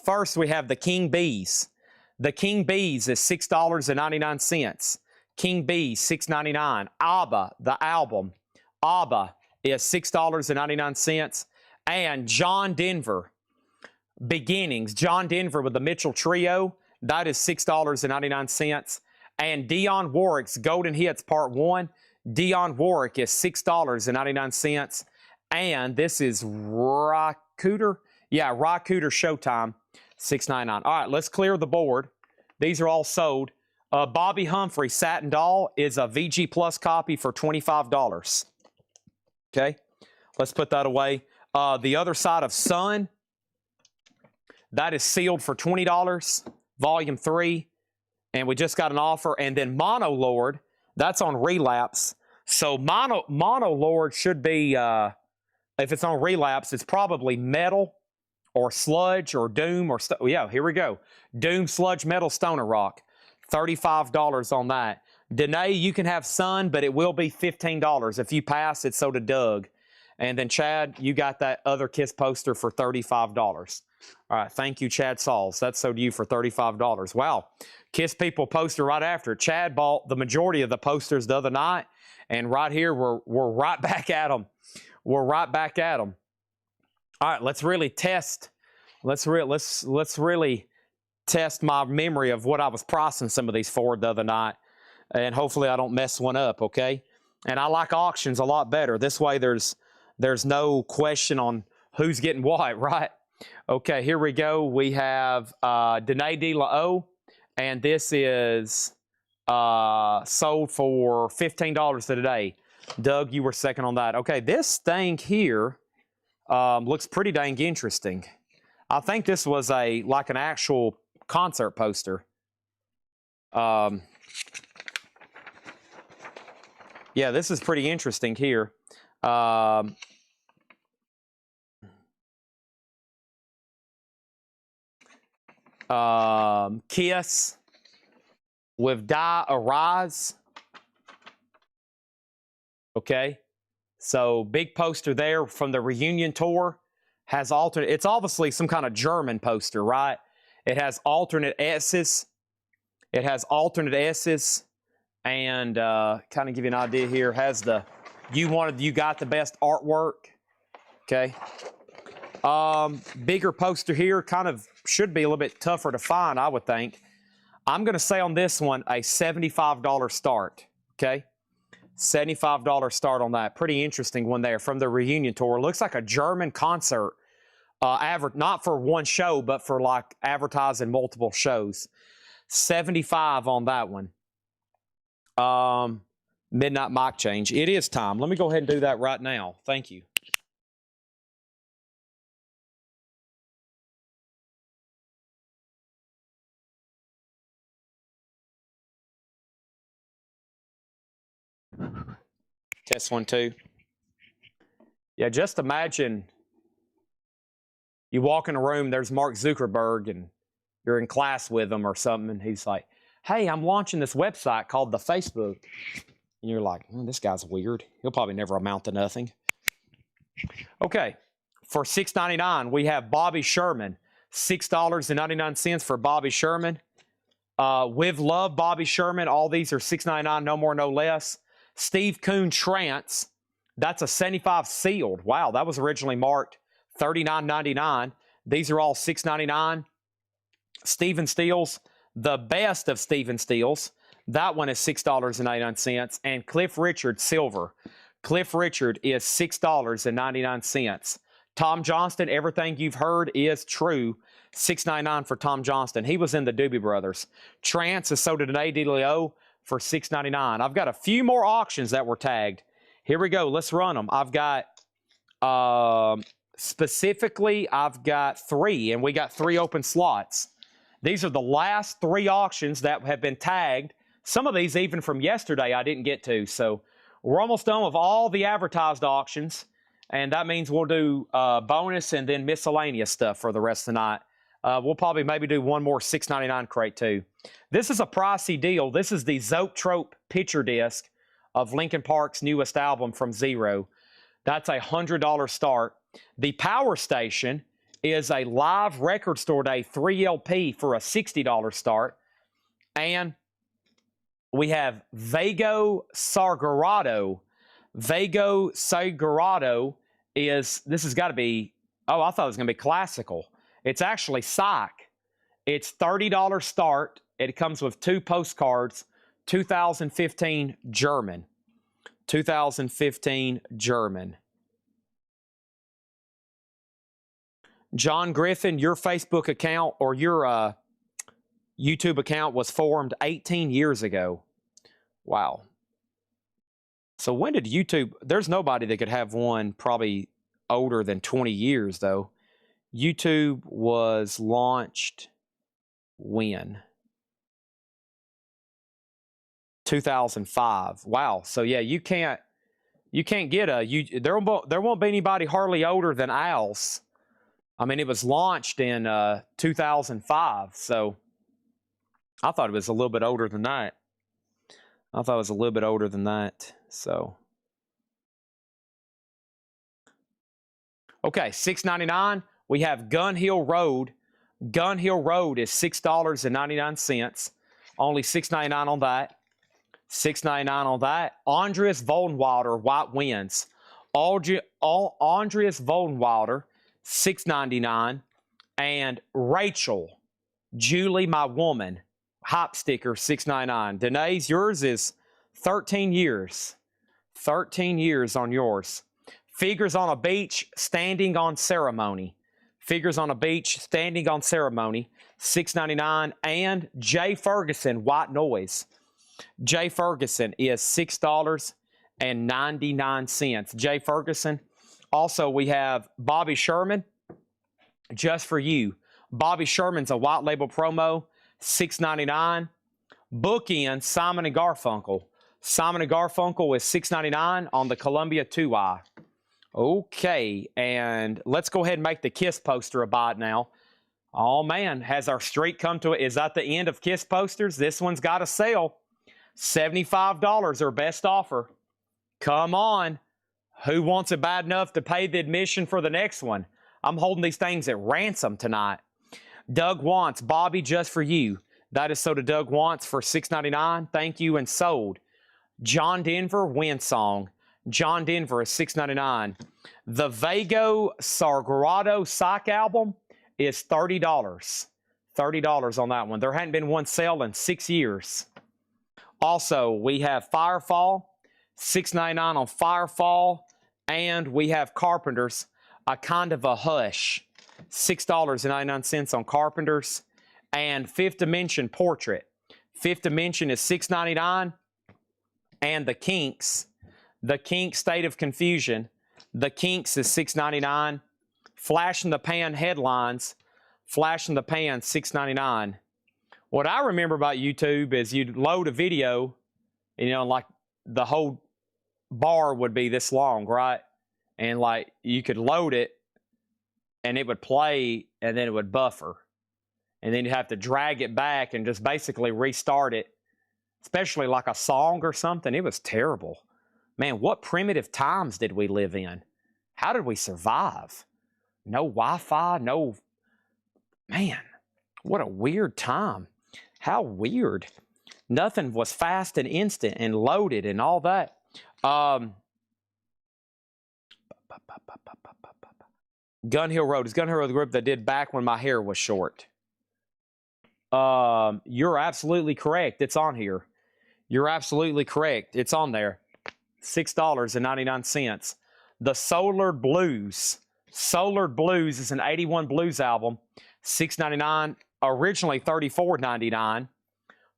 First, we have the King Bees. The King Bees is $6.99. King Bees, $6.99. ABBA, the album. ABBA is $6.99. And John Denver, Beginnings. John Denver with the Mitchell Trio, that is $6.99. And Dionne Warwick's Golden Hits Part 1, Dionne Warwick is $6.99. And this is Rycooter. Yeah, Rycooter Showtime, $6.99. All right, let's clear the board. These are all sold. Bobby Humphrey Satin Doll is a VG Plus copy for $25. Okay, let's put that away. The Other Side of Sun, that is sealed for $20, Volume 3. And we just got an offer. And then Mono Lord, that's on Relapse. So Mono Lord should be, if it's on Relapse, it's probably Metal or Sludge or Doom or, yeah, here we go. Doom, Sludge, Metal, Stoner Rock. $35 on that. Danae, you can have Sun, but it will be $15. If you pass, it's so to Doug. And then Chad, you got that other KISS poster for $35. All right, thank you, Chad Sauls. That's sold to you for $35. Wow. KISS people poster right after. Chad bought the majority of the posters the other night, and right here we're right back at them. We're right back at them. All right, let's really test. Let's really test my memory of what I was pricing some of these for the other night, and hopefully I don't mess one up. Okay. And I like auctions a lot better. This way, there's no question on who's getting what, right? Okay, here we go. We have Danae De La O, and this is sold for $15 today. Doug, you were second on that. Okay, this thing here looks pretty dang interesting. I think this was like an actual concert poster. Yeah, this is pretty interesting here. Kiss with Die Arise. Okay, so big poster there from the reunion tour. Has alternate, it's obviously some kind of German poster, right? It has alternate S's. It has alternate S's, and kind of give you an idea here, has the you got the best artwork. Okay. Bigger poster here, kind of should be a little bit tougher to find, I would think. I'm going to say on this one a $75 start. Okay. $75 start on that. Pretty interesting one there from the reunion tour. Looks like a German concert. Not for one show, but for like advertising multiple shows. 75 on that one. Midnight mic change. It is time. Let me go ahead and do that right now. Thank you. Test 1, 2. Yeah, just imagine you walk in a room, there's Mark Zuckerberg, and you're in class with him or something, and he's like, hey, I'm launching this website called the Facebook. And you're like, this guy's weird. He'll probably never amount to nothing. Okay, for $6.99, we have Bobby Sherman. $6.99 for Bobby Sherman. With love, Bobby Sherman. All these are $6.99, no more, no less. Steve Coon Trance. That's a 75 sealed. Wow, that was originally marked $39.99. These are all $6.99. Stephen Stills, the best of Stephen Stills. That one is $6.99. And Cliff Richard Silver. Cliff Richard is $6.99. Tom Johnston, everything you've heard is true. $6.99 for Tom Johnston. He was in the Doobie Brothers. Trance is sold today, DLO, for $6.99. I've got a few more auctions that were tagged. Here we go. Let's run them. I've got, specifically, I've got 3, and we got 3 open slots. These are the last 3 auctions that have been tagged. Some of these, even from yesterday, I didn't get to. So we're almost done with all the advertised auctions, and that means we'll do bonus and then miscellaneous stuff for the rest of the night. We'll probably maybe do one more $6.99 crate too. This is a pricey deal. This is the Zoetrope picture disc of Linkin Park's newest album, From Zero. That's a $100 start. The Power Station is a live record store day 3 LP for a $60 start. And we have Vago Sagrado. Vago Sagrado is, this has got to be, oh, I thought it was going to be classical. It's actually Psych. It's $30 start. It comes with 2 postcards. 2015 German. 2015 German. John Griffin, your Facebook account or your YouTube account was formed 18 years ago. Wow. So when did YouTube... There's nobody that could have one probably older than 20 years, though. YouTube was launched when? 2005. Wow. So yeah, you can't get a... there won't be anybody hardly older than Al's. I mean, it was launched in 2005, so I thought it was a little bit older than that. I thought it was a little bit older than that, so. Okay, $6.99. We have Gun Hill Road. Gun Hill Road is $6.99. Only $6.99 on that. $6.99 on that. Andreas Vollenweider, White Winds. Andreas Vollenweider, $6.99. And Rachel, Julie, My Woman, Hype Sticker, $6.99. Danae's, yours is 13 years. 13 years on yours. Figures on a Beach, Standing on Ceremony. Figures on a Beach, Standing on Ceremony, $6.99. And Jay Ferguson, White Noise. Jay Ferguson is $6.99. Jay Ferguson. Also, we have Bobby Sherman, Just For You. Bobby Sherman's a white label promo, $6.99. Bookend, Simon and Garfunkel. Simon and Garfunkel is $6.99 on the Columbia 2i. Okay, and let's go ahead and make the Kiss poster a buy now. Oh man, has our streak come to it? Is that the end of Kiss posters? This one's got a sale. $75, our best offer. Come on. Who wants it bad enough to pay the admission for the next one? I'm holding these things at ransom tonight. Doug Wants, Bobby, Just For You. That is so to Doug Wants for $6.99. Thank you, and sold. John Denver, Wind Song. John Denver is $6.99. The Vago Sargrado Psych album is $30. $30 on that one. There hadn't been one sale in 6 years. Also, we have Firefall, $6.99 on Firefall, and we have Carpenters, A Kind of a Hush, $6.99 on Carpenters, and Fifth Dimension Portrait. Fifth Dimension is $6.99, and The Kinks State of Confusion, The Kinks is $6.99. Flash in the Pan Headlines, Flash in the Pan, $6.99. What I remember about YouTube is you'd load a video, you know, like the whole bar would be this long, right? And like you could load it and it would play and then it would buffer. And then you'd have to drag it back and just basically restart it, especially like a song or something. It was terrible. Man, what primitive times did we live in? How did we survive? No Wi-Fi, no... Man, what a weird time. How weird. Nothing was fast and instant and loaded and all that. Gun Hill Road. Is Gun Hill Road the group that did Back When My Hair Was Short? You're absolutely correct. It's on here. You're absolutely correct. It's on there. $6.99. The Solar Blues. Solar Blues is an 81 blues album. $6.99. Originally $34.99.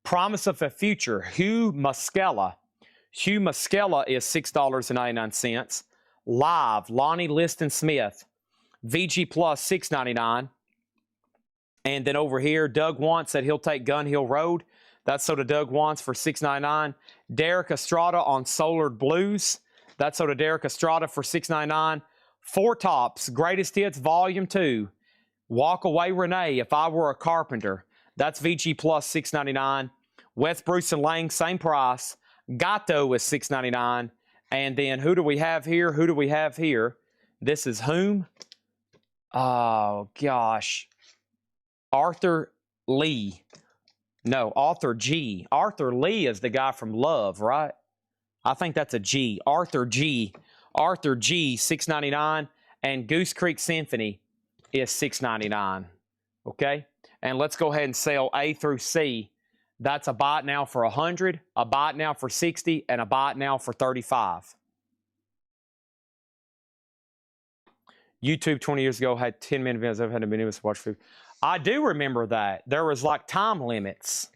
Promise of a Future. Hugh Muscella. Hugh Muscella is $6.99. Live. Lonnie Liston Smith. VG Plus $6.99. And then over here, Doug Wants that he'll take Gun Hill Road. That's so to Doug Wants for $6.99. Derek Estrada on Solar Blues. That's so to Derek Estrada for $6.99. Four Tops, Greatest Hits Volume 2. Walk Away Renee, If I Were a Carpenter. That's VG Plus $6.99. Wes Bruce and Lang, same price. Gato is $6.99. And then who do we have here? Who do we have here? This is whom? Oh, gosh. Arthur Lee. No, Arthur G. Arthur Lee is the guy from Love, right? I think that's a G. Arthur G. Arthur G, $6.99. And Goose Creek Symphony is $6.99. Okay? And let's go ahead and sell A through C. That's a buy it now for $100, a buy it now for $60, and a buy it now for $35. YouTube 20 years ago had 10-minute videos. I've had a minute to watch food. I do remember that. There was like time limits.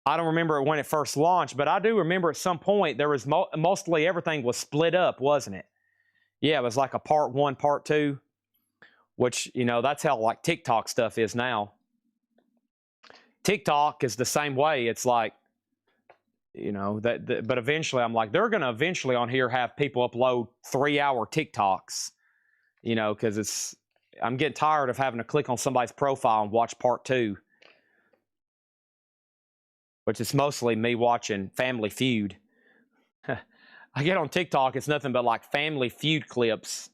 I don't remember when it first launched, but I do remember at some point there was mostly everything was split up, wasn't it? Yeah, it was like a part 1, part 2, which, you know, that's how like TikTok stuff is now. TikTok is the same way. It's like, you know, but eventually I'm like, they're going to eventually on here have people upload 3-hour TikToks, you know, because I'm getting tired of having to click on somebody's profile and watch part 2. Which is mostly me watching Family Feud. I get on TikTok, it's nothing but like Family Feud clips.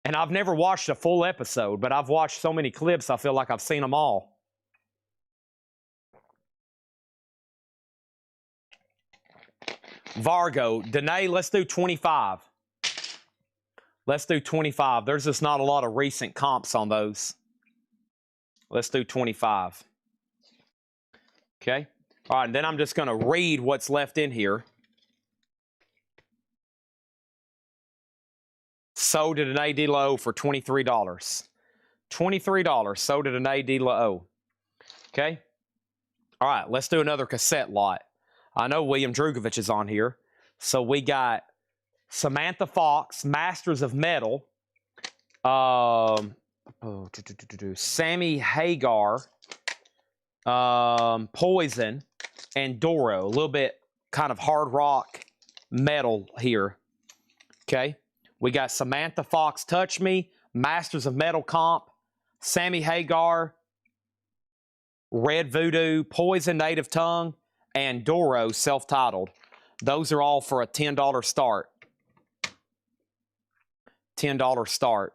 And I've never watched a full episode, but I've watched so many clips, I feel like I've seen them all. Vargo. Danae, let's do 25. Let's do 25. There's just not a lot of recent comps on those. Let's do 25. Okay. All right, and then I'm just going to read what's left in here. Sold to Danae DeLo for $23. $23. Sold to Danae DeLo. Okay. All right, let's do another cassette lot. I know William Drugovich is on here. So we got Samantha Fox, Masters of Metal, Sammy Hagar, Poison, and Doro. A little bit kind of hard rock metal here. Okay. We got Samantha Fox, Touch Me, Masters of Metal Comp, Sammy Hagar, Red Voodoo, Poison, Native Tongue, and Doro, self-titled. Those are all for a $10 start. $10 start.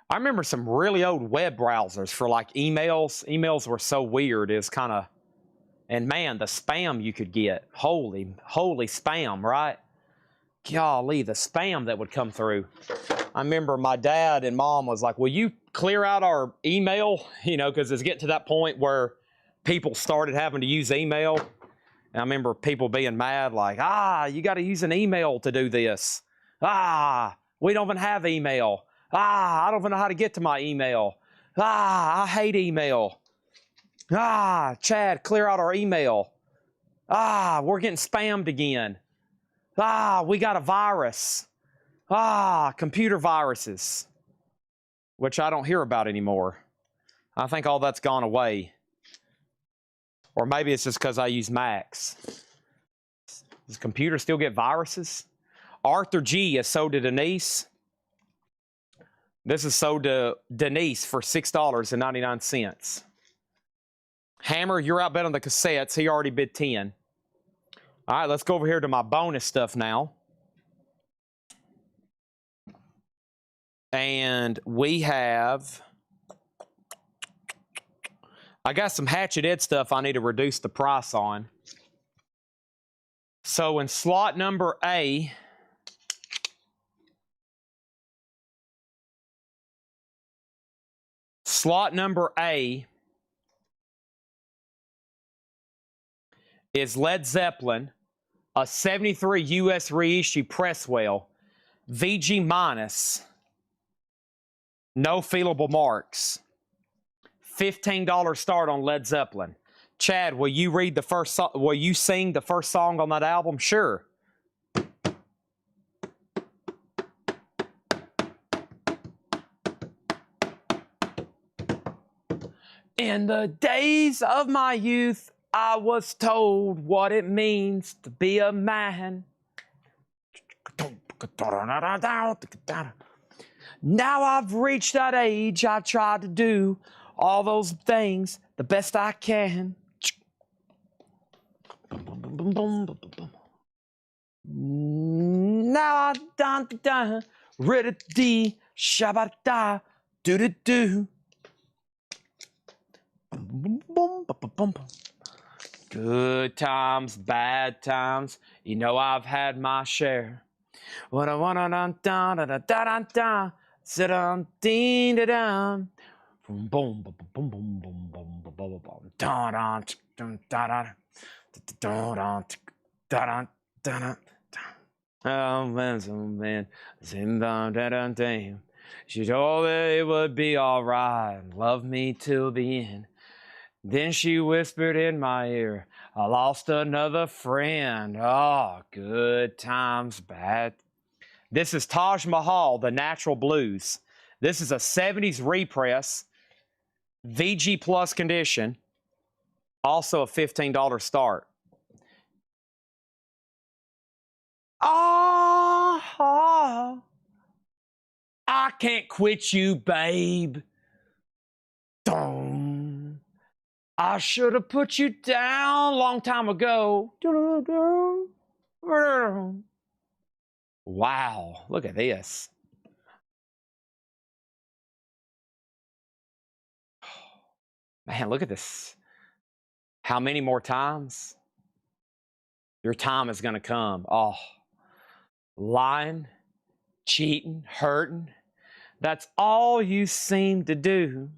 I remember some really old web browsers for like emails. Emails were so weird. It's kind of, and man, the spam you could get. Holy spam, right? Golly, the spam that would come through. I remember my dad and mom was like, will you clear out our email? You know, because it's getting to that point where people started having to use email. And I remember people being mad like, you got to use an email to do this. We don't even have email. I don't even know how to get to my email. I hate email. Chad, clear out our email. We're getting spammed again. We got a virus. Computer viruses. Which I don't hear about anymore. I think all that's gone away. Or maybe it's just because I use Macs. Does computer still get viruses? Arthur G is sold to Denise. This is sold to Denise for $6.99. Hammer, you're out betting the cassettes. He already bid 10. All right, let's go over here to my bonus stuff now. And we have... I got some Hatchet Ed stuff I need to reduce the price on. So in slot number A... Slot number A is Led Zeppelin, a 73 US reissue Presswell, VG minus, no feelable marks. $15 start on Led Zeppelin. Chad, will you read the first will you sing the first song on that album? Sure. In the days of my youth, I was told what it means to be a man. Now I've reached that age, I try to do all those things the best I can. Now I done ready to shabba do do do. Good times, bad times, you know I've had my share. What I want to da da da da da sit on ding da da boom boom boom boom boom boom boom boom boom da da da da da da. Oh man, damn. She told me it would be alright, love me till the end. Then she whispered in my ear, I lost another friend. Oh, good times, bad. This is Taj Mahal, The Natural Blues. This is a 70s repress, VG Plus condition, also a $15 start. I can't quit you, babe. Dum. I should have put you down a long time ago. Wow, look at this. Man, look at this. How many more times? Your time is going to come. Oh, lying, cheating, hurting. That's all you seem to do.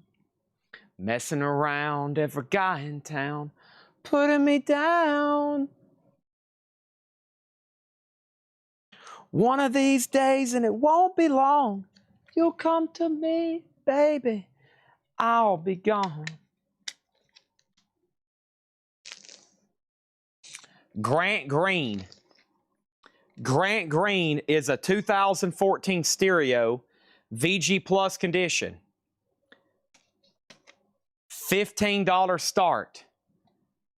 Messing around every guy in town, putting me down. One of these days, and it won't be long, you'll come to me, baby. I'll be gone. Grant Green. Grant Green is a 2014 stereo, VG Plus condition. $15 start.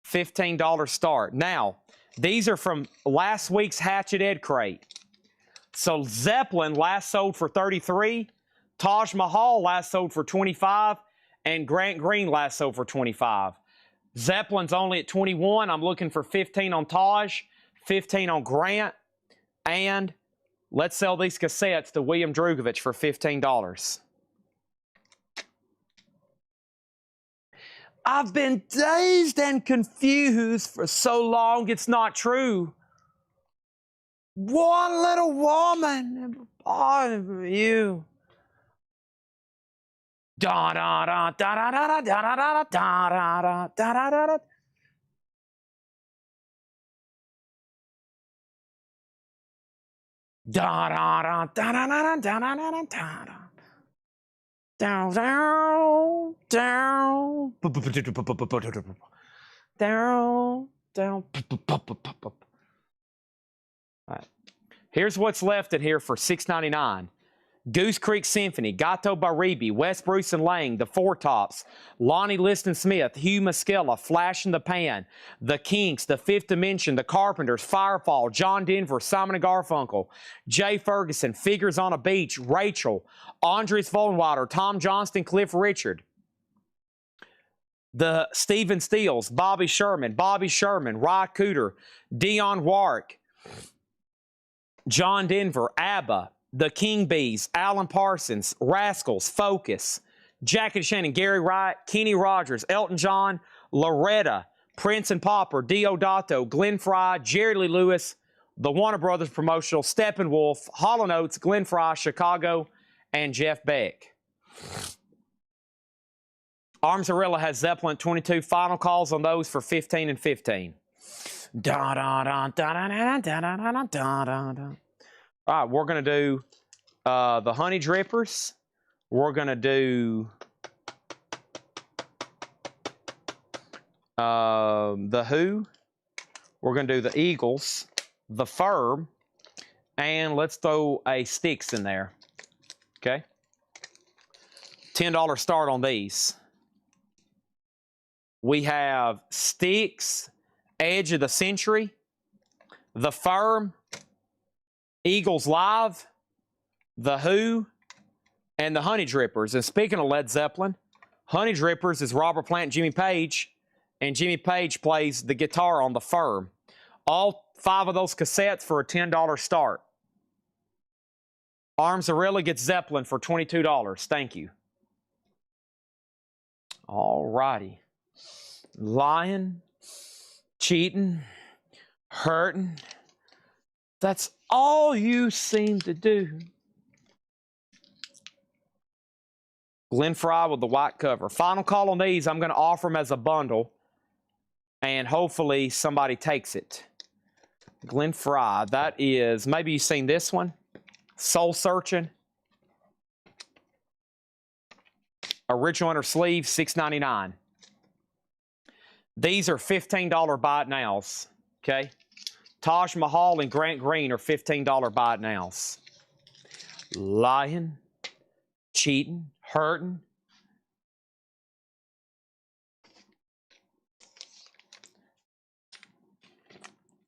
$15 start. Now, these are from last week's Hatchet Ed crate. So Zeppelin last sold for 33, Taj Mahal last sold for 25, and Grant Green last sold for 25. Zeppelin's only at 21. I'm looking for 15 on Taj, 15 on Grant, and let's sell these cassettes to William Drugovich for $15. I've been dazed and confused for so long it's not true. One little woman, part of you. Da da da da da da da da da da da da da da. Da da da da da da da da da da da. Down, down, down, down, down. All right. Here's what's left in here for $6.99. Goose Creek Symphony, Gato Baribi, Wes Bruce and Lang, The Four Tops, Lonnie Liston Smith, Hugh Muscella, Flash in the Pan, The Kinks, The Fifth Dimension, The Carpenters, Firefall, John Denver, Simon & Garfunkel, Jay Ferguson, Figures on a Beach, Rachel, Andres Vollenwater, Tom Johnston, Cliff Richard, The Stephen Stills, Bobby Sherman, Rye Cooter, Dionne Warwick, John Denver, ABBA, The King Bees, Alan Parsons, Rascals, Focus, Jackie Shannon, Gary Wright, Kenny Rogers, Elton John, Loretta, Prince and Pauper, Diodato, Glenn Frey, Jerry Lee Lewis, the Warner Brothers Promotional, Steppenwolf, Hall & Oates, Glenn Frey, Chicago, and Jeff Beck. Armzarilla has Zeppelin 22. Final calls on those for 15 and 15. Da da da da da da da da da da da. All right, we're going to do the Honey Drippers. We're going to do the Who. We're going to do the Eagles, the Firm, and let's throw a Styx in there. Okay? $10 start on these. We have Styx, Edge of the Century, the Firm, Eagles Live, The Who, and the Honey Drippers. And speaking of Led Zeppelin, Honey Drippers is Robert Plant and Jimmy Page, and Jimmy Page plays the guitar on the Firm. All 5 of those cassettes for a $10 start. Armzarilla gets Zeppelin for $22. Thank you. All righty. Lying, cheating, hurting. That's all you seem to do. Glenn Frey with the white cover. Final call on these. I'm going to offer them as a bundle, and hopefully somebody takes it. Glenn Frey. That is, maybe you've seen this one. Soul Searching. Original inner sleeve, $6.99. These are $15 buy it nows. Okay? Taj Mahal and Grant Green are $15 buy it nows. Lying, cheating, hurting.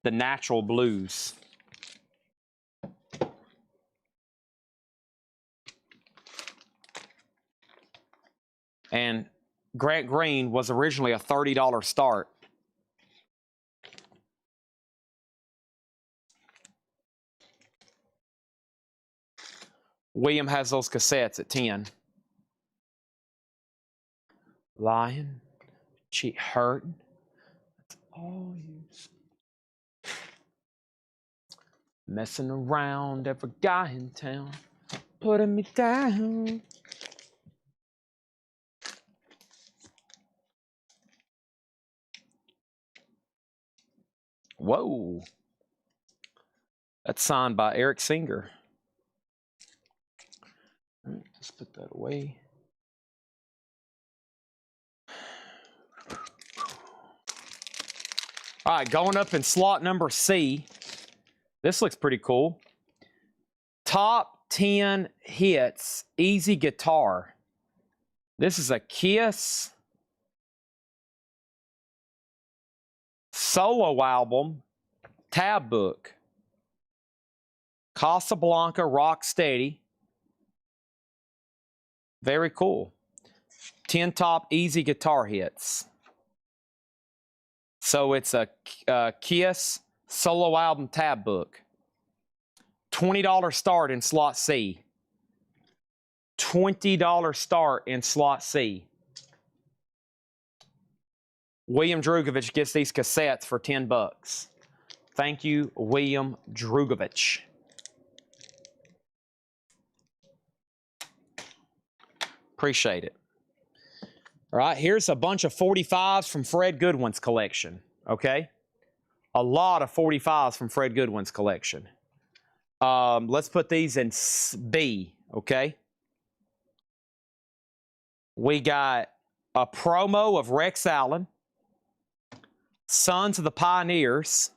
The Natural Blues. And Grant Green was originally a $30 start. William has those cassettes at 10. Lying, cheat, hurting. That's all you see. Messing around, every guy in town, putting me down. Whoa. That's signed by Eric Singer. All right, let's put that away. All right, going up in slot number C, This looks pretty cool. Top 10 hits, easy guitar. This is a Kiss solo album, tab book. Casablanca Rocksteady. Very cool. 10 top easy guitar hits. So it's a Kiss solo album tab book. $20 start in slot C. $20 start in slot C. William Drugovich gets these cassettes for 10 bucks. Thank you, William Drugovich. Appreciate it. All right, here's a bunch of 45s from Fred Goodwin's collection, okay? A lot of 45s from Fred Goodwin's collection. Let's put these in B, okay? We got a promo of Rex Allen, Sons of the Pioneers,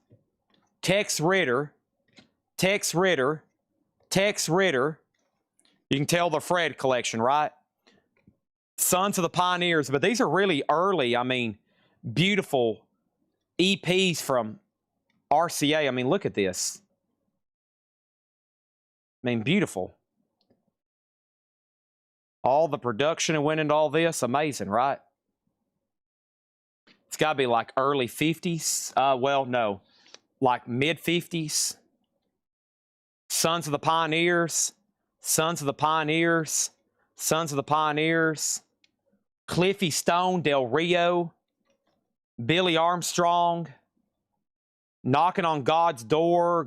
Tex Ritter, Tex Ritter, Tex Ritter. You can tell the Fred collection, right? Sons of the Pioneers, but these are really early, I mean, beautiful EPs from RCA. I mean, look at this. I mean, beautiful. All the production that went into all this, amazing, right? It's got to be like early 50s. Well, no, like mid 50s. Sons of the Pioneers, Sons of the Pioneers, Sons of the Pioneers, Cliffy Stone, Del Rio, Billy Armstrong, Knocking on God's Door.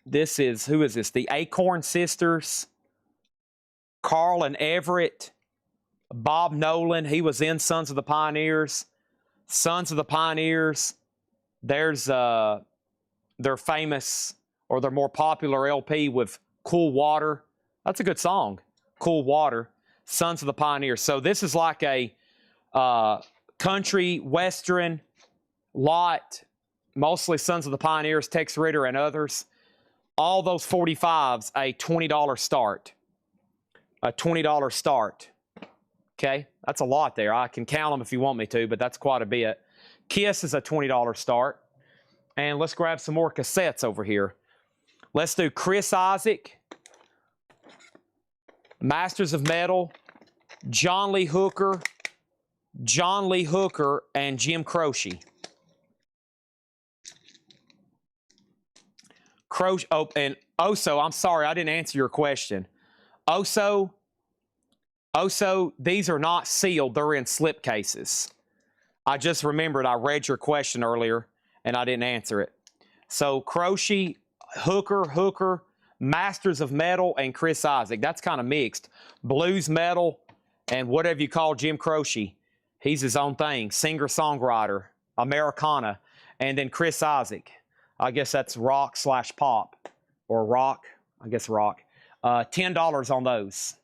This is, who is this? The Acorn Sisters, Carl and Everett, Bob Nolan, he was in Sons of the Pioneers. Sons of the Pioneers, there's their famous, or their more popular LP with Cool Water. That's a good song, Cool Water. Sons of the Pioneers. So this is like a country, western lot, mostly Sons of the Pioneers, Tex Ritter and others. All those 45s, a $20 start. A $20 start. Okay, that's a lot there. I can count them if you want me to, but that's quite a bit. Kiss is a $20 start. And let's grab some more cassettes over here. Let's do Chris Isaak, Masters of Metal, John Lee Hooker, and Jim Croce. Oh, and Oso, I'm sorry, I didn't answer your question. Oso, these are not sealed. They're in slip cases. I just remembered I read your question earlier, and I didn't answer it. So Croce, Hooker, Masters of Metal, and Chris Isaak. That's kind of mixed. Blues metal and whatever you call Jim Croce. He's his own thing. Singer-songwriter, Americana. And then Chris Isaak. I guess that's rock/pop. Or rock. I guess rock. $10 on those.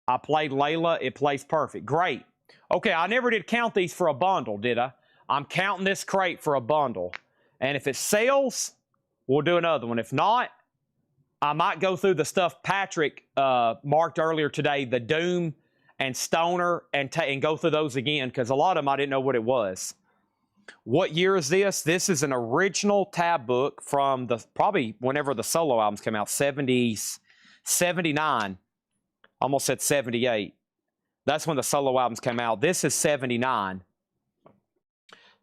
I played Layla. It plays perfect. Great. Okay, I never did count these for a bundle, did I? I'm counting this crate for a bundle. And if it sells, we'll do another one. If not, I might go through the stuff Patrick marked earlier today, the Doom and Stoner, and go through those again, because a lot of them I didn't know what it was. What year is this? This is an original tab book from probably whenever the solo albums came out, 70s, 79. Almost said 78. That's when the solo albums came out. This is 79.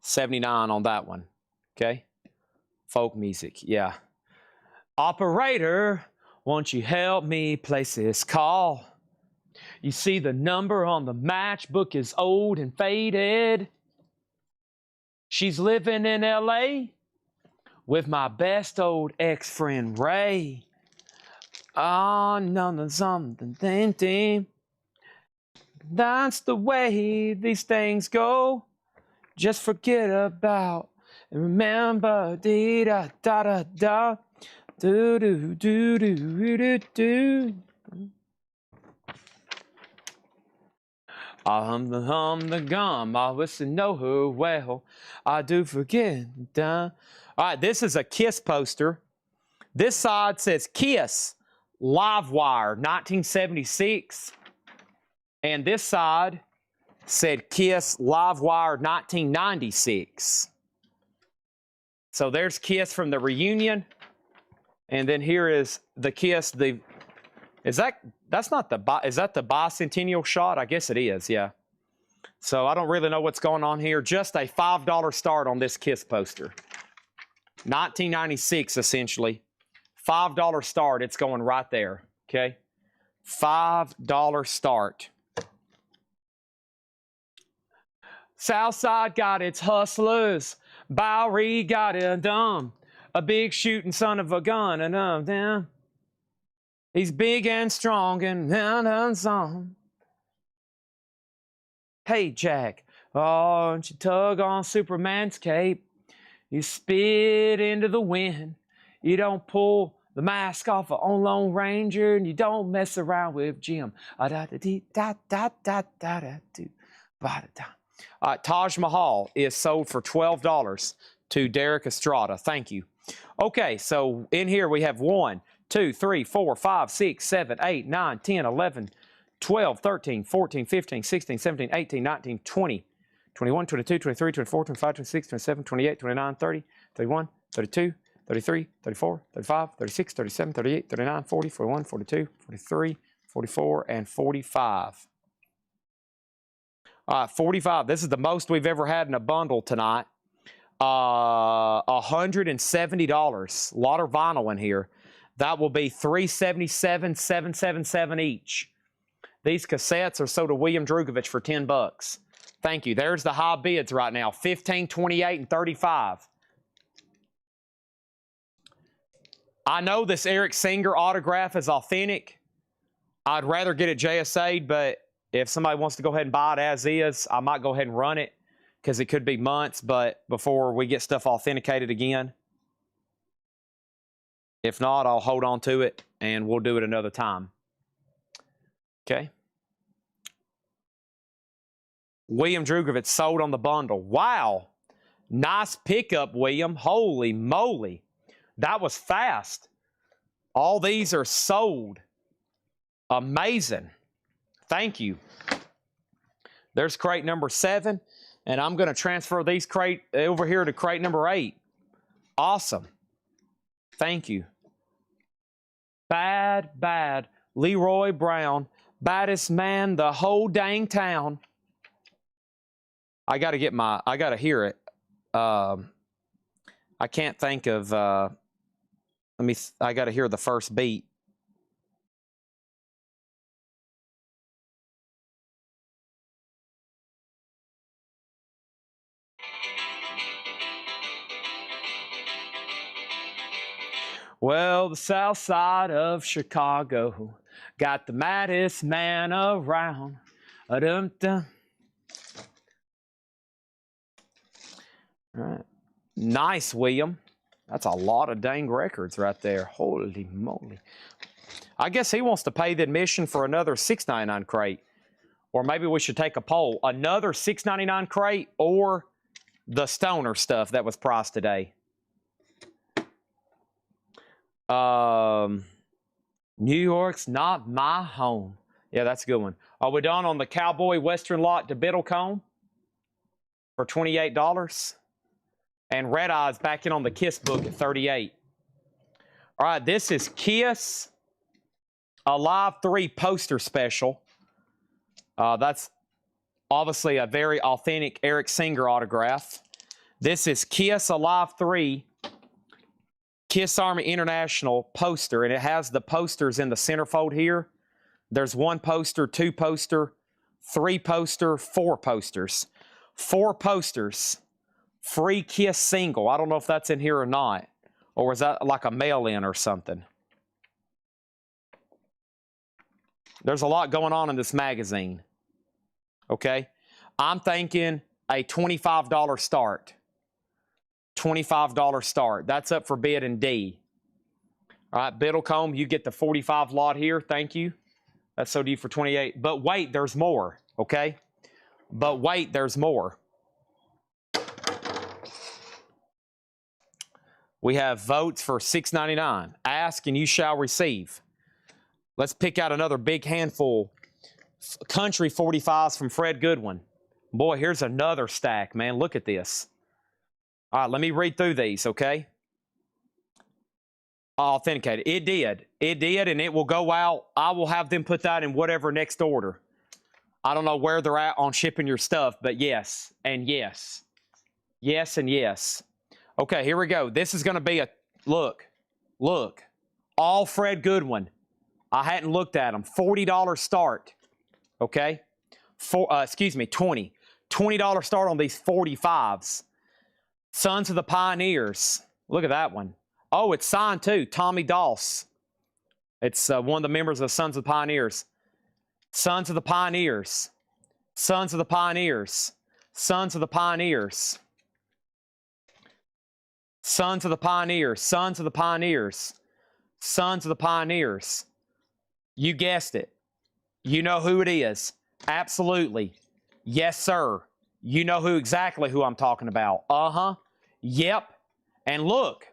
79 on that one. Okay? Folk music, yeah. Operator, won't you help me place this call? You see the number on the matchbook is old and faded. She's living in L.A. with my best old ex-friend Ray. Oh, no, something. That's the way these things go. Just forget about and remember. Dee-da-da-da-da. Do-do-do-do-do-do. I hum the gum. I wish to know her well. I do forget. All right, this is a Kiss poster This side says Kiss Livewire 1976. And this side said Kiss Livewire 1996. So there's Kiss from the reunion. And then here is the Kiss. Is that the bicentennial shot? I guess it is, yeah. So I don't really know what's going on here. Just a $5 start on this Kiss poster. 1996, essentially. $5 start. It's going right there, okay? $5 start. Southside got its hustlers. Bowery got it dumb. A big shooting son of a gun. And down. He's big and strong and handsome. Hey, Jack. Oh, don't you tug on Superman's cape. You spit into the wind. You don't pull the mask off on Lone Ranger, and you don't mess around with Jim. Taj Mahal is sold for $12 to Derek Estrada. Thank you. Okay, so in here we have 1, 2, 3, 4, 5, 6, 7, 8, 9, 10, 11, 12, 13, 14, 15, 16, 17, 18, 19, 20, 21, 22, 23, 24, 25, 26, 27, 28, 29, 30, 31, 32, 33, 34, 35, 36, 37, 38, 39, 40, 41, 42, 43, 44, and 45. 45. This is the most we've ever had in a bundle tonight. $170. A lot of vinyl in here. That will be $377, $777 each. These cassettes are sold to William Drugovich for $10. Thank you. There's the high bids right now. 15, 28, and 35. I know this Eric Singer autograph is authentic. I'd rather get it JSA'd, but if somebody wants to go ahead and buy it as is, I might go ahead and run it because it could be months, but before we get stuff authenticated again. If not, I'll hold on to it and we'll do it another time. Okay. William Drugovich sold on the bundle. Wow. Nice pickup, William. Holy moly. That was fast. All these are sold. Amazing. Thank you. There's crate number 7, and I'm going to transfer these crate over here to crate number 8. Awesome. Thank you. Bad. Leroy Brown. Baddest man the whole dang town. I got to hear it. I can't think of, I got to hear the first beat. Well, the south side of Chicago got the maddest man around. All right. Nice, William. That's a lot of dang records right there. Holy moly. I guess he wants to pay the admission for another $6.99 crate. Or maybe we should take a poll. Another $6.99 crate or the Stoner stuff that was priced today. New York's not my home. Yeah, that's a good one. Are we done on the Cowboy Western lot to Biddlecombe for $28? And Red Eye's back in on the Kiss book at $38. All right, this is Kiss Alive 3 poster special. That's obviously a very authentic Eric Singer autograph. This is Kiss Alive 3 Kiss Army International poster, and it has the posters in the centerfold here. There's 1 poster, 2 poster, 3 poster, 4 posters. 4 posters. Free Kiss single. I don't know if that's in here or not. Or is that like a mail-in or something? There's a lot going on in this magazine. Okay? I'm thinking a $25 start. $25 start. That's up for bid in D. All right, Biddlecombe, you get the 45 lot here. Thank you. That's so due for 28. But wait, there's more. Okay? But wait, there's more. We have votes for $6.99. Ask and you shall receive. Let's pick out another big handful. Country 45s from Fred Goodwin. Boy, here's another stack, man. Look at this. All right, let me read through these, okay? Authenticated. It did. It did, and it will go out. I will have them put that in whatever next order. I don't know where they're at on shipping your stuff, but yes, and yes. Yes, and yes. Okay, here we go. This is going to be a, look, all Fred Goodwin. I hadn't looked at them. $40 start, okay? Excuse me, $20. $20 start on these 45s. Sons of the Pioneers. Look at that one. Oh, it's signed too. Tommy Doss. It's one of the members of Sons of the Pioneers. Sons of the Pioneers. Sons of the Pioneers. Sons of the Pioneers. Sons of the Pioneers. Sons of the Pioneers. Sons of the Pioneers. You guessed it. You know who it is. Absolutely. Yes, sir. You know exactly who I'm talking about. Uh-huh. Yep. And look,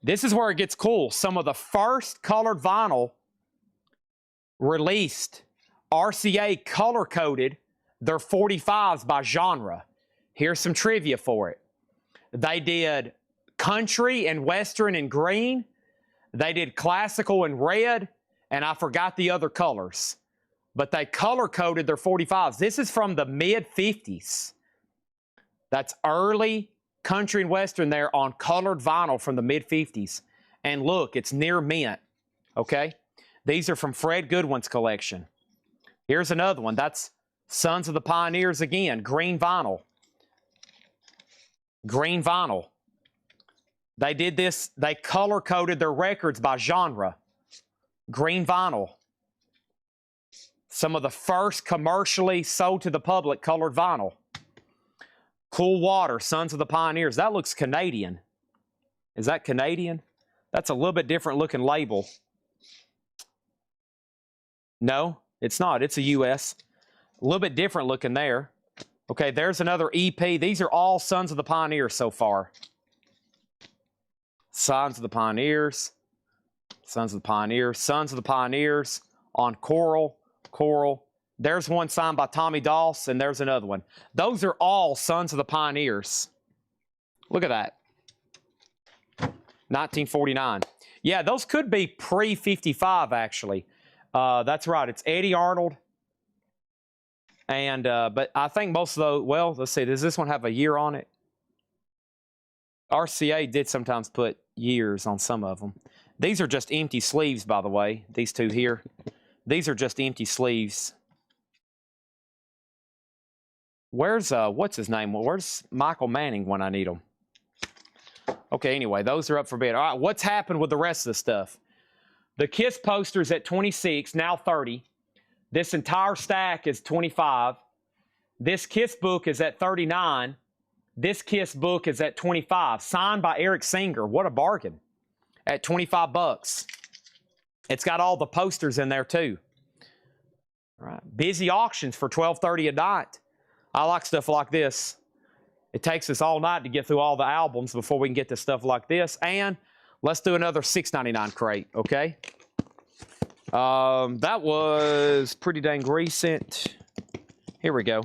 this is where it gets cool. Some of the first colored vinyl released, RCA color-coded their 45s by genre. Here's some trivia for it. They did country and western in green. They did classical in red, and I forgot the other colors. But they color-coded their 45s. This is from the mid-50s. That's early country and western there on colored vinyl from the mid-50s. And look, it's near mint, okay? These are from Fred Goodwin's collection. Here's another one. That's Sons of the Pioneers again, green vinyl. Green vinyl. They did this, they color-coded their records by genre. Green vinyl. Some of the first commercially sold to the public colored vinyl. Cool Water, Sons of the Pioneers. That looks Canadian. Is that Canadian? That's a little bit different looking label. No, it's not. It's a U.S. A little bit different looking there. Okay, there's another EP. These are all Sons of the Pioneers so far. Sons of the Pioneers. Sons of the Pioneers. Sons of the Pioneers on Coral. Coral. There's one signed by Tommy Doss, and there's another one. Those are all Sons of the Pioneers. Look at that. 1949. Yeah, those could be pre-55, actually. That's right. It's Eddie Arnold. And, but I think most of those, well, let's see. Does this one have a year on it? RCA did sometimes put years on some of them. These are just empty sleeves, by the way. These two here. These are just empty sleeves. Where's, what's his name? Where's Michael Manning when I need him? Okay, anyway, those are up for bid. All right, what's happened with the rest of the stuff? The KISS poster's at 26, now 30. This entire stack is 25. This KISS book is at 39. This KISS book is at 25. Signed by Eric Singer. What a bargain. At 25 bucks. It's got all the posters in there too. All right. Busy auctions for $12.30 a night. I like stuff like this. It takes us all night to get through all the albums before we can get to stuff like this. And let's do another $6.99 crate, okay? That was pretty dang recent. Here we go.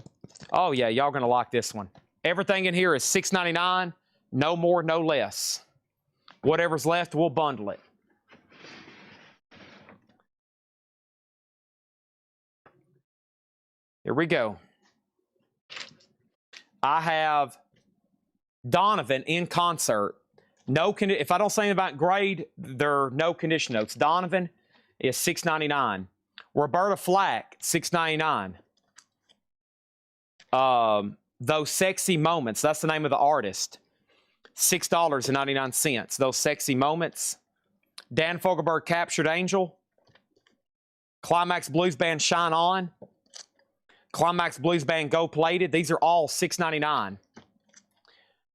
Oh, yeah, y'all going to like this one. Everything in here is $6.99, no more, no less. Whatever's left, we'll bundle it. Here we go. I have Donovan in concert. No, if I don't say anything about grade, there are no condition notes. Donovan is $6.99. Roberta Flack, $6.99. Those Sexy Moments, that's the name of the artist. $6.99. Those Sexy Moments. Dan Fogelberg, Captured Angel. Climax Blues Band, Shine On. Climax Blues Band, Go Plated. These are all $6.99.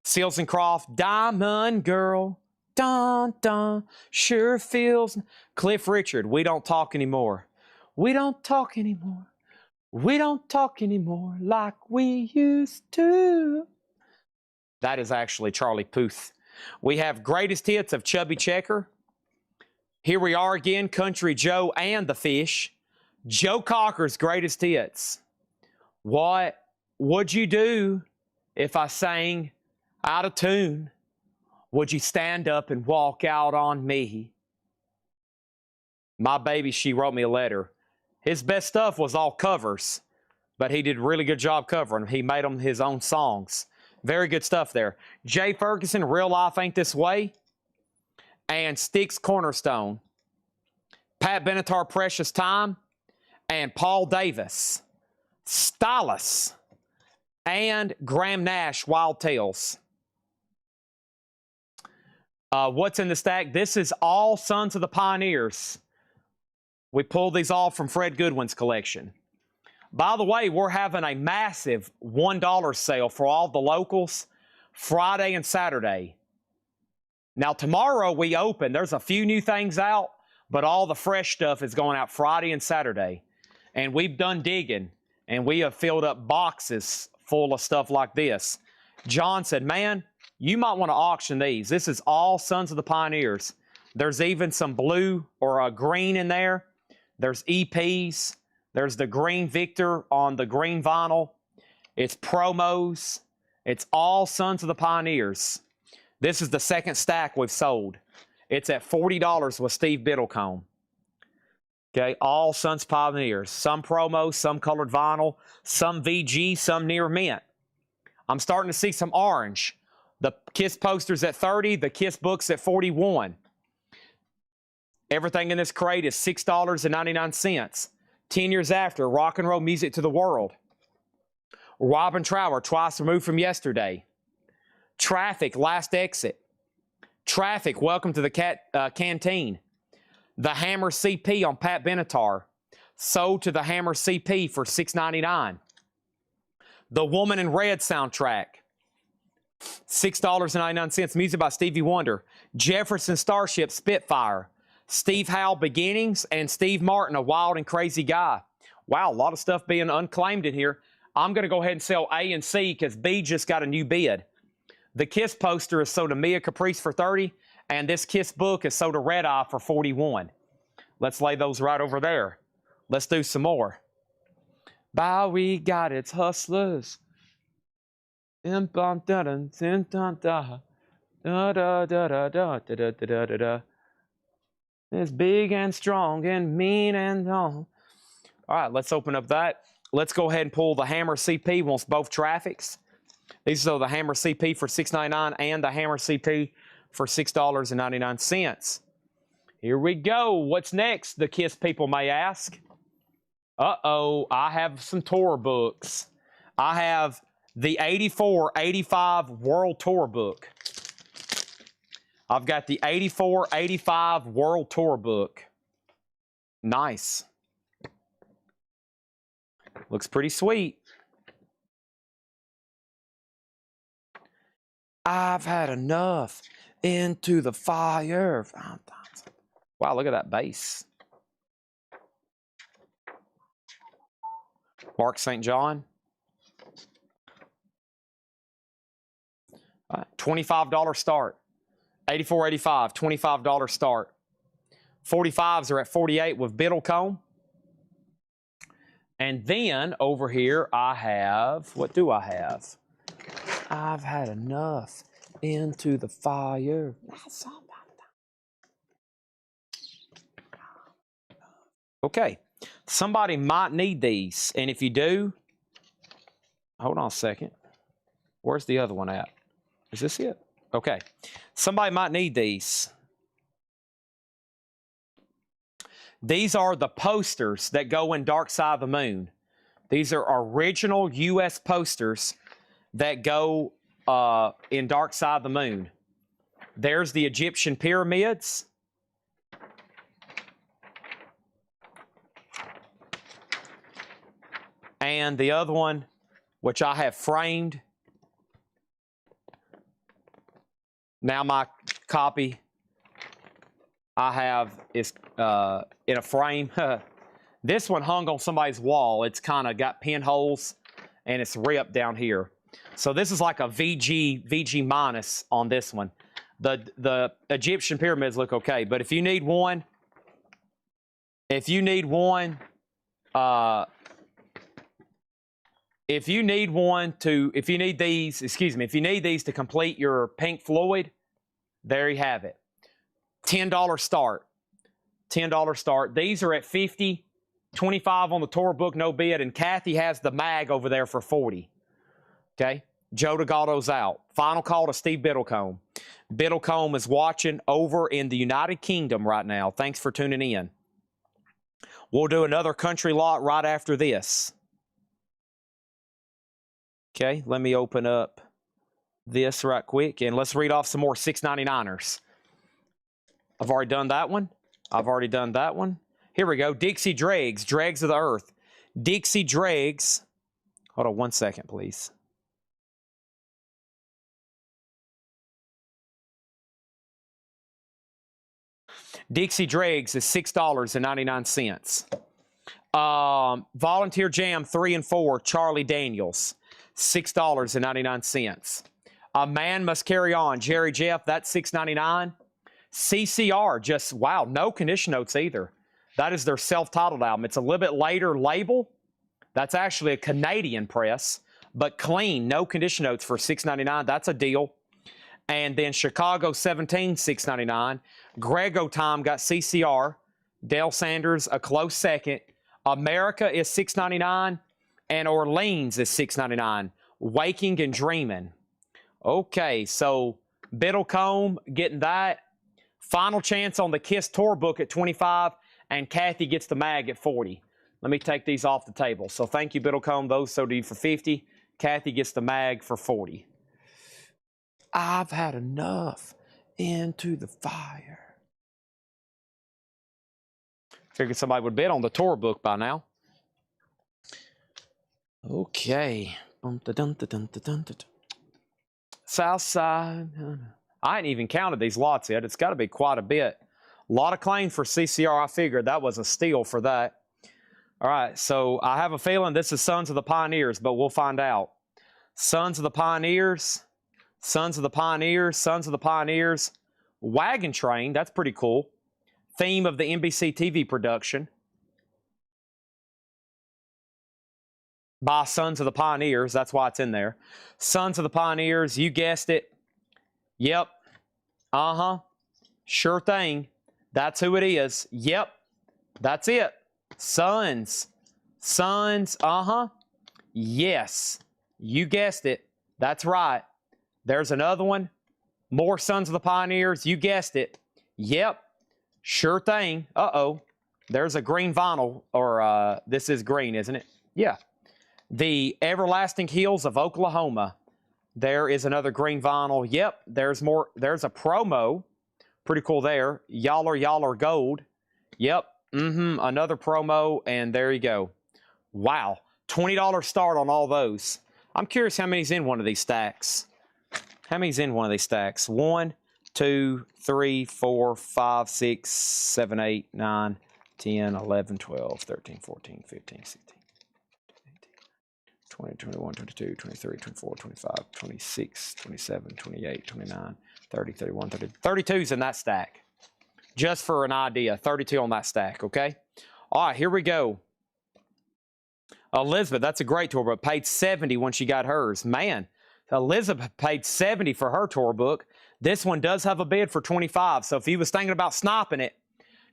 Seals and Croft, Diamond Girl. Dun, dun, sure feels. Cliff Richard, We Don't Talk Anymore. We don't talk anymore. We don't talk anymore like we used to. That is actually Charlie Puth. We have Greatest Hits of Chubby Checker. Here We Are Again, Country Joe and the Fish. Joe Cocker's Greatest Hits. What would you do if I sang out of tune? Would you stand up and walk out on me? My baby, she wrote me a letter. His best stuff was all covers, but he did a really good job covering. He made them his own songs. Very good stuff there. Jay Ferguson, Real Life Ain't This Way. And Styx Cornerstone. Pat Benatar, Precious Time. And Paul Davis, Stylus. And Graham Nash, Wild Tales. What's in the stack? This is all Sons of the Pioneers. We pulled these all from Fred Goodwin's collection. By the way, we're having a massive $1 sale for all the locals Friday and Saturday. Now, tomorrow we open. There's a few new things out, but all the fresh stuff is going out Friday and Saturday. And we've done digging, and we have filled up boxes full of stuff like this. John said, man, you might want to auction these. This is all Sons of the Pioneers. There's even some blue or a green in there. There's EPs. There's the green Victor on the green vinyl. It's promos. It's all Sons of the Pioneers. This is the second stack we've sold. It's at $40 with Steve Biddlecombe. Okay, all Sons of Pioneers. Some promos, some colored vinyl, some VG, some near mint. I'm starting to see some orange. The KISS posters at 30, the KISS books at 41. Everything in this crate is $6.99. 10 years after, Rock and Roll Music to the World. Robin Trower, Twice Removed from Yesterday. Traffic, Last Exit. Traffic, Welcome to the Canteen. The Hammer CP on Pat Benatar. Sold to the Hammer CP for $6.99. The Woman in Red soundtrack. $6.99. Music by Stevie Wonder. Jefferson Starship Spitfire. Steve Howe Beginnings, and Steve Martin, A Wild and Crazy Guy. Wow, a lot of stuff being unclaimed in here. I'm going to go ahead and sell A and C because B just got a new bid. The KISS poster is sold to Mia Caprice for $30, and this KISS book is sold to Red Eye for $41. Let's lay those right over there. Let's do some more. Bowie got its hustlers. It's big and strong and mean and long. All right, let's open up that. Let's go ahead and pull the Hammer CP. Wants both traffics. These are the Hammer CP for $6.99 and the Hammer CP for $6.99. Here we go. What's next, the KISS people may ask? Uh-oh, I have some tour books. I have the 84-85 World Tour book. I've got the 84-85 World Tour book. Nice. Looks pretty sweet. I've had enough. Into the fire. Wow, look at that bass. Mark St. John. $25 start. 84-85, $25 start. 45s are at 48 with Biddlecombe. And then over here I have, what do I have? I've had enough. Into the fire. Okay, somebody might need these. And if you do, hold on a second. Where's the other one at? Is this it? Okay, somebody might need these. These are the posters that go in Dark Side of the Moon. These are original U.S. posters that go in Dark Side of the Moon. There's the Egyptian pyramids. And the other one, which I have framed. Now my copy I have is in a frame. This one hung on somebody's wall. It's kind of got pinholes and it's ripped down here. So this is like a VG minus on this one. The Egyptian pyramids look okay, but if you need one, if you need one these, excuse me, if you need these to complete your Pink Floyd, there you have it. $10 start. $10 start. These are at 50, 25 on the tour book, no bid, and Kathy has the mag over there for 40. Okay? Joe DeGaldo's out. Final call to Steve Biddlecombe. Biddlecombe is watching over in the United Kingdom right now. Thanks for tuning in. We'll do another country lot right after this. Okay, let me open up this right quick, and let's read off some more 699ers. I've already done that one. I've already done that one. Here we go. Dixie Dregs, Dregs of the Earth. Dixie Dregs. Hold on one second, please. Dixie Dregs is $6.99. Volunteer Jam 3 and 4, Charlie Daniels, $6.99. A Man Must Carry On, Jerry Jeff, that's $6.99. CCR, just, wow, no condition notes either. That is their self-titled album. It's a little bit later label. That's actually a Canadian press, but clean, no condition notes for $6.99. That's a deal. And then Chicago 17, $6.99. Grego Time got CCR. Dale Sanders, a close second. America is $6.99. And Orleans is $6.99. Waking and Dreaming. Okay, so Biddlecombe getting that. Final chance on the KISS tour book at 25, and Kathy gets the mag at 40. Let me take these off the table. So thank you, Biddlecombe. Those sold to you for 50. Kathy gets the mag for 40. I've had enough. Into the fire. Figured somebody would bet on the tour book by now. Okay. Southside. I ain't even counted these lots yet. It's got to be quite a bit. A lot of claims for CCR. I figured that was a steal for that. All right, so I have a feeling this is Sons of the Pioneers, but we'll find out. Sons of the Pioneers, Sons of the Pioneers, Sons of the Pioneers. Wagon Train, that's pretty cool. Theme of the NBC TV production. By Sons of the Pioneers, that's why it's in there. Sons of the Pioneers, you guessed it. Yep. Uh-huh. Sure thing. That's who it is. Yep. That's it. Sons. Sons. Uh-huh. Yes. You guessed it. That's right. There's another one. More Sons of the Pioneers. You guessed it. Yep. Sure thing. Uh-oh. There's a green vinyl. Or this is green, isn't it? Yeah. The Everlasting Hills of Oklahoma. There is another green vinyl. Yep, there's more. There's a promo. Pretty cool there. Y'all are gold. Yep. Another promo, and there you go. Wow. $20 start on all those. I'm curious how many's in one of these stacks. How many's in one of these stacks? 1, 2, 3, 4, 5, 6, 7, 8, 9, 10, 11, 12, 13, 14, 15, 16. 20, 21, 22, 23, 24, 25, 26, 27, 28, 29, 30, 31, 30. 32's in that stack. Just for an idea, 32 on that stack, okay? All right, here we go. Elizabeth, that's a great tour book. Paid 70 when she got hers. Man, Elizabeth paid 70 for her tour book. This one does have a bid for 25, so if he was thinking about sniping it,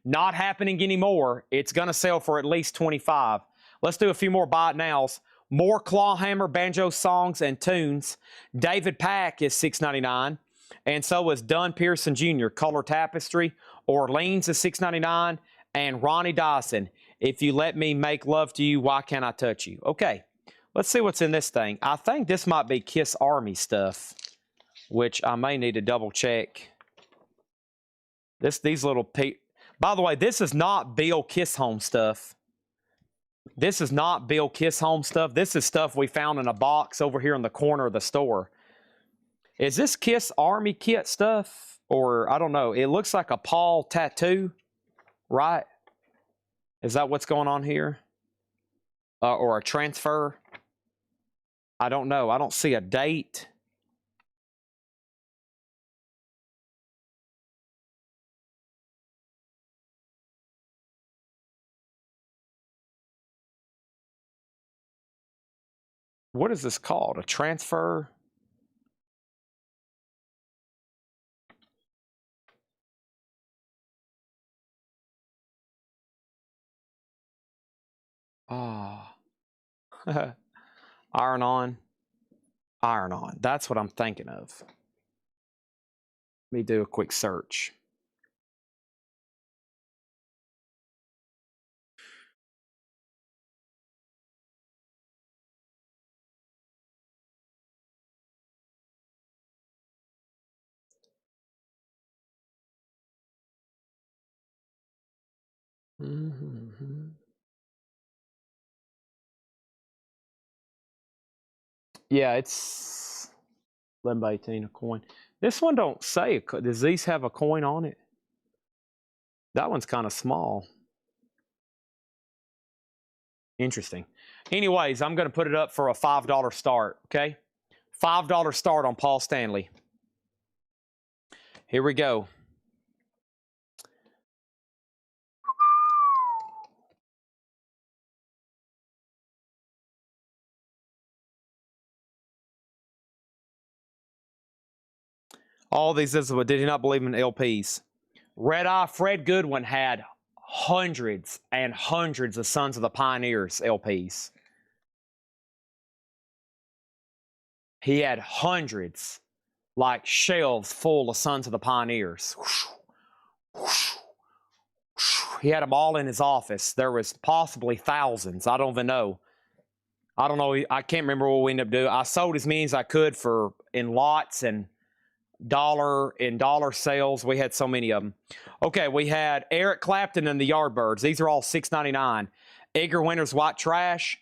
not happening anymore. It's going to sell for at least 25. Let's do a few more buy it nows. More Clawhammer banjo songs and tunes. David Pack is $6.99, and so is Dunn Pearson Jr. Color Tapestry. Orleans is $6.99, and Ronnie Dyson. If you let me make love to you, why can't I touch you? Okay, let's see what's in this thing. I think this might be Kiss Army stuff, which I may need to double check. These little by the way, this is not Bill Kiss Home stuff. This is not Bill Kiss Home stuff. This is stuff we found in a box over here in the corner of the store. Is this Kiss Army kit stuff? Or, I don't know. It looks like a Paul tattoo, right? Is that what's going on here? Or a transfer? I don't know. I don't see a date. What is this called? A transfer? Ah. Iron on. Iron on. That's what I'm thinking of. Let me do a quick search. Mm-hmm. Yeah, it's 11 by 18 a coin. This one don't say. Does these have a coin on it? That one's kind of small. Interesting. Anyways, I'm going to put it up for a $5 start, okay? $5 start on Paul Stanley. Here we go. All these, did he not believe in LPs? Red Eye Fred Goodwin had hundreds and hundreds of Sons of the Pioneers LPs. He had hundreds, like shelves full of Sons of the Pioneers. He had them all in his office. There was possibly thousands. I don't even know. I don't know. I can't remember what we ended up doing. I sold as many as I could in lots and dollar sales. We had so many of them. Okay, we had Eric Clapton and the Yardbirds. These are all $6.99. Edgar Winter's White Trash,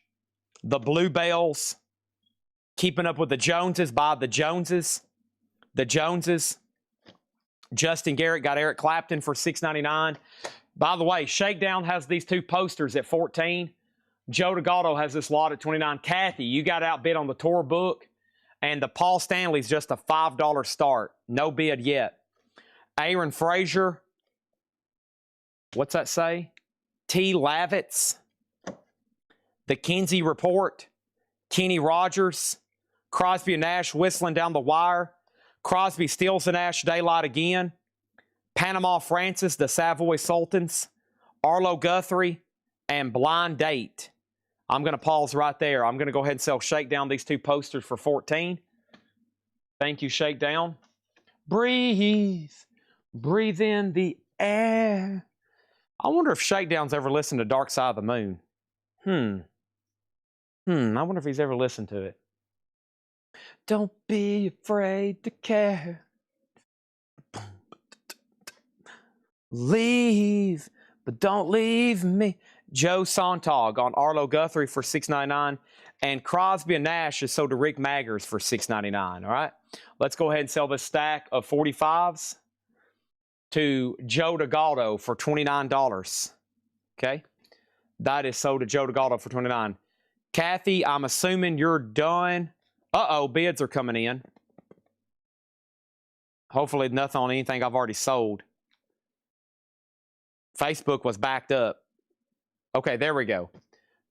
the Bluebells, Keeping Up with the Joneses by the Joneses. The Joneses. Justin Garrett got Eric Clapton for $6.99. By the way, Shakedown has these two posters at $14. Joe DeGaldo has this lot at $29. Kathy, you got outbid on the tour book. And the Paul Stanley's just a $5 start. No bid yet. Aaron Frazier. What's that say? T. Lavitz. The Kinsey Report. Kenny Rogers. Crosby and Nash whistling down the wire. Crosby, Stills and Nash, Daylight Again. Panama Francis, the Savoy Sultans. Arlo Guthrie, and Blind Date. I'm going to pause right there. I'm going to go ahead and sell Shakedown these two posters for $14. Thank you, Shakedown. Breathe. Breathe in the air. I wonder if Shakedown's ever listened to Dark Side of the Moon. I wonder if he's ever listened to it. Don't be afraid to care. Leave, but don't leave me. Joe Sontag on Arlo Guthrie for $6.99. And Crosby and Nash is sold to Rick Maggers for $6.99. All right. Let's go ahead and sell this stack of 45s to Joe DeGaldo for $29. Okay. That is sold to Joe DeGaldo for $29. Kathy, I'm assuming you're done. Uh-oh, bids are coming in. Hopefully nothing on anything I've already sold. Facebook was backed up. Okay, there we go.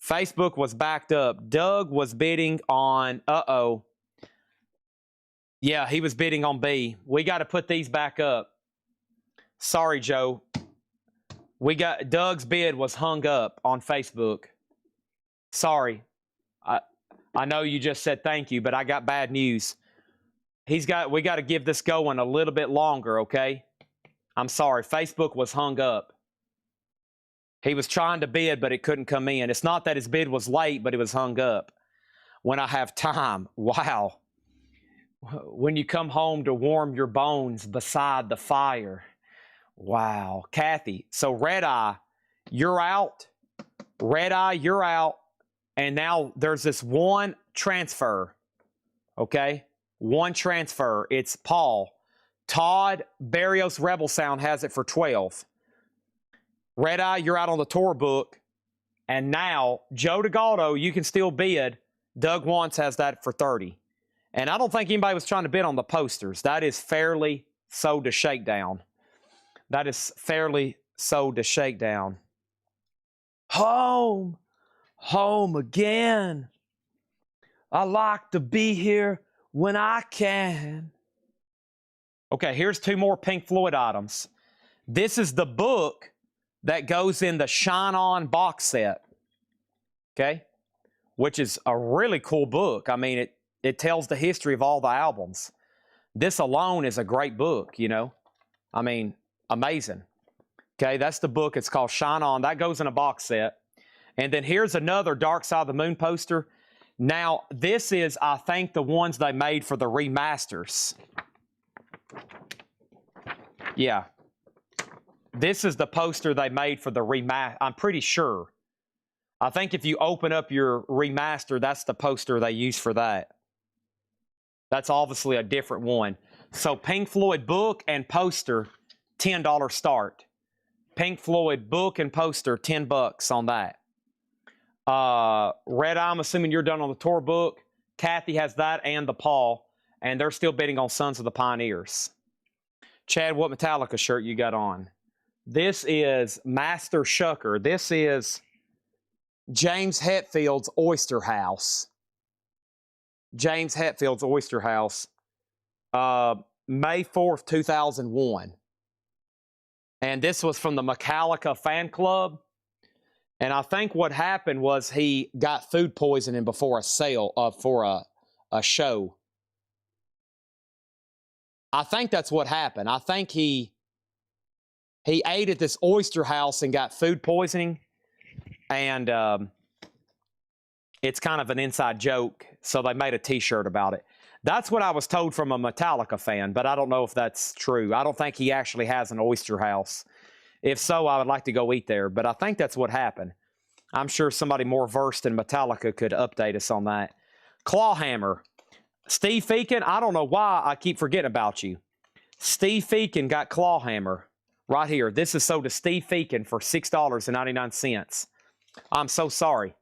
Facebook was backed up. Doug was bidding on, yeah, he was bidding on B. We got to put these back up. Sorry, Joe. Doug's bid was hung up on Facebook. Sorry. I know you just said thank you, but I got bad news. We got to give this going a little bit longer, okay? I'm sorry. Facebook was hung up. He was trying to bid, but it couldn't come in. It's not that his bid was late, but it was hung up. When I have time, wow. When you come home to warm your bones beside the fire. Wow. Kathy, so Red Eye, you're out. Red Eye, you're out. And now there's this one transfer, okay? One transfer. It's Paul. Todd Barrios Rebel Sound has it for 12. Red Eye, you're out on the tour book. And now, Joe DeGaldo, you can still bid. Doug Wants has that for 30. And I don't think anybody was trying to bid on the posters. That is fairly sold to Shakedown. That is fairly sold to Shakedown. Home. Home again. I like to be here when I can. Okay, here's 2 more Pink Floyd items. This is the book that goes in the Shine On box set, okay, which is a really cool book. I mean, it tells the history of all the albums. This alone is a great book, you know. I mean, amazing. Okay, that's the book. It's called Shine On. That goes in a box set. And then here's another Dark Side of the Moon poster. Now, this is, I think, the ones they made for the remasters. Yeah. This is the poster they made for the remaster. I'm pretty sure. I think if you open up your remaster, that's the poster they use for that. That's obviously a different one. So Pink Floyd book and poster, $10 start. Pink Floyd book and poster, $10 on that. Red Eye, I'm assuming you're done on the tour book. Kathy has that and the Paul, and they're still bidding on Sons of the Pioneers. Chad, what Metallica shirt you got on? This is Master Shucker. This is James Hetfield's Oyster House. James Hetfield's Oyster House. May 4th, 2001. And this was from the Metallica fan club. And I think what happened was he got food poisoning before a sale, for a show. I think that's what happened. I think he ate at this oyster house and got food poisoning. And it's kind of an inside joke, so they made a T-shirt about it. That's what I was told from a Metallica fan, but I don't know if that's true. I don't think he actually has an oyster house. If so, I would like to go eat there, but I think that's what happened. I'm sure somebody more versed in Metallica could update us on that. Clawhammer. Steve Feakin, I don't know why I keep forgetting about you. Steve Feakin got Clawhammer right here. This is sold to Steve Feakin for $6.99. I'm so sorry.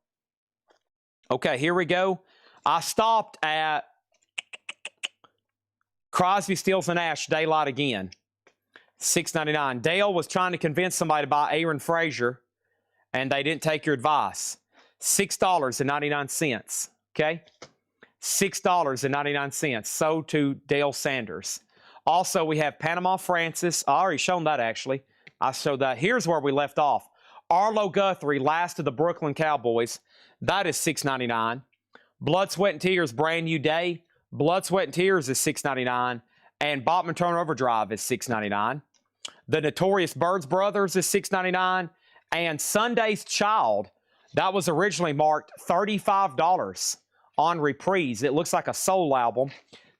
Okay, here we go. I stopped at Crosby, Stills, and Nash Daylight again. $6.99. Dale was trying to convince somebody to buy Aaron Frazier, and they didn't take your advice. $6.99. Okay? $6.99. Sold to Dale Sanders. Also, we have Panama Francis. I already shown that, actually. I showed that. Here's where we left off. Arlo Guthrie, last of the Brooklyn Cowboys. That is $6.99. Blood, Sweat, and Tears, Brand New Day. Blood, Sweat, and Tears is $6.99. And Bachman Turner Overdrive is $6.99. The Notorious Birds Brothers is $6.99. And Sunday's Child, that was originally marked $35 on Reprise. It looks like a soul album.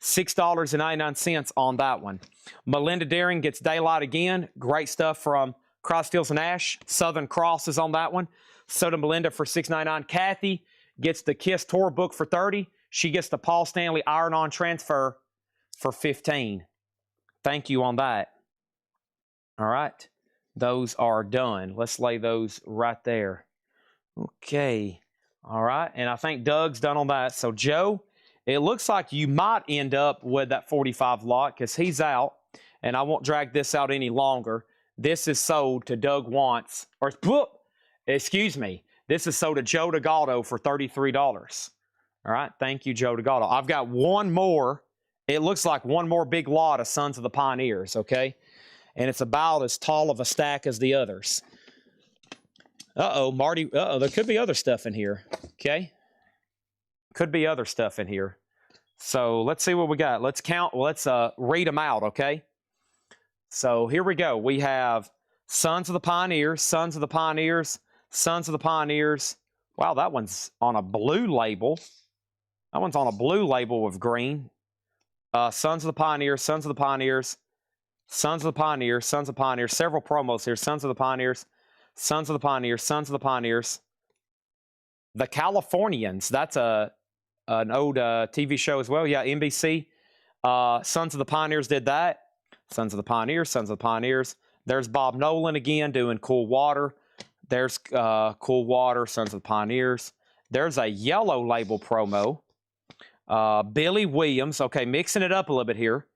$6.99 on that one. Melinda Daring gets Daylight again. Great stuff from Crosby, Stills, and Nash. Southern Cross is on that one. So to Melinda for $6.99. Kathy gets the Kiss tour book for $30. She gets the Paul Stanley Iron-On transfer for $15. Thank you on that. All right. Those are done. Let's lay those right there. Okay. All right. And I think Doug's done on that. So, Joe, it looks like you might end up with that 45 lot because he's out. And I won't drag this out any longer. This is sold to Doug Wants. Or, excuse me. This is sold to Joe DeGaldo for $33. All right. Thank you, Joe DeGaldo. I've got one more. It looks like one more big lot of Sons of the Pioneers, okay? And it's about as tall of a stack as the others. Uh-oh, Marty. Uh-oh, there could be other stuff in here, okay? Could be other stuff in here. So let's see what we got. Let's count. Let's read them out, okay? So here we go. We have Sons of the Pioneers, Sons of the Pioneers, Sons of the Pioneers. Wow, that one's on a blue label. That one's on a blue label with green. Sons of the Pioneers, Sons of the Pioneers, Sons of the Pioneers, Sons of the Pioneers. Several promos here. Sons of the Pioneers, Sons of the Pioneers, Sons of the Pioneers. The Californians. That's an old TV show as well. Yeah, NBC. Sons of the Pioneers did that. Sons of the Pioneers, Sons of the Pioneers. There's Bob Nolan again doing Cool Water. There's Cool Water, Sons of the Pioneers. There's a yellow label promo. Billy Williams. Okay, mixing it up a little bit here.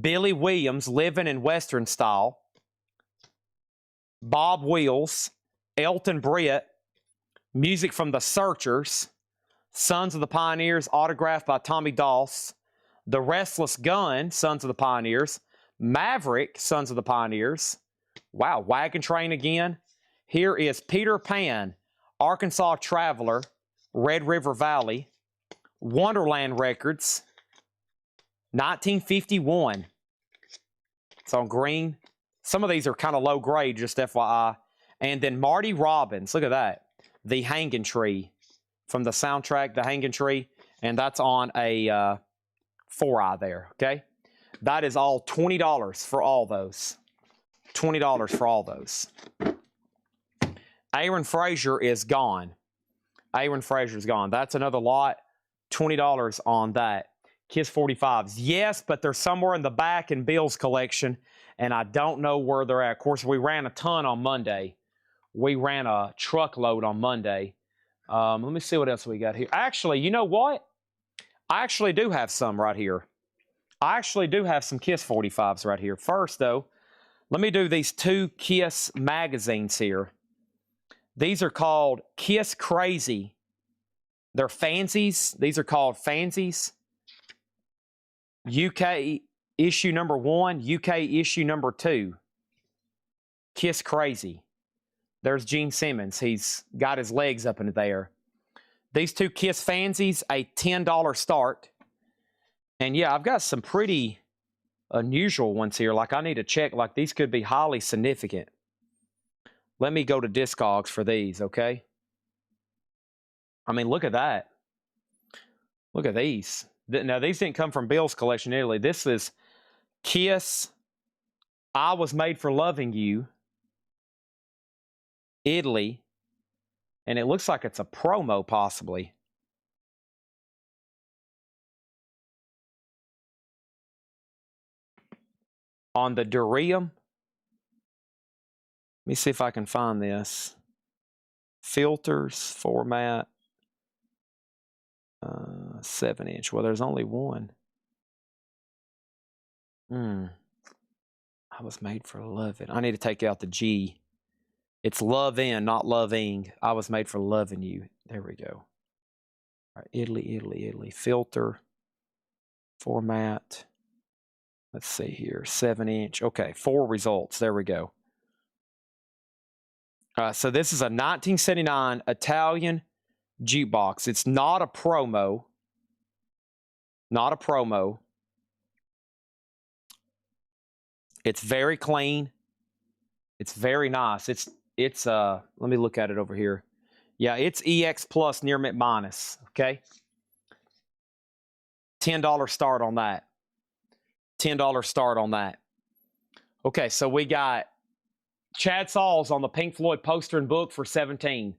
Billy Williams, Living in Western Style. Bob Wills. Elton Britt. Music from the Searchers. Sons of the Pioneers, autographed by Tommy Doss. The Restless Gun, Sons of the Pioneers. Maverick, Sons of the Pioneers. Wow, Wagon Train again. Here is Peter Pan, Arkansas Traveler, Red River Valley. Wonderland Records, 1951. It's on green. Some of these are kind of low grade, just FYI. And then Marty Robbins, look at that. The Hanging Tree, from the soundtrack, The Hanging Tree. And that's on a 4-eye there, okay? That is all $20 for all those. $20 for all those. Aaron Frazier is gone. Aaron Frazier is gone. That's another lot. $20 on that. Kiss 45s. Yes, but they're somewhere in the back in Bill's collection, and I don't know where they're at. Of course, we ran a ton on Monday. We ran a truckload on Monday. Let me see what else we got here. Actually, you know what? I actually do have some right here. I actually do have some Kiss 45s right here. First, though, let me do these 2 Kiss magazines here. These are called Kiss Crazy. They're fansies. These are called fansies. UK issue number 1, UK issue number 2. Kiss Crazy. There's Gene Simmons. He's got his legs up in there. These 2 Kiss fansies, a $10 start. And yeah, I've got some pretty unusual ones here. Like I need to check, like these could be highly significant. Let me go to Discogs for these, okay? I mean, look at that. Look at these. Now, these didn't come from Bill's collection in Italy. This is Kiss, I Was Made for Loving You, Italy. And it looks like it's a promo, possibly. On the Durium. Let me see if I can find this. Filters, format. 7-inch. Well, there's only one. I was made for loving. I need to take out the G. It's love in, not loving. I was made for loving you. There we go. All right, Italy, Italy, Italy. Filter, format. Let's see here. 7-inch. Okay, 4 results. There we go. So this is a 1979 Italian jukebox. It's not a promo. Not a promo. It's very clean. It's very nice. It's let me look at it over here. Yeah, it's EX Plus near mint minus, okay? $10 start on that. $10 start on that. Okay, so we got Chad Sauls on the Pink Floyd poster and book for $17.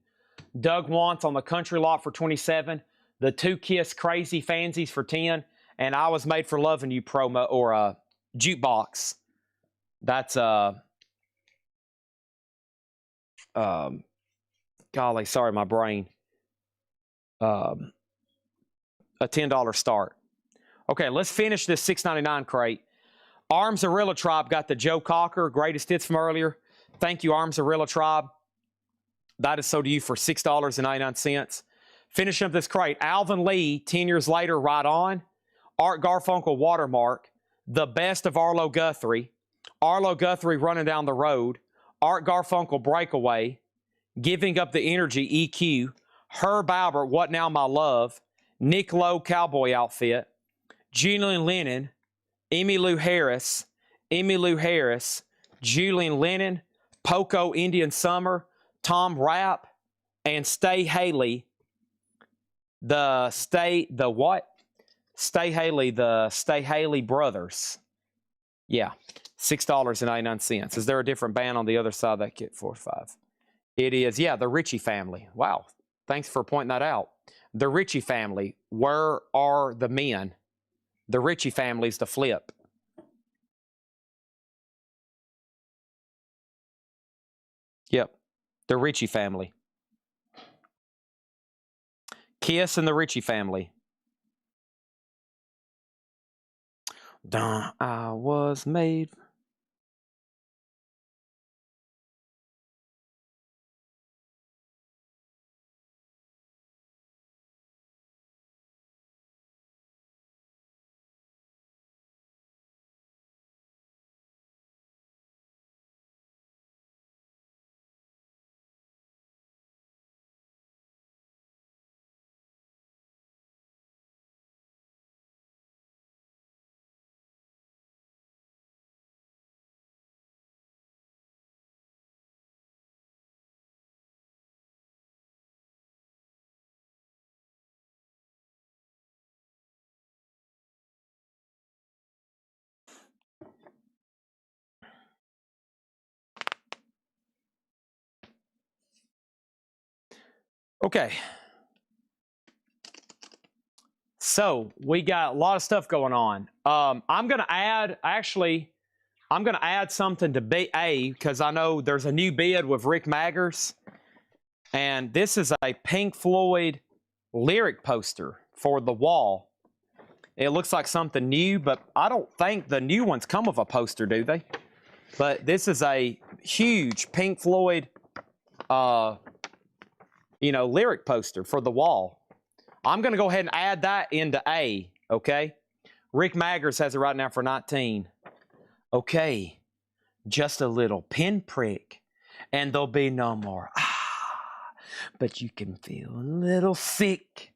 Doug Wants on the Country Lot for $27. The 2 Kiss Crazy Fansies for $10. And I Was Made for Loving You promo or jukebox. That's golly, sorry, my brain. A $10 start. Okay, let's finish this $6.99 crate. Arms Arilla Tribe got the Joe Cocker greatest hits from earlier. Thank you, Arms Arilla Tribe. That is sold to you for $6.99. Finishing up this crate, Alvin Lee, 10 years later, Right On. Art Garfunkel, Watermark. The Best of Arlo Guthrie. Arlo Guthrie, Running Down the Road. Art Garfunkel, Breakaway. Giving Up the Energy, EQ. Herb Albert, What Now My Love. Nick Lowe, Cowboy Outfit. Julian Lennon. Emmylou Harris. Julian Lennon. Poco, Indian Summer. Tom Rapp. And Stay Haley. The Stay Haley Brothers. Yeah, $6.99. Is there a different band on the other side of that kit? 4 or 5. It is, yeah, the Ritchie family. Wow, thanks for pointing that out. The Ritchie family. Where are the men? The Ritchie family's the flip. Yep, the Ritchie family. Kiss and the Ritchie family. I was made. Okay. So we got a lot of stuff going on. I'm going to add, I'm going to add something to A because I know there's a new bid with Rick Maggers. And this is a Pink Floyd lyric poster for the wall. It looks like something new, but I don't think the new ones come with a poster, do they? But this is a huge Pink Floyd, lyric poster for the wall. I'm going to go ahead and add that into A, okay? Rick Maggers has it right now for 19. Okay, just a little pinprick, and there'll be no more. But you can feel a little sick.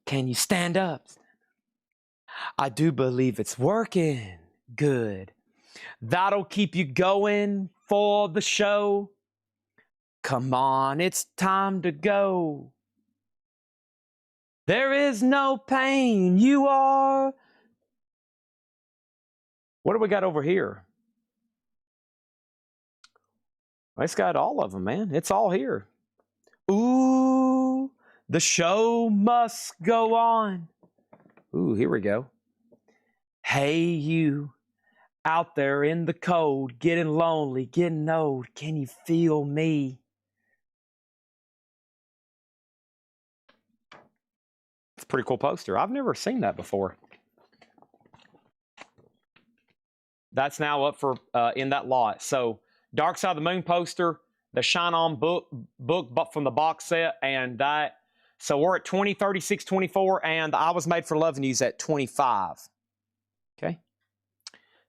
Can you stand up? I do believe it's working good. That'll keep you going for the show. Come on, it's time to go. There is no pain. You are. What do we got over here? It's got all of them, man. It's all here. Ooh, the show must go on. Ooh, here we go. Hey, you out there in the cold, getting lonely, getting old. Can you feel me? It's a pretty cool poster. I've never seen that before. That's now up for in that lot. So Dark Side of the Moon poster, the Shine On book from the box set, and that. So we're at 20, 36, 24, and I Was Made for Loving You's at 25. Okay.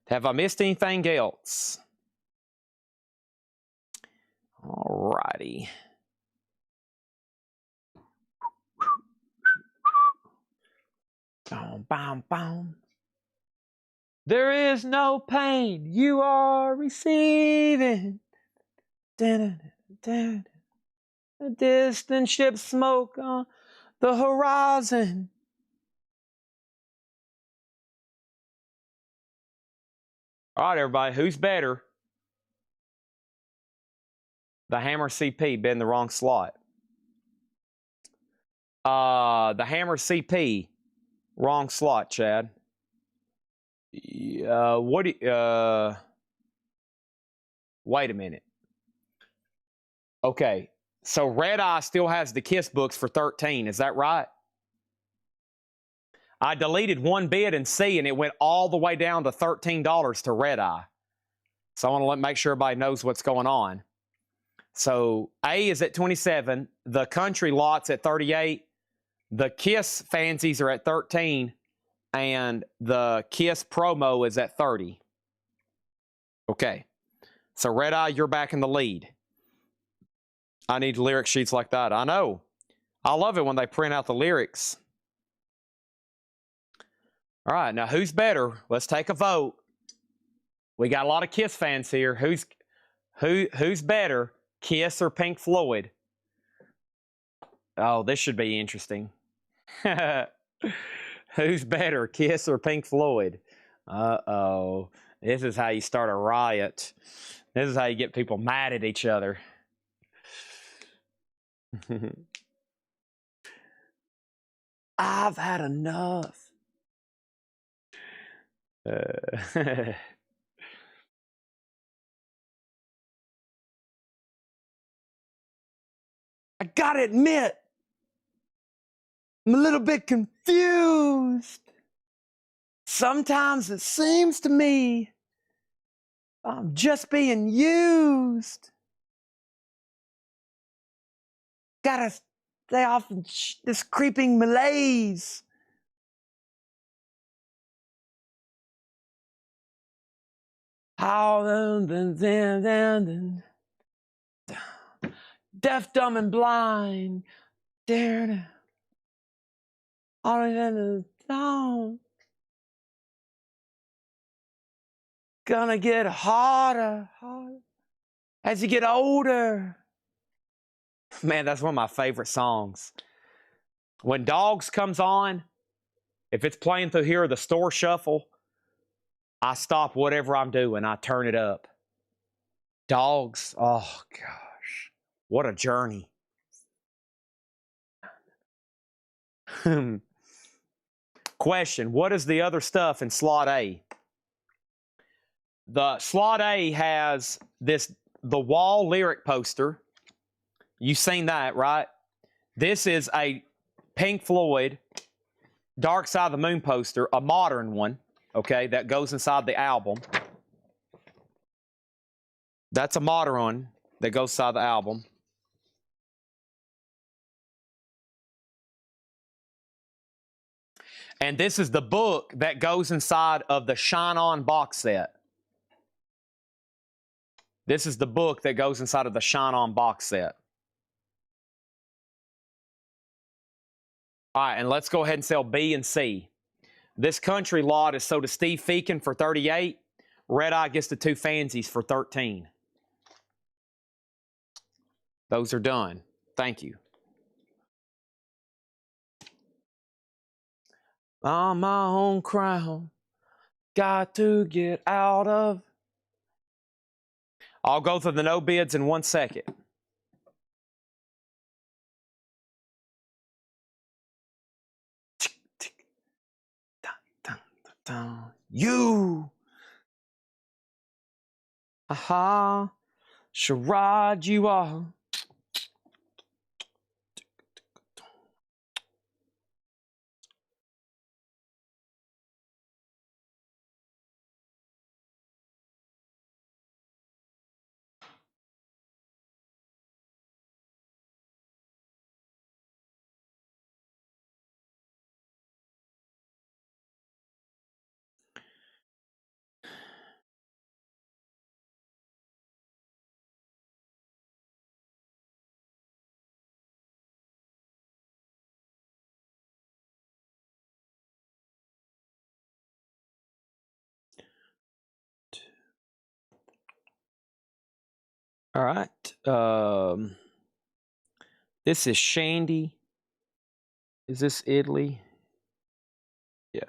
Have I missed anything else? All righty. Boom, boom, boom. There is no pain you are receiving. A distant ship smoke on the horizon. All right, everybody, who's better? The Hammer CP been in the wrong slot. The Hammer CP, wrong slot, Chad. Wait a minute. Okay, so Red Eye still has the Kiss books for 13. Is that right? I deleted one bid in C, and it went all the way down to $13 to Red Eye. So I want to make sure everybody knows what's going on. So A is at 27. The country lot's at 38. The Kiss fancies are at 13. And the Kiss promo is at 30. Okay. So Red Eye, you're back in the lead. I need lyric sheets like that. I know. I love it when they print out the lyrics. All right, now who's better? Let's take a vote. We got a lot of Kiss fans here. Who's better, Kiss or Pink Floyd? Oh, this should be interesting. Who's better, Kiss or Pink Floyd? Uh-oh. This is how you start a riot. This is how you get people mad at each other. I've had enough. I gotta admit, I'm a little bit confused. Sometimes it seems to me I'm just being used. Gotta stay off this creeping malaise. How deaf, dumb, and blind. All in the town. Gonna get harder as you get older. Man, that's one of my favorite songs. When Dogs comes on, if it's playing through here, the store shuffle, I stop whatever I'm doing. I turn it up. Dogs, oh gosh, what a journey. Question, what is the other stuff in slot A? The slot A has the wall lyric poster. You've seen that, right? This is a Pink Floyd Dark Side of the Moon poster, a modern one, okay, that goes inside the album. That's a modern one that goes inside the album. And this is the book that goes inside of the Shine On box set. This is the book that goes inside of the Shine On box set. All right, and let's go ahead and sell B and C. This country lot is sold to Steve Feakin for $38. Red Eye gets the 2 fansies for $13. Those are done. Thank you. On my own crown, got to get out of. I'll go through the no bids in 1 second. You, aha, should ride you off. All right. This is Shandy. Is this Italy? Yeah.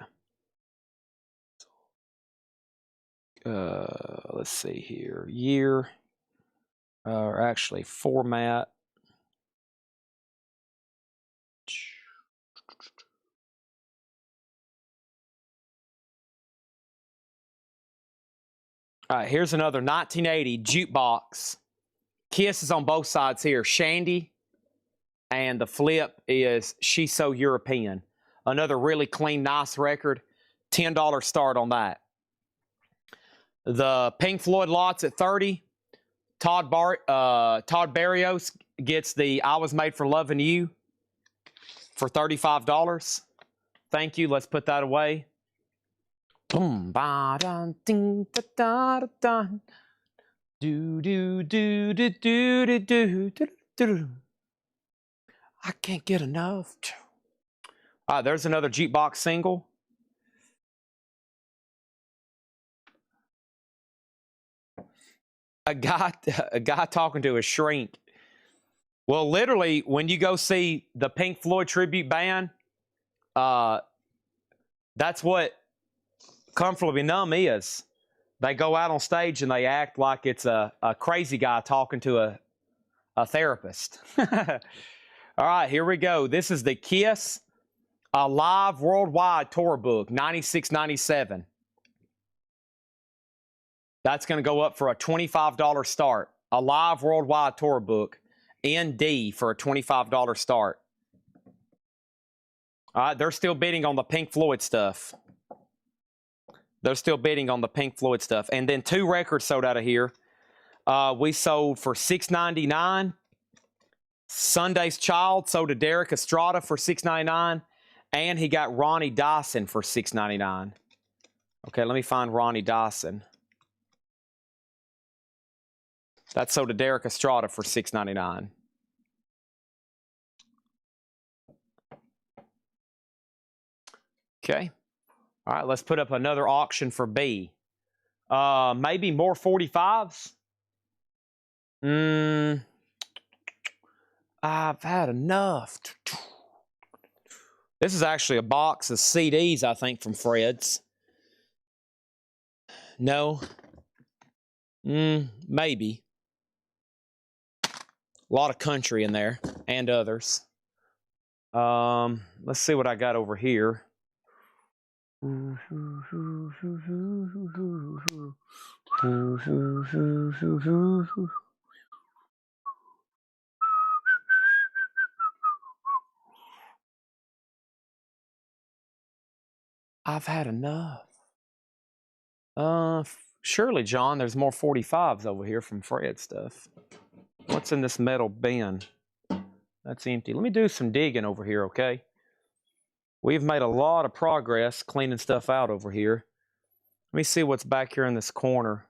Let's see here. Year, or actually format. All right, here's another 1980 jukebox. Kiss is on both sides here. Shandy, and the flip is She's So European. Another really clean, nice record. $10 start on that. The Pink Floyd lots at $30. Todd Barrios gets the I Was Made for Loving You for $35. Thank you. Let's put that away. Boom, ba dun ding da da da dun. Do do do do do do do do do. I can't get enough. All right, there's another jukebox single. A guy talking to a shrink. Well, literally, when you go see the Pink Floyd tribute band, that's what Comfortably Numb is. They go out on stage and they act like it's a crazy guy talking to a therapist. All right, here we go. This is the Kiss Live Worldwide Tour Book, 96.97. That's going to go up for a $25 start. A Live Worldwide Tour Book, ND, for a $25 start. All right, they're still bidding on the Pink Floyd stuff. They're still bidding on the Pink Floyd stuff. And then 2 records sold out of here. We sold for $6.99. Sunday's Child sold to Derek Estrada for $6.99. And he got Ronnie Dyson for $6.99. Okay, let me find Ronnie Dyson. That's sold to Derek Estrada for $6.99. Okay. All right, let's put up another auction for B. Maybe more 45s? I've had enough. This is actually a box of CDs, I think, from Fred's. No. Maybe. A lot of country in there and others. Let's see what I got over here. I've had enough. Surely, John, there's more 45s over here from Fred stuff. What's in this metal bin? That's empty. Let me do some digging over here, okay? We've made a lot of progress cleaning stuff out over here. Let me see what's back here in this corner.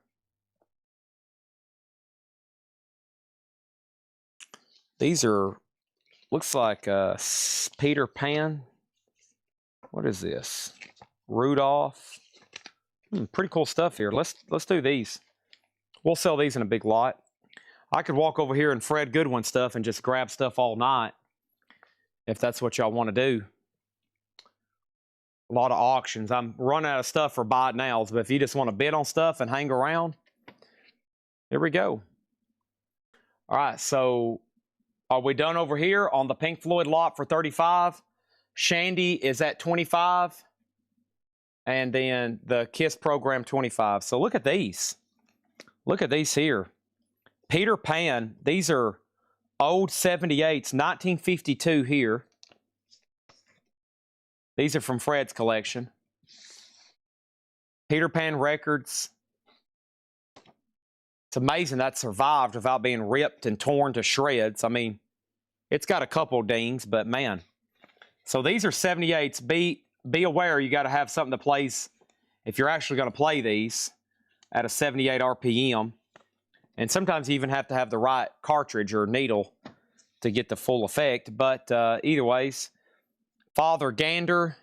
These are, looks like Peter Pan. What is this? Rudolph. Pretty cool stuff here. Let's do these. We'll sell these in a big lot. I could walk over here and Fred Goodwin stuff and just grab stuff all night if that's what y'all want to do. A lot of auctions. I'm running out of stuff for buy it nows, but if you just want to bid on stuff and hang around, here we go. All right, so are we done over here on the Pink Floyd lot for 35? Shandy is at 25. And then the KISS program 25. So look at these. Look at these here. Peter Pan, these are old 78s, 1952 here. These are from Fred's collection. Peter Pan records. It's amazing that survived without being ripped and torn to shreds. I mean, it's got a couple dings, but man. So these are 78s. Be aware you got to have something that plays if you're actually going to play these at a 78 RPM. And sometimes you even have to have the right cartridge or needle to get the full effect. But either ways, Father Gander,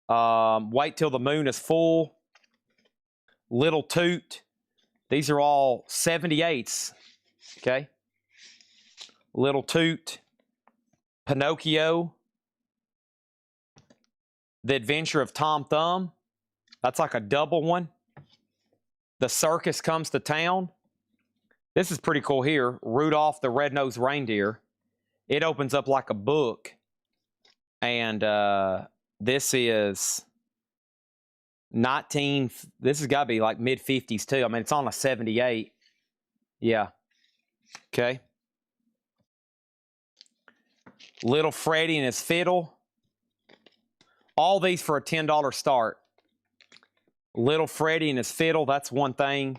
Wait Till the Moon is Full, Little Toot. These are all 78s, okay? Little Toot, Pinocchio, The Adventure of Tom Thumb. That's like a double one. The Circus Comes to Town. This is pretty cool here. Rudolph the Red-Nosed Reindeer. It opens up like a book. And this is this has got to be like mid-50s too. I mean, it's on a 78. Yeah. Okay. Little Freddie and His Fiddle. All these for a $10 start. Little Freddie and His Fiddle, that's one thing.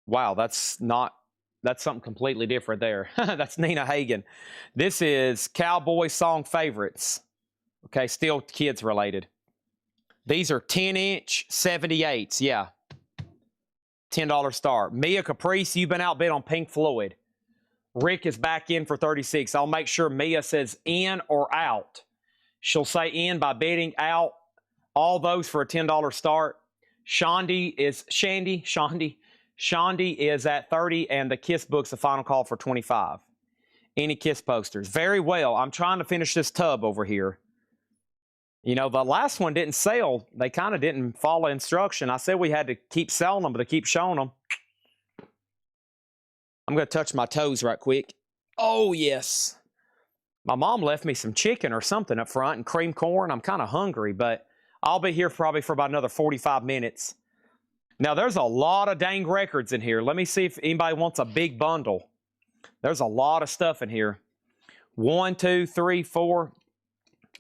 Wow, that's something completely different there. That's Nina Hagen. This is Cowboy Song Favorites. Okay, still kids related. These are 10-inch 78s, yeah. $10 start. Mia Caprice, you've been outbid on Pink Floyd. Rick is back in for 36. I'll make sure Mia says in or out. She'll say in by bidding, out. All those for a $10 start. Shandy is at 30, and the KISS book's the final call for 25. Any KISS posters? Very well. I'm trying to finish this tub over here. You know, the last one didn't sell. They kind of didn't follow instruction. I said we had to keep selling them, but they keep showing them. I'm going to touch my toes right quick. Oh, yes. My mom left me some chicken or something up front and cream corn. I'm kind of hungry, but I'll be here probably for about another 45 minutes. Now, there's a lot of dang records in here. Let me see if anybody wants a big bundle. There's a lot of stuff in here. 1, 2, 3, 4.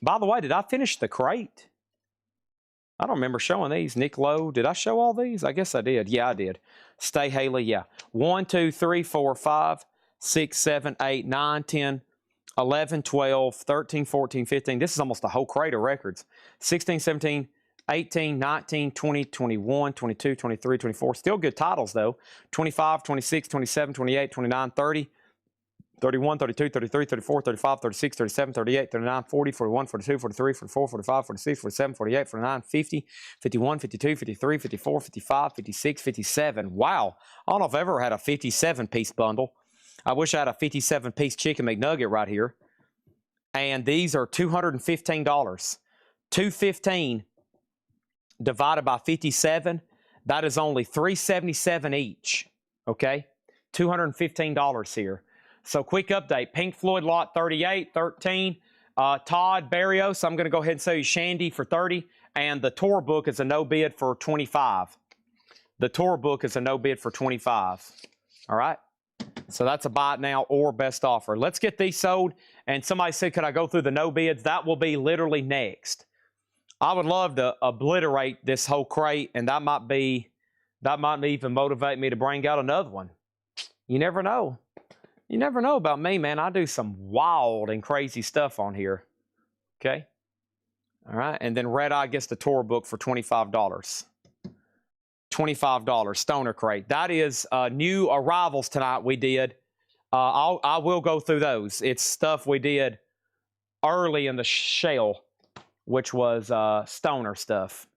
By the way, did I finish the crate? I don't remember showing these. Nick Lowe, did I show all these? I guess I did. Yeah, I did. Stay Haley, yeah. 1, 2, 3, 4, 5, 6, 7, 8, 9, 10, 11, 12, 13, 14, 15. This is almost a whole crate of records. 16, 17, 18, 19, 20, 21, 22, 23, 24. Still good titles, though. 25, 26, 27, 28, 29, 30, 31, 32, 33, 34, 35, 36, 37, 38, 39, 40, 41, 42, 43, 44, 45, 46, 47, 48, 49, 50, 51, 52, 53, 54, 55, 56, 57. Wow. I don't know if I've ever had a 57-piece bundle. I wish I had a 57-piece chicken McNugget right here. And these are $215. $215 divided by 57, that is only $377 each. Okay? $215 here. So quick update. Pink Floyd lot 38, 13. Todd Barrios, I'm going to go ahead and sell you Shandy for 30. And the tour book is a no bid for 25. The tour book is a no bid for 25. All right. So that's a buy it now or best offer. Let's get these sold. And somebody said, could I go through the no bids? That will be literally next. I would love to obliterate this whole crate, and that might even motivate me to bring out another one. You never know. You never know about me, man. I do some wild and crazy stuff on here. Okay? All right. And then Red Eye gets the tour book for $25. $25 Stoner crate. That is new arrivals tonight we did. I will go through those. It's stuff we did early in the shell, which was Stoner stuff.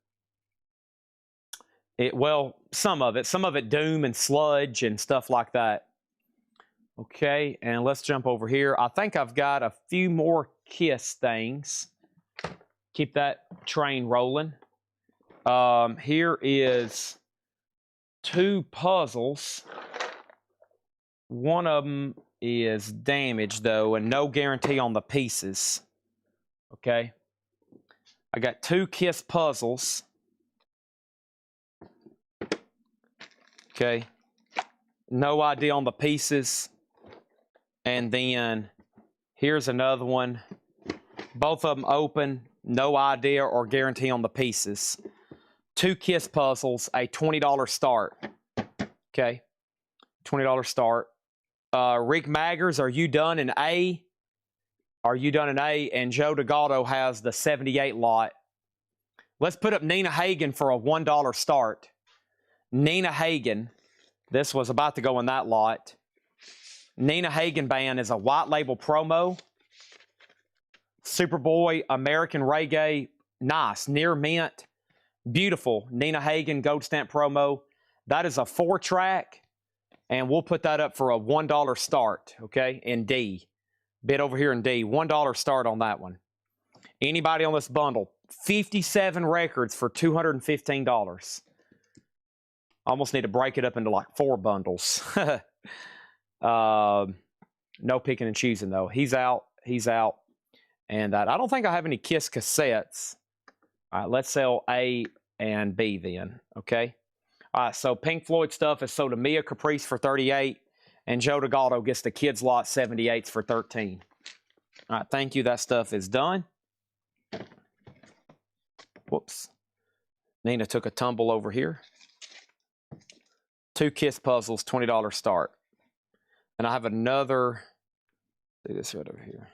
Well, some of it Doom and Sludge and stuff like that. Okay, and let's jump over here. I think I've got a few more Kiss things. Keep that train rolling. Here is 2 puzzles. One of them is damaged, though, and no guarantee on the pieces. Okay. I got 2 Kiss puzzles. Okay. No idea on the pieces. And then here's another one. Both of them open. No idea or guarantee on the pieces. 2 Kiss puzzles, a $20 start. Okay. $20 start. Rick Maggers, are you done in A? Are you done in A? And Joe DeGaldo has the 78 lot. Let's put up Nina Hagen for a $1 start. Nina Hagen. This was about to go in that lot. Nina Hagen Band is a white label promo. Superboy, American Reggae. Nice. Near mint. Beautiful. Nina Hagen Gold Stamp promo. That is a 4-track. And we'll put that up for a $1 start. Okay. In D. Bid over here in D. $1 start on that one. Anybody on this bundle? 57 records for $215. Almost need to break it up into like 4 bundles. No picking and choosing, though. He's out. He's out. And I don't think I have any Kiss cassettes. All right, let's sell A and B then. Okay. All right, so Pink Floyd stuff is sold to Mia Caprice for 38, and Joe DeGaldo gets the kids lot 78s for 13. All right, thank you. That stuff is done. Whoops. Nina took a tumble over here. 2 Kiss puzzles, $20 start. And I have another, see this right over here.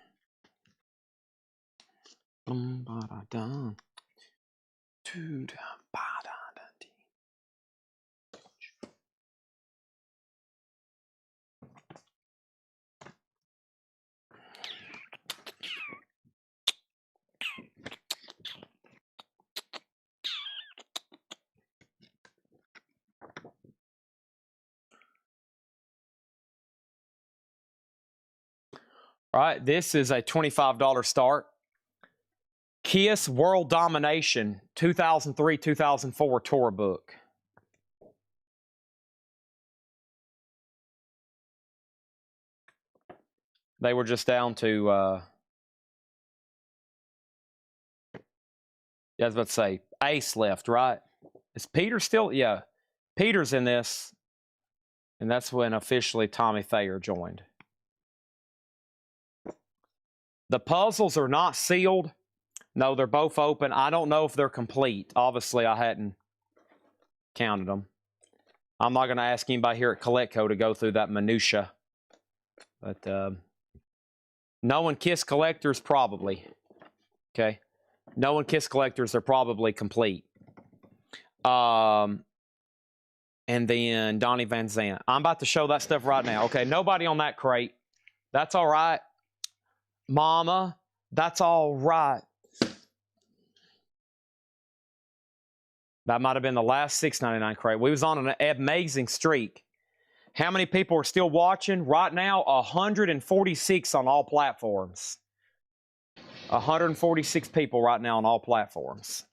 All right, this is a $25 start. Kiss World Domination 2003-2004 tour book. They were just down to, I was about to say, Ace left, right? Is Peter still? Yeah, Peter's in this, and that's when officially Tommy Thayer joined. The puzzles are not sealed. No, they're both open. I don't know if they're complete. Obviously, I hadn't counted them. I'm not going to ask anybody here at CollectCo to go through that minutia. But knowing Kiss collectors, probably. Okay? Knowing Kiss collectors, they're probably complete. And then Donnie Van Zant. I'm about to show that stuff right now. Okay, nobody on that crate. That's all right. Mama, that's all right. That might have been the last $6.99 crate. We was on an amazing streak. How many people are still watching? Right now, 146 on all platforms. 146 people right now on all platforms.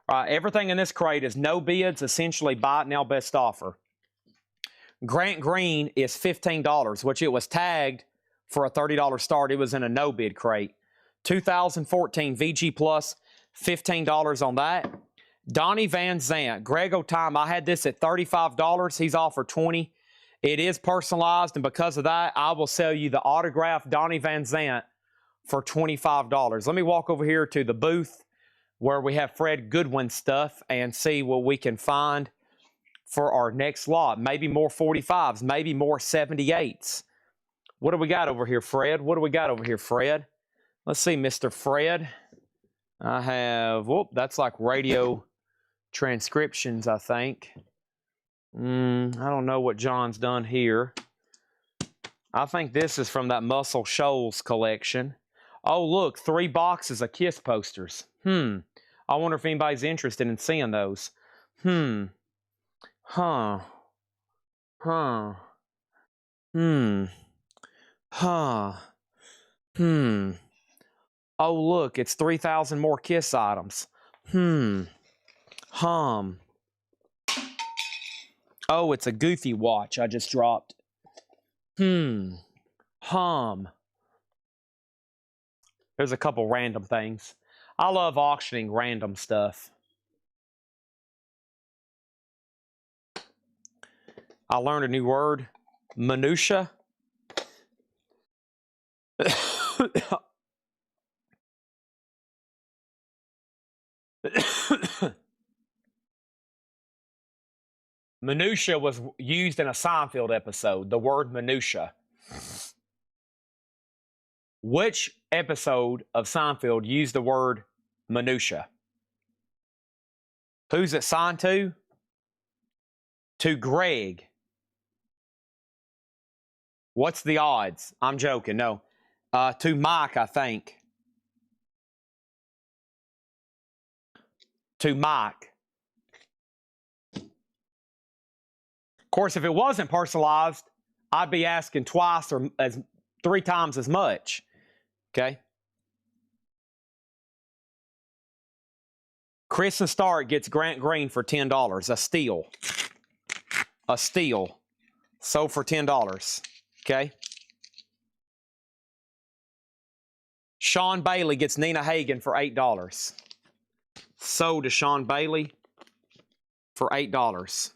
All right, everything in this crate is no bids, essentially buy it now, best offer. Grant Green is $15, which it was tagged for a $30 start. It was in a no bid crate. 2014 VG Plus, $15 on that. Donnie Van Zant, Greg O'Time. I had this at $35. He's offered $20. It is personalized, and because of that, I will sell you the autographed Donnie Van Zant for $25. Let me walk over here to the booth where we have Fred Goodwin stuff and see what we can find for our next lot. Maybe more 45s, maybe more 78s. What do we got over here, Fred? What do we got over here, Fred? Let's see, Mr. Fred. I have, whoop, that's like radio transcriptions, I think. I don't know what John's done here. I think this is from that Muscle Shoals collection. Oh, look, 3 boxes of Kiss posters. I wonder if anybody's interested in seeing those. Oh, look, it's 3,000 more Kiss items. Oh, it's a Goofy watch I just dropped. There's a couple random things. I love auctioning random stuff. I learned a new word, minutia. Minutia was used in a Seinfeld episode, the word minutia. Which episode of Seinfeld used the word minutia? Who's it signed to? To Greg. What's the odds? I'm joking, no. To Mike, I think. To Mike. Of course, if it wasn't personalized, I'd be asking twice or 3 times as much. Okay? Kristen Stark gets Grant Green for $10. A steal. A steal. Sold for $10. Okay? Sean Bailey gets Nina Hagen for $8. Sold to Sean Bailey for $8.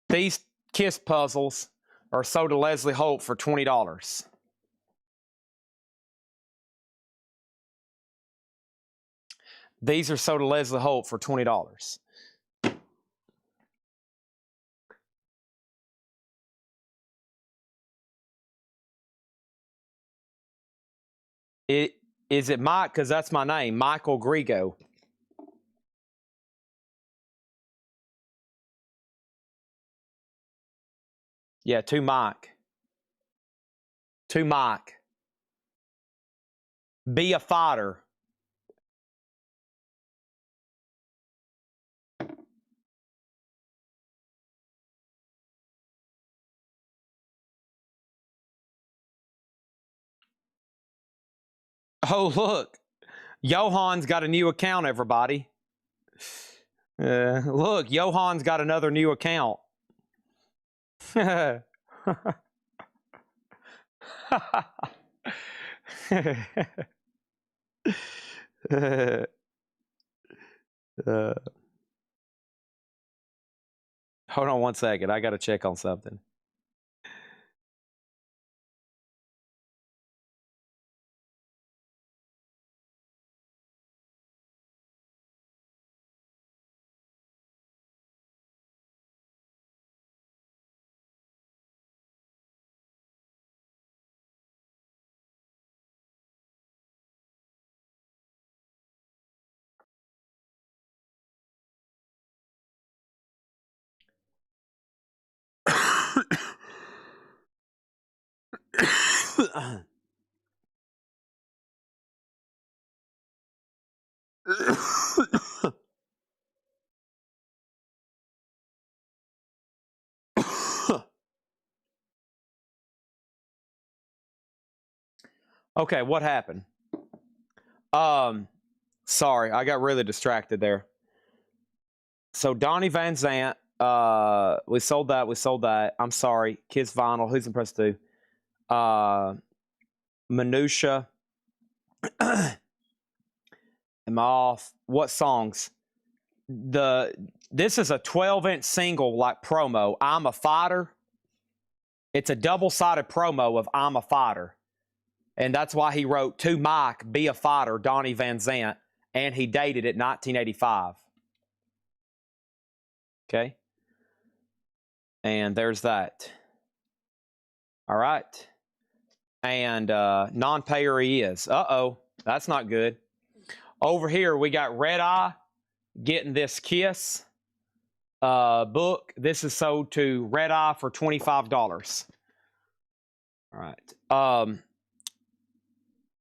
These Kiss puzzles are sold to Leslie Holt for $20. These are sold to Leslie Holt for $20. Is it Mike? Because that's my name, Michael Grigo. Yeah, to Mike. To Mike. Be a fighter. Oh, look. Johan's got a new account, everybody. Look, Johan's got another new account. Hold on one second. I got to check on something. Okay, what happened? Sorry, I got really distracted there. So Donnie Van Zant, we sold that. I'm sorry. Kiss Vinyl, Who's Impressed Too? Minutia. Am I off? What songs? This is a 12-inch single like promo. I'm a Fighter. It's a double-sided promo of I'm a Fighter. And that's why he wrote to Mike, Be a Fighter, Donnie Van Zant, and he dated it 1985. Okay? And there's that. All right. And non-payer he is. Uh-oh. That's not good. Over here, we got Red Eye getting this Kiss book. This is sold to Red Eye for $25. All right.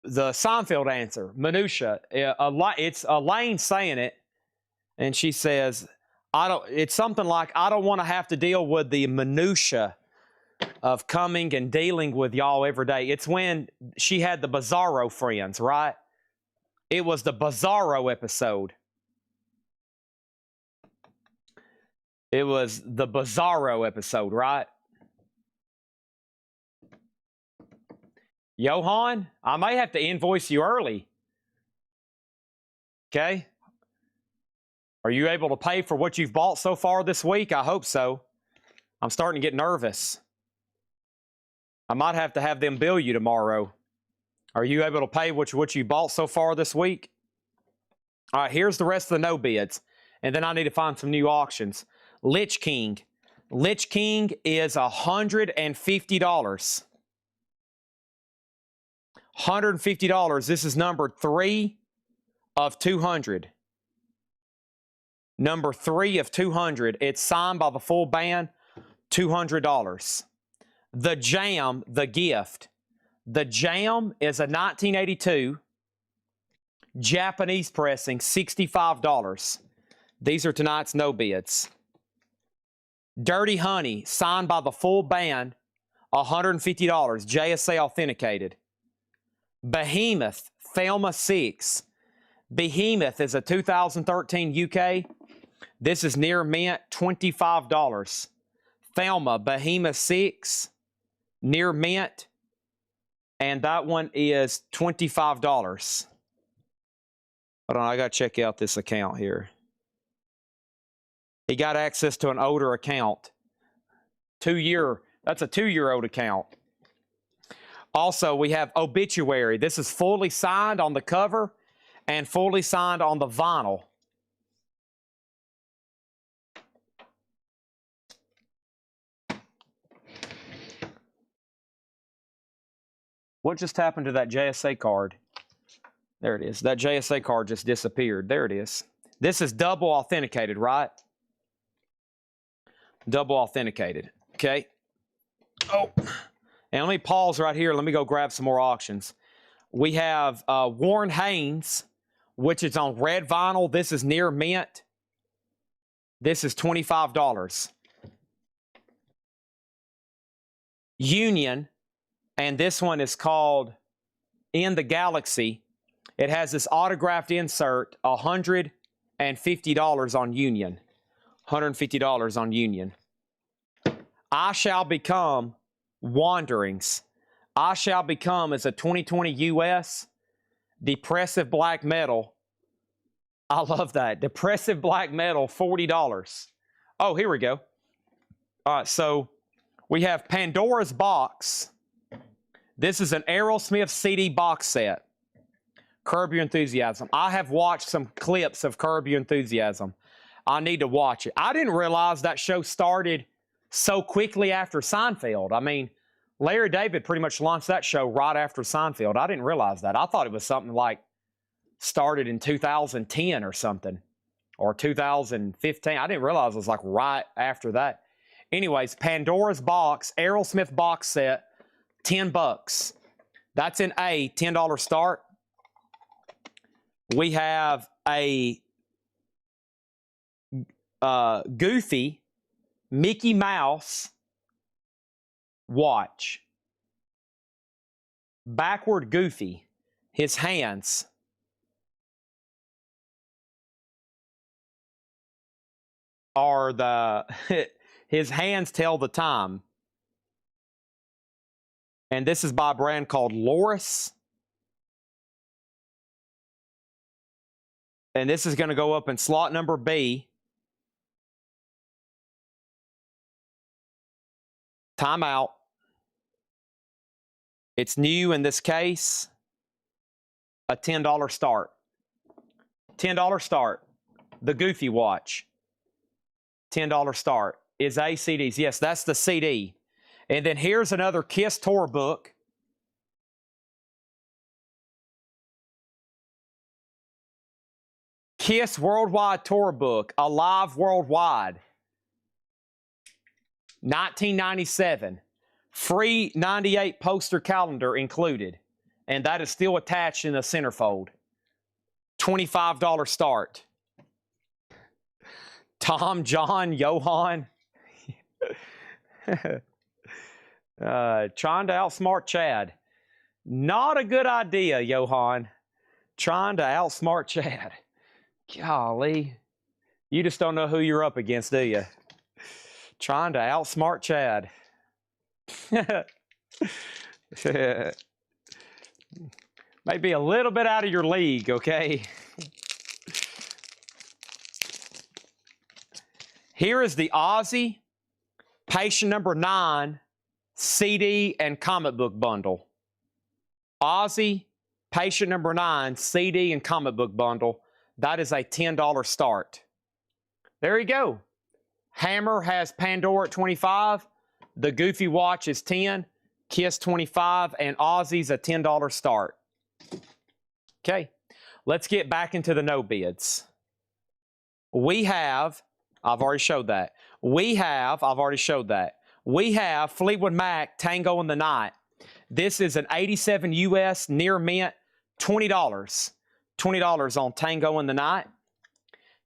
The Seinfeld answer, Minutia. It's Elaine saying it, and she says, it's something like, I don't want to have to deal with the minutia of coming and dealing with y'all every day. It's when she had the Bizarro friends, right? It was the Bizarro episode. It was the Bizarro episode, right? Johan, I may have to invoice you early. Okay? Are you able to pay for what you've bought so far this week? I hope so. I'm starting to get nervous. I might have to have them bill you tomorrow. Are you able to pay what you bought so far this week? All right, here's the rest of the no bids. And then I need to find some new auctions. Lich King. Lich King is $150. $150. This is number 3 of 200. Number 3 of 200. It's signed by the full band. $200. The Jam, The Gift. The Jam is a 1982 Japanese pressing, $65. These are tonight's no bids. Dirty Honey, signed by the full band, $150, JSA authenticated. Behemoth, Thelma 6. Behemoth is a 2013 UK. This is near mint, $25. Thelma, Behemoth 6, near mint, and that one is $25. Hold on, I got to check out this account here. He got access to an older account. That's a 2-year-old account. Also, we have Obituary. This is fully signed on the cover and fully signed on the vinyl. What just happened to that JSA card? There it is. That JSA card just disappeared. There it is. This is double authenticated, right? Double authenticated. Okay. Oh. And let me pause right here. Let me go grab some more auctions. We have Warren Haynes, which is on red vinyl. This is near mint. This is $25. Union, and this one is called In the Galaxy. It has this autographed insert, $150 on Union. $150 on Union. I Shall Become, Wanderings. I Shall Become is a 2020 US depressive black metal. I love that. Depressive black metal, $40. Oh, here we go. All right, so we have Pandora's Box. This is an Aerosmith CD box set. Curb Your Enthusiasm. I have watched some clips of Curb Your Enthusiasm. I need to watch it. I didn't realize that show started so quickly after Seinfeld. I mean, Larry David pretty much launched that show right after Seinfeld. I didn't realize that. I thought it was something like started in 2010 or something, or 2015. I didn't realize it was like right after that. Anyways, Pandora's Box, Aerosmith box set, $10. That's an A, $10 start. We have a Goofy Mickey Mouse watch. Backward Goofy, his hands. are the his hands tell the time. And this is by a brand called Loris. And this is going to go up in slot number B. Timeout. It's new in this case. A $10 start. $10 start. The Goofy watch. $10 start. Is A CDs. Yes, that's the CD. And then here's another Kiss tour book. Kiss Worldwide Tour Book, Alive Worldwide. 1997. Free 98 poster calendar included. And that is still attached in the centerfold. $25 start. Tom, John, Johan. Trying to outsmart Chad. Not a good idea, Johan. Trying to outsmart Chad. Golly. You just don't know who you're up against, do you? Trying to outsmart Chad. Maybe a little bit out of your league, okay? Here is the Ozzy Patient number 9 CD and comic book bundle. Ozzy Patient number 9 CD and comic book bundle. That is a $10 start. There you go. Hammer has Pandora at 25. The Goofy watch is 10. Kiss 25. And Ozzy's a $10 start. Okay. Let's get back into the no bids. We have, I've already showed that. I've already showed that. We have Fleetwood Mac, Tango in the Night. This is an 87 US near mint, $20. $20 on Tango in the Night.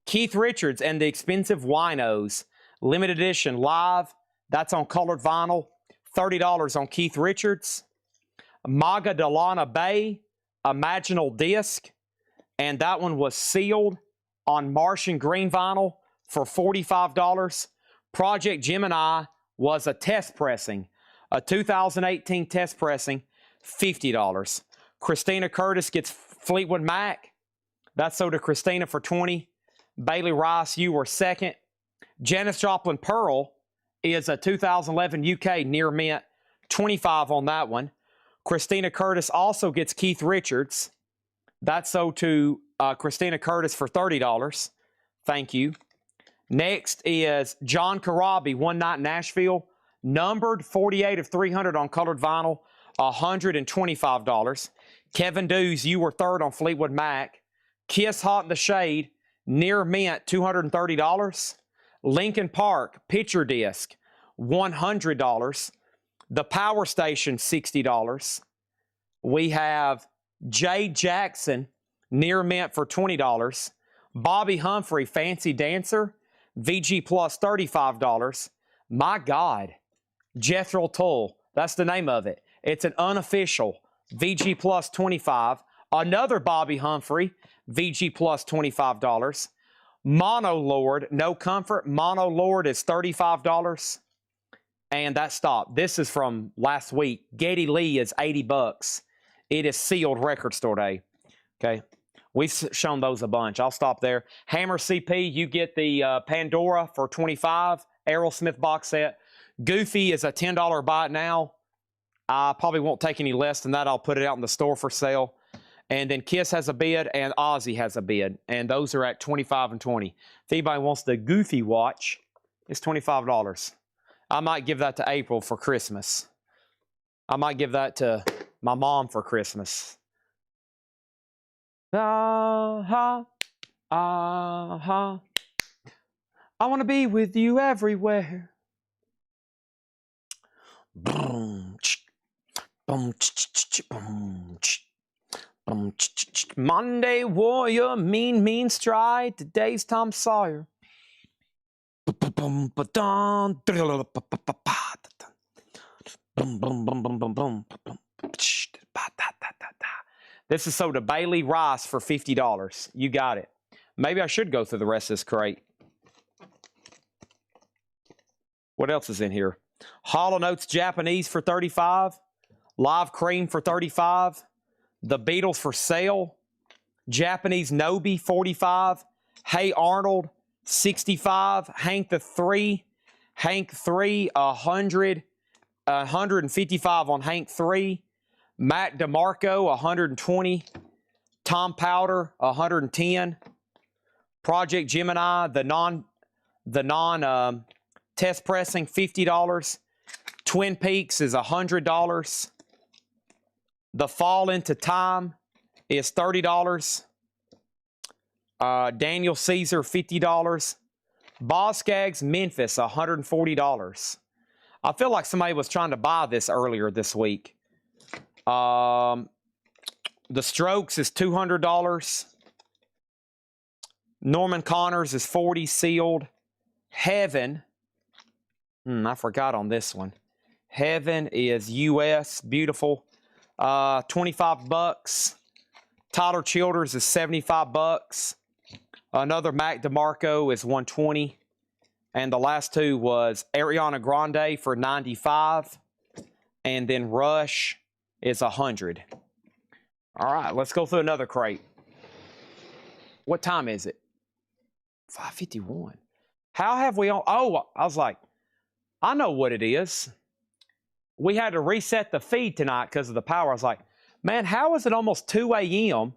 Keith Richards and the Expensive Winos, limited edition live. That's on colored vinyl. $30 on Keith Richards. Magadelana Bay, Imaginal disc. And that one was sealed on Martian green vinyl for $45. Project Gemini was a test pressing. A 2018 test pressing, $50. Christina Curtis gets Fleetwood Mac. That's sold to Christina for $20. Bailey Rice, you were second. Janis Joplin Pearl is a 2011 UK near mint, $25 on that one. Christina Curtis also gets Keith Richards. That's sold to Christina Curtis for $30. Thank you. Next is John Corabi, One Night in Nashville. Numbered 48 of 300 on colored vinyl, $125. Kevin Dews, you were third on Fleetwood Mac. Kiss Hot in the Shade, near mint, $230. Linkin Park, picture disc, $100. The Power Station, $60. We have Jay Jackson, near mint for $20. Bobby Humphrey, Fancy Dancer, VG Plus, $35. My God. Jethro Tull, that's the name of it. It's an unofficial VG Plus, $25. Another Bobby Humphrey, VG Plus, $25. Mono Lord, No Comfort. Mono Lord is $35. And that stopped. This is from last week. Geddy Lee is $80. It is sealed record store day. Okay. We've shown those a bunch. I'll stop there. Hammer CP, you get the Pandora for $25. Aerosmith box set. Goofy is a $10 buy it now. I probably won't take any less than that. I'll put it out in the store for sale. And then Kiss has a bid and Ozzy has a bid. And those are at $25 and $20. If anybody wants the Goofy watch, it's $25. I might give that to April for Christmas. I might give that to my mom for Christmas. I want to be with you everywhere. Boom, boom, boom. Monday Warrior, Mean Stride. Today's Tom Sawyer. This is sold to Bailey Rice for $50. You got it. Maybe I should go through the rest of this crate. What else is in here? Hall & Oates Japanese for $35. Live Cream for $35. The Beatles for sale. Japanese Nobi, $45. Hey Arnold, $65. Hank the 3. Hank 3, $100. $155 on Hank 3. Mac DeMarco, $120. Tom Powder, $110. Project Gemini, the non test pressing, $50. Twin Peaks is $100. The Fall into Time is $30. Daniel Caesar, $50. Boz Scaggs Memphis, $140. I feel like somebody was trying to buy this earlier this week. The Strokes is $200. Norman Connors is $40 sealed. Heaven, I forgot on this one. Heaven is US, beautiful. $25. Tyler Childers is $75. Another Mac DeMarco is $120. And the last two was Ariana Grande for $95. And then Rush is $100. All right, let's go through another crate. What time is it? 5:51. How have we all... Oh, I was like, I know what it is. We had to reset the feed tonight because of the power. I was like, man, how is it almost 2 a.m.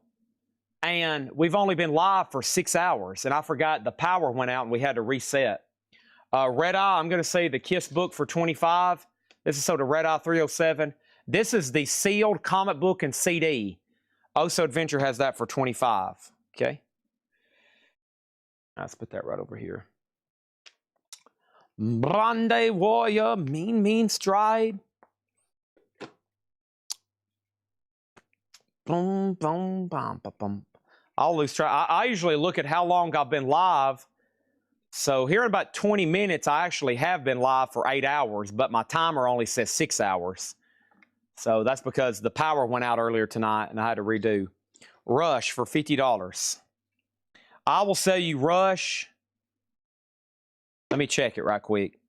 and we've only been live for 6 hours? And I forgot the power went out and we had to reset. Red Eye, I'm going to say the Kiss book for $25. This is so the Red Eye 307. This is the sealed comic book and CD. Oso Adventure has that for $25. Okay. Let's put that right over here. Brande Warrior, Mean Stride. Boom, boom, bum, bum, bum. I'll lose track. I usually look at how long I've been live. So here in about 20 minutes, I actually have been live for 8 hours, but my timer only says 6 hours. So that's because the power went out earlier tonight and I had to redo. Rush for $50. I will sell you Rush. Let me check it right quick.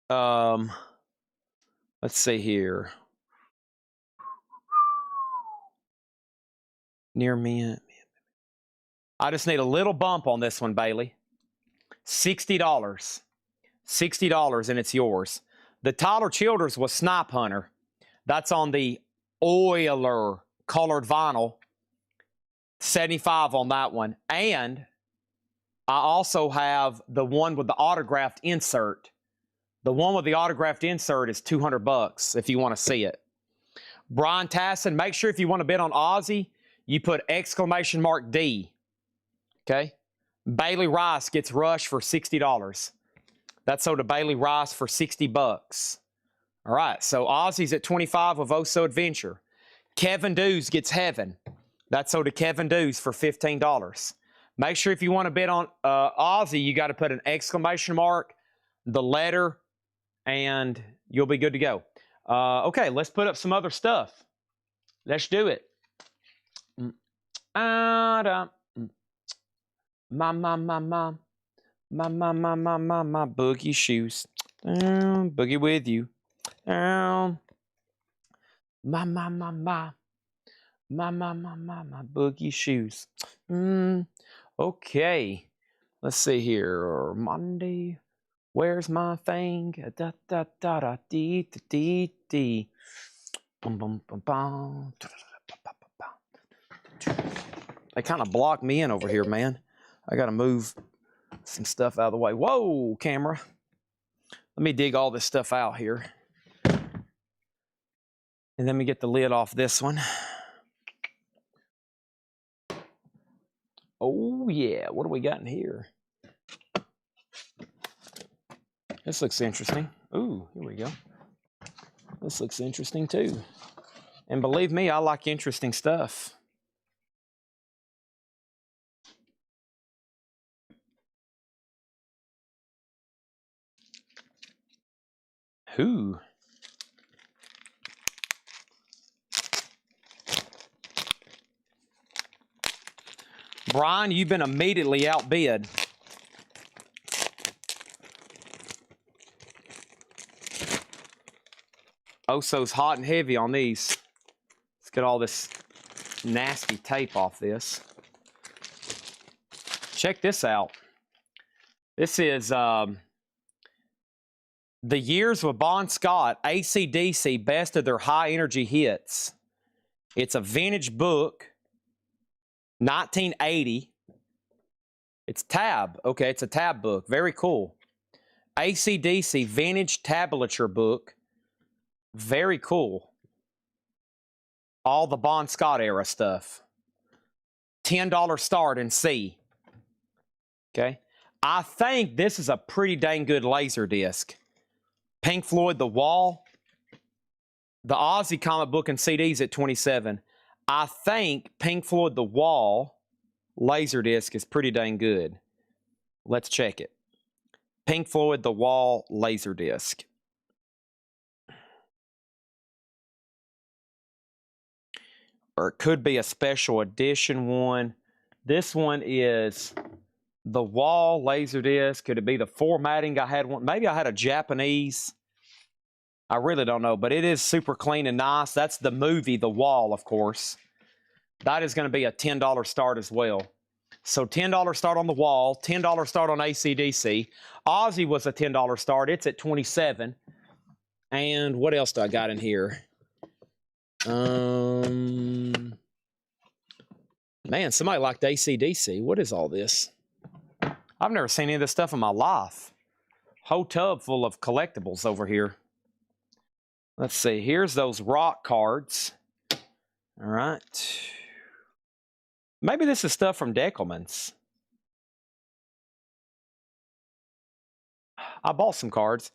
Let's see here. Near me. I just need a little bump on this one, Bailey. $60. $60 and it's yours. The Tyler Childers was Snipe Hunter. That's on the Oiler colored vinyl. $75 on that one. And I also have the one with the autographed insert. The one with the autographed insert is $200 if you want to see it. Brian Tassin, make sure if you want to bid on Ozzy, you put !D. Okay? Bailey Rice gets Rush for $60. That's sold to Bailey Rice for $60. All right, so Ozzy's at $25 with Oso Adventure. Kevin Dews gets Heaven. That's sold to Kevin Dews for $15. Make sure if you want to bid on Ozzy, you got to put an !, the letter, and you'll be good to go. Okay, let's put up some other stuff. Let's do it. My boogie shoes. Boogie with you. My boogie shoes. Okay. Let's see here. Monday. Where's my thing? Da da da da dee dee dee. Bum bum bum bum. They kind of blocked me in over here, man. I got to move some stuff out of the way. Whoa, camera. Let me dig all this stuff out here. And let me get the lid off this one. Oh, yeah. What do we got in here? This looks interesting. Ooh, here we go. This looks interesting, too. And believe me, I like interesting stuff. Who? Brian, you've been immediately outbid. Oso's hot and heavy on these. Let's get all this nasty tape off this. Check this out. This is The Years with Bon Scott, AC/DC, best of their high energy hits. It's a vintage book, 1980. It's tab. Okay, it's a tab book. Very cool. AC/DC vintage tablature book. Very cool. All the Bon Scott era stuff. $10 start in C. Okay. I think this is a pretty dang good laser disc. Pink Floyd, The Wall. The Ozzy comic book and CDs at $27. I think Pink Floyd, The Wall laser disc is pretty dang good. Let's check it. Pink Floyd, The Wall laser disc. Or it could be a special edition one. This one is The Wall Laserdisc. Could it be the formatting? I had one. Maybe I had a Japanese. I really don't know, but it is super clean and nice. That's the movie, The Wall, of course. That is going to be a $10 start as well. So $10 start on The Wall, $10 start on AC/DC. Ozzy was a $10 start. It's at $27. And what else do I got in here? Man, somebody liked AC/DC. What is all this? I've never seen any of this stuff in my life. Whole tub full of collectibles over here. Let's see. Here's those rock cards. All right. Maybe this is stuff from Deckelman's. I bought some cards.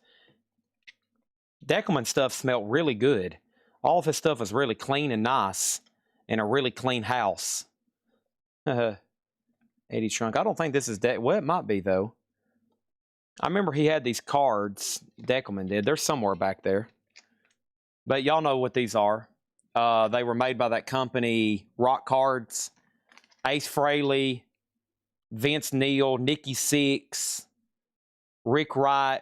Deckelman stuff smelled really good. All of his stuff is really clean and nice in a really clean house. 80 trunk. I don't think this is well, it might be though. I remember he had these cards. Deckelman did. They're somewhere back there. But y'all know what these are. They were made by that company, Rock Cards. Ace Frehley, Vince Neil, Nikki Sixx, Rick Wright,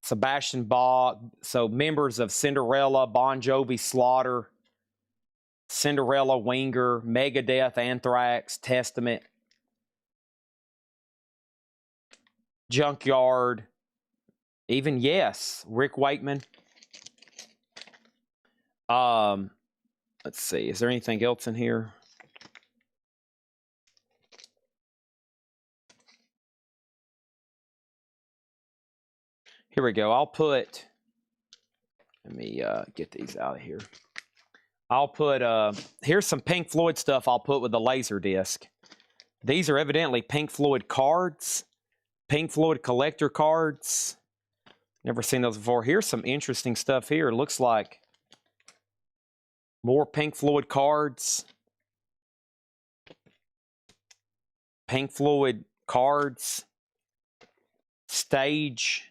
Sebastian Bach. So members of Cinderella, Bon Jovi, Slaughter, Cinderella, Winger, Megadeth, Anthrax, Testament, Junkyard, even Yes, Rick Wakeman. Let's see. Is there anything else in here? Here we go. I'll put, let me get these out of here. I'll put, here's some Pink Floyd stuff I'll put with the laser disc. These are evidently Pink Floyd cards, Pink Floyd collector cards. Never seen those before. Here's some interesting stuff here. It looks like more Pink Floyd cards. Pink Floyd cards. Stage.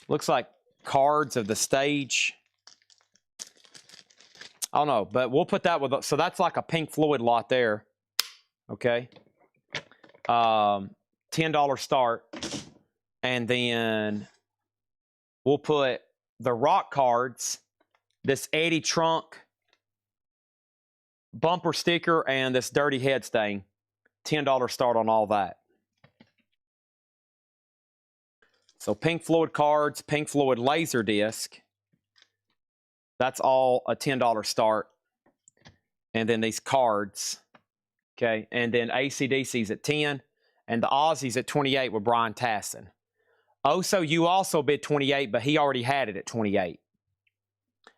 Looks like cards of the stage. I don't know, but we'll put that with, so that's like a Pink Floyd lot there. Okay. $10 start. And then we'll put the rock cards, this Eddie Trunk bumper sticker, and this Dirty Head stain. $10 start on all that. So Pink Floyd cards, Pink Floyd laser disc. That's all a $10 start. And then these cards. Okay. And then AC/DC's at 10. And the Aussies at 28 with Brian Tassin. Oh, so you also bid 28, but he already had it at 28.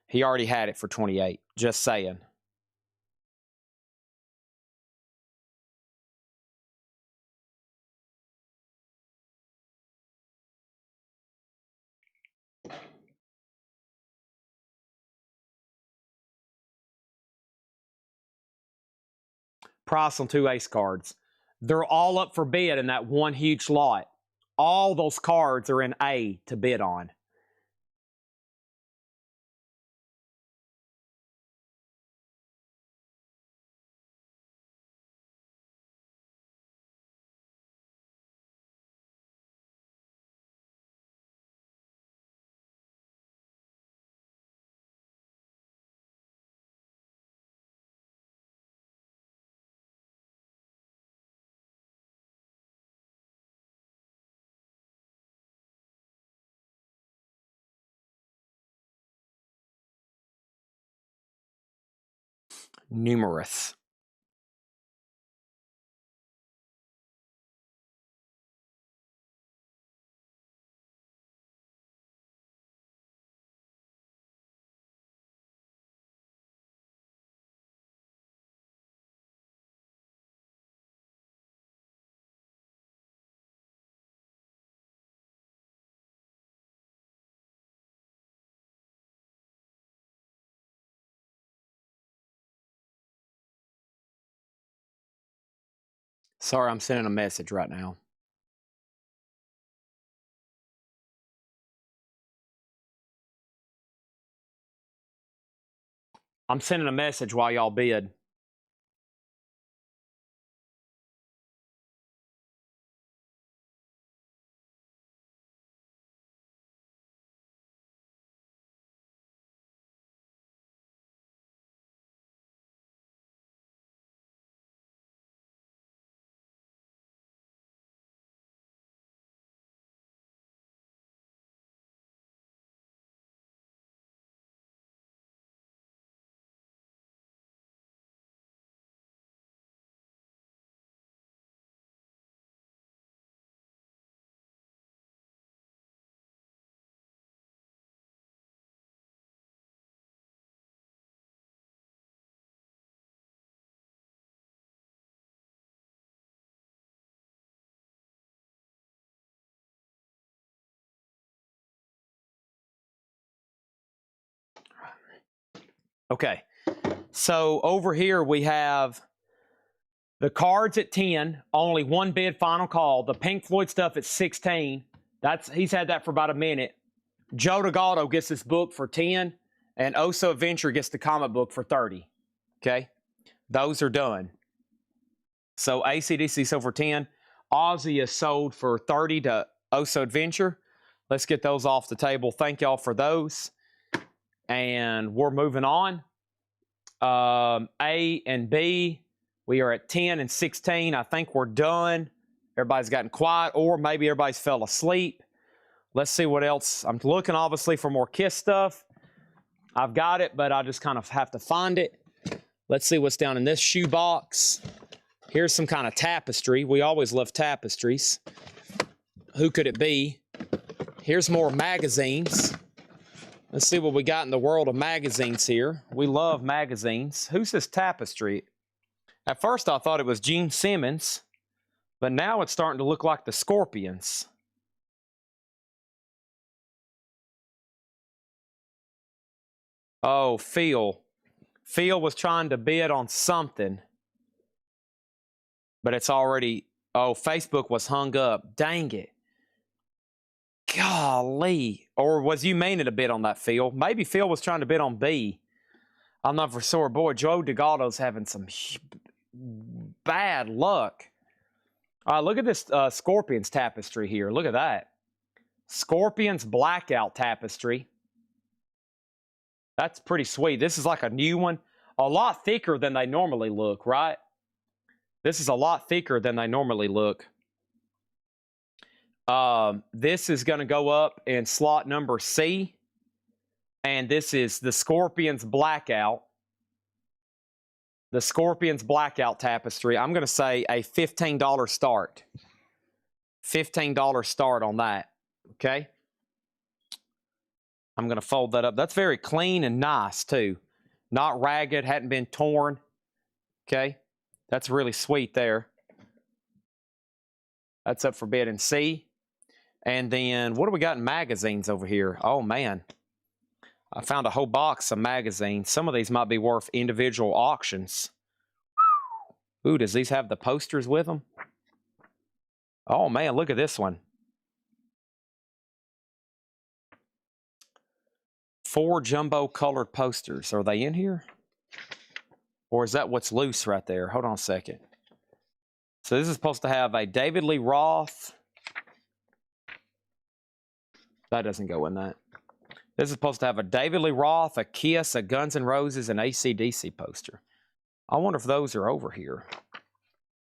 He already had it for 28. Just saying. Price on 2 ace cards. They're all up for bid in that one huge lot. All those cards are in A to bid on. numerous. Sorry, I'm sending a message right now. I'm sending a message while y'all bid. Okay, so over here we have the cards at 10, only one bid, final call. The Pink Floyd stuff at 16. He's had that for about a minute. Joe DeGaldo gets this book for 10, and Oso Adventure gets the comic book for 30. Okay, those are done. So ACDC sold for 10. Ozzy is sold for 30 to Oso Adventure. Let's get those off the table. Thank y'all for those. And we're moving on. A and B, we are at 10 and 16. I think we're done. Everybody's gotten quiet, or maybe everybody's fell asleep. Let's see what else. I'm looking, obviously, for more Kiss stuff. I've got it, but I just kind of have to find it. Let's see what's down in this shoebox. Here's some kind of tapestry. We always love tapestries. Who could it be? Here's more magazines. Let's see what we got in the world of magazines here. We love magazines. Who's this tapestry? At first, I thought it was Gene Simmons, but now it's starting to look like the Scorpions. Oh, Phil. Phil was trying to bid on something, but it's already... Oh, Facebook was hung up. Dang it. Golly. Or was you meaning to bid on that, Phil? Maybe Phil was trying to bid on B. I'm not for sure. Boy, Joe DeGaldo's having some bad luck. Look at this Scorpions tapestry here. Look at that. Scorpions blackout tapestry. That's pretty sweet. This is like a new one. A lot thicker than they normally look, right? This is a lot thicker than they normally look. This is going to go up in slot number C. And this is the Scorpions Blackout. The Scorpions Blackout tapestry. I'm going to say a $15 start. $15 start on that. Okay? I'm going to fold that up. That's very clean and nice, too. Not ragged, hadn't been torn. Okay? That's really sweet there. That's up for bid in C. And then, what do we got in magazines over here? Oh, man. I found a whole box of magazines. Some of these might be worth individual auctions. Ooh, does these have the posters with them? Oh, man, look at this one. 4 jumbo colored posters. Are they in here? Or is that what's loose right there? Hold on a second. So this is supposed to have a David Lee Roth. That doesn't go in that. This is supposed to have a David Lee Roth, a Kiss, a Guns N' Roses, and AC/DC poster. I wonder if those are over here.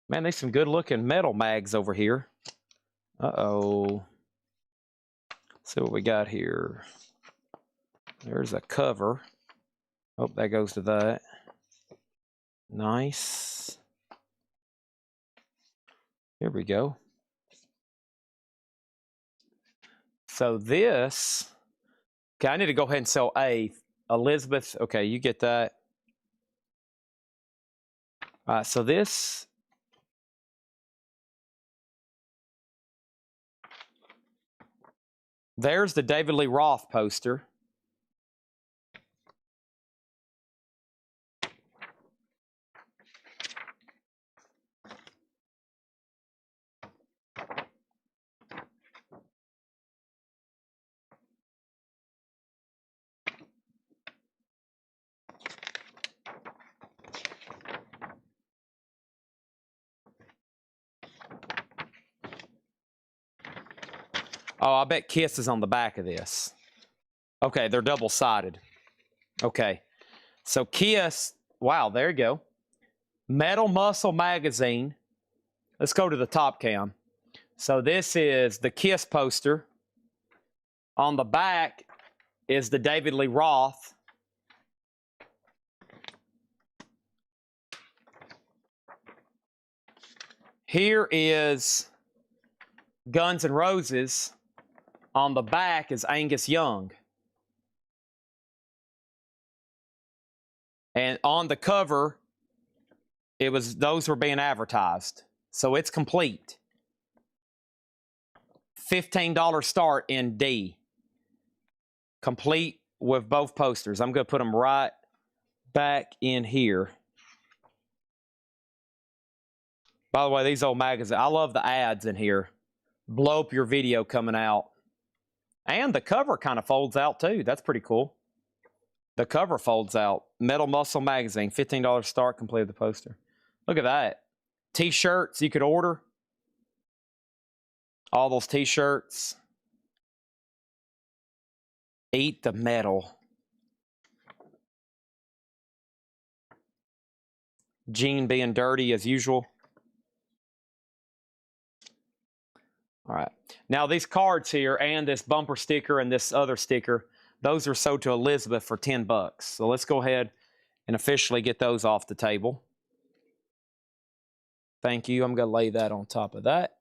Man, there's some good-looking metal mags over here. Uh-oh. Let's see what we got here. There's a cover. Oh, that goes to that. Nice. Here we go. So this, okay, I need to go ahead and sell A. Elizabeth, okay, you get that. All right, so this, there's the David Lee Roth poster. Oh, I bet Kiss is on the back of this. Okay, they're double-sided. Okay, so Kiss, wow, there you go. Metal Muscle Magazine. Let's go to the top cam. So this is the Kiss poster. On the back is the David Lee Roth. Here is Guns N' Roses. On the back is Angus Young. And on the cover, those were being advertised. So it's complete. $15 start in D. Complete with both posters. I'm going to put them right back in here. By the way, these old magazines, I love the ads in here. Blow up your video coming out. And the cover kind of folds out too. That's pretty cool. The cover folds out. Metal Muscle Magazine, $15 start, complete with the poster. Look at that. T-shirts you could order. All those T-shirts. Eat the metal. Gene being dirty as usual. All right. Now these cards here and this bumper sticker and this other sticker, those are sold to Elizabeth for $10. So let's go ahead and officially get those off the table. Thank you. I'm going to lay that on top of that.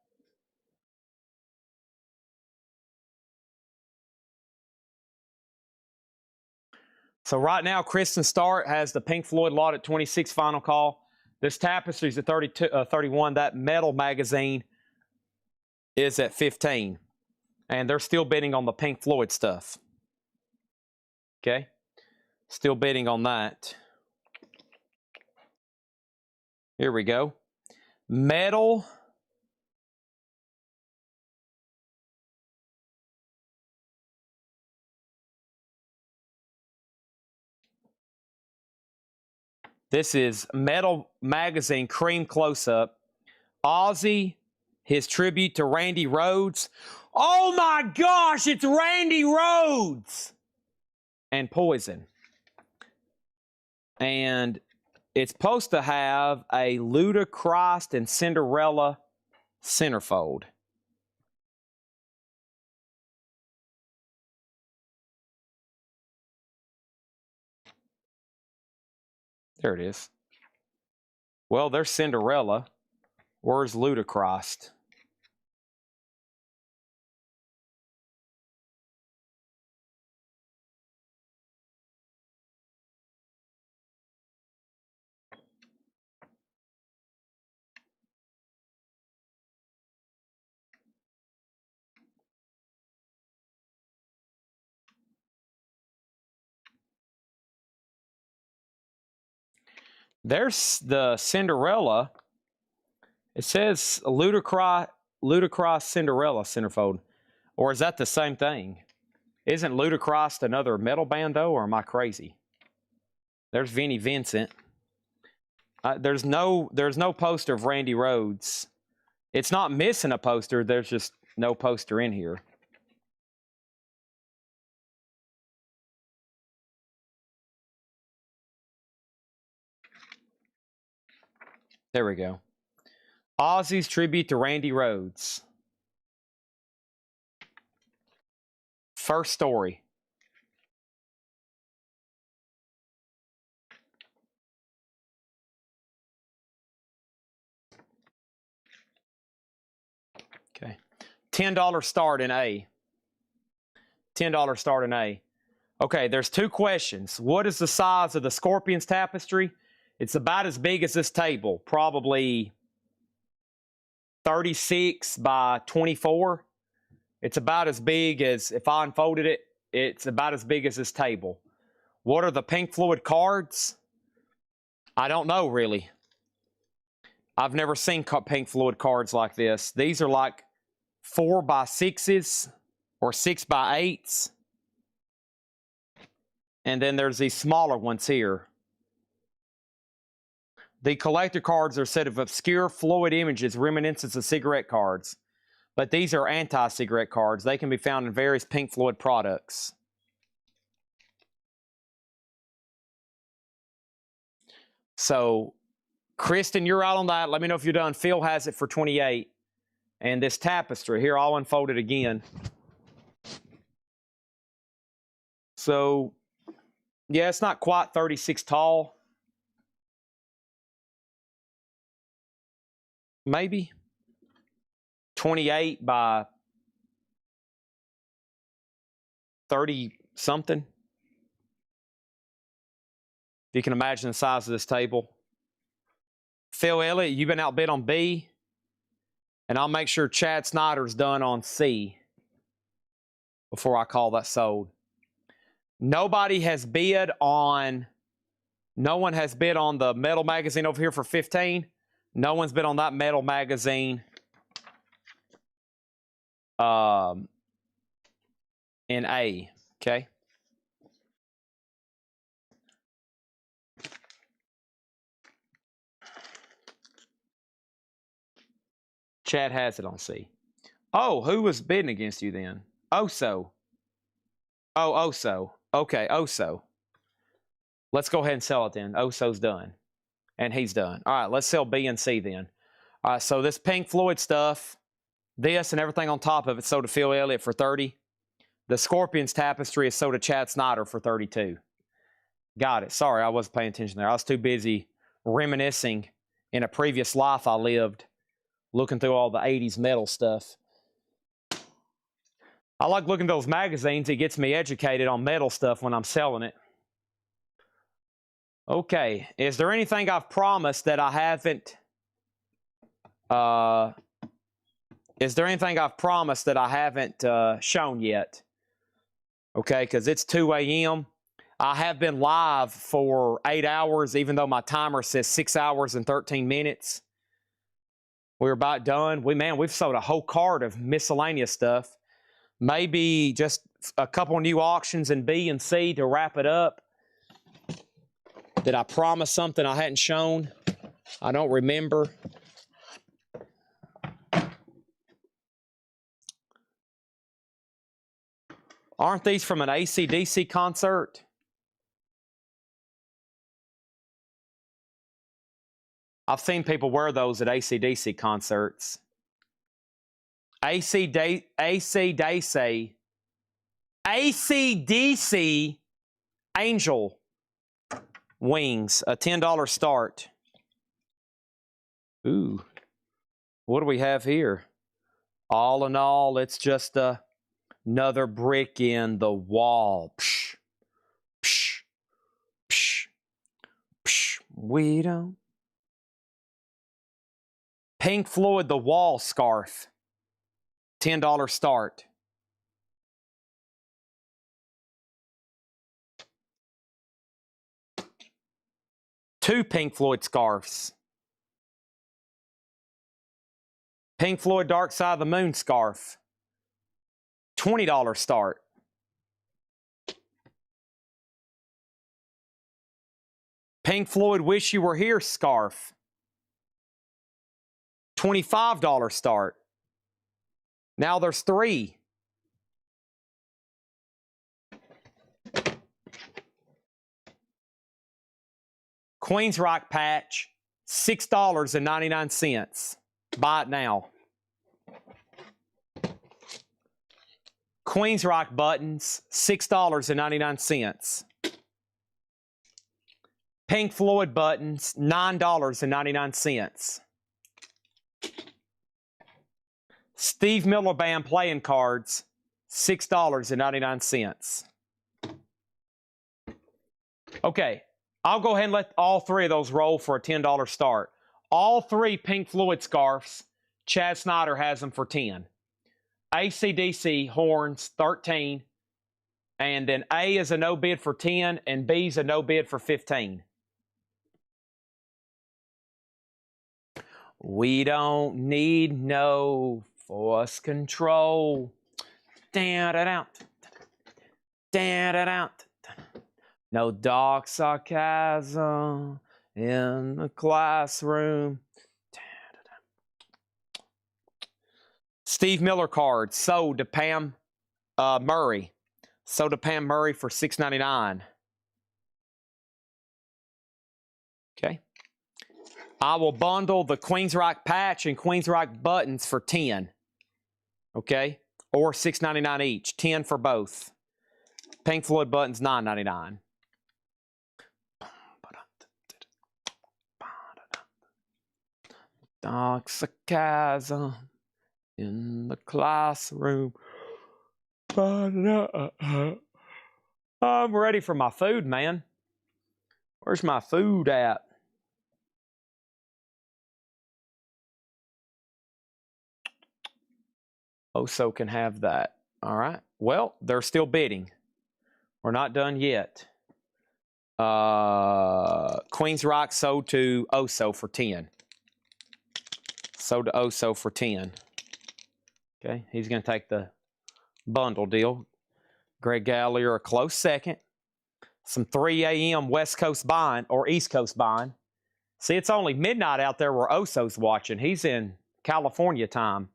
So right now, Kristen Start has the Pink Floyd lot at 26 final call. This tapestry's at 31. That metal magazine is at 15. And they're still bidding on the Pink Floyd stuff. Okay? Still bidding on that. Here we go. Metal. This is Metal Magazine Cream Close-Up. Ozzy, his tribute to Randy Rhoads. Oh my gosh, it's Randy Rhoads! And Poison. And it's supposed to have a Ludacris and Cinderella centerfold. There it is. Well, there's Cinderella. Where's Ludacris? There's the Cinderella. It says Ludacris Cinderella centerfold. Or is that the same thing? Isn't Ludacris another metal band, though, or am I crazy? There's Vinnie Vincent. There's no poster of Randy Rhoads. It's not missing a poster. There's just no poster in here. There we go. Ozzy's tribute to Randy Rhoads. First story. $10 start in A. $10 start in A. Okay, there's two questions. What is the size of the Scorpions tapestry? It's about as big as this table, probably 36 by 24. It's about as big as, if I unfolded it, it's about as big as this table. What are the Pink Floyd cards? I don't know, really. I've never seen Pink Floyd cards like this. These are like 4 by 6s or 6 by 8s. And then there's these smaller ones here. The collector cards are a set of obscure Floyd images reminiscent of cigarette cards. But these are anti-cigarette cards. They can be found in various Pink Floyd products. So, Kristen, you're out on that. Let me know if you're done. Phil has it for 28. And this tapestry, here, I'll unfold it again. So, yeah, it's not quite 36 tall. Maybe 28 by 30 something. If you can imagine the size of this table. Phil Elliott, you've been outbid on B. And I'll make sure Chad Snyder's done on C before I call that sold. Nobody has bid on, no one has bid on the metal magazine over here for 15. No one's been on that metal magazine in A, okay? Chad has it on C. Oh, who was bidding against you then? Oso. Oh, Oso. Okay, Oso. Let's go ahead and sell it then. Oso's done. And he's done. All right, let's sell B and C then. All right, so this Pink Floyd stuff, this and everything on top of it sold to Phil Elliott for 30. The Scorpions tapestry is sold to Chad Snyder for 32. Got it. Sorry, I wasn't paying attention there. I was too busy reminiscing in a previous life I lived, looking through all the 80s metal stuff. I like looking at those magazines. It gets me educated on metal stuff when I'm selling it. Okay, is there anything I've promised that I haven't? Is there anything I've promised that I haven't shown yet? Okay, because it's 2 a.m. I have been live for 8 hours, even though my timer says 6 hours and 13 minutes. We're about done. We've sold a whole cart of miscellaneous stuff. Maybe just a couple new auctions in B and C to wrap it up. Did I promise something I hadn't shown? I don't remember. Aren't these from an AC/DC concert? I've seen people wear those at AC/DC concerts. AC/DC Angel Wings, a $10 start. Ooh, what do we have here? All in all, it's just another brick in the wall. Psh, psh, psh, psh. We don't. Pink Floyd, the wall scarf. $10 start. Two Pink Floyd scarves. Pink Floyd Dark Side of the Moon scarf. $20 start. Pink Floyd Wish You Were Here scarf. $25 start. Now there's 3. Queensryche patch, $6.99. Buy it now. Queensryche buttons, $6.99. Pink Floyd buttons, $9.99. Steve Miller Band playing cards, $6.99. Okay, I'll go ahead and let all three of those roll for a $10 start. All three Pink Floyd scarves, Chad Snyder has them for 10. AC/DC horns, 13. And then A is a no bid for 10, and B is a no bid for 15. We don't need no force control. Down and out. Down and out. No dark sarcasm in the classroom. Steve Miller card sold to Pam Murray. Sold to Pam Murray for $6.99. Okay. I will bundle the Queensryche patch and Queensryche buttons for 10. Okay? Or $6.99 each. 10 for both. Pink Floyd buttons, $9.99. Dark sarcasm in the classroom. I'm ready for my food, man. Where's my food at? Oso can have that. All right. Well, they're still bidding. We're not done yet. Queensryche sold to Oso for 10. Sold to Oso for 10. Okay, he's going to take the bundle deal. Greg Gallier a close second. Some 3 a.m. West Coast buying or East Coast buying. See, it's only midnight out there where Oso's watching. He's in California time.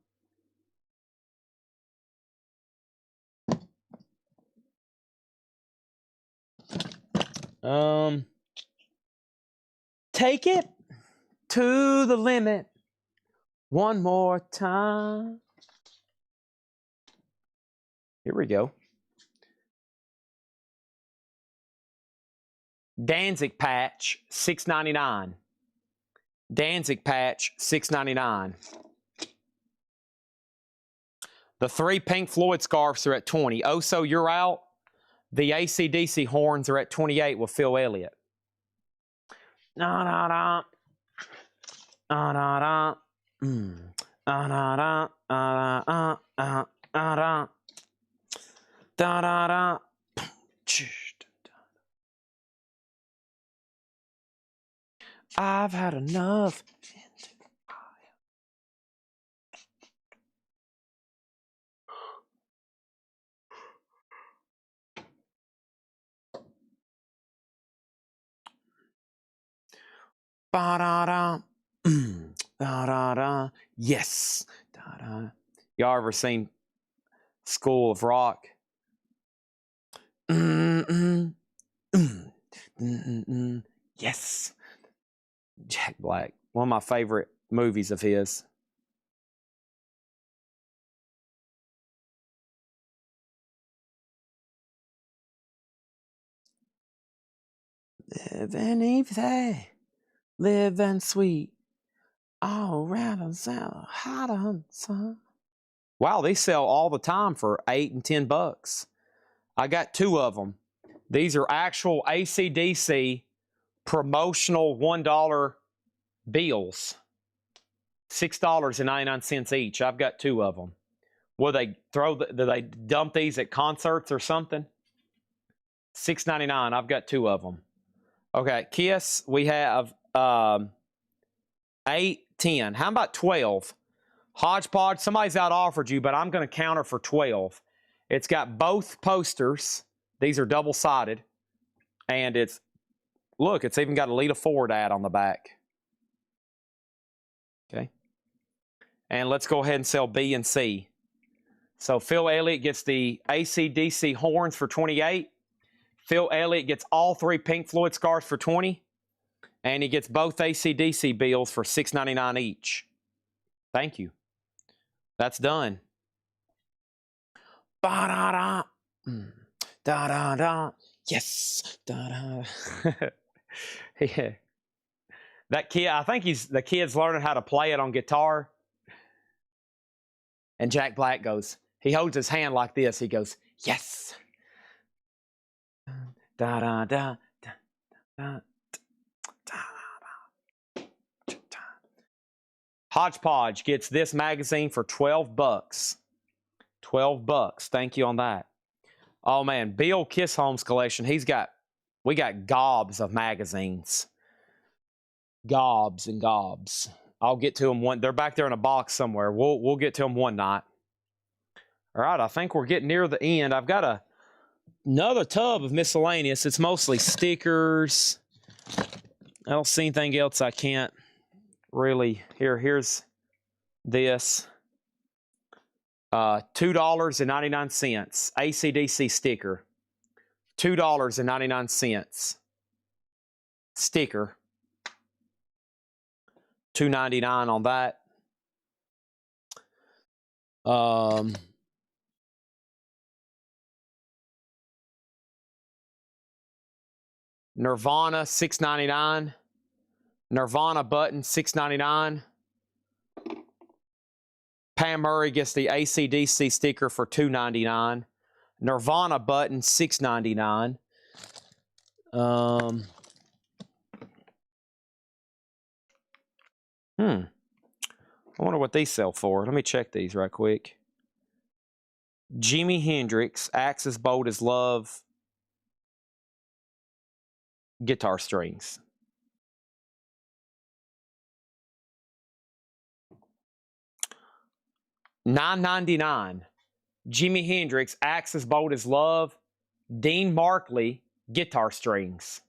Take it to the limit one more time. Here we go. Danzig patch, $6.99. Danzig patch, $6.99. The 3 Pink Floyd scarves are at 20. Oso, you're out. The AC/DC horns are at 28 with Phil Elliott. Da da da. Da da da. Da da da. Da da da. Da da da. I've had enough. Ba-da-da. Da-da-da. Yes. Da-da. Y'all ever seen School of Rock? Yes. Jack Black. One of my favorite movies of his. Living easy, living sweet, all around us, hot on sun. Wow, they sell all the time for $8 and $10. I got 2 of them. These are actual AC/DC promotional $1 bills. $6.99 each. I've got 2 of them. Will they do they dump these at concerts or something? $6.99. I've got 2 of them. Okay, Kiss, we have 8, 10. How about 12? Hodgepodge, somebody's out offered you, but I'm going to counter for 12. It's got both posters. These are double-sided. And it's, look, it's even got a Lita Ford ad on the back. Okay. And let's go ahead and sell B and C. So Phil Elliott gets the AC/DC horns for 28. Phil Elliott gets all 3 Pink Floyd scarves for 20. And he gets both AC/DC bills for $6.99 each. Thank you. That's done. Ba-da-da. Da-da-da. Yes. Da-da. Yeah. That kid, I think the kid's learning how to play it on guitar. And Jack Black goes, he holds his hand like this. He goes, yes. Da, da, da, da, da, da, da, da. Hodgepodge gets this magazine for $12. $12. Thank you on that. Oh man, Bill Kissholm's collection. We got gobs of magazines. Gobs and gobs. I'll get to them one. They're back there in a box somewhere. We'll get to them one night. All right, I think we're getting near the end. I've got another tub of miscellaneous. It's mostly stickers. I don't see anything else I can't really. Here's this. $2.99. AC/DC sticker. $2.99. Sticker. $2.99 on that. Nirvana $6.99. Nirvana button $6.99. Pam Murray gets the AC/DC sticker for $2.99. Nirvana button $6.99. I wonder what these sell for. Let me check these right quick. Jimi Hendrix, Axis Bold as Love, guitar strings. $9.99. Jimi Hendrix, Axis Bold as Love, Dean Markley, guitar strings.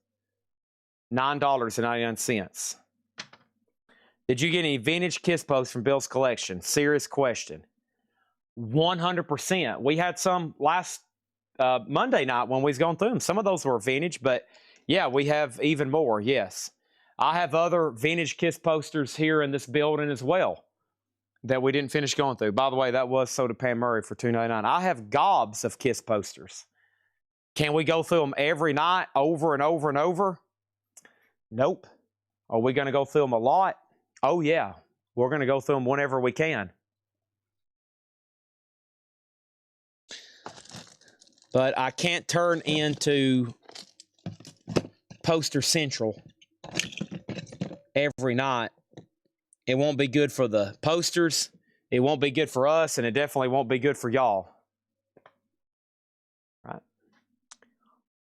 $9.99. Did you get any vintage Kiss posts from Bill's collection? Serious question. 100%. We had some last Monday night when we was going through them. Some of those were vintage, but yeah, we have even more, yes. I have other vintage Kiss posters here in this building as well that we didn't finish going through. By the way, that was sold to Pam Murray for $2.99. I have gobs of Kiss posters. Can we go through them every night over and over and over? Nope. Are we going to go through them a lot? Oh, yeah. We're going to go through them whenever we can. But I can't turn into Poster Central every night. It won't be good for the posters. It won't be good for us, and it definitely won't be good for y'all.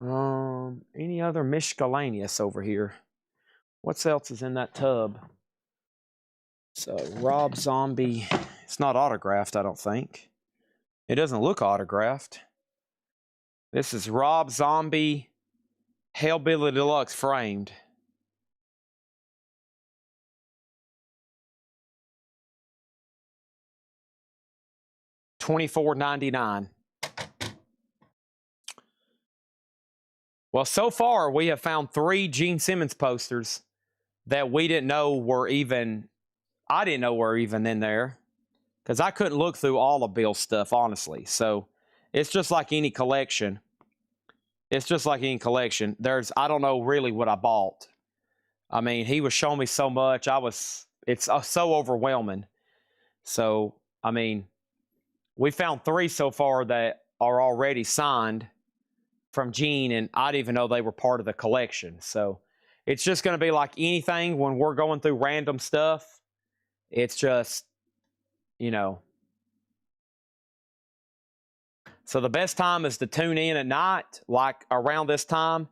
Right. Any other miscellaneous over here? What else is in that tub? So Rob Zombie. It's not autographed, I don't think. It doesn't look autographed. This is Rob Zombie Hellbilly Deluxe framed. $24.99. Well, so far we have found 3 Gene Simmons posters that we didn't know were even, I didn't know were even in there, because I couldn't look through all of Bill's stuff, honestly. So it's just like any collection. It's just like any collection. I don't know really what I bought. I mean, he was showing me so much. It's so overwhelming. So, I mean, we found 3 so far that are already signed from Gene, and I didn't even know they were part of the collection. So it's just going to be like anything when we're going through random stuff. It's just, you know. So the best time is to tune in at night, like around this time,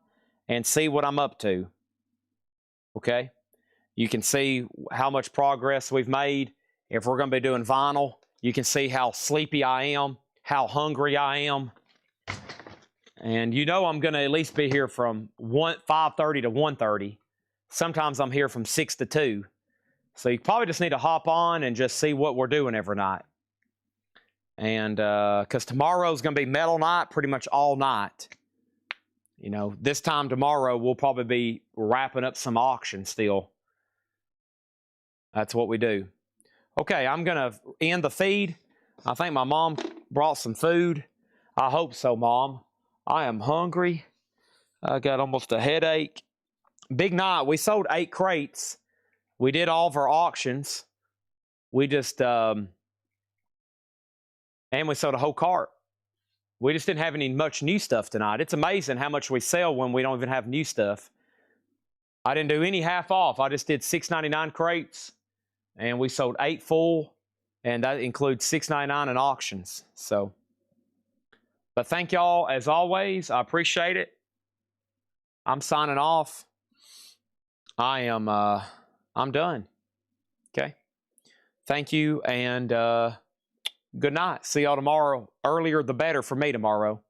and see what I'm up to. Okay? You can see how much progress we've made. If we're going to be doing vinyl, you can see how sleepy I am, how hungry I am. And you know I'm going to at least be here from 5:30 to 1:30. Sometimes I'm here from 6 to 2. So you probably just need to hop on and just see what we're doing every night. And because tomorrow's going to be metal night pretty much all night. You know, this time tomorrow we'll probably be wrapping up some auction still. That's what we do. Okay, I'm going to end the feed. I think my mom brought some food. I hope so, Mom. I am hungry. I got almost a headache. Big night. We sold 8 crates. We did all of our auctions. We just and we sold a whole cart. We just didn't have any much new stuff tonight. It's amazing how much we sell when we don't even have new stuff. I didn't do any half off. I just did $6.99 crates, and we sold 8 full, and that includes $6.99 in auctions. So, but thank y'all as always. I appreciate it. I'm signing off. I'm done. Okay. Thank you, and good night. See y'all tomorrow. Earlier the better for me tomorrow.